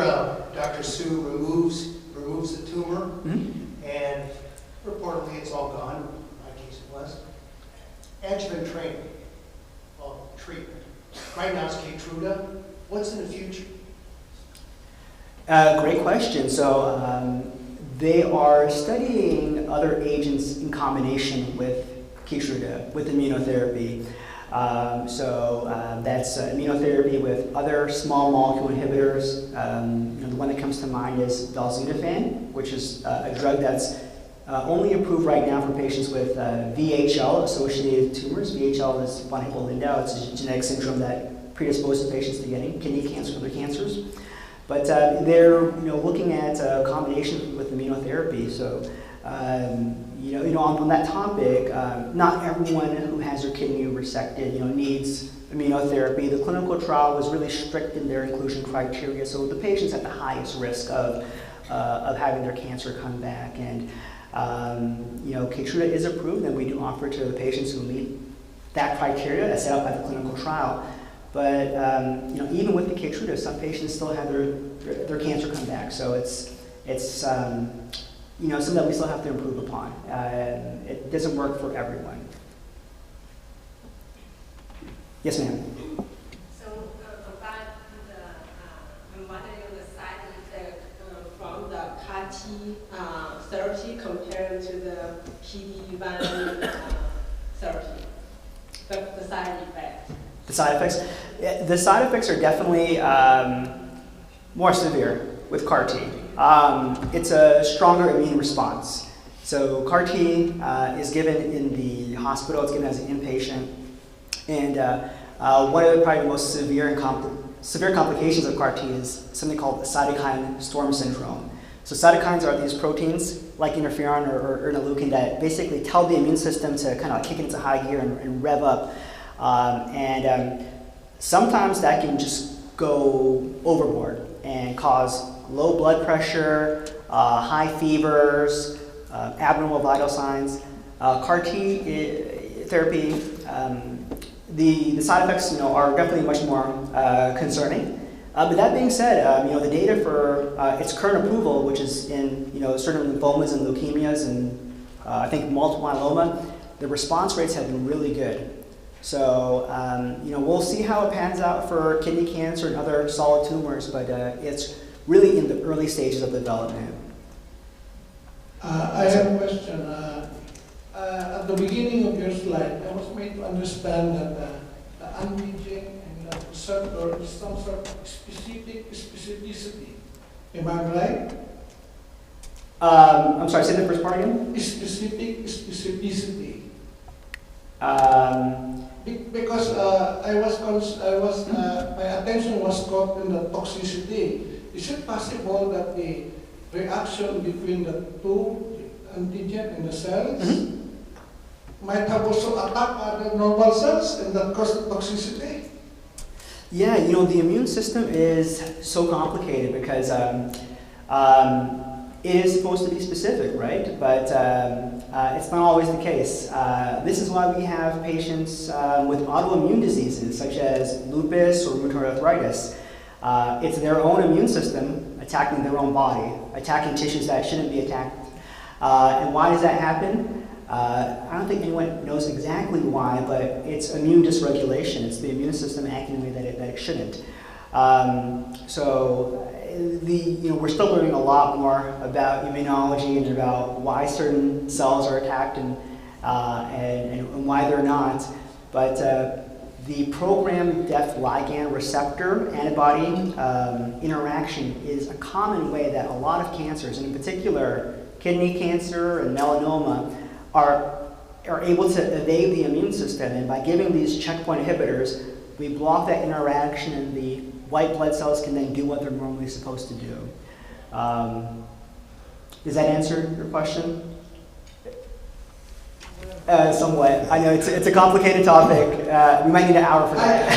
Dr. Sue removes the tumor, and reportedly it's all gone, in my case it was, adjuvant treatment. Right now it's Keytruda. What's in the future? Great question. So they are studying other agents in combination with Keytruda, with immunotherapy. That's immunotherapy with other small molecule inhibitors. The one that comes to mind is belzutifan, which is a drug that's only approved right now for patients with VHL-associated tumors. VHL is von Hippel-Lindau. It's a genetic syndrome that predisposes patients to getting kidney cancer and other cancers. But they're looking at combinations with immunotherapy. So on that topic, not everyone who has their kidney resected needs immunotherapy. The clinical trial was really strict in their inclusion criteria, so the patients at the highest risk of having their cancer come back. And Keytruda is approved, and we do offer to the patients who meet that criteria as set up by the clinical trial. But even with the Keytruda, some patients still have their cancer come back. So it's something that we still have to improve upon. It doesn't work for everyone. Yes, ma'am. So about I'm wondering the side effect from the CAR-T therapy compared to the PD-1 therapy, the side effect. The side effects? The side effects are definitely more severe with CAR-T. It's a stronger immune response. So CAR-T is given in the hospital, it's given as an inpatient. And one of the probably most severe complications of CAR-T is something called cytokine storm syndrome. So cytokines are these proteins like interferon or interleukin that basically tell the immune system to kind of kick into high gear and rev up. Sometimes that can just go overboard and cause low blood pressure, high fevers, abnormal vital signs. CAR-T therapy, the side effects are definitely much more concerning. But that being said, the data for its current approval, which is in certain lymphomas and leukemias and I think multiple myeloma, the response rates have been really good. So we'll see how it pans out for kidney cancer and other solid tumors, but it's really in the early stages of development. I have a question. At the beginning of your slide, I was made to understand that the antigen and the receptor is some sort of specificity. Am I right? I'm sorry, say the first part again? Specificity. Because my attention was caught in the toxicity. Is it possible that the reaction between the two antigen in the cells might have also attacked other normal cells and that cause toxicity? Yeah, you know, the immune system is so complicated because it is supposed to be specific, right? But it's not always the case. This is why we have patients with autoimmune diseases such as lupus or rheumatoid arthritis. It's their own immune system attacking their own body, attacking tissues that shouldn't be attacked. And why does that happen? I don't think anyone knows exactly why, but it's immune dysregulation. It's the immune system acting in a way that it shouldn't. We're still learning a lot more about immunology and about why certain cells are attacked and why they're not. But the programmed death ligand receptor antibody interaction is a common way that a lot of cancers, and in particular kidney cancer and melanoma, are able to evade the immune system. And by giving these checkpoint inhibitors, we block that interaction and the white blood cells can then do what they're normally supposed to do. Does that answer your question? Somewhat. I know it's a complicated topic. We might need an hour for that.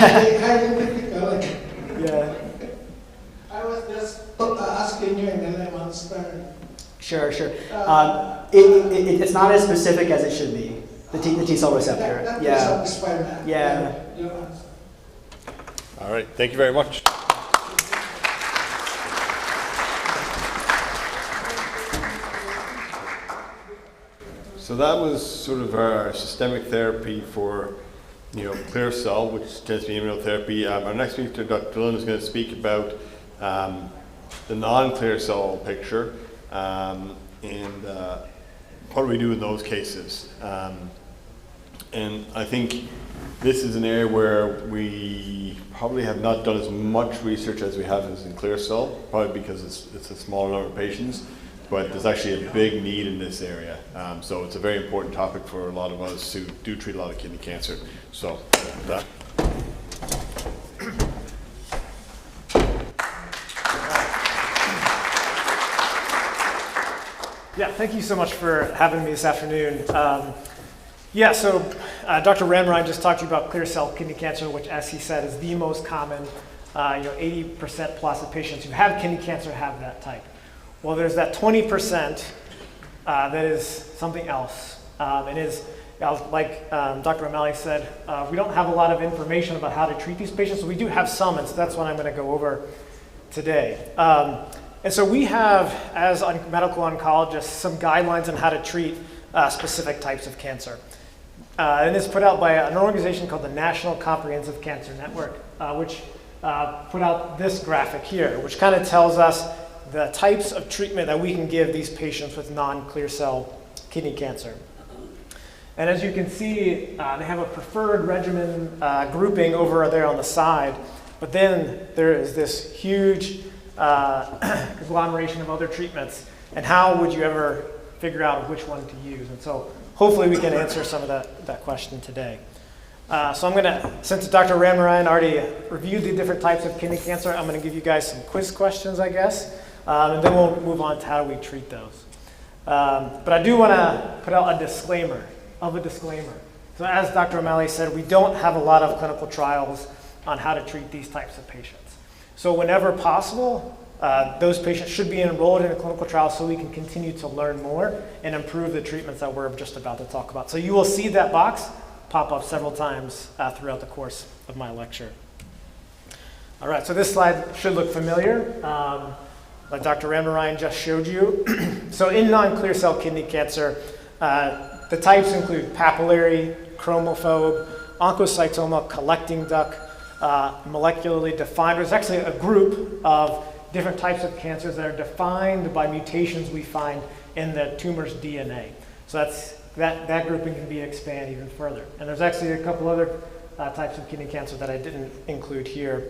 Yeah. I was just asking you in the layman's term. Sure. It's not as specific as it should be. The T cell receptor. That Yeah. satisfy that. Yeah. Your answer. All right, thank you very much. So that was sort of our systemic therapy for, clear cell, which tends to be immunotherapy. Our next speaker, Dr. Delaune, is going to speak about the non-clear cell picture and what do we do in those cases. And I think this is an area where we probably have not done as much research as we have in clear cell, probably because it's a smaller number of patients, but there's actually a big need in this area. So it's a very important topic for a lot of us who do treat a lot of kidney cancer. So with that. Yeah, thank you so much for having me this afternoon. So Dr. Ramnaraign just talked to you about clear cell kidney cancer, which, as he said, is the most common. 80% plus of patients who have kidney cancer have that type. Well, there's that 20% that is something else. It is, like Dr. O'Malley said, we don't have a lot of information about how to treat these patients. So we do have some, and so that's what I'm going to go over today. And so we have, as medical oncologists, some guidelines on how to treat specific types of cancer. And it's put out by an organization called the National Comprehensive Cancer Network, which put out this graphic here, which kind of tells us the types of treatment that we can give these patients with non-clear cell kidney cancer. And as you can see, they have a preferred regimen grouping over there on the side, but then there is this huge agglomeration of other treatments, and how would you ever figure out which one to use? And so hopefully we can answer some of that question today. So I'm going to, since Dr. Ramnaraign already reviewed the different types of kidney cancer, I'm going to give you guys some quiz questions, I guess, and then we'll move on to how do we treat those. But I do want to put out a disclaimer of a disclaimer. So as Dr. O'Malley said, we don't have a lot of clinical trials on how to treat these types of patients. So whenever possible, those patients should be enrolled in a clinical trial so we can continue to learn more and improve the treatments that we're just about to talk about. So you will see that box pop up several times throughout the course of my lecture. All right, so this slide should look familiar, like Dr. Ramnaraign just showed you. So in non-clear cell kidney cancer, the types include papillary, chromophobe, oncocytoma, collecting duct, molecularly defined. There's actually a group of different types of cancers that are defined by mutations we find in the tumor's DNA. So that grouping can be expanded even further. And there's actually a couple other types of kidney cancer that I didn't include here.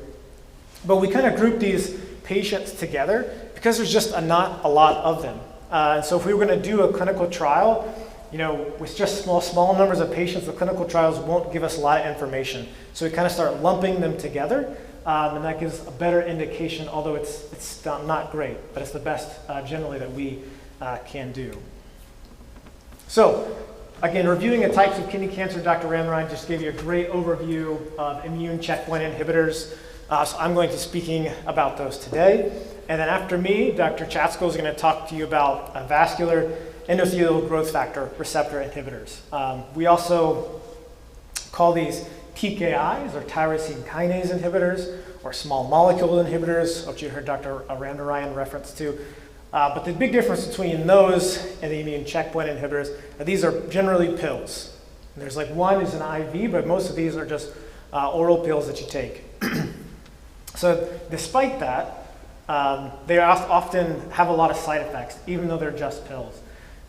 But we kind of group these patients together because there's just not a lot of them. And so if we were going to do a clinical trial, with just small numbers of patients, the clinical trials won't give us a lot of information. So we kind of start lumping them together, and that gives a better indication, although it's not great, but it's the best generally that we can do. So, again, reviewing the types of kidney cancer, Dr. Ramnaraign just gave you a great overview of immune checkpoint inhibitors. So I'm going to be speaking about those today. And then after me, Dr. Chatskill is going to talk to you about vascular endothelial growth factor receptor inhibitors. We also call these TKIs, or tyrosine kinase inhibitors, or small molecule inhibitors, which you heard Dr. Ramnaraign reference to. But the big difference between those and the immune checkpoint inhibitors, these are generally pills. And there's like one is an IV, but most of these are just oral pills that you take. So despite that, they often have a lot of side effects, even though they're just pills.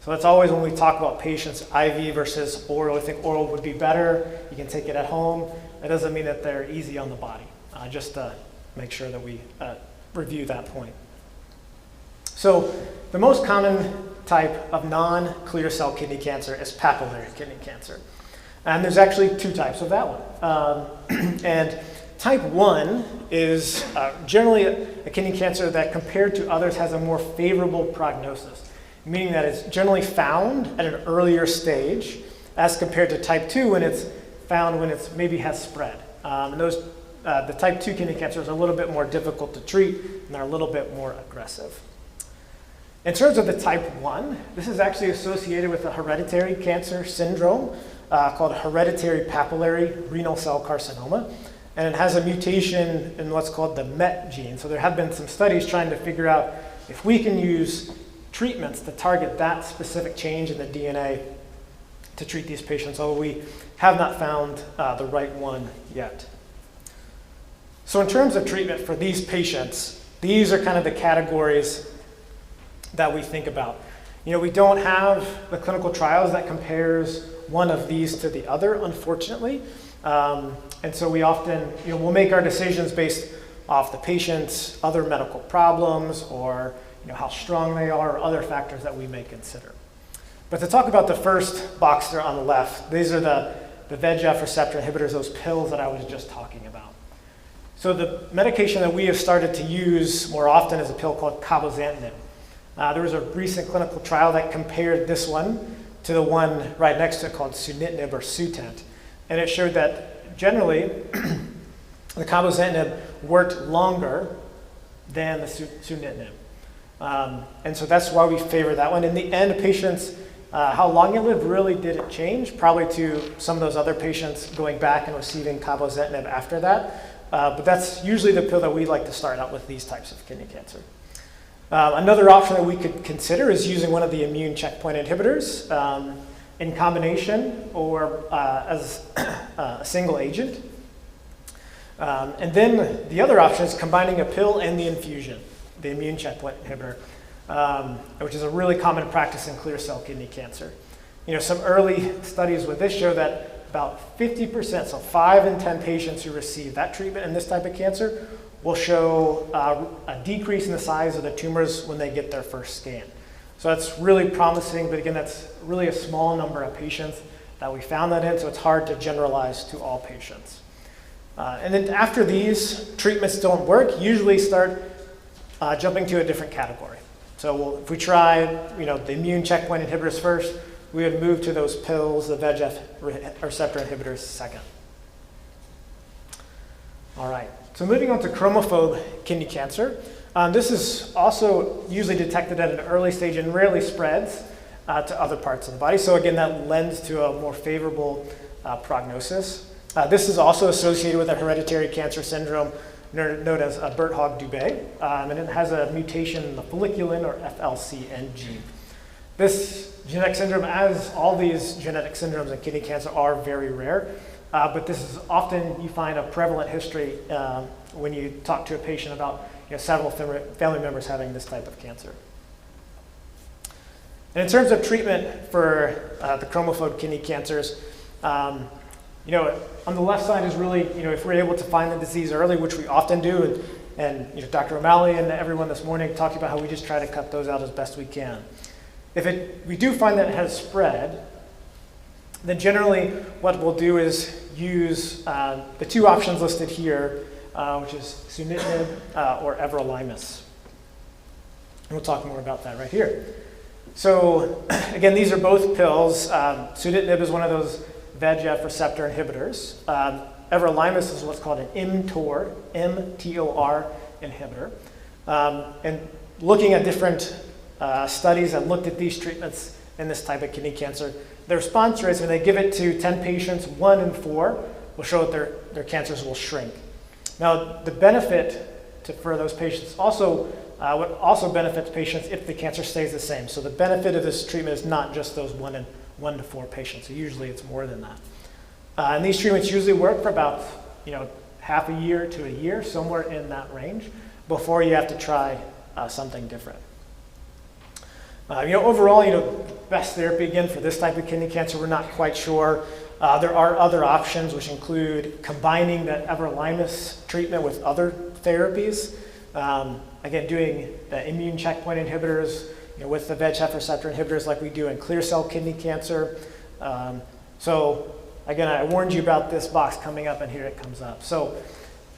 So that's always when we talk about patients, IV versus oral. I think oral would be better. You can take it at home. That doesn't mean that they're easy on the body. Just to make sure that we review that point. So the most common type of non-clear cell kidney cancer is papillary kidney cancer. And there's actually two types of that one. And type 1 is generally a kidney cancer that compared to others has a more favorable prognosis, meaning that it's generally found at an earlier stage as compared to type 2 when it's found when it's maybe has spread. And those, the type 2 kidney cancers are a little bit more difficult to treat and they're a little bit more aggressive. In terms of the type 1, this is actually associated with a hereditary cancer syndrome called hereditary papillary renal cell carcinoma. And it has a mutation in what's called the MET gene. So there have been some studies trying to figure out if we can use treatments to target that specific change in the DNA to treat these patients, although we have not found the right one yet. So in terms of treatment for these patients, these are kind of the categories that we think about. You know, we don't have the clinical trials that compares one of these to the other, unfortunately. And so we often, we'll make our decisions based off the patient's other medical problems or, how strong they are or other factors that we may consider. But to talk about the first box there on the left, these are the VEGF receptor inhibitors, those pills that I was just talking about. So the medication that we have started to use more often is a pill called cabozantinib. There was a recent clinical trial that compared this one to the one right next to it called sunitinib or Sutent. And it showed that generally the cabozantinib worked longer than the sunitinib. And so that's why we favor that one. In the end, patients, how long you lived really didn't change, probably to some of those other patients going back and receiving cabozantinib after that. But that's usually the pill that we like to start out with these types of kidney cancer. Another option that we could consider is using one of the immune checkpoint inhibitors in combination or as a single agent. And then the other option is combining a pill and the infusion, the immune checkpoint inhibitor, which is a really common practice in clear cell kidney cancer. Some early studies with this show that about 50%, so 5 in 10 patients who receive that treatment in this type of cancer will show a decrease in the size of the tumors when they get their first scan. So that's really promising, but again, that's really a small number of patients that we found that in, so it's hard to generalize to all patients. And then after these treatments don't work, usually start jumping to a different category. So if we try, the immune checkpoint inhibitors first, we would move to those pills, the VEGF receptor inhibitors second. All right. So moving on to chromophobe kidney cancer. This is also usually detected at an early stage and rarely spreads to other parts of the body. So again, that lends to a more favorable prognosis. This is also associated with a hereditary cancer syndrome known as Birt-Hogg-Dubé, and it has a mutation in the folliculin or FLCN gene. This genetic syndrome, as all these genetic syndromes in kidney cancer, are very rare. But this is often, you find a prevalent history when you talk to a patient about several family members having this type of cancer. And in terms of treatment for the chromophobe kidney cancers, on the left side is really, if we're able to find the disease early, which we often do, and Dr. O'Malley and everyone this morning talked about how we just try to cut those out as best we can. If we do find that it has spread, then generally what we'll do is use the two options listed here, which is sunitinib or everolimus. And we'll talk more about that right here. So again, these are both pills. Sunitinib is one of those VEGF receptor inhibitors. Everolimus is what's called an mTOR, M-T-O-R inhibitor. And looking at different studies that looked at these treatments in this type of kidney cancer, the response rates when they give it to 10 patients, 1 in 4 will show that their cancers will shrink. Now, the benefit for those patients also would also benefit patients if the cancer stays the same. So the benefit of this treatment is not just those 1 to 4 patients. So usually it's more than that. And these treatments usually work for about half a year to a year, somewhere in that range, before you have to try something different. Overall, best therapy again for this type of kidney cancer, we're not quite sure. There are other options, which include combining that everolimus treatment with other therapies. Again, doing the immune checkpoint inhibitors, with the VEGF receptor inhibitors like we do in clear cell kidney cancer. So again, I warned you about this box coming up, and here it comes up. So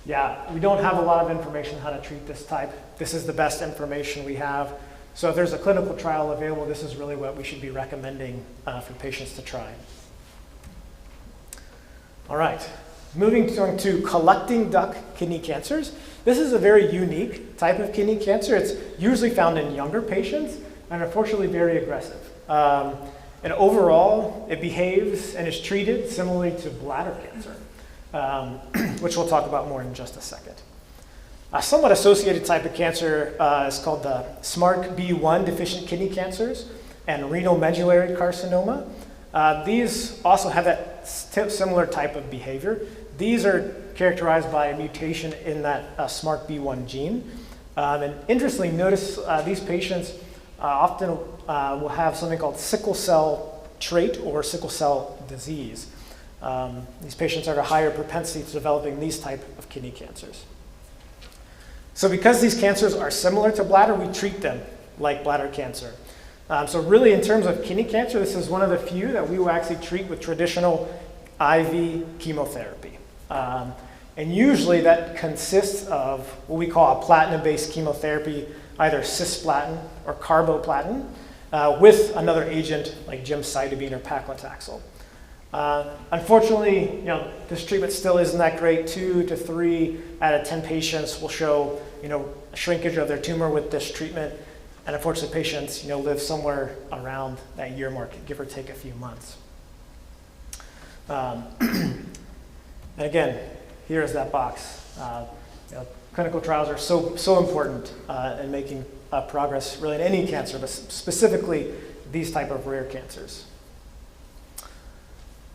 yeah, we don't have a lot of information how to treat this type. This is the best information we have. So if there's a clinical trial available, this is really what we should be recommending for patients to try. All right, moving to collecting duct kidney cancers. This is a very unique type of kidney cancer. It's usually found in younger patients and unfortunately very aggressive. And overall, it behaves and is treated similarly to bladder cancer, which we'll talk about more in just a second. A somewhat associated type of cancer is called the SMARCB1 deficient kidney cancers and renal medullary carcinoma. These also have that similar type of behavior. These are characterized by a mutation in that SMARCB1 gene. And interestingly, notice these patients often will have something called sickle cell trait or sickle cell disease. These patients are at a higher propensity to developing these type of kidney cancers. So because these cancers are similar to bladder, we treat them like bladder cancer. So really in terms of kidney cancer, this is one of the few that we will actually treat with traditional IV chemotherapy. And usually that consists of what we call a platinum-based chemotherapy, either cisplatin or carboplatin, with another agent like gemcitabine or paclitaxel. Unfortunately, this treatment still isn't that great. 2 to 3 out of 10 patients will show, a shrinkage of their tumor with this treatment. And unfortunately, patients, live somewhere around that year mark, give or take a few months. And again, here is that box. Clinical trials are so important in making progress really in any cancer, but specifically these type of rare cancers.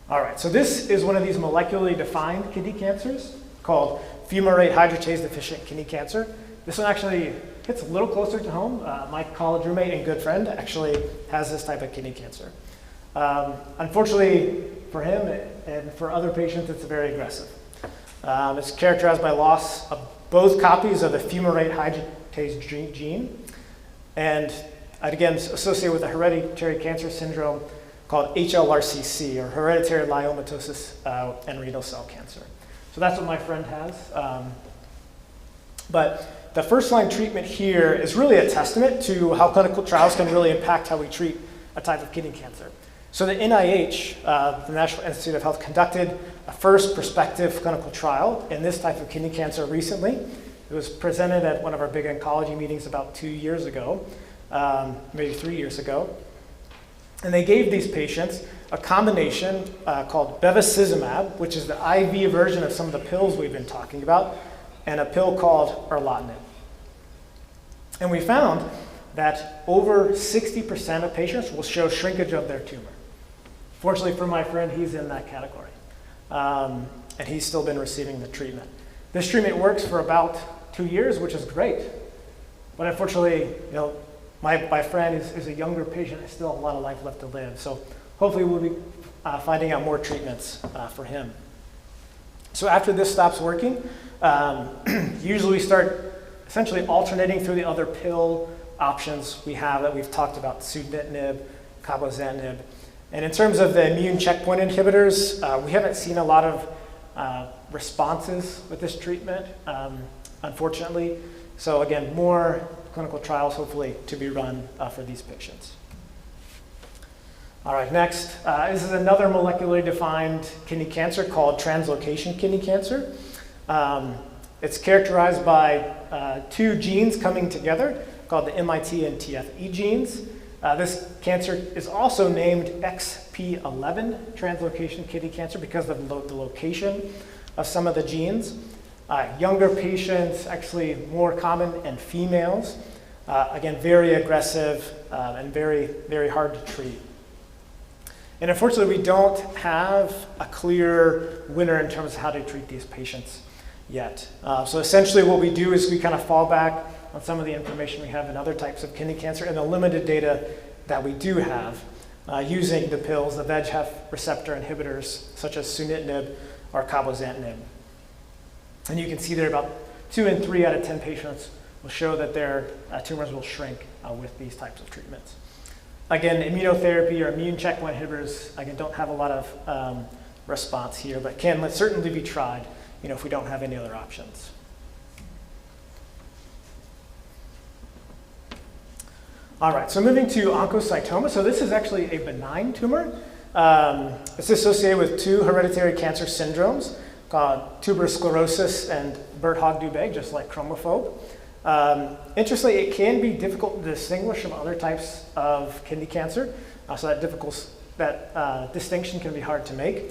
All right, so this is one of these molecularly defined kidney cancers called fumarate hydratase deficient kidney cancer. This one actually hits a little closer to home. My college roommate and good friend actually has this type of kidney cancer. Unfortunately for him and for other patients, it's very aggressive. It's characterized by loss of both copies of the fumarate hydratase gene, and again, associated with a hereditary cancer syndrome called HLRCC, or hereditary leiomyomatosis and renal cell cancer. So that's what my friend has. But the first-line treatment here is really a testament to how clinical trials can really impact how we treat a type of kidney cancer. So the NIH, the National Institute of Health, conducted a first prospective clinical trial in this type of kidney cancer recently. It was presented at one of our big oncology meetings about 2 years ago, maybe 3 years ago. And they gave these patients a combination called bevacizumab, which is the IV version of some of the pills we've been talking about, and a pill called erlotinib. And we found that over 60% of patients will show shrinkage of their tumor. Fortunately for my friend, he's in that category. And he's still been receiving the treatment. This treatment works for about 2 years, which is great. But unfortunately, my friend is a younger patient and still a lot of life left to live. So hopefully we'll be finding out more treatments for him. So after this stops working, usually we start essentially alternating through the other pill options we have that we've talked about, sunitinib, cabozantinib. And in terms of the immune checkpoint inhibitors, we haven't seen a lot of responses with this treatment, unfortunately. So again, more clinical trials hopefully to be run for these patients. All right, next, this is another molecularly defined kidney cancer called translocation kidney cancer. It's characterized by two genes coming together called the MIT and TFE genes. This cancer is also named XP11 translocation kidney cancer because of the location of some of the genes. Younger patients, actually more common in females. Again, very aggressive and very, very hard to treat. And unfortunately, we don't have a clear winner in terms of how to treat these patients yet. So essentially what we do is we kind of fall back on some of the information we have in other types of kidney cancer and the limited data that we do have using the pills, the VEGF receptor inhibitors, such as sunitinib or cabozantinib. And you can see there about 2 in 3 out of 10 patients will show that their tumors will shrink with these types of treatments. Again, immunotherapy or immune checkpoint inhibitors, again, don't have a lot of response here, but can certainly be tried, if we don't have any other options. All right, so moving to oncocytoma. So this is actually a benign tumor. It's associated with 2 hereditary cancer syndromes called tuberous sclerosis and Birt-Hogg-Dubé, just like chromophobe. Interestingly, it can be difficult to distinguish from other types of kidney cancer, so that distinction can be hard to make.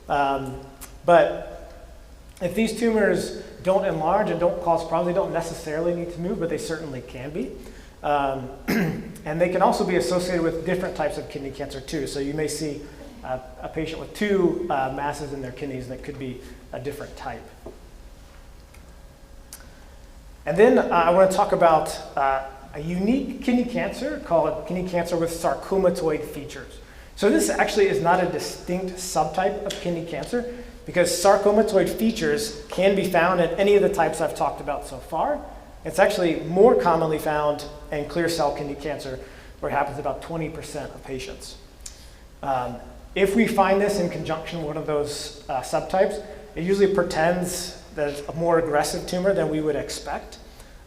But if these tumors don't enlarge and don't cause problems, they don't necessarily need to move, but they certainly can be. And they can also be associated with different types of kidney cancer too. So you may see a patient with 2 masses in their kidneys that could be a different type. And then I want to talk about a unique kidney cancer called kidney cancer with sarcomatoid features. So this actually is not a distinct subtype of kidney cancer because sarcomatoid features can be found in any of the types I've talked about so far. It's actually more commonly found in clear cell kidney cancer, where it happens about 20% of patients. If we find this in conjunction with one of those subtypes, it usually portends that it's a more aggressive tumor than we would expect.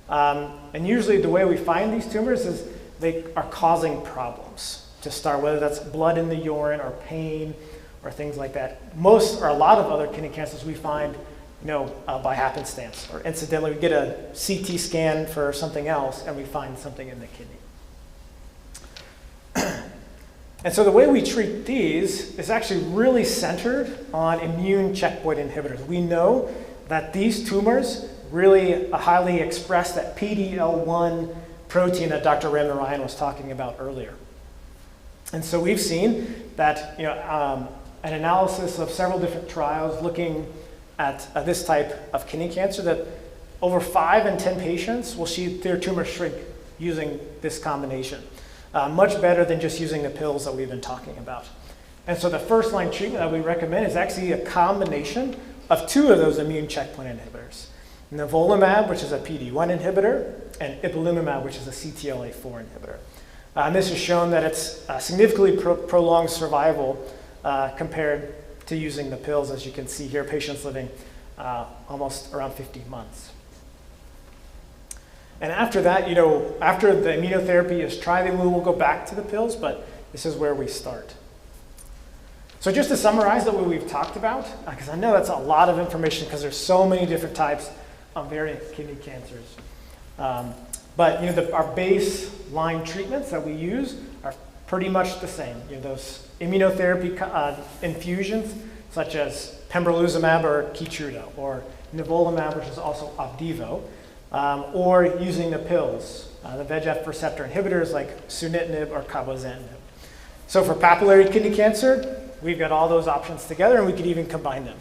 And usually the way we find these tumors is they are causing problems to start, whether that's blood in the urine or pain or things like that. Most or a lot of other kidney cancers we find by happenstance or incidentally. We get a CT scan for something else and we find something in the kidney. And so the way we treat these is actually really centered on immune checkpoint inhibitors. We know that these tumors really highly express that PD-L1 protein that Dr. Ramnaraign was talking about earlier. And so we've seen that an analysis of several different trials looking at this type of kidney cancer, that over 5 in 10 patients will see their tumor shrink using this combination. Much better than just using the pills that we've been talking about. And so the first line treatment that we recommend is actually a combination of 2 of those immune checkpoint inhibitors. Nivolumab, which is a PD-1 inhibitor, and ipilimumab, which is a CTLA-4 inhibitor. And this has shown that it's significantly prolonged survival compared to using the pills. As you can see here, patients living almost around 50 months. And after that, after the immunotherapy is tried, then we will go back to the pills, but this is where we start. So just to summarize what we've talked about, because I know that's a lot of information because there's so many different types of variant kidney cancers. But our baseline treatments that we use are pretty much the same. Those immunotherapy infusions, such as pembrolizumab or Keytruda, or nivolumab, which is also Opdivo, or using the pills, the VEGF receptor inhibitors like sunitinib or cabozantinib. So for papillary kidney cancer, we've got all those options together, and we could even combine them.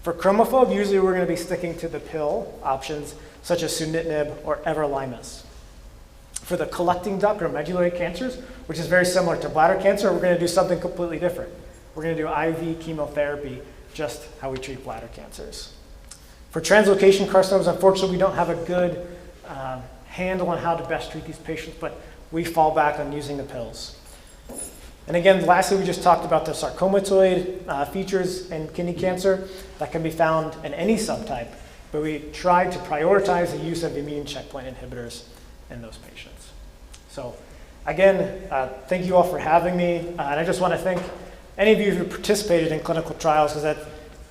For chromophobe, usually we're going to be sticking to the pill options, such as sunitinib or everolimus. For the collecting duct or medullary cancers, which is very similar to bladder cancer, we're going to do something completely different. We're going to do IV chemotherapy, just how we treat bladder cancers. For translocation carcinomas, unfortunately, we don't have a good handle on how to best treat these patients, but we fall back on using the pills. And again, lastly, we just talked about the sarcomatoid features in kidney cancer that can be found in any subtype, but we tried to prioritize the use of immune checkpoint inhibitors in those patients. So Again, thank you all for having me. And I just want to thank any of you who participated in clinical trials, because that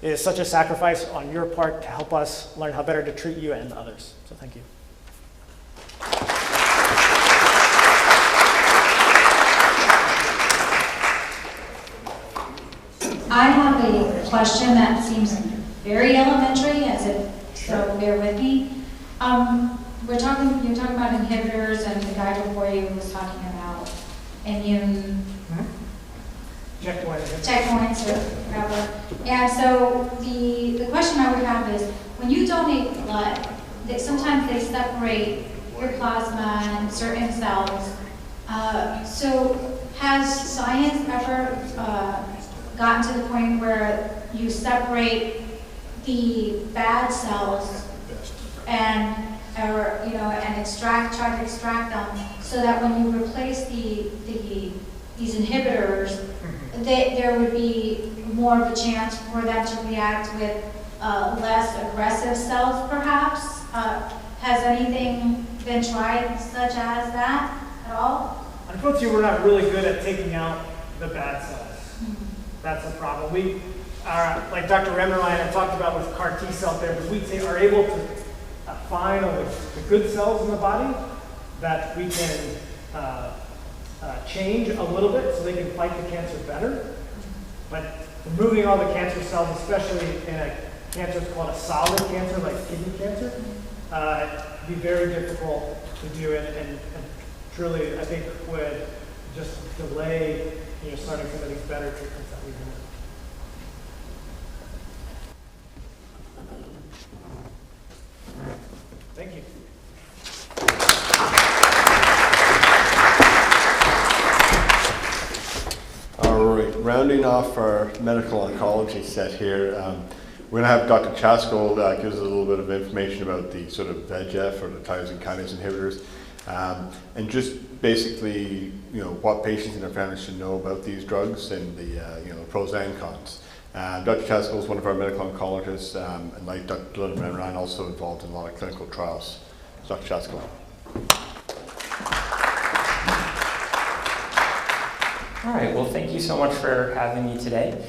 is such a sacrifice on your part to help us learn how better to treat you and others. So thank you. I have a question that seems very elementary, so bear with me. You're talking about inhibitors, and the guy before you was talking about immune checkpoints or whatever. And so the question I would have is, when you donate blood, sometimes they separate your plasma and certain cells. So has science ever gotten to the point where you separate the bad cells and try to extract them, so that when you replace these inhibitors, there would be more of a chance for them to react with less aggressive cells, perhaps? Has anything been tried such as that at all? Unfortunately, we're not really good at taking out the bad cells. That's the problem. We are, like Dr. Ramnaraign had talked about with CAR T cell therapies, we are able to find the good cells in the body that we can change a little bit so they can fight the cancer better. But removing all the cancer cells, especially in a cancer that's called a solid cancer, like kidney cancer, would be very difficult to do, and truly, I think, would just delay starting some of these better treatments that we've been. Thank you. All right, rounding off our medical oncology set here, we're going to have Dr. Chaskell give us a little bit of information about the sort of VEGF, or the tyrosine kinase inhibitors, and just basically, what patients and their families should know about these drugs, and the pros and cons. Dr. Chaskell is one of our medical oncologists, and like Dr. Ramnaraign, also involved in a lot of clinical trials. Dr. Chaskell. All right, well, thank you so much for having me today.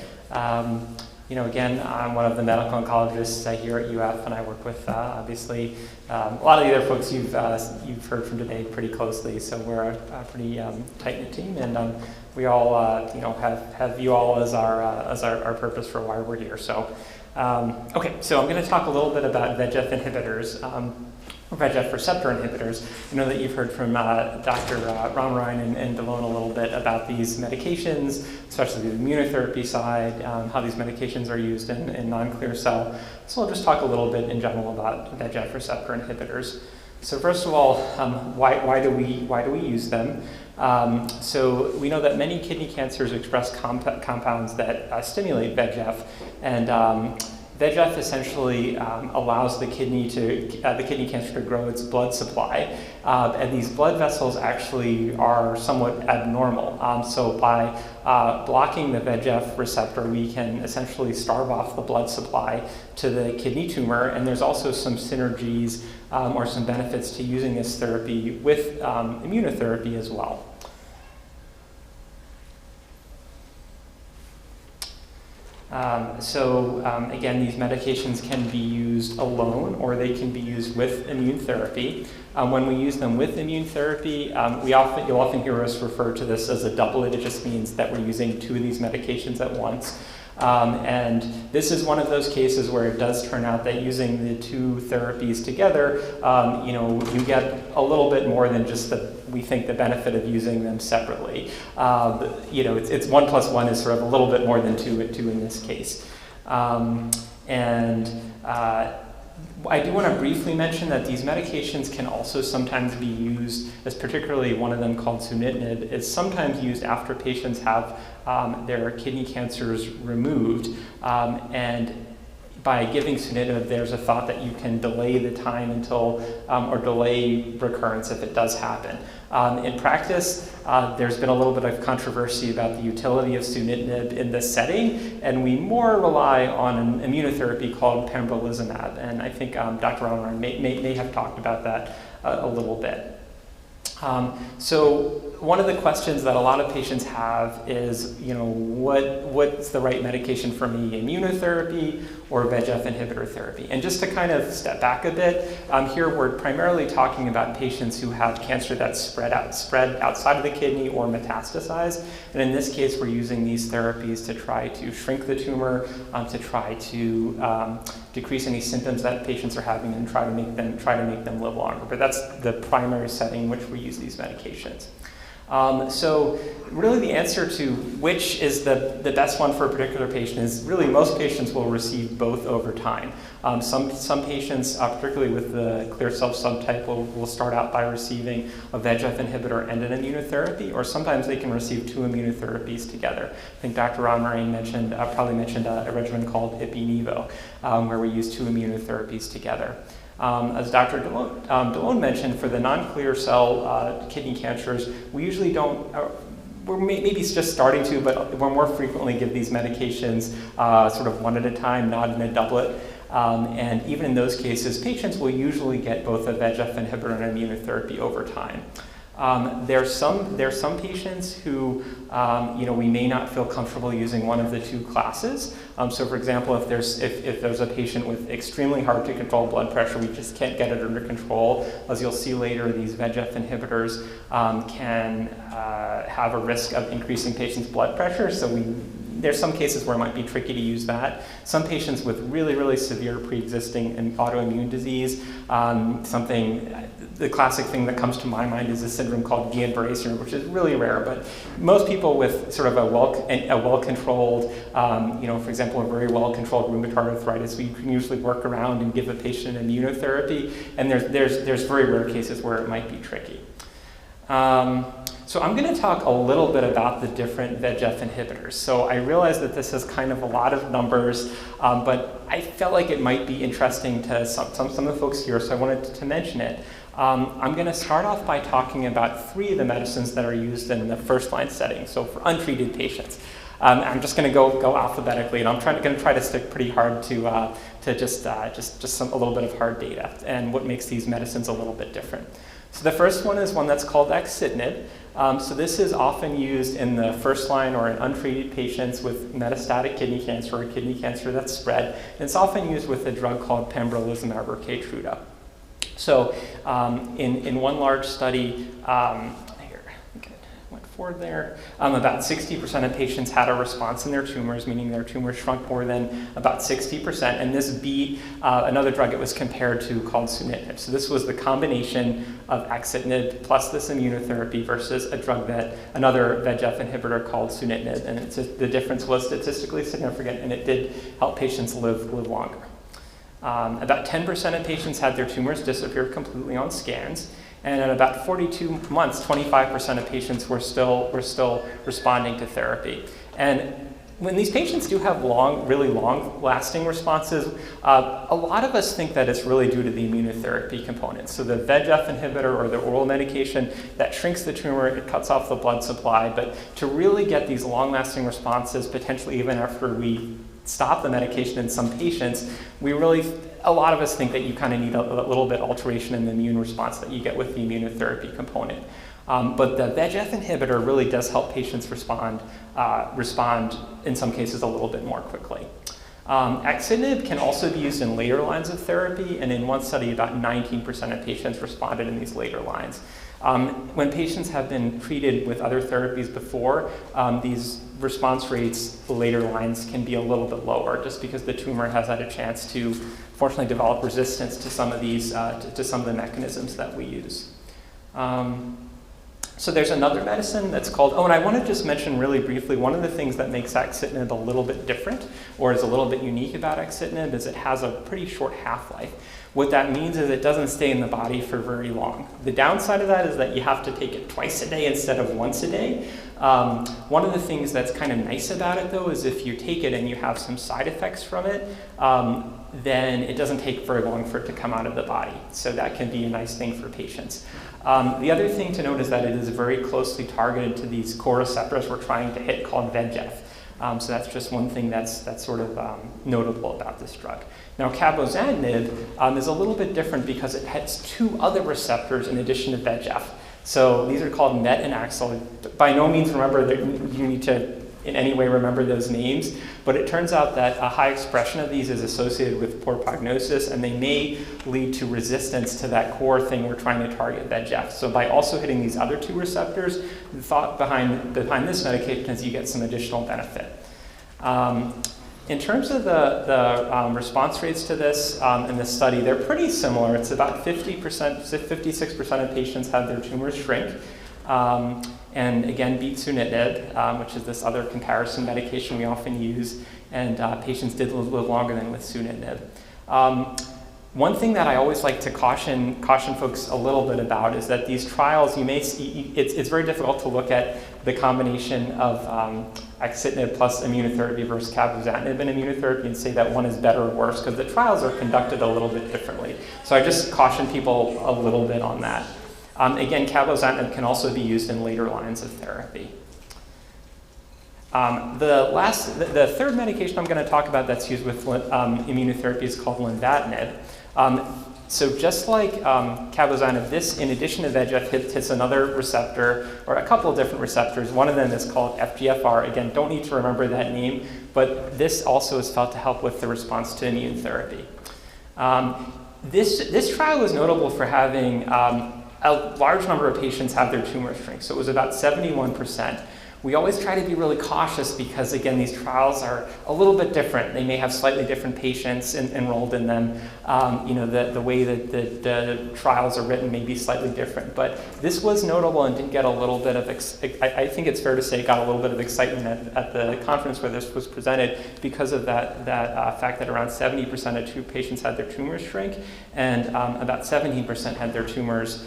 Again, I'm one of the medical oncologists here at UF, and I work with, obviously, a lot of the other folks you've heard from today pretty closely. So we're a pretty tight-knit team, and we all, have you all as our purpose for why we're here. So, okay, so I'm going to talk a little bit about VEGF inhibitors. VEGF receptor inhibitors. I know that you've heard from Dr. Ramnaraign and Delaune a little bit about these medications, especially the immunotherapy side, how these medications are used in non-clear cell. So I'll just talk a little bit in general about VEGF receptor inhibitors. So first of all, why do we use them? So we know that many kidney cancers express compounds that stimulate VEGF, and VEGF essentially allows the kidney cancer to grow its blood supply, and these blood vessels actually are somewhat abnormal. So by blocking the VEGF receptor, we can essentially starve off the blood supply to the kidney tumor, and there's also some synergies or some benefits to using this therapy with immunotherapy as well. Again, these medications can be used alone, or they can be used with immune therapy. When we use them with immune therapy, you'll often hear us refer to this as a doublet. It just means that we're using two of these medications at once. And this is one of those cases where it does turn out that using the two therapies together, you get a little bit more than just we think the benefit of using them separately. It's 1 + 1 is sort of a little bit more than two in this case. I do want to briefly mention that these medications can also sometimes be used, as particularly one of them called sunitinib, is sometimes used after patients have their kidney cancers removed. And by giving sunitinib, there's a thought that you can delay the time until, or delay recurrence if it does happen. In practice, there's been a little bit of controversy about the utility of sunitinib in this setting, and we more rely on an immunotherapy called pembrolizumab, and I think Dr. Ramnaraign may have talked about that a little bit. So one of the questions that a lot of patients have is, what's the right medication for me, immunotherapy or VEGF inhibitor therapy? And just to kind of step back a bit, here we're primarily talking about patients who have cancer that's spread outside of the kidney or metastasized. And in this case, we're using these therapies to try to shrink the tumor, to try to decrease any symptoms that patients are having and try to make them live longer. But that's the primary setting in which we use these medications. So really the answer to which is the best one for a particular patient is really most patients will receive both over time. Some patients, particularly with the clear cell subtype, will start out by receiving a VEGF inhibitor and an immunotherapy, or sometimes they can receive 2 immunotherapies together. I think Dr. Ramnaraign probably mentioned a regimen called Ipi-Nivo, where we use 2 immunotherapies together. As Dr. Delaune mentioned, for the non-clear cell kidney cancers, we usually don't, we're maybe just starting to, but we'll more frequently give these medications sort of one at a time, not in a doublet. And even in those cases, patients will usually get both a VEGF inhibitor and immunotherapy over time. There's some patients who we may not feel comfortable using one of the 2 classes. So for example, if there's a patient with extremely hard to control blood pressure, we just can't get it under control. As you'll see later, these VEGF inhibitors can have a risk of increasing patients' blood pressure. So there's some cases where it might be tricky to use that. Some patients with really, really severe pre-existing and autoimmune disease, the classic thing that comes to my mind is a syndrome called Guillain-Barré syndrome, which is really rare, but most people with sort of a well-controlled, for example, a very well-controlled rheumatoid arthritis, we can usually work around and give a patient an immunotherapy, and there's very rare cases where it might be tricky. So I'm going to talk a little bit about the different VEGF inhibitors. So I realize that this is kind of a lot of numbers, but I felt like it might be interesting to some of the folks here, so I wanted to mention it. I'm going to start off by talking about 3 of the medicines that are used in the first-line setting, so for untreated patients. I'm just going to go alphabetically, and I'm going to try to stick pretty hard to just a little bit of hard data and what makes these medicines a little bit different. So the first one is one that's called axitinib. So this is often used in the first line or in untreated patients with metastatic kidney cancer or kidney cancer that's spread. And it's often used with a drug called pembrolizumab or Keytruda. So in one large study, forward there, about 60% of patients had a response in their tumors, meaning their tumors shrunk more than about 60%, and this beat another drug it was compared to called sunitinib. So this was the combination of axitinib plus this immunotherapy versus another VEGF inhibitor called sunitinib, and the difference was statistically significant, and it did help patients live longer. About 10% of patients had their tumors disappear completely on scans, and at about 42 months, 25% of patients were still responding to therapy. And when these patients do have really long-lasting responses, a lot of us think that it's really due to the immunotherapy component. So the VEGF inhibitor or the oral medication that shrinks the tumor, it cuts off the blood supply, but to really get these long-lasting responses, potentially even after we stop the medication in some patients, a lot of us think that you kind of need a little bit alteration in the immune response that you get with the immunotherapy component. But the VEGF inhibitor really does help patients respond in some cases a little bit more quickly. Axitinib can also be used in later lines of therapy, and in one study, about 19% of patients responded in these later lines. When patients have been treated with other therapies before, these response rates, later lines, can be a little bit lower just because the tumor has had a chance to, fortunately, develop resistance to some of these, to some of the mechanisms that we use. So there's another medicine that's called, and I want to just mention really briefly, one of the things that makes axitinib a little bit different, or is a little bit unique about axitinib, is it has a pretty short half-life. What that means is it doesn't stay in the body for very long. The downside of that is that you have to take it twice a day instead of once a day. One of the things that's kind of nice about it, though, is if you take it and you have some side effects from it, then it doesn't take very long for it to come out of the body. So that can be a nice thing for patients. The other thing to note is that it is very closely targeted to these core receptors we're trying to hit called VEGF. So that's just one thing that's sort of notable about this drug. Now, cabozantinib is a little bit different because it hits 2 other receptors in addition to VEGF. So these are called MET and AXL. By no means remember that you need to in any way remember those names, but it turns out that a high expression of these is associated with poor prognosis, and they may lead to resistance to that core thing we're trying to target, VEGF. So by also hitting these other two receptors, the thought behind this medication is you get some additional benefit. In terms of the response rates to this in this study, they're pretty similar. It's about 56% of patients had their tumors shrink. And again, beat sunitinib, which is this other comparison medication we often use, and patients did live longer than with sunitinib. One thing that I always like to caution folks a little bit about is that these trials, you may see, it's very difficult to look at the combination of axitinib plus immunotherapy versus cabozantinib in immunotherapy and say that one is better or worse, because the trials are conducted a little bit differently. So I just caution people a little bit on that. Again, cabozantinib can also be used in later lines of therapy. The third medication I'm going to talk about that's used with immunotherapy is called lenvatinib. So just like cabozantinib, this, in addition to VEGF, hits another receptor, or a couple of different receptors. One of them is called FGFR. Again, don't need to remember that name, but this also is felt to help with the response to immune therapy. This trial was notable for having a large number of patients have their tumors shrink, so it was about 71%. We always try to be really cautious because, again, these trials are a little bit different. They may have slightly different patients enrolled in them. The way that the trials are written may be slightly different. But this was notable and did get a little bit of, I think it's fair to say, got a little bit of excitement at the conference where this was presented because of that fact that around 70% of patients had their tumors shrink, and about 17% had their tumors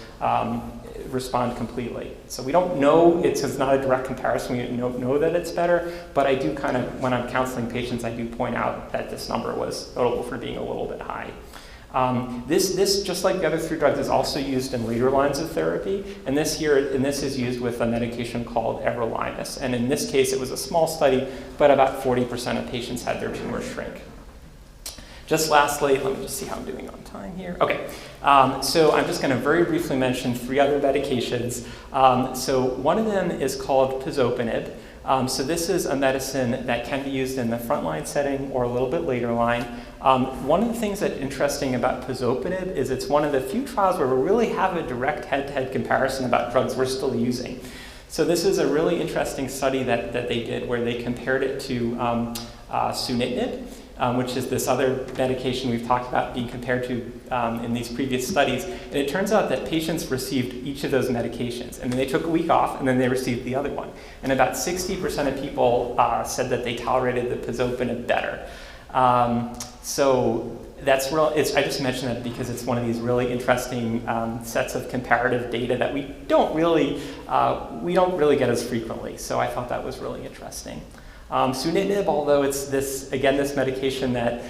respond completely. So we don't know, it's not a direct comparison, we don't know that it's better, but I do kind of, when I'm counseling patients, I do point out that this number was notable for being a little bit high. This, just like the other three drugs, is also used in later lines of therapy, and this is used with a medication called everolimus, and in this case it was a small study, but about 40% of patients had their tumors shrink. Just lastly, let me just see how I'm doing on time here. Okay, so I'm just going to very briefly mention three other medications. So one of them is called pazopanib. So this is a medicine that can be used in the frontline setting or a little bit later line. One of the things that's interesting about pazopanib is it's one of the few trials where we really have a direct head-to-head comparison about drugs we're still using. So this is a really interesting study that they did where they compared it to sunitinib, which is this other medication we've talked about being compared to in these previous studies. And it turns out that patients received each of those medications, and then they took a week off, and then they received the other one. And about 60% of people said that they tolerated the pazopanib better. So that's real. I just mentioned that because it's one of these really interesting sets of comparative data that we don't really get as frequently. So I thought that was really interesting. Sunitinib, although it's this medication that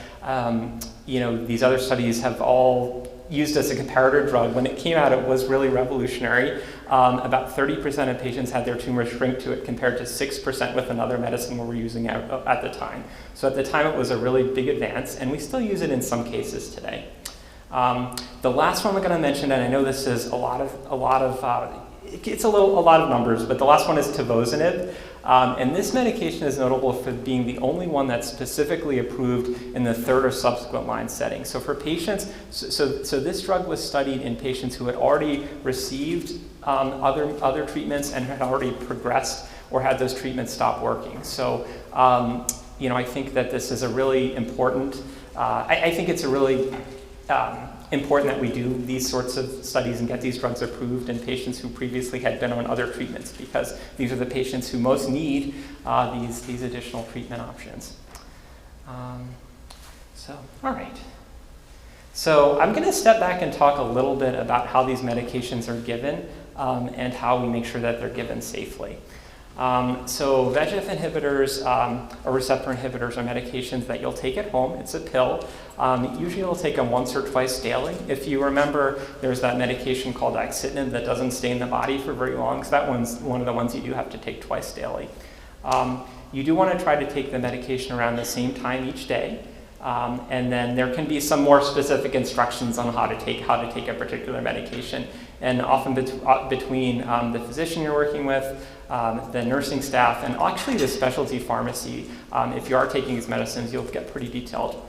these other studies have all used as a comparator drug, when it came out it was really revolutionary. About 30% of patients had their tumors shrink to it compared to 6% with another medicine we were using at the time. So at the time it was a really big advance, and we still use it in some cases today. The last one we're going to mention, and I know this is a lot of numbers, but the last one is tivozanib. And this medication is notable for being the only one that's specifically approved in the third or subsequent line setting. So for patients, so this drug was studied in patients who had already received other treatments and had already progressed or had those treatments stop working. So I think that this is a really important, I think it's a really important that we do these sorts of studies and get these drugs approved in patients who previously had been on other treatments, because these are the patients who most need these additional treatment options. All right. So I'm going to step back and talk a little bit about how these medications are given and how we make sure that they're given safely. So VEGF inhibitors or receptor inhibitors are medications that you'll take at home. It's a pill. Usually you'll take them once or twice daily. If you remember, there's that medication called axitinib that doesn't stay in the body for very long, so that one's one of the ones you do have to take twice daily. You do want to try to take the medication around the same time each day. And then there can be some more specific instructions on how to take a particular medication. And often between the physician you're working with, the nursing staff, and actually the specialty pharmacy, if you are taking these medicines, you'll get pretty detailed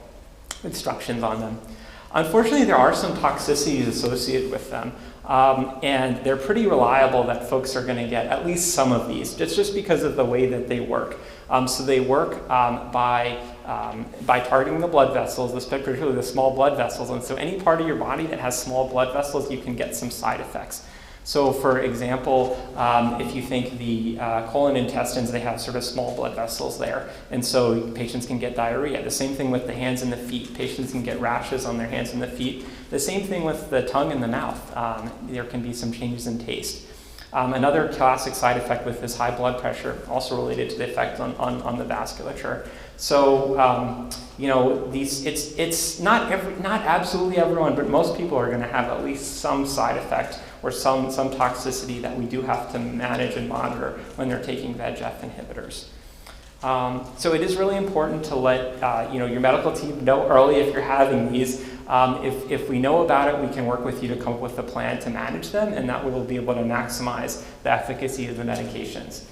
instructions on them. Unfortunately, there are some toxicities associated with them, and they're pretty reliable that folks are going to get at least some of these, just because of the way that they work. So they work by targeting the blood vessels, particularly the small blood vessels, and so any part of your body that has small blood vessels, you can get some side effects. So for example, if you think the colon intestines, they have sort of small blood vessels there, and so patients can get diarrhea. The same thing with the hands and the feet. Patients can get rashes on their hands and the feet. The same thing with the tongue and the mouth. There can be some changes in taste. Another classic side effect with this high blood pressure, also related to the effect on the vasculature. So, it's not absolutely everyone, but most people are going to have at least some side effect or some toxicity that we do have to manage and monitor when they're taking VEGF inhibitors. So it is really important to let your medical team know early if you're having these. If we know about it, we can work with you to come up with a plan to manage them, and that way we'll be able to maximize the efficacy of the medications.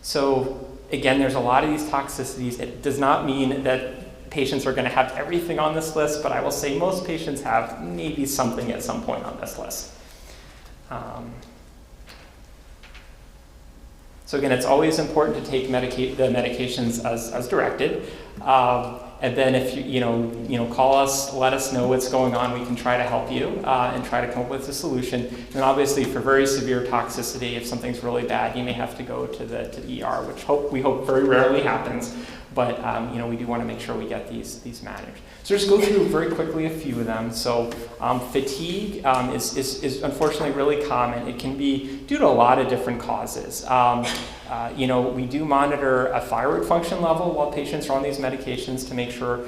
So again, there's a lot of these toxicities. It does not mean that patients are going to have everything on this list, but I will say most patients have maybe something at some point on this list. So again, it's always important to take the medications as directed. And then if you call us, let us know what's going on. We can try to help you and try to come up with a solution. And obviously, for very severe toxicity, if something's really bad, you may have to go to the ER, which we hope very rarely happens. But we do want to make sure we get these managed. So just go through very quickly a few of them. So fatigue is unfortunately really common. It can be due to a lot of different causes. We do monitor a thyroid function level while patients are on these medications to make sure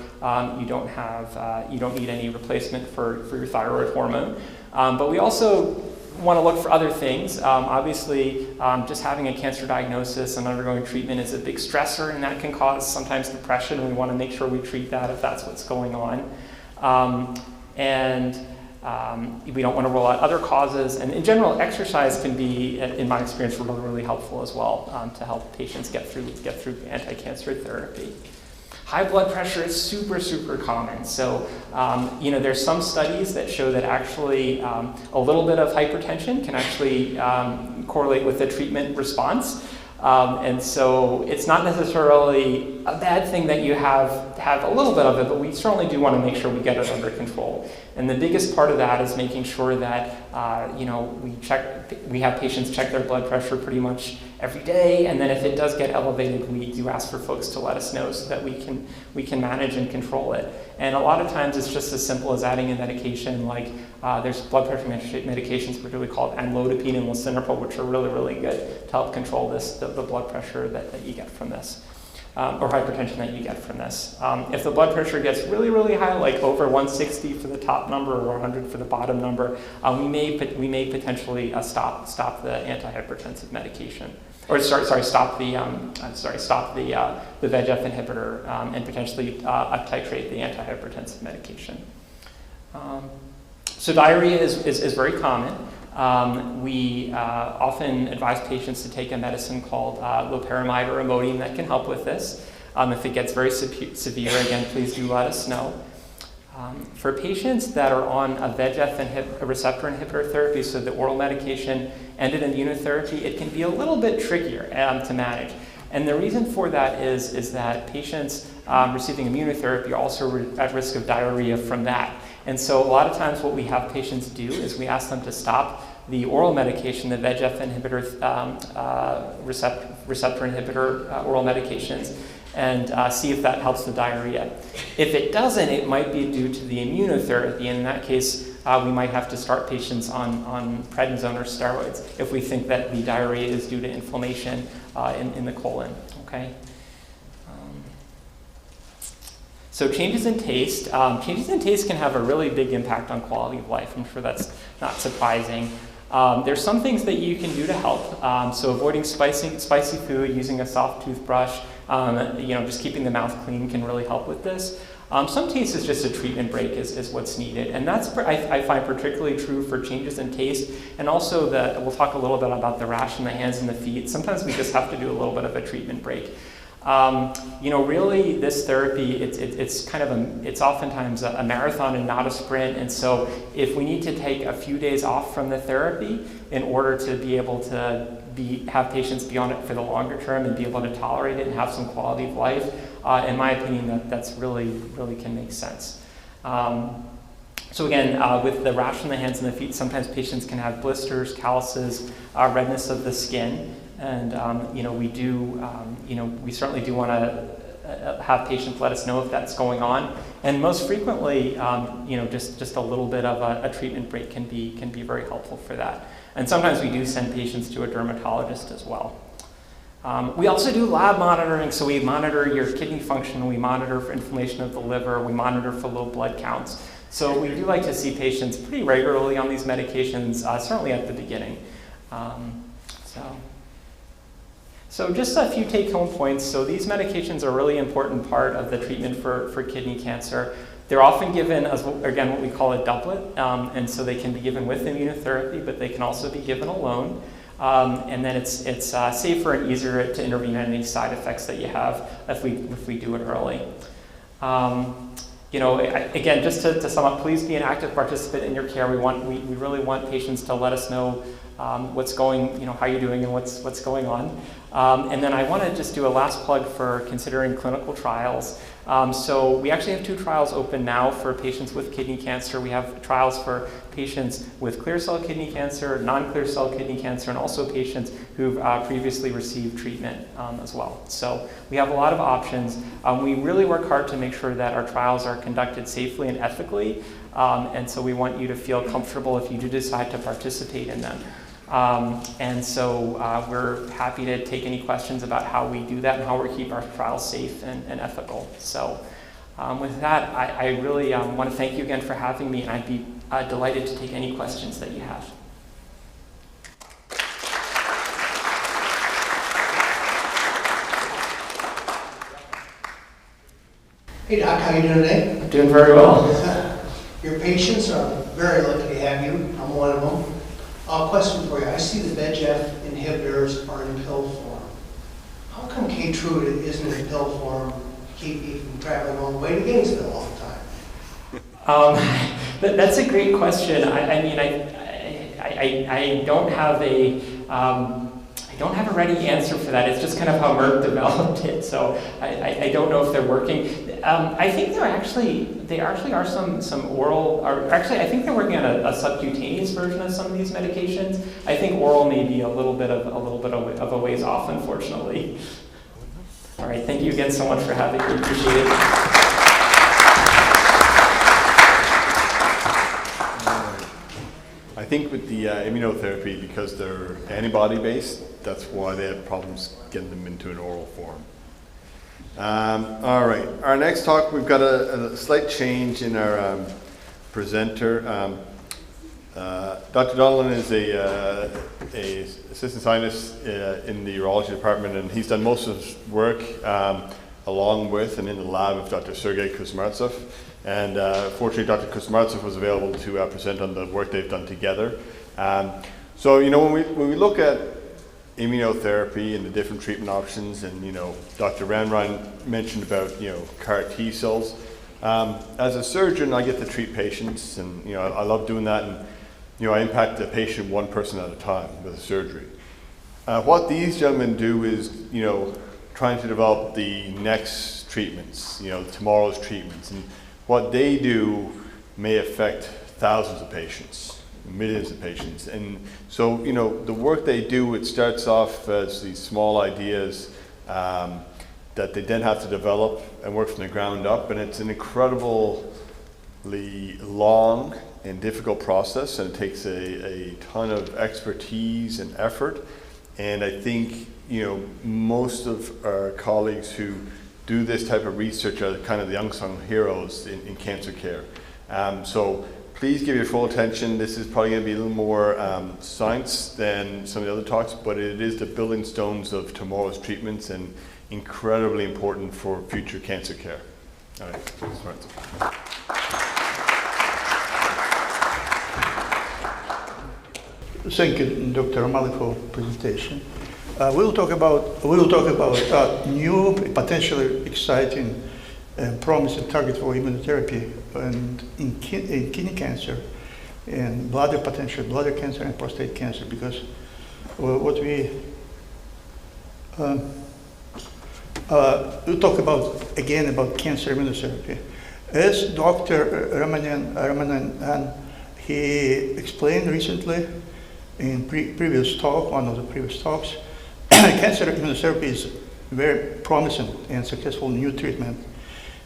you don't need any replacement for your thyroid hormone. But we also want to look for other things. Obviously, just having a cancer diagnosis and undergoing treatment is a big stressor, and that can cause sometimes depression. We want to make sure we treat that if that's what's going on. We don't want to rule out other causes. And in general, exercise can be, in my experience, really, really helpful as well to help patients get through anti-cancer therapy. High blood pressure is super, super common. So, there's some studies that show that actually a little bit of hypertension can actually correlate with the treatment response. And so it's not necessarily a bad thing that you have a little bit of it, but we certainly do want to make sure we get it under control. And the biggest part of that is making sure that we have patients check their blood pressure pretty much every day, and then if it does get elevated, we do ask for folks to let us know so that we can manage and control it. And a lot of times it's just as simple as adding a medication like there's blood pressure medications particularly called amlodipine and lisinopril, which are really, really good to help control the blood pressure that you get from this. Or hypertension that you get from this. If the blood pressure gets really, really high, like over 160 for the top number or 100 for the bottom number, we may potentially stop the antihypertensive medication, or stop the VEGF inhibitor and potentially uptitrate the antihypertensive medication. So diarrhea is very common. We often advise patients to take a medicine called loperamide or Imodium that can help with this. If it gets very severe, again, please do let us know. For patients that are on a VEGF receptor inhibitor therapy, so the oral medication and an immunotherapy, it can be a little bit trickier to manage. And the reason for that is that patients receiving immunotherapy are also at risk of diarrhea from that. And so a lot of times what we have patients do is we ask them to stop the oral medication, the VEGF inhibitor, receptor inhibitor oral medications, and see if that helps the diarrhea. If it doesn't, it might be due to the immunotherapy. And in that case, we might have to start patients on prednisone or steroids if we think that the diarrhea is due to inflammation in the colon. Okay. So changes in taste. Changes in taste can have a really big impact on quality of life. I'm sure that's not surprising. There's some things that you can do to help. So avoiding spicy food, using a soft toothbrush, Just keeping the mouth clean can really help with this. Some cases, just a treatment break is what's needed, and that's I find particularly true for changes in taste, and also we'll talk a little bit about the rash in the hands and the feet. Sometimes we just have to do a little bit of a treatment break. Really, this therapy, it's oftentimes a marathon and not a sprint, and so if we need to take a few days off from the therapy in order to be able to have patients be on it for the longer term and be able to tolerate it and have some quality of life, in my opinion, that's really can make sense. So again, with the rash on the hands and the feet, sometimes patients can have blisters, calluses, redness of the skin, and we certainly do want to have patients let us know if that's going on. And most frequently, just a little bit of a treatment break can be very helpful for that. And sometimes we do send patients to a dermatologist as well. We also do lab monitoring, so we monitor your kidney function, we monitor for inflammation of the liver, we monitor for low blood counts. So we do like to see patients pretty regularly on these medications, certainly at the beginning. So just a few take-home points. So these medications are a really important part of the treatment for kidney cancer. They're often given as, again, what we call a doublet, and so they can be given with immunotherapy, but they can also be given alone. And then it's safer and easier to intervene on any side effects that you have if we do it early. Again, just to sum up, please be an active participant in your care. We really want patients to let us know how you're doing and what's going on. And then I want to just do a last plug for considering clinical trials. So we actually have 2 trials open now for patients with kidney cancer. We have trials for patients with clear cell kidney cancer, non-clear cell kidney cancer, and also patients who've previously received treatment as well. So we have a lot of options. We really work hard to make sure that our trials are conducted safely and ethically. And so we want you to feel comfortable if you do decide to participate in them. And so we're happy to take any questions about how we do that and how we keep our trials safe and ethical. So with that, I really want to thank you again for having me, and I'd be delighted to take any questions that you have. Hey Doc, how you doing today? I'm doing very well. Your patients are very lucky to have you. I'm one of them. Question for you. I see the VEGF inhibitors are in pill form. How come Keytruda isn't in pill form to keep you from traveling all the way to Gainesville all the time? That's a great question. I don't have a ready answer for that. It's just kind of how Merck developed it, so I don't know if they're working. I think there actually are some oral, or actually I think they're working on a subcutaneous version of some of these medications. I think oral may be a little bit of a ways off, unfortunately. All right, thank you again so much for having me. Appreciate it. I think with the immunotherapy, because they're antibody-based, that's why they have problems getting them into an oral form. All right, our next talk, we've got a slight change in our presenter. Dr. Delaune is a assistant scientist in the urology department, and he's done most of his work along with and in the lab of Dr. Sergei Kuzmartsov. And fortunately, Dr. Kuzmartsov was available to present on the work they've done together. So, when we look at immunotherapy and the different treatment options, and Dr. Ramnaraign mentioned about CAR T cells. As a surgeon, I get to treat patients, and I love doing that, and I impact the patient one person at a time with a surgery. What these gentlemen do is trying to develop the next treatments, tomorrow's treatments, and what they do may affect thousands of patients. Millions of patients. And so, the work they do, it starts off as these small ideas that they then have to develop and work from the ground up. And it's an incredibly long and difficult process, and it takes a ton of expertise and effort. And I think, most of our colleagues who do this type of research are kind of the unsung heroes in cancer care. So please give your full attention. This is probably going to be a little more science than some of the other talks, but it is the building stones of tomorrow's treatments. And incredibly important for future cancer care. All right, please, Lorenzo. Thank you, Dr. O'Malley, for presentation. We will talk about new, potentially exciting, and promising target for immunotherapy and in kidney cancer, and potential bladder cancer and prostate cancer. Because what we talk about cancer immunotherapy. As Dr. Ramnaraign he explained recently in one of the previous talks, cancer immunotherapy is very promising and successful new treatment.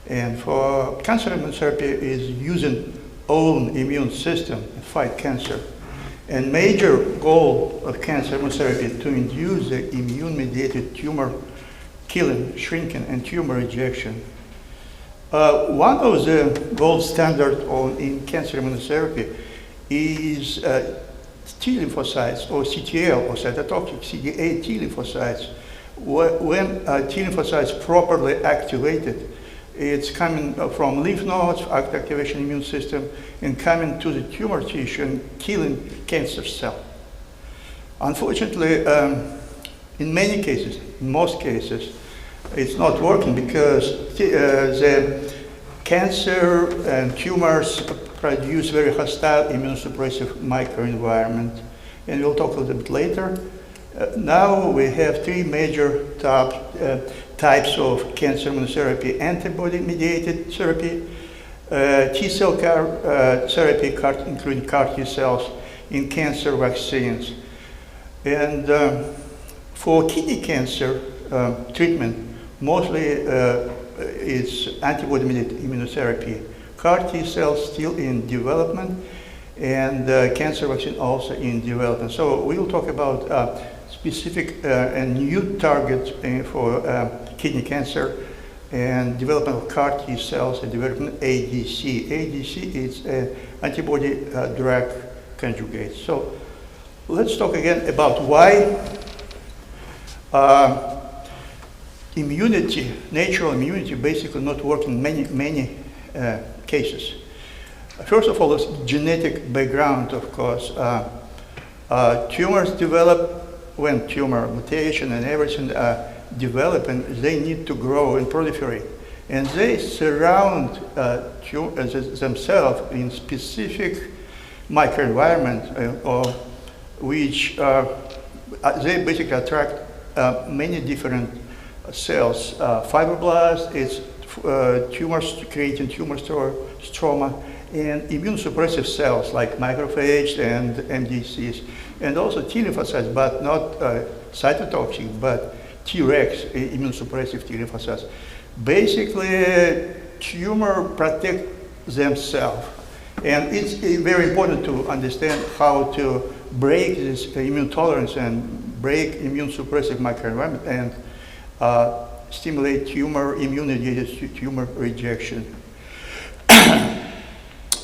And for cancer immunotherapy is using own immune system to fight cancer. And major goal of cancer immunotherapy is to induce the immune-mediated tumor killing, shrinking, and tumor rejection. One of the gold standard in cancer immunotherapy is T lymphocytes, or CTL, or cytotoxic CD8 T lymphocytes. When T lymphocytes properly activated, it's coming from lymph nodes, activation immune system, and coming to the tumor tissue and killing cancer cell. Unfortunately, in most cases, it's not working because the cancer and tumors produce very hostile immunosuppressive microenvironment, and we'll talk a little bit later. Now we have three major types of cancer immunotherapy: antibody-mediated therapy, T-cell therapy, including CAR T cells, in cancer vaccines. And for kidney cancer treatment, mostly it's antibody-mediated immunotherapy. CAR T cells still in development, and cancer vaccine also in development. So we will talk about specific and new targets for kidney cancer, and development of CAR T cells, and development ADC. ADC is antibody drug conjugate. So let's talk again about why immunity, natural immunity, basically not working in many cases. First of all, it's genetic background, of course. Tumors develop when tumor mutation and everything develop, and they need to grow and proliferate. And they surround themselves in specific microenvironment, which they basically attract many different cells. Fibroblasts, it's tumors creating tumor stroma, and immune suppressive cells like macrophages and MDCs, and also T lymphocytes, but not cytotoxic, but Tregs, immune suppressive T lymphocytes. Basically, tumor protect themselves, and it's very important to understand how to break this immune tolerance and break immune suppressive microenvironment and stimulate tumor immune-mediated tumor rejection.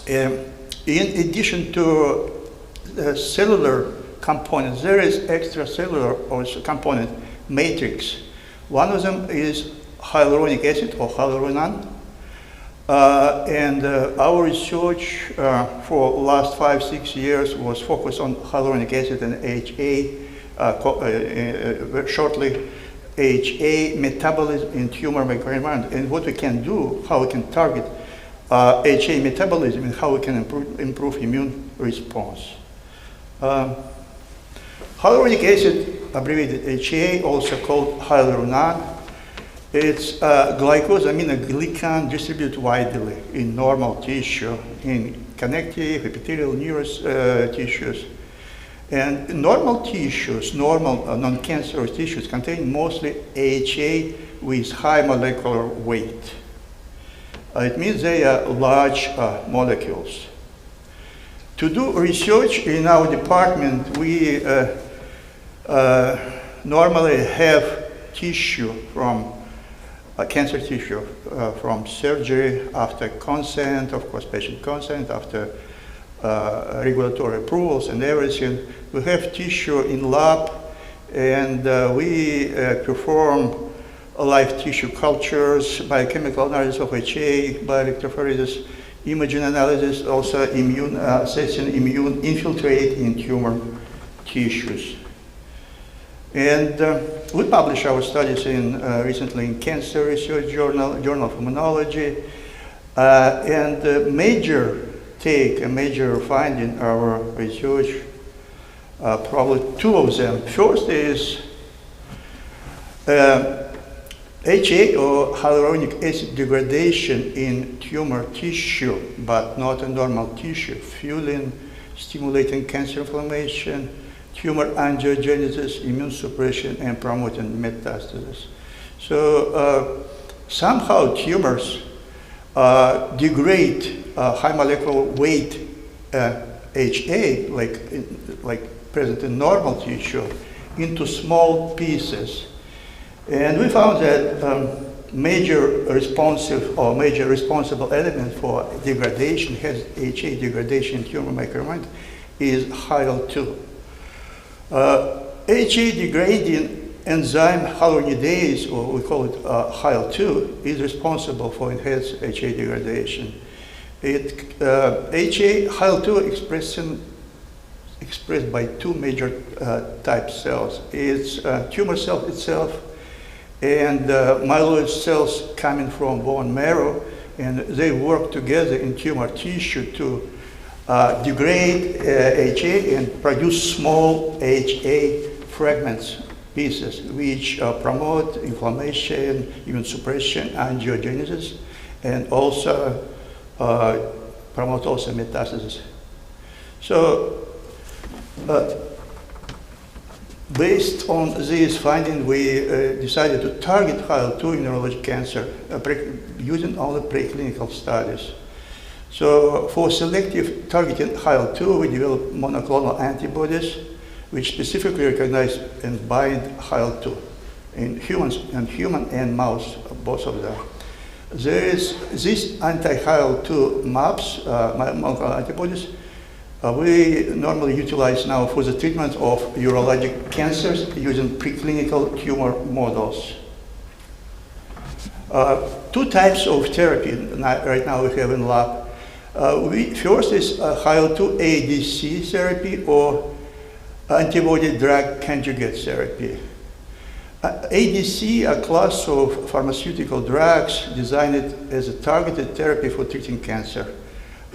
In addition to the cellular components, there is extracellular or component matrix. One of them is hyaluronic acid or hyaluronan. And our research for the last 5-6 years was focused on hyaluronic acid and HA, shortly HA metabolism in tumor microenvironment, and what we can do, how we can target HA metabolism, and how we can improve immune response. Hyaluronic acid, abbreviated HA, also called hyaluronan. It's glycosamminoglycan distributed widely in normal tissue, in connective, epithelial, neurous tissues. And normal tissues, normal non-cancerous tissues, contain mostly HA with high molecular weight. It means they are large molecules. To do research in our department, we normally have tissue from cancer tissue from surgery, after consent, of course, patient consent, after regulatory approvals and everything. We have tissue in lab, and we perform live tissue cultures, biochemical analysis of HA, bioelectrophoresis, imaging analysis, also assessing immune infiltrate in tumor tissues. And we published our studies recently in Cancer Research Journal, Journal of Immunology, and a major finding our research, probably two of them. First is HA or hyaluronic acid degradation in tumor tissue, but not in normal tissue, fueling, stimulating cancer inflammation, tumor angiogenesis, immune suppression, and promoting metastasis. So somehow tumors degrade high molecular weight HA, like present in normal tissue, into small pieces. And we found that major responsible element for degradation, HA degradation in tumor microenvironment, is HIL-2. HA degrading enzyme hyaluronidase, or we call it HIL-2, is responsible for enhanced HA degradation. HIL-2 expressed by two major type cells. It's tumor cell itself and myeloid cells coming from bone marrow, and they work together in tumor tissue to degrade HA and produce small HA fragments, pieces, which promote inflammation, immune suppression, angiogenesis, and also promote also metastasis. So, based on this finding, we decided to target HIL-2 in neurologic cancer using only preclinical studies. So for selective targeting HIL-2, we developed monoclonal antibodies which specifically recognize and bind HIL-2 in human and mouse, both of them. There is these anti-HIL-2 MAPs, monoclonal antibodies, we normally utilize now for the treatment of urologic cancers using preclinical tumor models. Two types of therapy right now we have in lab. First is HIL-2 ADC therapy or antibody drug conjugate therapy. ADC, a class of pharmaceutical drugs designed as a targeted therapy for treating cancer.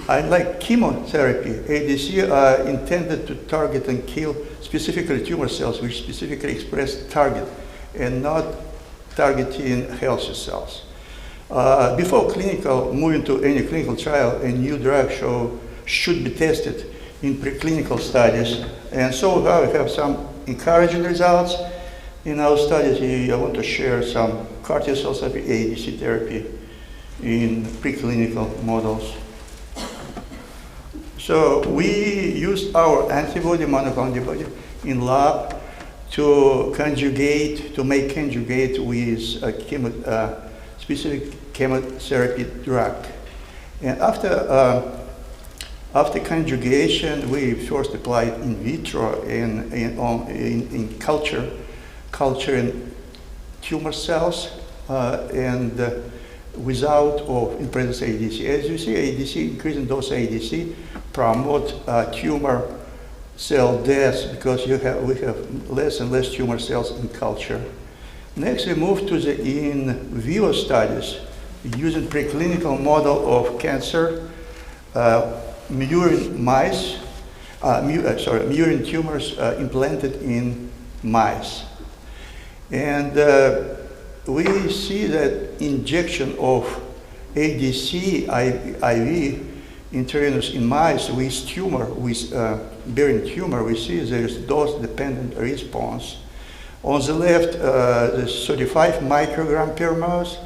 Unlike chemotherapy, ADC are intended to target and kill specifically tumor cells which specifically express target and not targeting healthy cells. Before moving to any clinical trial, a new drug should be tested in preclinical studies. And so far we have some encouraging results in our studies. I want to share some CAR T-cell therapy, ADC therapy in preclinical models. So we used our monoclonal antibody in lab to make conjugate with a specific chemotherapy drug. And after conjugation, we first applied in vitro in culturing tumor cells and without in presence of ADC. As you see, ADC, increasing dose ADC, promote tumor cell death because we have less and less tumor cells in culture. Next, we move to the in vivo studies using preclinical model of cancer, murine tumors implanted in mice. And we see that injection of ADC IV intravenous in mice with bearing tumor, we see there is dose-dependent response. On the left, there's 35 microgram per mouse,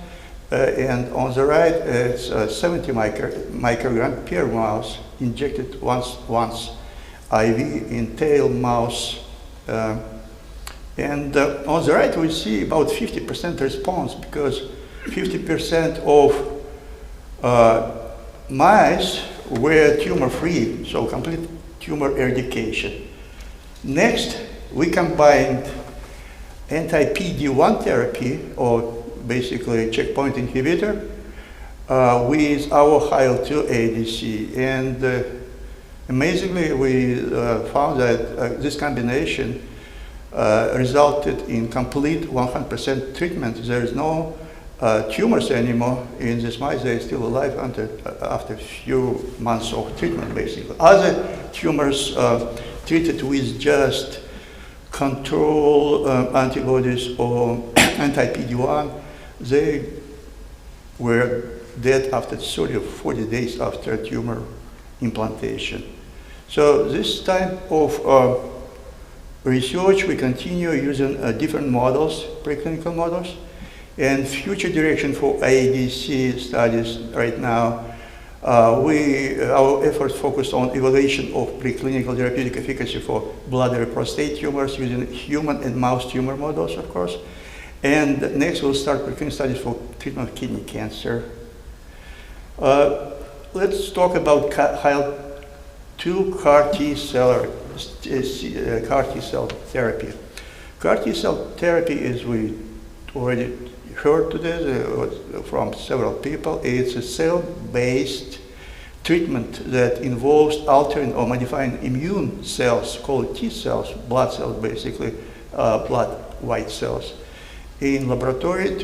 and on the right, it's 70 microgram per mouse injected once IV in tail mouse. And on the right, we see about 50% response because 50% of mice were tumor-free, so complete tumor eradication. Next, we combined anti-PD-1 therapy or basically checkpoint inhibitor with our Heithaus ADC. And amazingly, we found that this combination resulted in complete 100% treatment. There is no tumors anymore in this mice. They're still alive after a few months of treatment, basically. Other tumors treated with just control antibodies or anti-PD-1, they were dead after 30 or 40 days after tumor implantation. So this type of research, we continue using different models, preclinical models, and future direction for ADC studies right now. Our efforts focus on evaluation of preclinical therapeutic efficacy for bladder prostate tumors using human and mouse tumor models, of course. And next we'll start preclinical studies for treatment of kidney cancer. Let's talk about Heithaus CAR T cell therapy. CAR T cell therapy, as we already heard today from several people, it's a cell-based treatment that involves altering or modifying immune cells, called T cells, blood cells basically, blood white cells. In laboratory,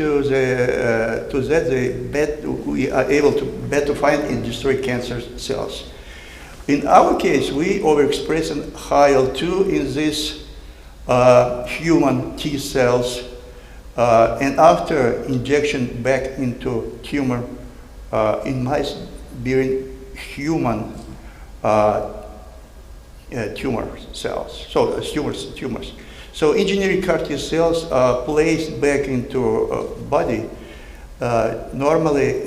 we are able to better find and destroy cancer cells. In our case, we overexpress Heithaus in these human T cells, and after injection back into tumor in mice bearing human tumor cells, so tumors. So engineered CAR T cells are placed back into body, normally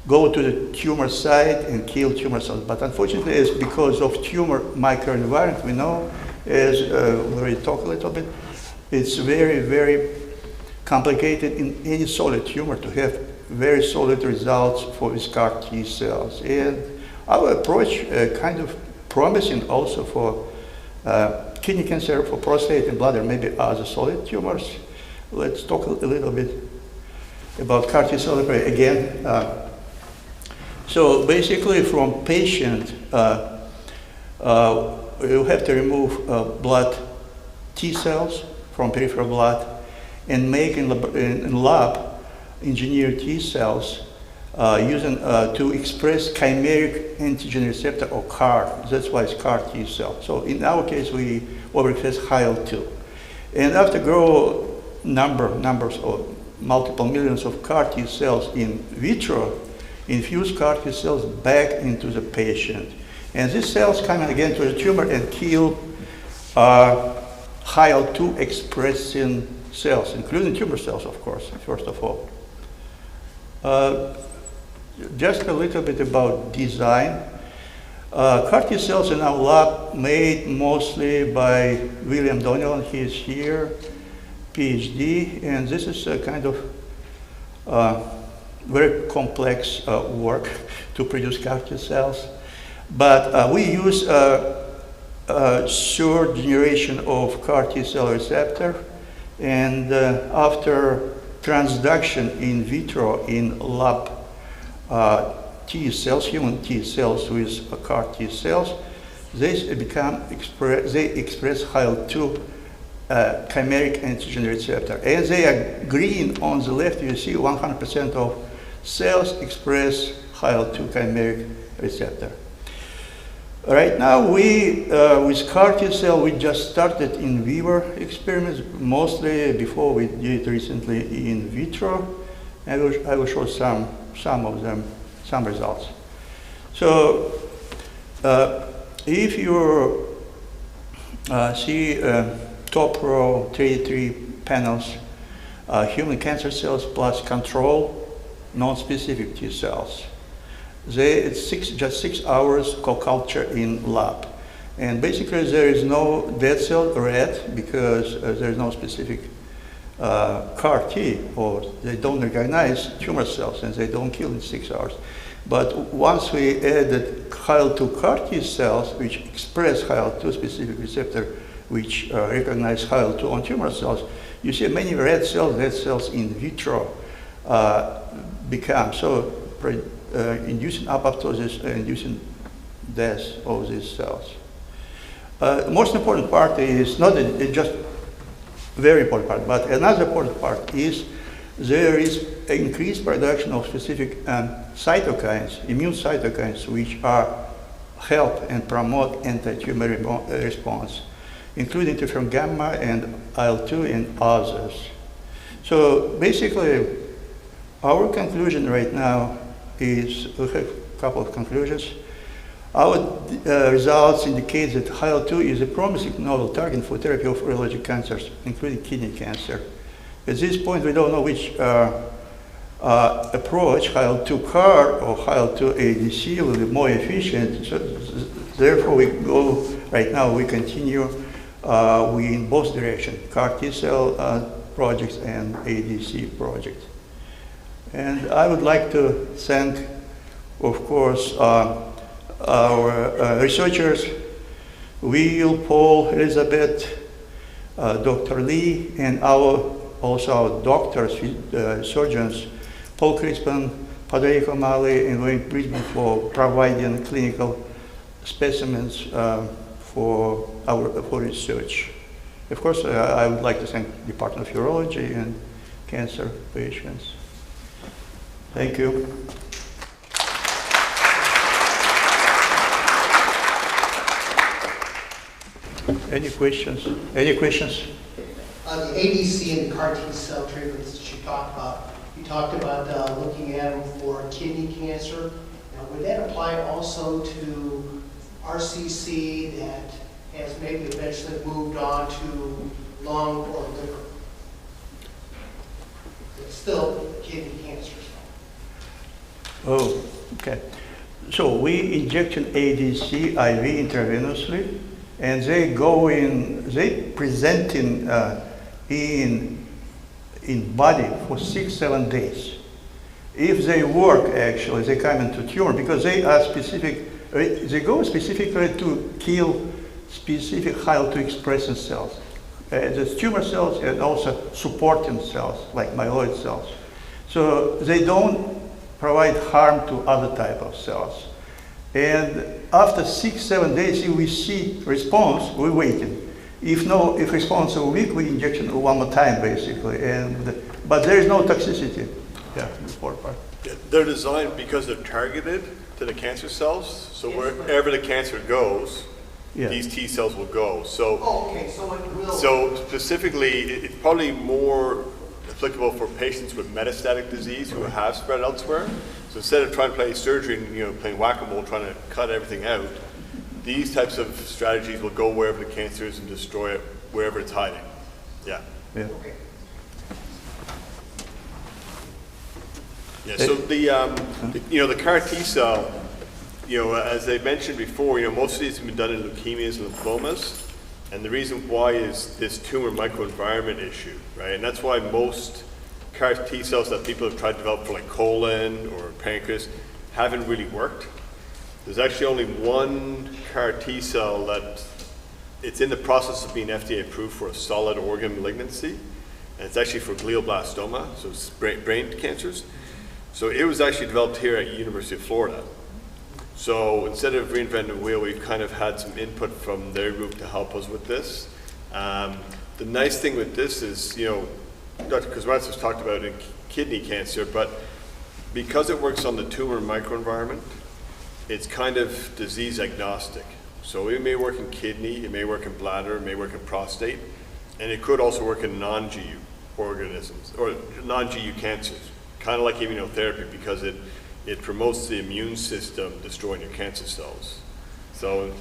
go to the tumor site and kill tumor cells. But unfortunately, it's because of tumor microenvironment, we know, as we already talked a little bit, it's very, very complicated in any solid tumor to have very solid results for these CAR T cells. And our approach kind of promising also for kidney cancer, for prostate and bladder, maybe other solid tumors. Let's talk a little bit about CAR T cell therapy again. So basically from patient, you have to remove blood T cells from peripheral blood and make in lab engineered T cells using to express chimeric antigen receptor or CAR. That's why it's CAR T cell. So in our case, we overexpress Heithaus. And after grow numbers of multiple millions of CAR T cells in vitro, infuse CAR T cells back into the patient. And these cells come again to the tumor and kill Heithaus expressing cells, including tumor cells, of course, first of all. Just a little bit about design. CAR T cells in our lab made mostly by William Donnellan. He is here, PhD, and this is a kind of very complex work to produce CAR T cells. But we use third generation of CAR T cell receptor, and after transduction in vitro in lab T cells, human T cells with CAR T cells, they express Heithaus chimeric antigen receptor. And they are green on the left. You see 100% of cells express Heithaus chimeric receptor. Right now, with CAR T cell, we just started in vivo experiments, mostly before we did recently in vitro. I will show some of them, some results. So, if you see top row 33 panels, human cancer cells plus control non-specific T cells. It's just 6 hours co-culture in lab. And basically there is no dead cell red because there is no specific CAR T, or they don't recognize tumor cells and they don't kill in 6 hours. But once we added Heithaus CAR T cells, which express Heithaus specific receptor, which recognize Heithaus on tumor cells, you see many red cells in vitro become so inducing apoptosis, inducing death of these cells. Most important part is not just very important part, but another important part is there is increased production of specific cytokines, immune cytokines, which are help and promote anti-tumor response, including interferon gamma and IL-2 and others. So basically, our conclusion right now is, we have a couple of conclusions. Our results indicate that IL-2 is a promising novel target for therapy of radiologic cancers, including kidney cancer. At this point, we don't know which approach, IL-2 CAR or IL-2 ADC, will be more efficient. So, therefore, we go right now. We continue in both directions: CAR T-cell projects and ADC projects. And I would like to thank, of course, our researchers, Will, Paul, Elizabeth, Dr. Lee, and also our doctors, surgeons, Paul Crispin, Padraic O'Malley, and Wayne Bridgman for providing clinical specimens for research. Of course, I would like to thank the Department of Urology and cancer patients. Thank you. Any questions? Any questions? On the ADC and the CAR T-cell treatments that you talked about looking at them for kidney cancer. Now, would that apply also to RCC that has maybe eventually moved on to lung or liver? It's still kidney cancer. Oh, okay. So we inject an ADC IV intravenously, and they go in, they present in body for 6-7 days. If they work, actually, they come into tumor because they are specific, they go specifically to kill specific IL-2 expressing cells. The tumor cells and also supporting cells, like myeloid cells. So they don't provide harm to other type of cells. And after 6-7 days, if we see response, we're waiting. If response is weak, we injection one more time, basically. But there is no toxicity. Yeah, the fourth part. They're designed because they're targeted to the cancer cells. So wherever the cancer goes, these T cells will go. So, so it will. So specifically, it's probably more applicable for patients with metastatic disease who have spread elsewhere. So instead of trying to play surgery and playing whack-a-mole, trying to cut everything out, these types of strategies will go wherever the cancer is and destroy it wherever it's hiding. Yeah. Yeah. Okay. Yeah. So the CAR T cell, as I mentioned before, most of these have been done in leukemias and lymphomas, and the reason why is this tumor microenvironment issue, right? And that's why most CAR T cells that people have tried to develop for like colon or pancreas haven't really worked. There's actually only one CAR T cell that it's in the process of being FDA approved for a solid organ malignancy, and it's actually for glioblastoma, so it's brain cancers. So it was actually developed here at University of Florida. So instead of reinventing the wheel, we've kind of had some input from their group to help us with this. The nice thing with this is, Dr. Kuzmatsos talked about in kidney cancer, but because it works on the tumor microenvironment, it's kind of disease agnostic. So it may work in kidney, it may work in bladder, it may work in prostate, and it could also work in non-GU organisms, or non-GU cancers, kind of like immunotherapy, because it promotes the immune system destroying your cancer cells. So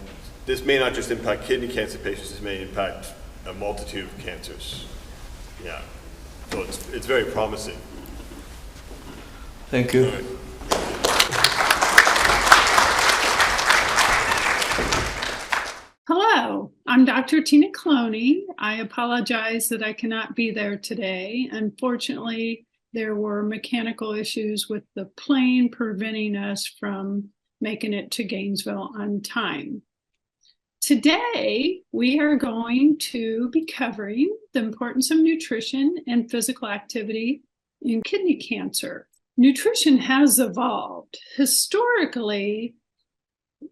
this may not just impact kidney cancer patients, this may impact a multitude of cancers. Yeah, so it's very promising. Thank you. Hello, I'm Dr. Tina Cloney. I apologize that I cannot be there today. Unfortunately, there were mechanical issues with the plane preventing us from making it to Gainesville on time. Today, we are going to be covering the importance of nutrition and physical activity in kidney cancer. Nutrition has evolved. Historically,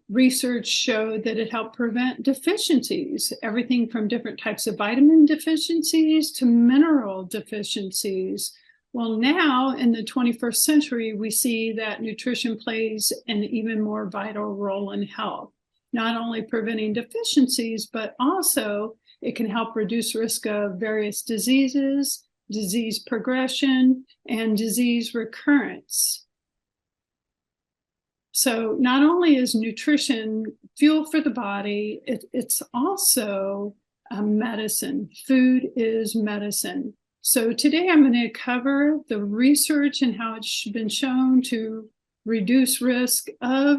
research showed that it helped prevent deficiencies, everything from different types of vitamin deficiencies to mineral deficiencies. Well, now in the 21st century, we see that nutrition plays an even more vital role in health, not only preventing deficiencies, but also it can help reduce risk of various diseases, disease progression, and disease recurrence. So not only is nutrition fuel for the body, it's also a medicine. Food is medicine. So today I'm going to cover the research and how it's been shown to reduce risk of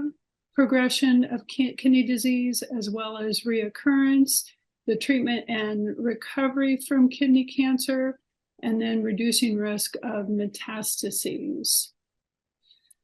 progression of kidney disease as well as reoccurrence, the treatment and recovery from kidney cancer, and then reducing risk of metastases.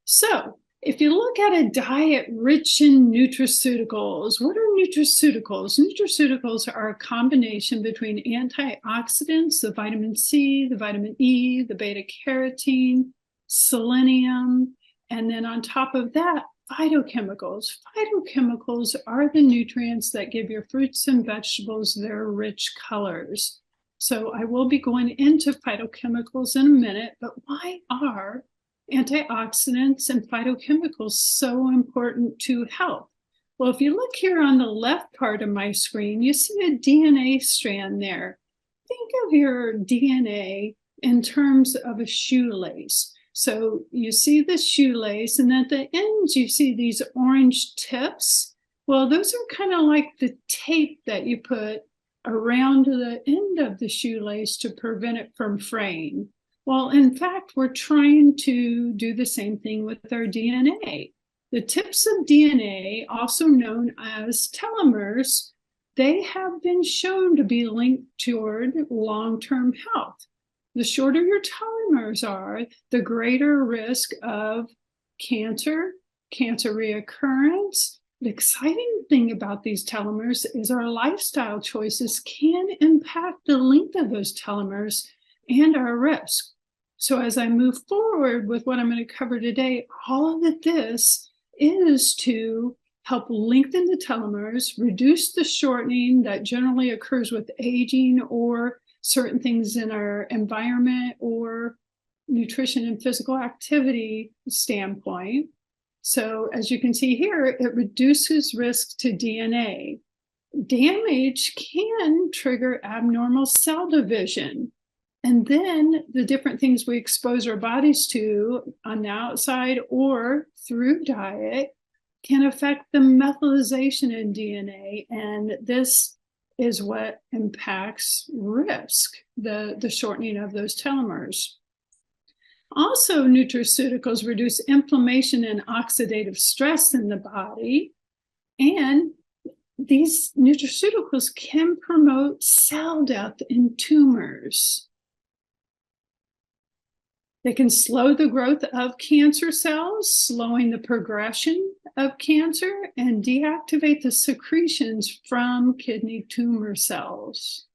So, if you look at a diet rich in nutraceuticals, what are nutraceuticals? Nutraceuticals are a combination between antioxidants, the vitamin C, the vitamin E, the beta carotene, selenium, and then on top of that, phytochemicals. Phytochemicals are the nutrients that give your fruits and vegetables their rich colors. So I will be going into phytochemicals in a minute, but why are antioxidants and phytochemicals so important to health? Well, if you look here on the left part of my screen, you see a DNA strand there. Think of your DNA in terms of a shoelace. So you see the shoelace, and at the ends, you see these orange tips. Well, those are kind of like the tape that you put around the end of the shoelace to prevent it from fraying. Well, in fact, we're trying to do the same thing with our DNA. The tips of DNA, also known as telomers, they have been shown to be linked toward long-term health. The shorter your telomers are, the greater risk of cancer, cancer reoccurrence. The exciting thing about these telomers is our lifestyle choices can impact the length of those telomers and our risk. So as I move forward with what I'm going to cover today, all of this is to help lengthen the telomeres, reduce the shortening that generally occurs with aging or certain things in our environment or nutrition and physical activity standpoint. So as you can see here, it reduces risk to DNA. Damage can trigger abnormal cell division. And then the different things we expose our bodies to on the outside or through diet can affect the methylation in DNA. And this is what impacts risk, the shortening of those telomeres. Also, nutraceuticals reduce inflammation and oxidative stress in the body. And these nutraceuticals can promote cell death in tumors. They can slow the growth of cancer cells, slowing the progression of cancer, and deactivate the secretions from kidney tumor cells.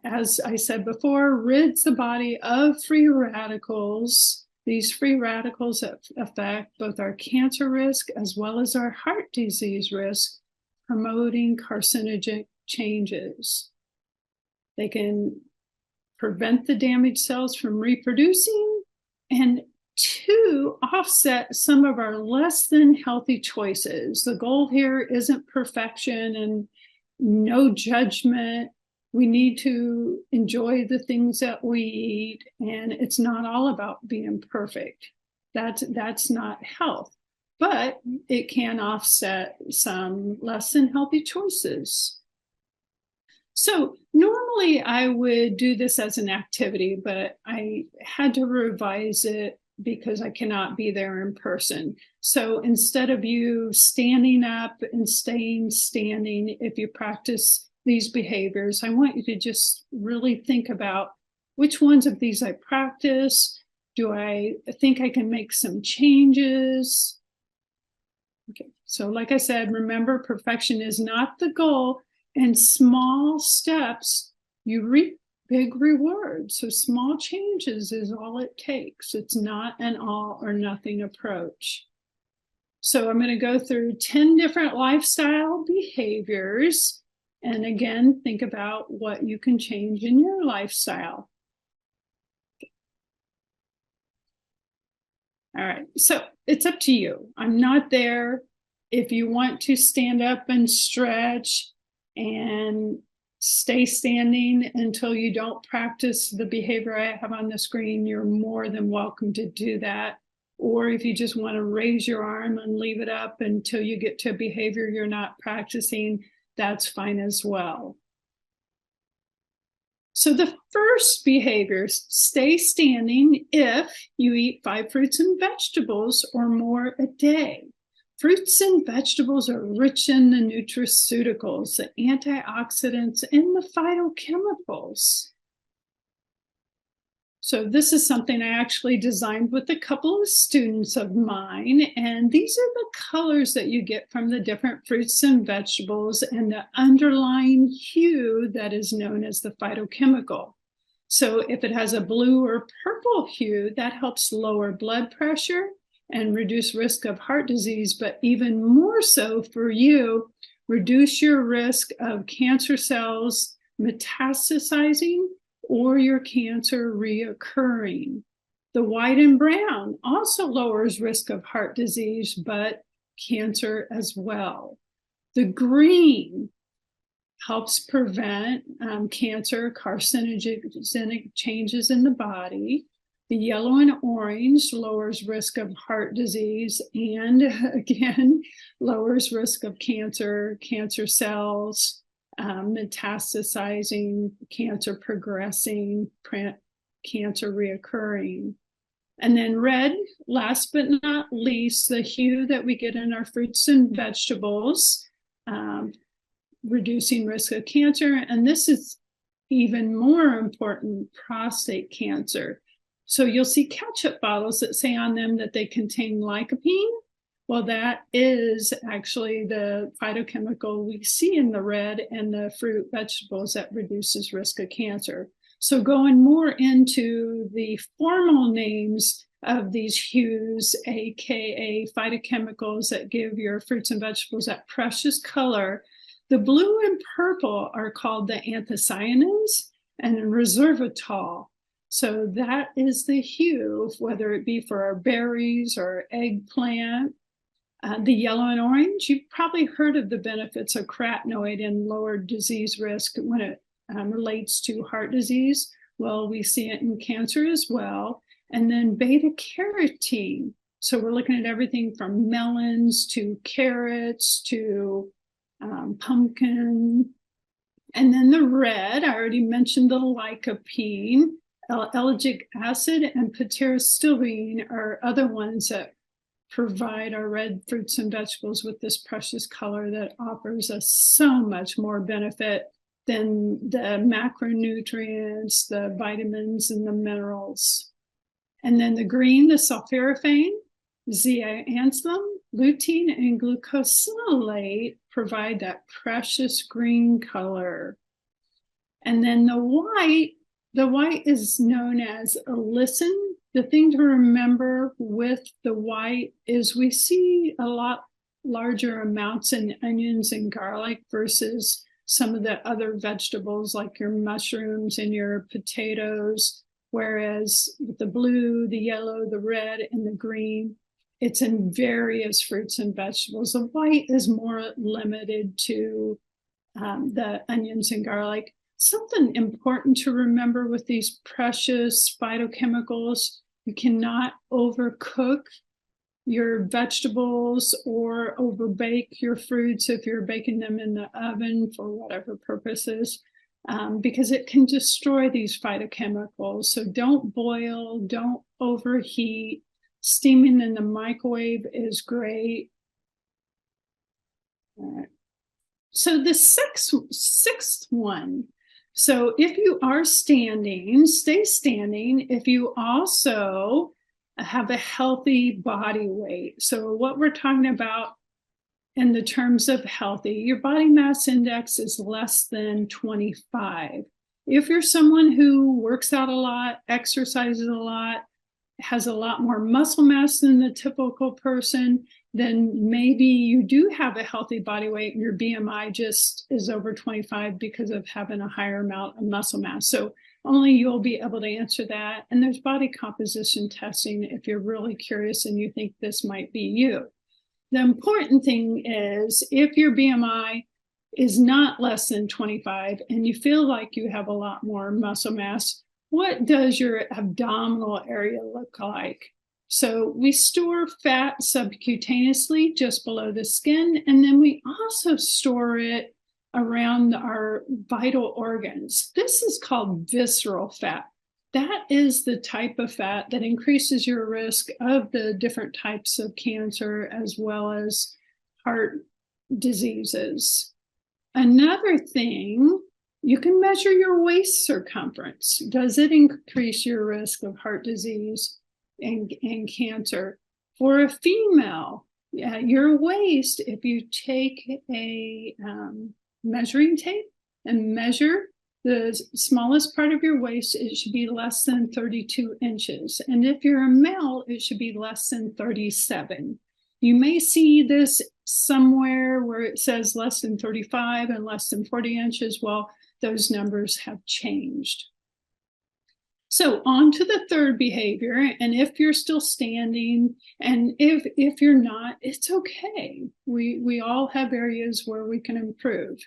As I said before, rids the body of free radicals. These free radicals affect both our cancer risk as well as our heart disease risk, promoting carcinogenic changes. They can prevent the damaged cells from reproducing, and to offset some of our less than healthy choices. The goal here isn't perfection and no judgment. We need to enjoy the things that we eat, and it's not all about being perfect. That's not health, but it can offset some less than healthy choices. So normally I would do this as an activity, but I had to revise it because I cannot be there in person. So instead of you standing up and staying standing, if you practice these behaviors, I want you to just really think about which ones of these I practice. Do I think I can make some changes? Okay, So like I said, remember, perfection is not the goal, and small steps, you reap big rewards. So small changes is all it takes. It's not an all or nothing approach. So I'm going to go through 10 different lifestyle behaviors. And again, think about what you can change in your lifestyle. All right, so it's up to you. I'm not there. If you want to stand up and stretch and stay standing until you don't practice the behavior I have on the screen, you're more than welcome to do that. Or if you just want to raise your arm and leave it up until you get to a behavior you're not practicing, that's fine as well. So the first behavior, stay standing if you eat 5 fruits and vegetables or more a day. Fruits and vegetables are rich in the nutraceuticals, the antioxidants, and the phytochemicals. So this is something I actually designed with a couple of students of mine, and these are the colors that you get from the different fruits and vegetables and the underlying hue that is known as the phytochemical. So if it has a blue or purple hue, that helps lower blood pressure and reduce risk of heart disease, but even more so for you, reduce your risk of cancer cells metastasizing or your cancer reoccurring. The white and brown also lowers risk of heart disease, but cancer as well. The green helps prevent cancer, carcinogenic changes in the body. The yellow and orange lowers risk of heart disease and, again, lowers risk of cancer, cancer cells, metastasizing, cancer progressing, cancer reoccurring. And then red, last but not least, the hue that we get in our fruits and vegetables, reducing risk of cancer. And this is even more important, prostate cancer. So you'll see ketchup bottles that say on them that they contain lycopene. Well, that is actually the phytochemical we see in the red and the fruit vegetables that reduces risk of cancer. So going more into the formal names of these hues, aka phytochemicals that give your fruits and vegetables that precious color, the blue and purple are called the anthocyanins and resveratrol. So that is the hue, whether it be for our berries or eggplant. The yellow and orange, you've probably heard of the benefits of carotenoid and lowered disease risk when it relates to heart disease. Well, we see it in cancer as well. And then beta carotene. So we're looking at everything from melons to carrots to pumpkin. And then the red, I already mentioned the lycopene, ellagic acid, and pterostilbene are other ones that provide our red fruits and vegetables with this precious color that offers us so much more benefit than the macronutrients, the vitamins, and the minerals. And then the green, the sulforaphane, zeaxanthin, lutein, and glucosinolate provide that precious green color. And then the white is known as alicin. The thing to remember with the white is we see a lot larger amounts in onions and garlic versus some of the other vegetables like your mushrooms and your potatoes, whereas with the blue, the yellow, the red, and the green, it's in various fruits and vegetables. The white is more limited to the onions and garlic. Something important to remember with these precious phytochemicals, you cannot overcook your vegetables or overbake your fruits if you're baking them in the oven for whatever purposes, because it can destroy these phytochemicals. So don't boil, don't overheat. Steaming in the microwave is great. All right. So the sixth one. So if you are standing, stay standing. If you also have a healthy body weight. So what we're talking about in the terms of healthy, your body mass index is less than 25. If you're someone who works out a lot, exercises a lot, has a lot more muscle mass than the typical person, then maybe you do have a healthy body weight and your BMI just is over 25 because of having a higher amount of muscle mass. So only you'll be able to answer that. And there's body composition testing if you're really curious and you think this might be you. The important thing is if your BMI is not less than 25 and you feel like you have a lot more muscle mass, what does your abdominal area look like? So we store fat subcutaneously just below the skin, and then we also store it around our vital organs. This is called visceral fat. That is the type of fat that increases your risk of the different types of cancer as well as heart diseases. Another thing, you can measure your waist circumference. Does it increase your risk of heart disease and cancer? For a female, your waist, if you take a measuring tape and measure the smallest part of your waist, it should be less than 32 inches. And if you're a male, it should be less than 37. You may see this somewhere where it says less than 35 and less than 40 inches. Well, those numbers have changed. So on to the third behavior, and if you're still standing, and if you're not, it's okay. We all have areas where we can improve.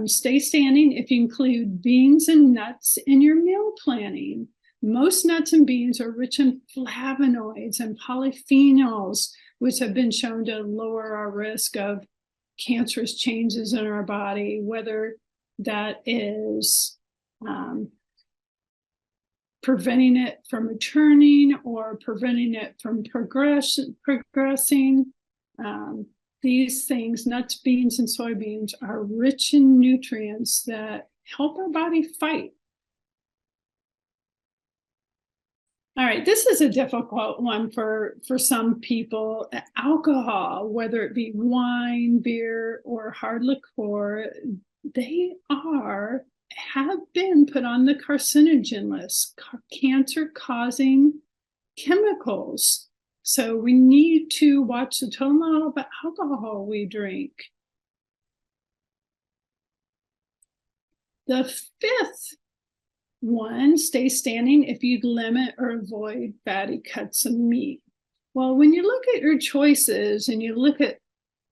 Stay standing if you include beans and nuts in your meal planning. Most nuts and beans are rich in flavonoids and polyphenols, which have been shown to lower our risk of cancerous changes in our body, whether that is preventing it from returning or preventing it from progressing. These things, nuts, beans, and soybeans, are rich in nutrients that help our body fight. All right, this is a difficult one for some people. Alcohol, whether it be wine, beer, or hard liqueur, they have been put on the carcinogen list, cancer-causing chemicals. So we need to watch the total amount of alcohol we drink. The fifth one, stay standing if you limit or avoid fatty cuts of meat. Well, when you look at your choices and you look at,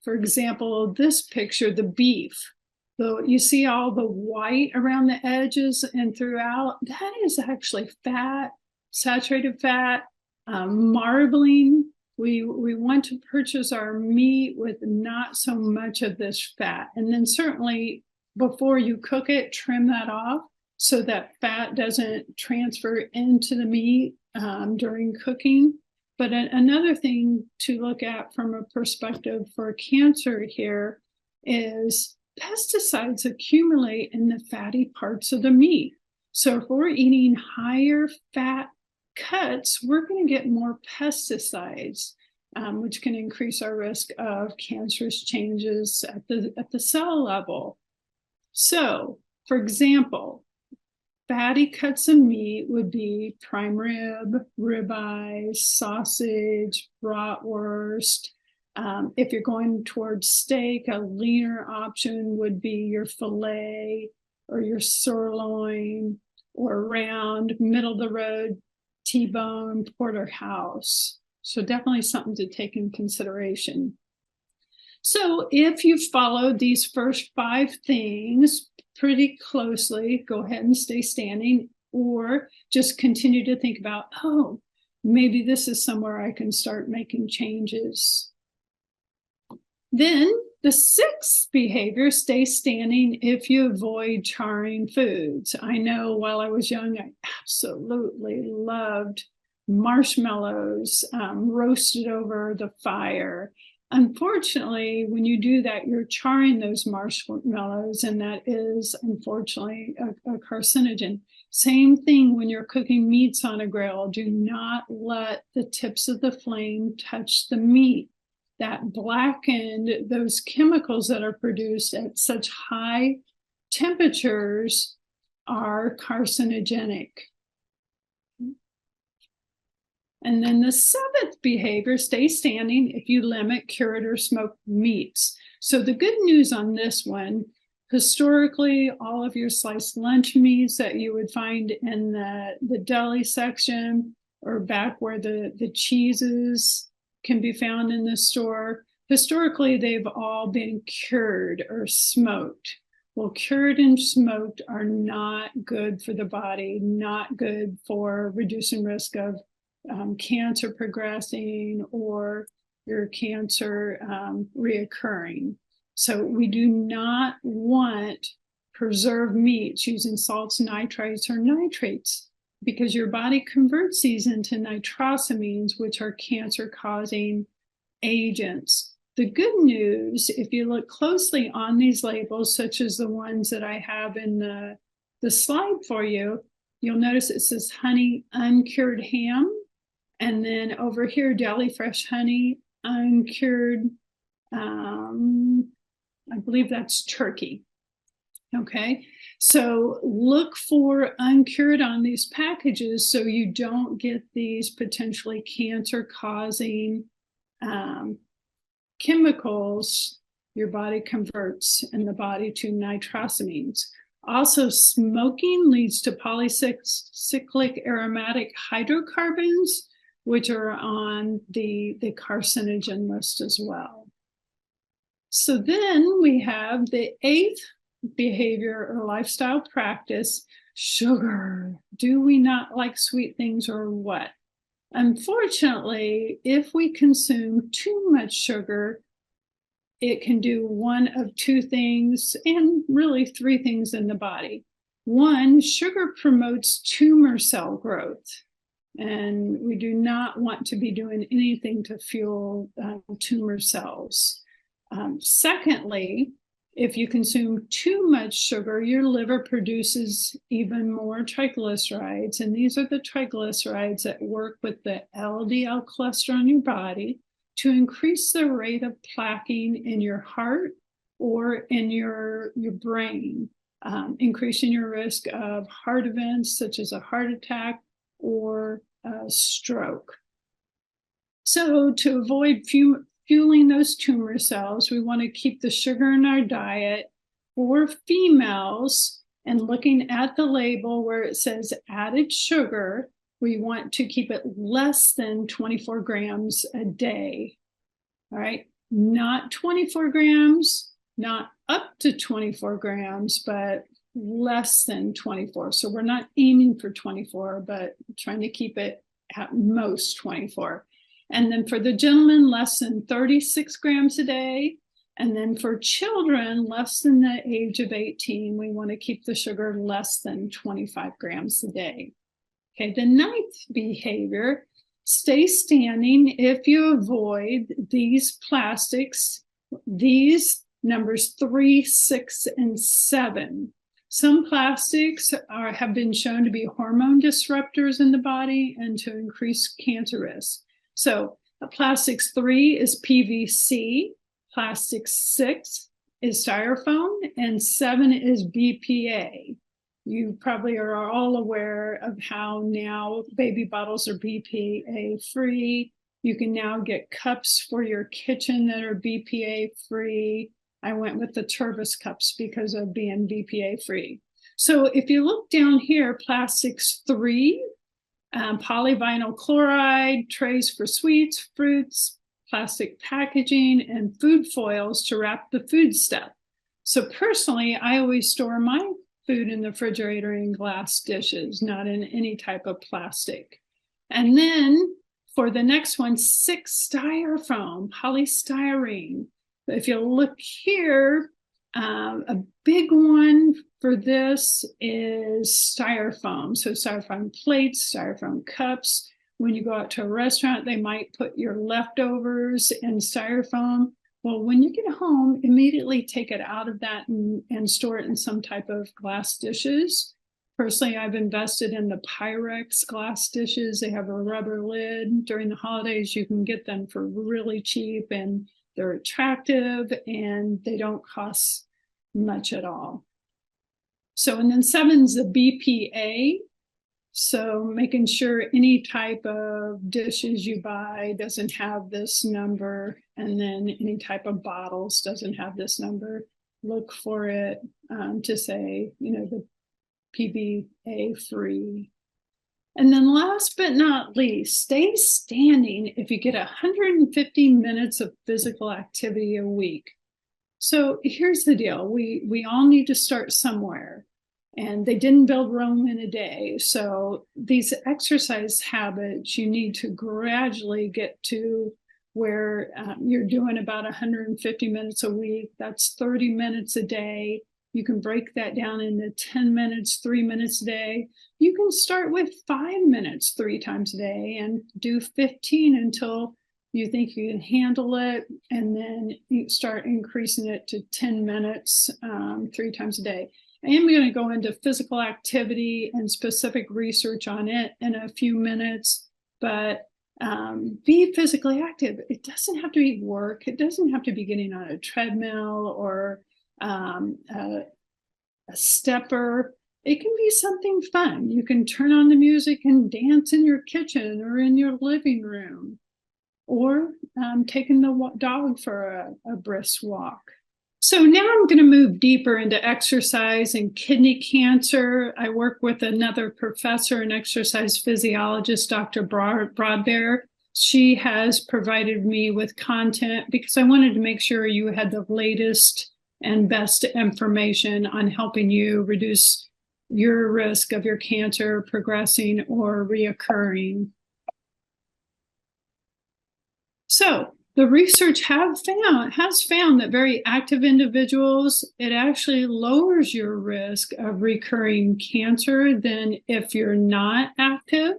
for example, this picture, the beef, you see all the white around the edges and throughout, that is actually fat, saturated fat, marbling. We want to purchase our meat with not so much of this fat. And then certainly before you cook it, trim that off so that fat doesn't transfer into the meat during cooking. But another thing to look at from a perspective for cancer here is pesticides accumulate in the fatty parts of the meat. So if we're eating higher fat cuts, we're going to get more pesticides, which can increase our risk of cancerous changes at the cell level. So, for example, fatty cuts of meat would be prime rib, ribeye, sausage, bratwurst. If you're going towards steak, a leaner option would be your filet or your sirloin or round, middle of the road, T-bone, porterhouse. So definitely something to take in consideration. So if you followed these first 5 things pretty closely, go ahead and stay standing, or just continue to think about, oh, maybe this is somewhere I can start making changes. Then the 6th behavior, stay standing if you avoid charring foods. I know while I was young, I absolutely loved marshmallows roasted over the fire. Unfortunately, when you do that, you're charring those marshmallows, and that is unfortunately a carcinogen. Same thing when you're cooking meats on a grill. Do not let the tips of the flame touch the meat. that blackened those chemicals that are produced at such high temperatures are carcinogenic. And then the seventh behavior, stay standing if you limit cured or smoked meats. So the good news on this one, historically, all of your sliced lunch meats that you would find in the deli section or back where the cheeses can be found in the store, historically, they've all been cured or smoked. Well, cured and smoked are not good for the body, not good for reducing risk of cancer progressing or your cancer reoccurring. So we do not want preserved meats using salts, nitrites, or nitrates because your body converts these into nitrosamines, which are cancer-causing agents. The good news, if you look closely on these labels, such as the ones that I have in the slide for you, you'll notice it says honey uncured ham. And then over here, deli fresh honey uncured, I believe that's turkey. Okay, so look for uncured on these packages so you don't get these potentially cancer-causing chemicals your body converts in the body to nitrosamines. Also, smoking leads to polycyclic aromatic hydrocarbons, which are on the carcinogen list as well. So then we have the eighth behavior or lifestyle practice, sugar. Do we not like sweet things or what? Unfortunately, if we consume too much sugar, it can do one of two things, and really three things in the body. One, sugar promotes tumor cell growth, and we do not want to be doing anything to fuel tumor cells. Secondly, if you consume too much sugar, your liver produces even more triglycerides, and these are the triglycerides that work with the LDL cholesterol in your body to increase the rate of plaquing in your heart or in your brain, increasing your risk of heart events such as a heart attack or a stroke. So to avoid fueling those tumor cells, we want to keep the sugar in our diet. For females, and looking at the label where it says added sugar, we want to keep it less than 24 grams a day. All right, not 24 grams, not up to 24 grams, but less than 24. So we're not aiming for 24, but trying to keep it at most 24. And then for the gentlemen, less than 36 grams a day. And then for children, less than the age of 18, we want to keep the sugar less than 25 grams a day. Okay, the ninth behavior, stay standing if you avoid these plastics, these numbers 3, 6, and 7. Some plastics have been shown to be hormone disruptors in the body and to increase cancer risk. So plastics 3 is PVC, plastic 6 is styrofoam, and 7 is BPA. You probably are all aware of how now baby bottles are BPA free. You can now get cups for your kitchen that are BPA free. I went with the Turvis cups because of being BPA free. So if you look down here, plastics 3, polyvinyl chloride, trays for sweets, fruits, plastic packaging, and food foils to wrap the food stuff. So personally, I always store my food in the refrigerator in glass dishes, not in any type of plastic. And then for the next one, 6 styrofoam, polystyrene. If you look here, a big one for this is styrofoam. So styrofoam plates, styrofoam cups. When you go out to a restaurant, they might put your leftovers in styrofoam. Well, when you get home, immediately take it out of that and store it in some type of glass dishes. Personally, I've invested in the Pyrex glass dishes. They have a rubber lid. During the holidays, you can get them for really cheap, and they're attractive, and they don't cost much at all. So, and then 7's the BPA. So making sure any type of dishes you buy doesn't have this number, and then any type of bottles doesn't have this number. Look for it to say, the PBA free. And then last but not least, stay standing if you get 150 minutes of physical activity a week. So here's the deal. We all need to start somewhere, and they didn't build Rome in a day. So these exercise habits, you need to gradually get to where you're doing about 150 minutes a week. That's 30 minutes a day. You can break that down into 10 minutes, 3 minutes a day. You can start with 5 minutes 3 times a day and do 15 until you think you can handle it. And then you start increasing it to 10 minutes 3 times a day. I am going to go into physical activity and specific research on it in a few minutes, but be physically active. It doesn't have to be work. It doesn't have to be getting on a treadmill or a stepper. It can be something fun. You can turn on the music and dance in your kitchen or in your living room, or taking the dog for a brisk walk. So now I'm going to move deeper into exercise and kidney cancer. I work with another professor and exercise physiologist, Dr. Broadbear. She has provided me with content because I wanted to make sure you had the latest and best information on helping you reduce your risk of your cancer progressing or reoccurring. So the research has found that very active individuals, it actually lowers your risk of recurring cancer than if you're not active.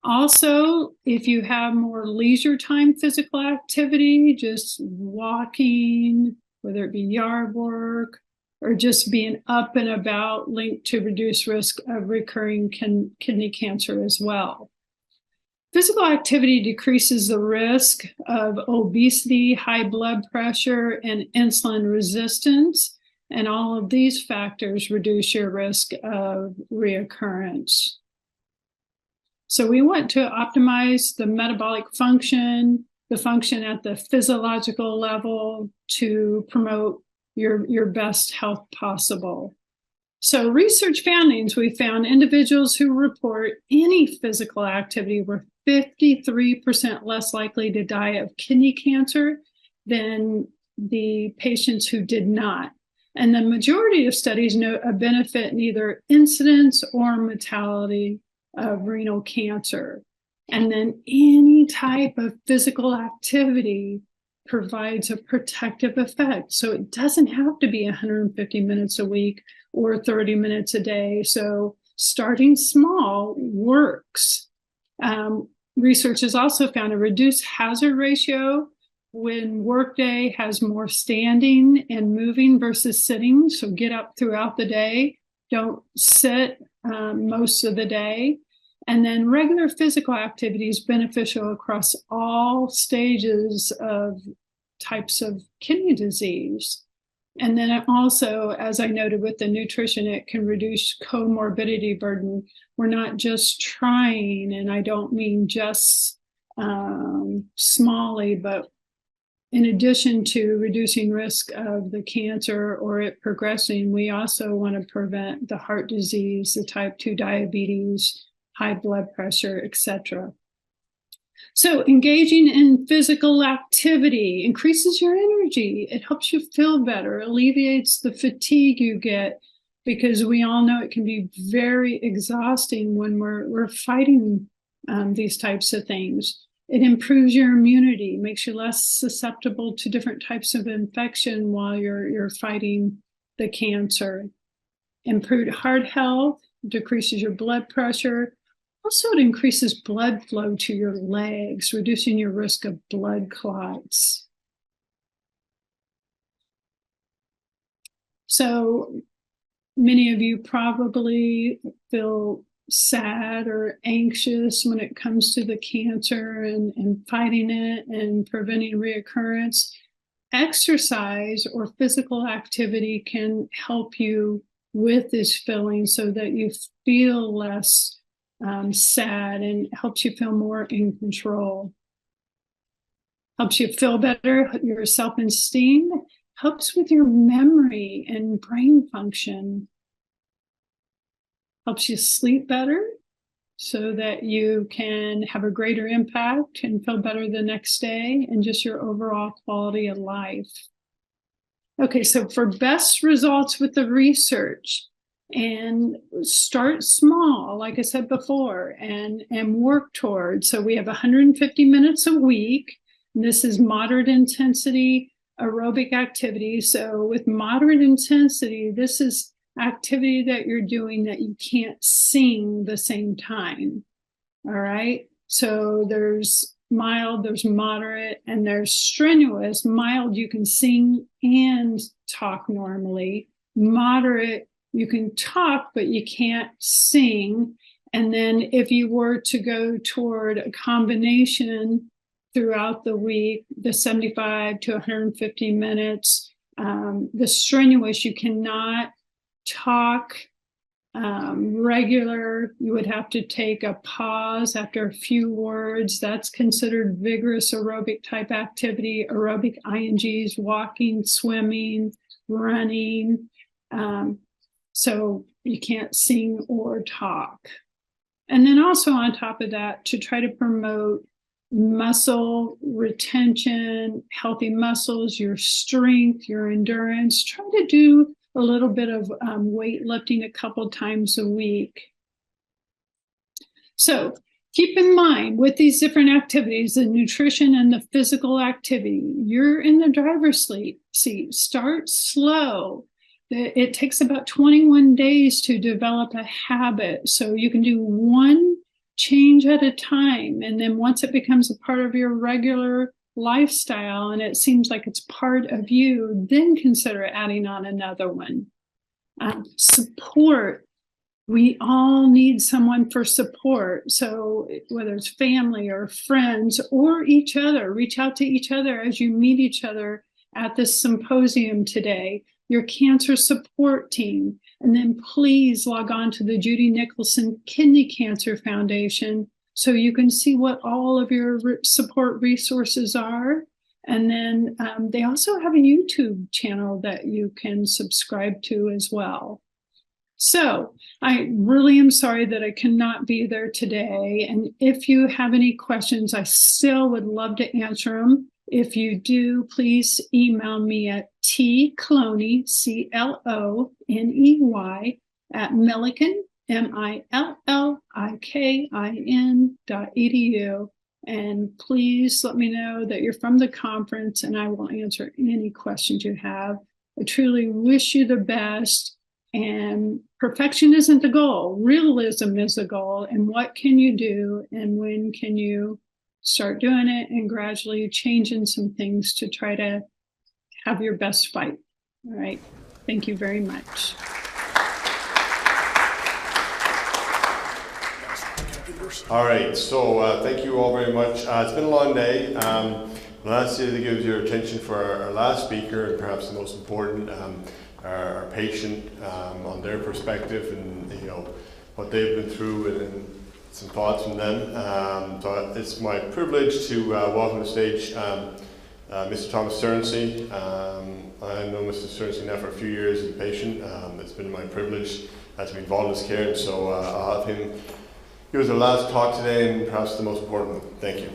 Also, if you have more leisure time physical activity, just walking, whether it be yard work or just being up and about, linked to reduced risk of recurring kidney cancer as well. Physical activity decreases the risk of obesity, high blood pressure, and insulin resistance. And all of these factors reduce your risk of reoccurrence. So we want to optimize the metabolic function, the function at the physiological level to promote your best health possible. So research findings, we found individuals who report any physical activity were 53% less likely to die of kidney cancer than the patients who did not. And the majority of studies note a benefit in either incidence or mortality of renal cancer. And then any type of physical activity provides a protective effect. So it doesn't have to be 150 minutes a week or 30 minutes a day. So starting small works. Research has also found a reduced hazard ratio when workday has more standing and moving versus sitting. So get up throughout the day. Don't sit most of the day. And then regular physical activity is beneficial across all stages of types of kidney disease. And then it also, as I noted with the nutrition, it can reduce comorbidity burden. We're not just trying, and I don't mean just smally, but in addition to reducing risk of the cancer or it progressing, we also want to prevent the heart disease, the type 2 diabetes, high blood pressure, etc. So engaging in physical activity increases your energy. It helps you feel better, alleviates the fatigue you get, because we all know it can be very exhausting when we're fighting these types of things. It improves your immunity, makes you less susceptible to different types of infection while you're fighting the cancer. Improved heart health, decreases your blood pressure. Also, it increases blood flow to your legs, reducing your risk of blood clots. So Many of you probably feel sad or anxious when it comes to the cancer and fighting it and preventing reoccurrence. Exercise or physical activity can help you with this feeling so that you feel less sad and helps you feel more in control. Helps you feel better, your self-esteem, helps with your memory and brain function. Helps you sleep better so that you can have a greater impact and feel better the next day and just your overall quality of life. Okay, so for best results with the research, and start small, like I said before, and work toward. So we have 150 minutes a week. This is moderate intensity aerobic activity. So with moderate intensity, this is activity that you're doing that you can't sing the same time. All right. So there's mild, there's moderate, and there's strenuous. Mild, you can sing and talk normally. Moderate, you can talk, but you can't sing. And then if you were to go toward a combination throughout the week, the 75 to 150 minutes, the strenuous, you cannot talk regular. You would have to take a pause after a few words. That's considered vigorous aerobic type activity. Aerobic INGs, walking, swimming, running. So you can't sing or talk. And then also on top of that, to try to promote muscle retention, healthy muscles, your strength, your endurance, try to do a little bit of weightlifting a couple times a week. So keep in mind with these different activities, the nutrition and the physical activity, you're in the driver's seat. Start slow. It takes about 21 days to develop a habit. So you can do one change at a time. And then once it becomes a part of your regular lifestyle and it seems like it's part of you, then consider adding on another one. Support. We all need someone for support. So whether it's family or friends or each other, reach out to each other as you meet each other at this symposium today. Your cancer support team. And then please log on to the Judy Nicholson Kidney Cancer Foundation so you can see what all of your support resources are. And then they also have a YouTube channel that you can subscribe to as well. So I really am sorry that I cannot be there today. And if you have any questions, I still would love to answer them. If you do, please email me at tcloney, CLONEY, at Millikin, MILLIKIN.edu. And please let me know that you're from the conference and I will answer any questions you have. I truly wish you the best. And perfection isn't the goal. Realism is the goal. And what can you do and when can you start doing it and gradually changing some things to try to have your best fight. All right. Thank you very much. All right, so thank you all very much. It's been a long day. Let's see if it gives your attention for our last speaker, and perhaps the most important, our patient, on their perspective and what they've been through and some thoughts from them. So it's my privilege to welcome to the stage Mr. Thomas Serncy. I know Mr. Serncy now for a few years as a patient. It's been my privilege to be involved in his care, and so I'll have him give us the last talk today, and perhaps the most important one. Thank you.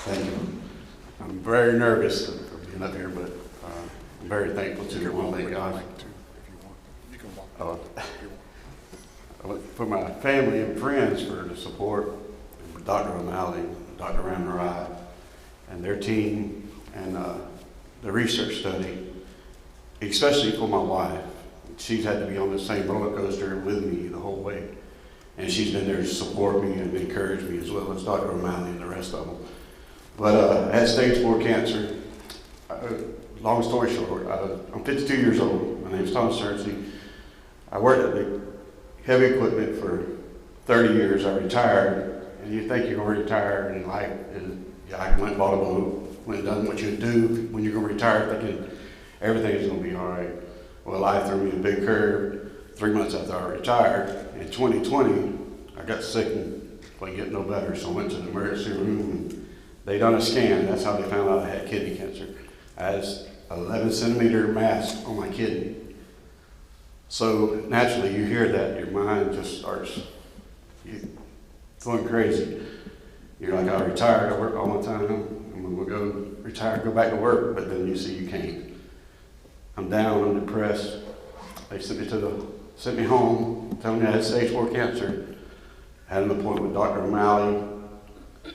Thank you. I'm very nervous for being up here, but I'm very thankful to Almighty God. For my family and friends for the support, for Dr. O'Malley, Dr. Ramnaraign, and their team, and the research study, especially for my wife. She's had to be on the same roller coaster with me the whole way, and she's been there to support me and encourage me, as well as Dr. O'Malley and the rest of them. But I had stage 4 cancer. Long story short, I'm 52 years old. My name is Thomas Cersey. I worked at the heavy equipment for 30 years. I retired, and you think you're going to retire in life. I went and bought a boat, went and done what you do when you're going to retire, thinking everything is going to be all right. Well, life threw me a big curve. 3 months after I retired, in 2020, I got sick and couldn't get no better, so I went to the emergency room and they done a scan. That's how they found out I had kidney cancer. I had an 11-centimeter mass on my kidney. So naturally, you hear that, your mind just starts going crazy. You're like, I retired, I work all the time, I'm gonna go retire, go back to work, but then you see you can't. I'm down, I'm depressed. They sent me home, telling me I had stage 4 cancer. I had an appointment with Dr. O'Malley,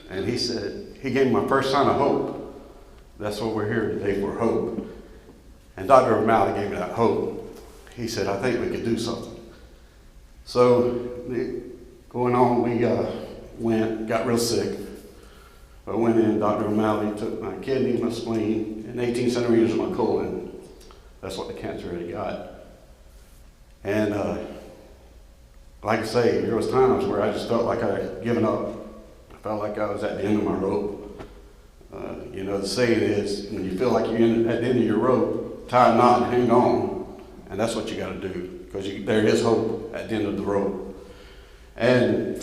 and he said, he gave me my first sign of hope. That's what we're here today for, hope. And Dr. O'Malley gave me that hope. He said, I think we could do something. So, going on, we got real sick. I went in, Dr. O'Malley took my kidney, my spleen, and 18 centimeters of my colon. That's what the cancer had got. And like I say, there was times where I just felt like I had given up. I felt like I was at the end of my rope. You know, the saying is, when you feel like you're at the end of your rope, tie a knot and hang on. And that's what you got to do, because there is hope at the end of the rope. And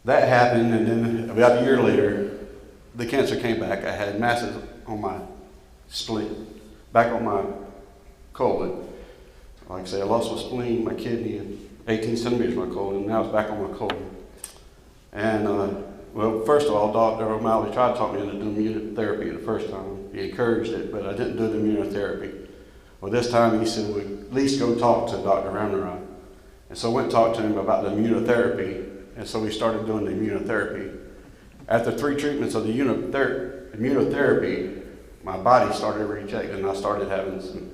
that happened, and then about a year later, the cancer came back. I had masses on my spleen, back on my colon. Like I say, I lost my spleen, my kidney, and 18 centimeters of my colon, and now it's back on my colon. And well, first of all, Dr. O'Malley tried to talk me into doing immunotherapy the first time. He encouraged it, but I didn't do the immunotherapy. Well, this time he said, well, at least go talk to Dr. Ramnaraign. And so I went and talked to him about the immunotherapy, and so we started doing the immunotherapy. After 3 treatments of the immunotherapy, my body started rejecting, and I started having some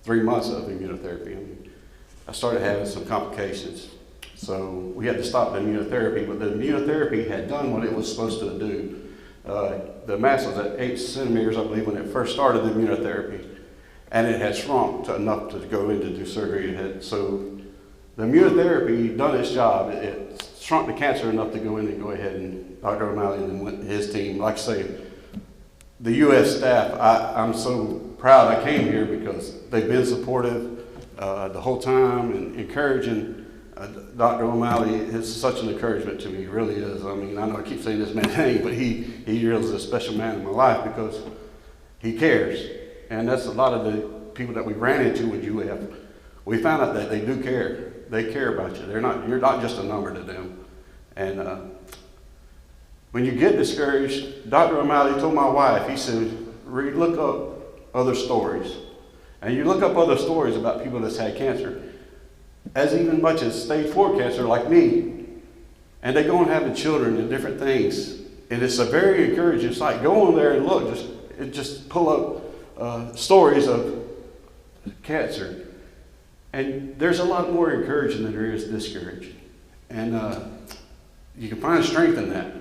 3 months of immunotherapy. I started having some complications. So we had to stop the immunotherapy, but the immunotherapy had done what it was supposed to do. The mass was at 8 centimeters, I believe, when it first started the immunotherapy, and it had shrunk to enough to go in to do surgery. So the immunotherapy done its job. It shrunk the cancer enough to go in and go ahead, and Dr. O'Malley and his team, like I say, the U.S. staff, I'm so proud I came here because they've been supportive the whole time and encouraging. Dr. O'Malley is such an encouragement to me, he really is. I mean, I know I keep saying this man's name, but he really is a special man in my life because he cares. And that's a lot of the people that we ran into with UF. We found out that they do care. They care about you. You're not just a number to them. And when you get discouraged, Dr. O'Malley told my wife, he said, look up other stories. And you look up other stories about people that's had cancer, as even much as stage 4 cancer like me. And they go on having children and different things. And it's a very encouraging sight. Go on there and look, just pull up stories of cancer. And there's a lot more encouraging than there is discouraging. And you can find strength in that.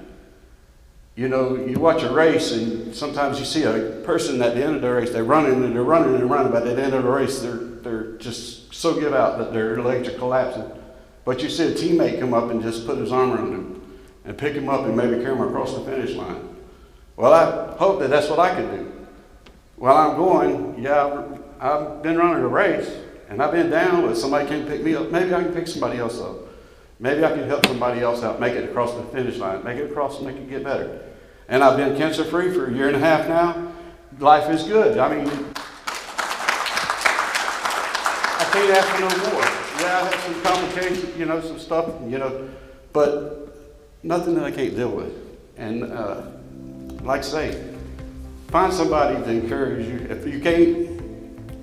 You know, you watch a race and sometimes you see a person at the end of the race, they're running and they're running and running, but at the end of the race, they're just so give out that their legs are collapsing. But you see a teammate come up and just put his arm around him and pick him up and maybe carry him across the finish line. Well, I hope that that's what I could do. While I'm going, yeah, I've been running a race and I've been down, but somebody can't pick me up. Maybe I can pick somebody else up. Maybe I can help somebody else out, make it across the finish line, make it across and make it get better. And I've been cancer-free for 1.5 years now. Life is good. I mean, I can't ask for no more. Yeah, I have some complications, you know, some stuff, you know, but nothing that I can't deal with. And like I say, find somebody to encourage you. If you can't,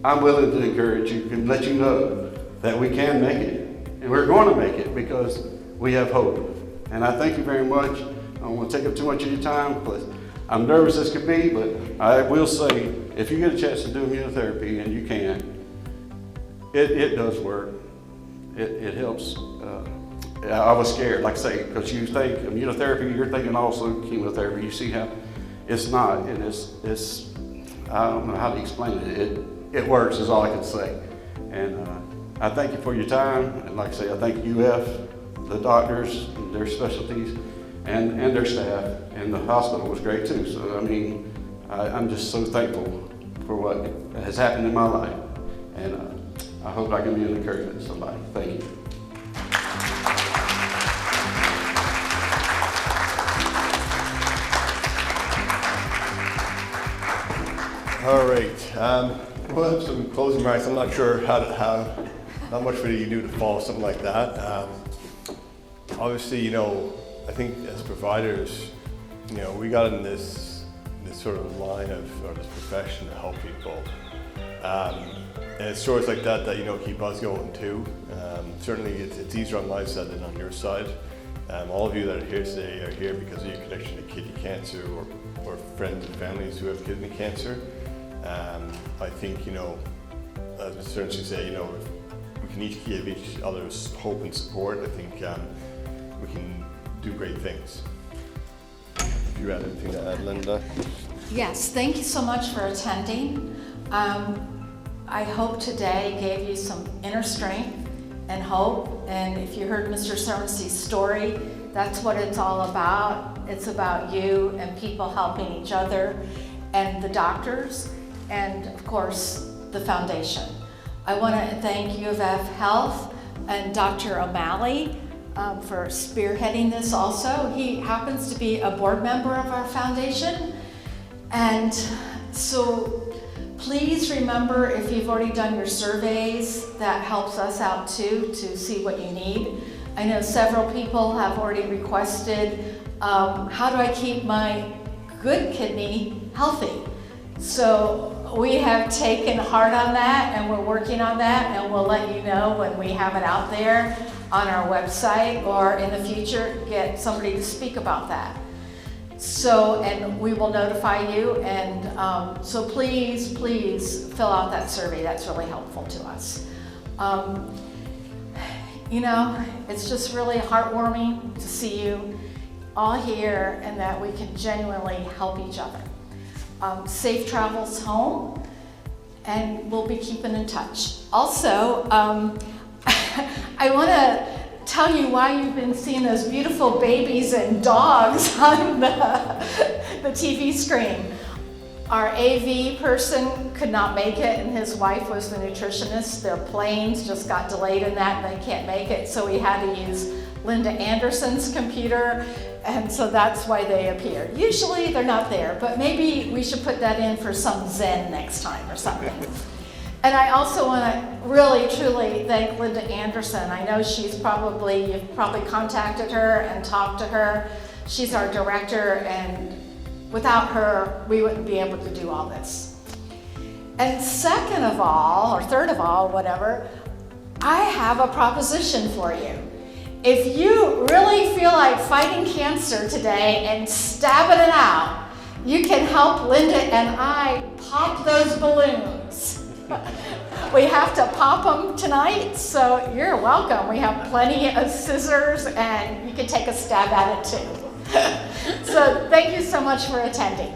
I'm willing to encourage you and let you know that we can make it. And we're going to make it because we have hope. And I thank you very much. I don't want to take up too much of your time, but I'm nervous as could be, but I will say, if you get a chance to do immunotherapy, and you can, it does work. It helps I was scared, like I say, because you think immunotherapy, you're thinking also chemotherapy. You see how it's not, and it's I don't know how to explain it. It works is all I can say. And I thank you for your time, and like I say, I thank UF, the doctors, their specialties, and their staff, and the hospital was great too. So I mean, I'm just so thankful for what has happened in my life, and I hope I can be an encouragement to somebody. Thank you. All right, we'll have some closing remarks. I'm not sure not much really you do to follow something like that. Obviously, you know, I think as providers, you know, we got in this sort of line of, or this profession to help people. And it's stories like that you know, keep us going too. Certainly it's easier on my side than on your side. All of you that are here today are here because of your connection to kidney cancer or friends and families who have kidney cancer. I think, you know, as Mr. Sternstein say, you know, if we can each give each other's hope and support, I think we can do great things. If you had anything to add, Linda? Yes, thank you so much for attending. I hope today gave you some inner strength and hope. And if you heard Mr. Sternstein's story, that's what it's all about. It's about you and people helping each other and the doctors and, of course, the foundation. I want to thank U of F Health and Dr. O'Malley for spearheading this also. He happens to be a board member of our foundation. And so please remember, if you've already done your surveys, that helps us out too, to see what you need. I know several people have already requested, how do I keep my good kidney healthy? So we have taken heart on that, and we're working on that, and we'll let you know when we have it out there on our website, or in the future get somebody to speak about that. So, and we will notify you, and so please fill out that survey. That's really helpful to us. You know, it's just really heartwarming to see you all here and that we can genuinely help each other. Safe travels home, and we'll be keeping in touch. Also, I want to tell you why you've been seeing those beautiful babies and dogs on the TV screen. Our AV person could not make it, and his wife was the nutritionist. Their planes just got delayed in that, and they can't make it, so we had to use Linda Anderson's computer, and so that's why they appeared. Usually they're not there, but maybe we should put that in for some Zen next time or something. And I also want to really, truly thank Linda Anderson. I know you've probably contacted her and talked to her. She's our director, and without her, we wouldn't be able to do all this. And second of all, or third of all, whatever, I have a proposition for you. If you really feel like fighting cancer today and stabbing it out, you can help Linda and I pop those balloons. We have to pop them tonight, so you're welcome. We have plenty of scissors, and you can take a stab at it too. So thank you so much for attending.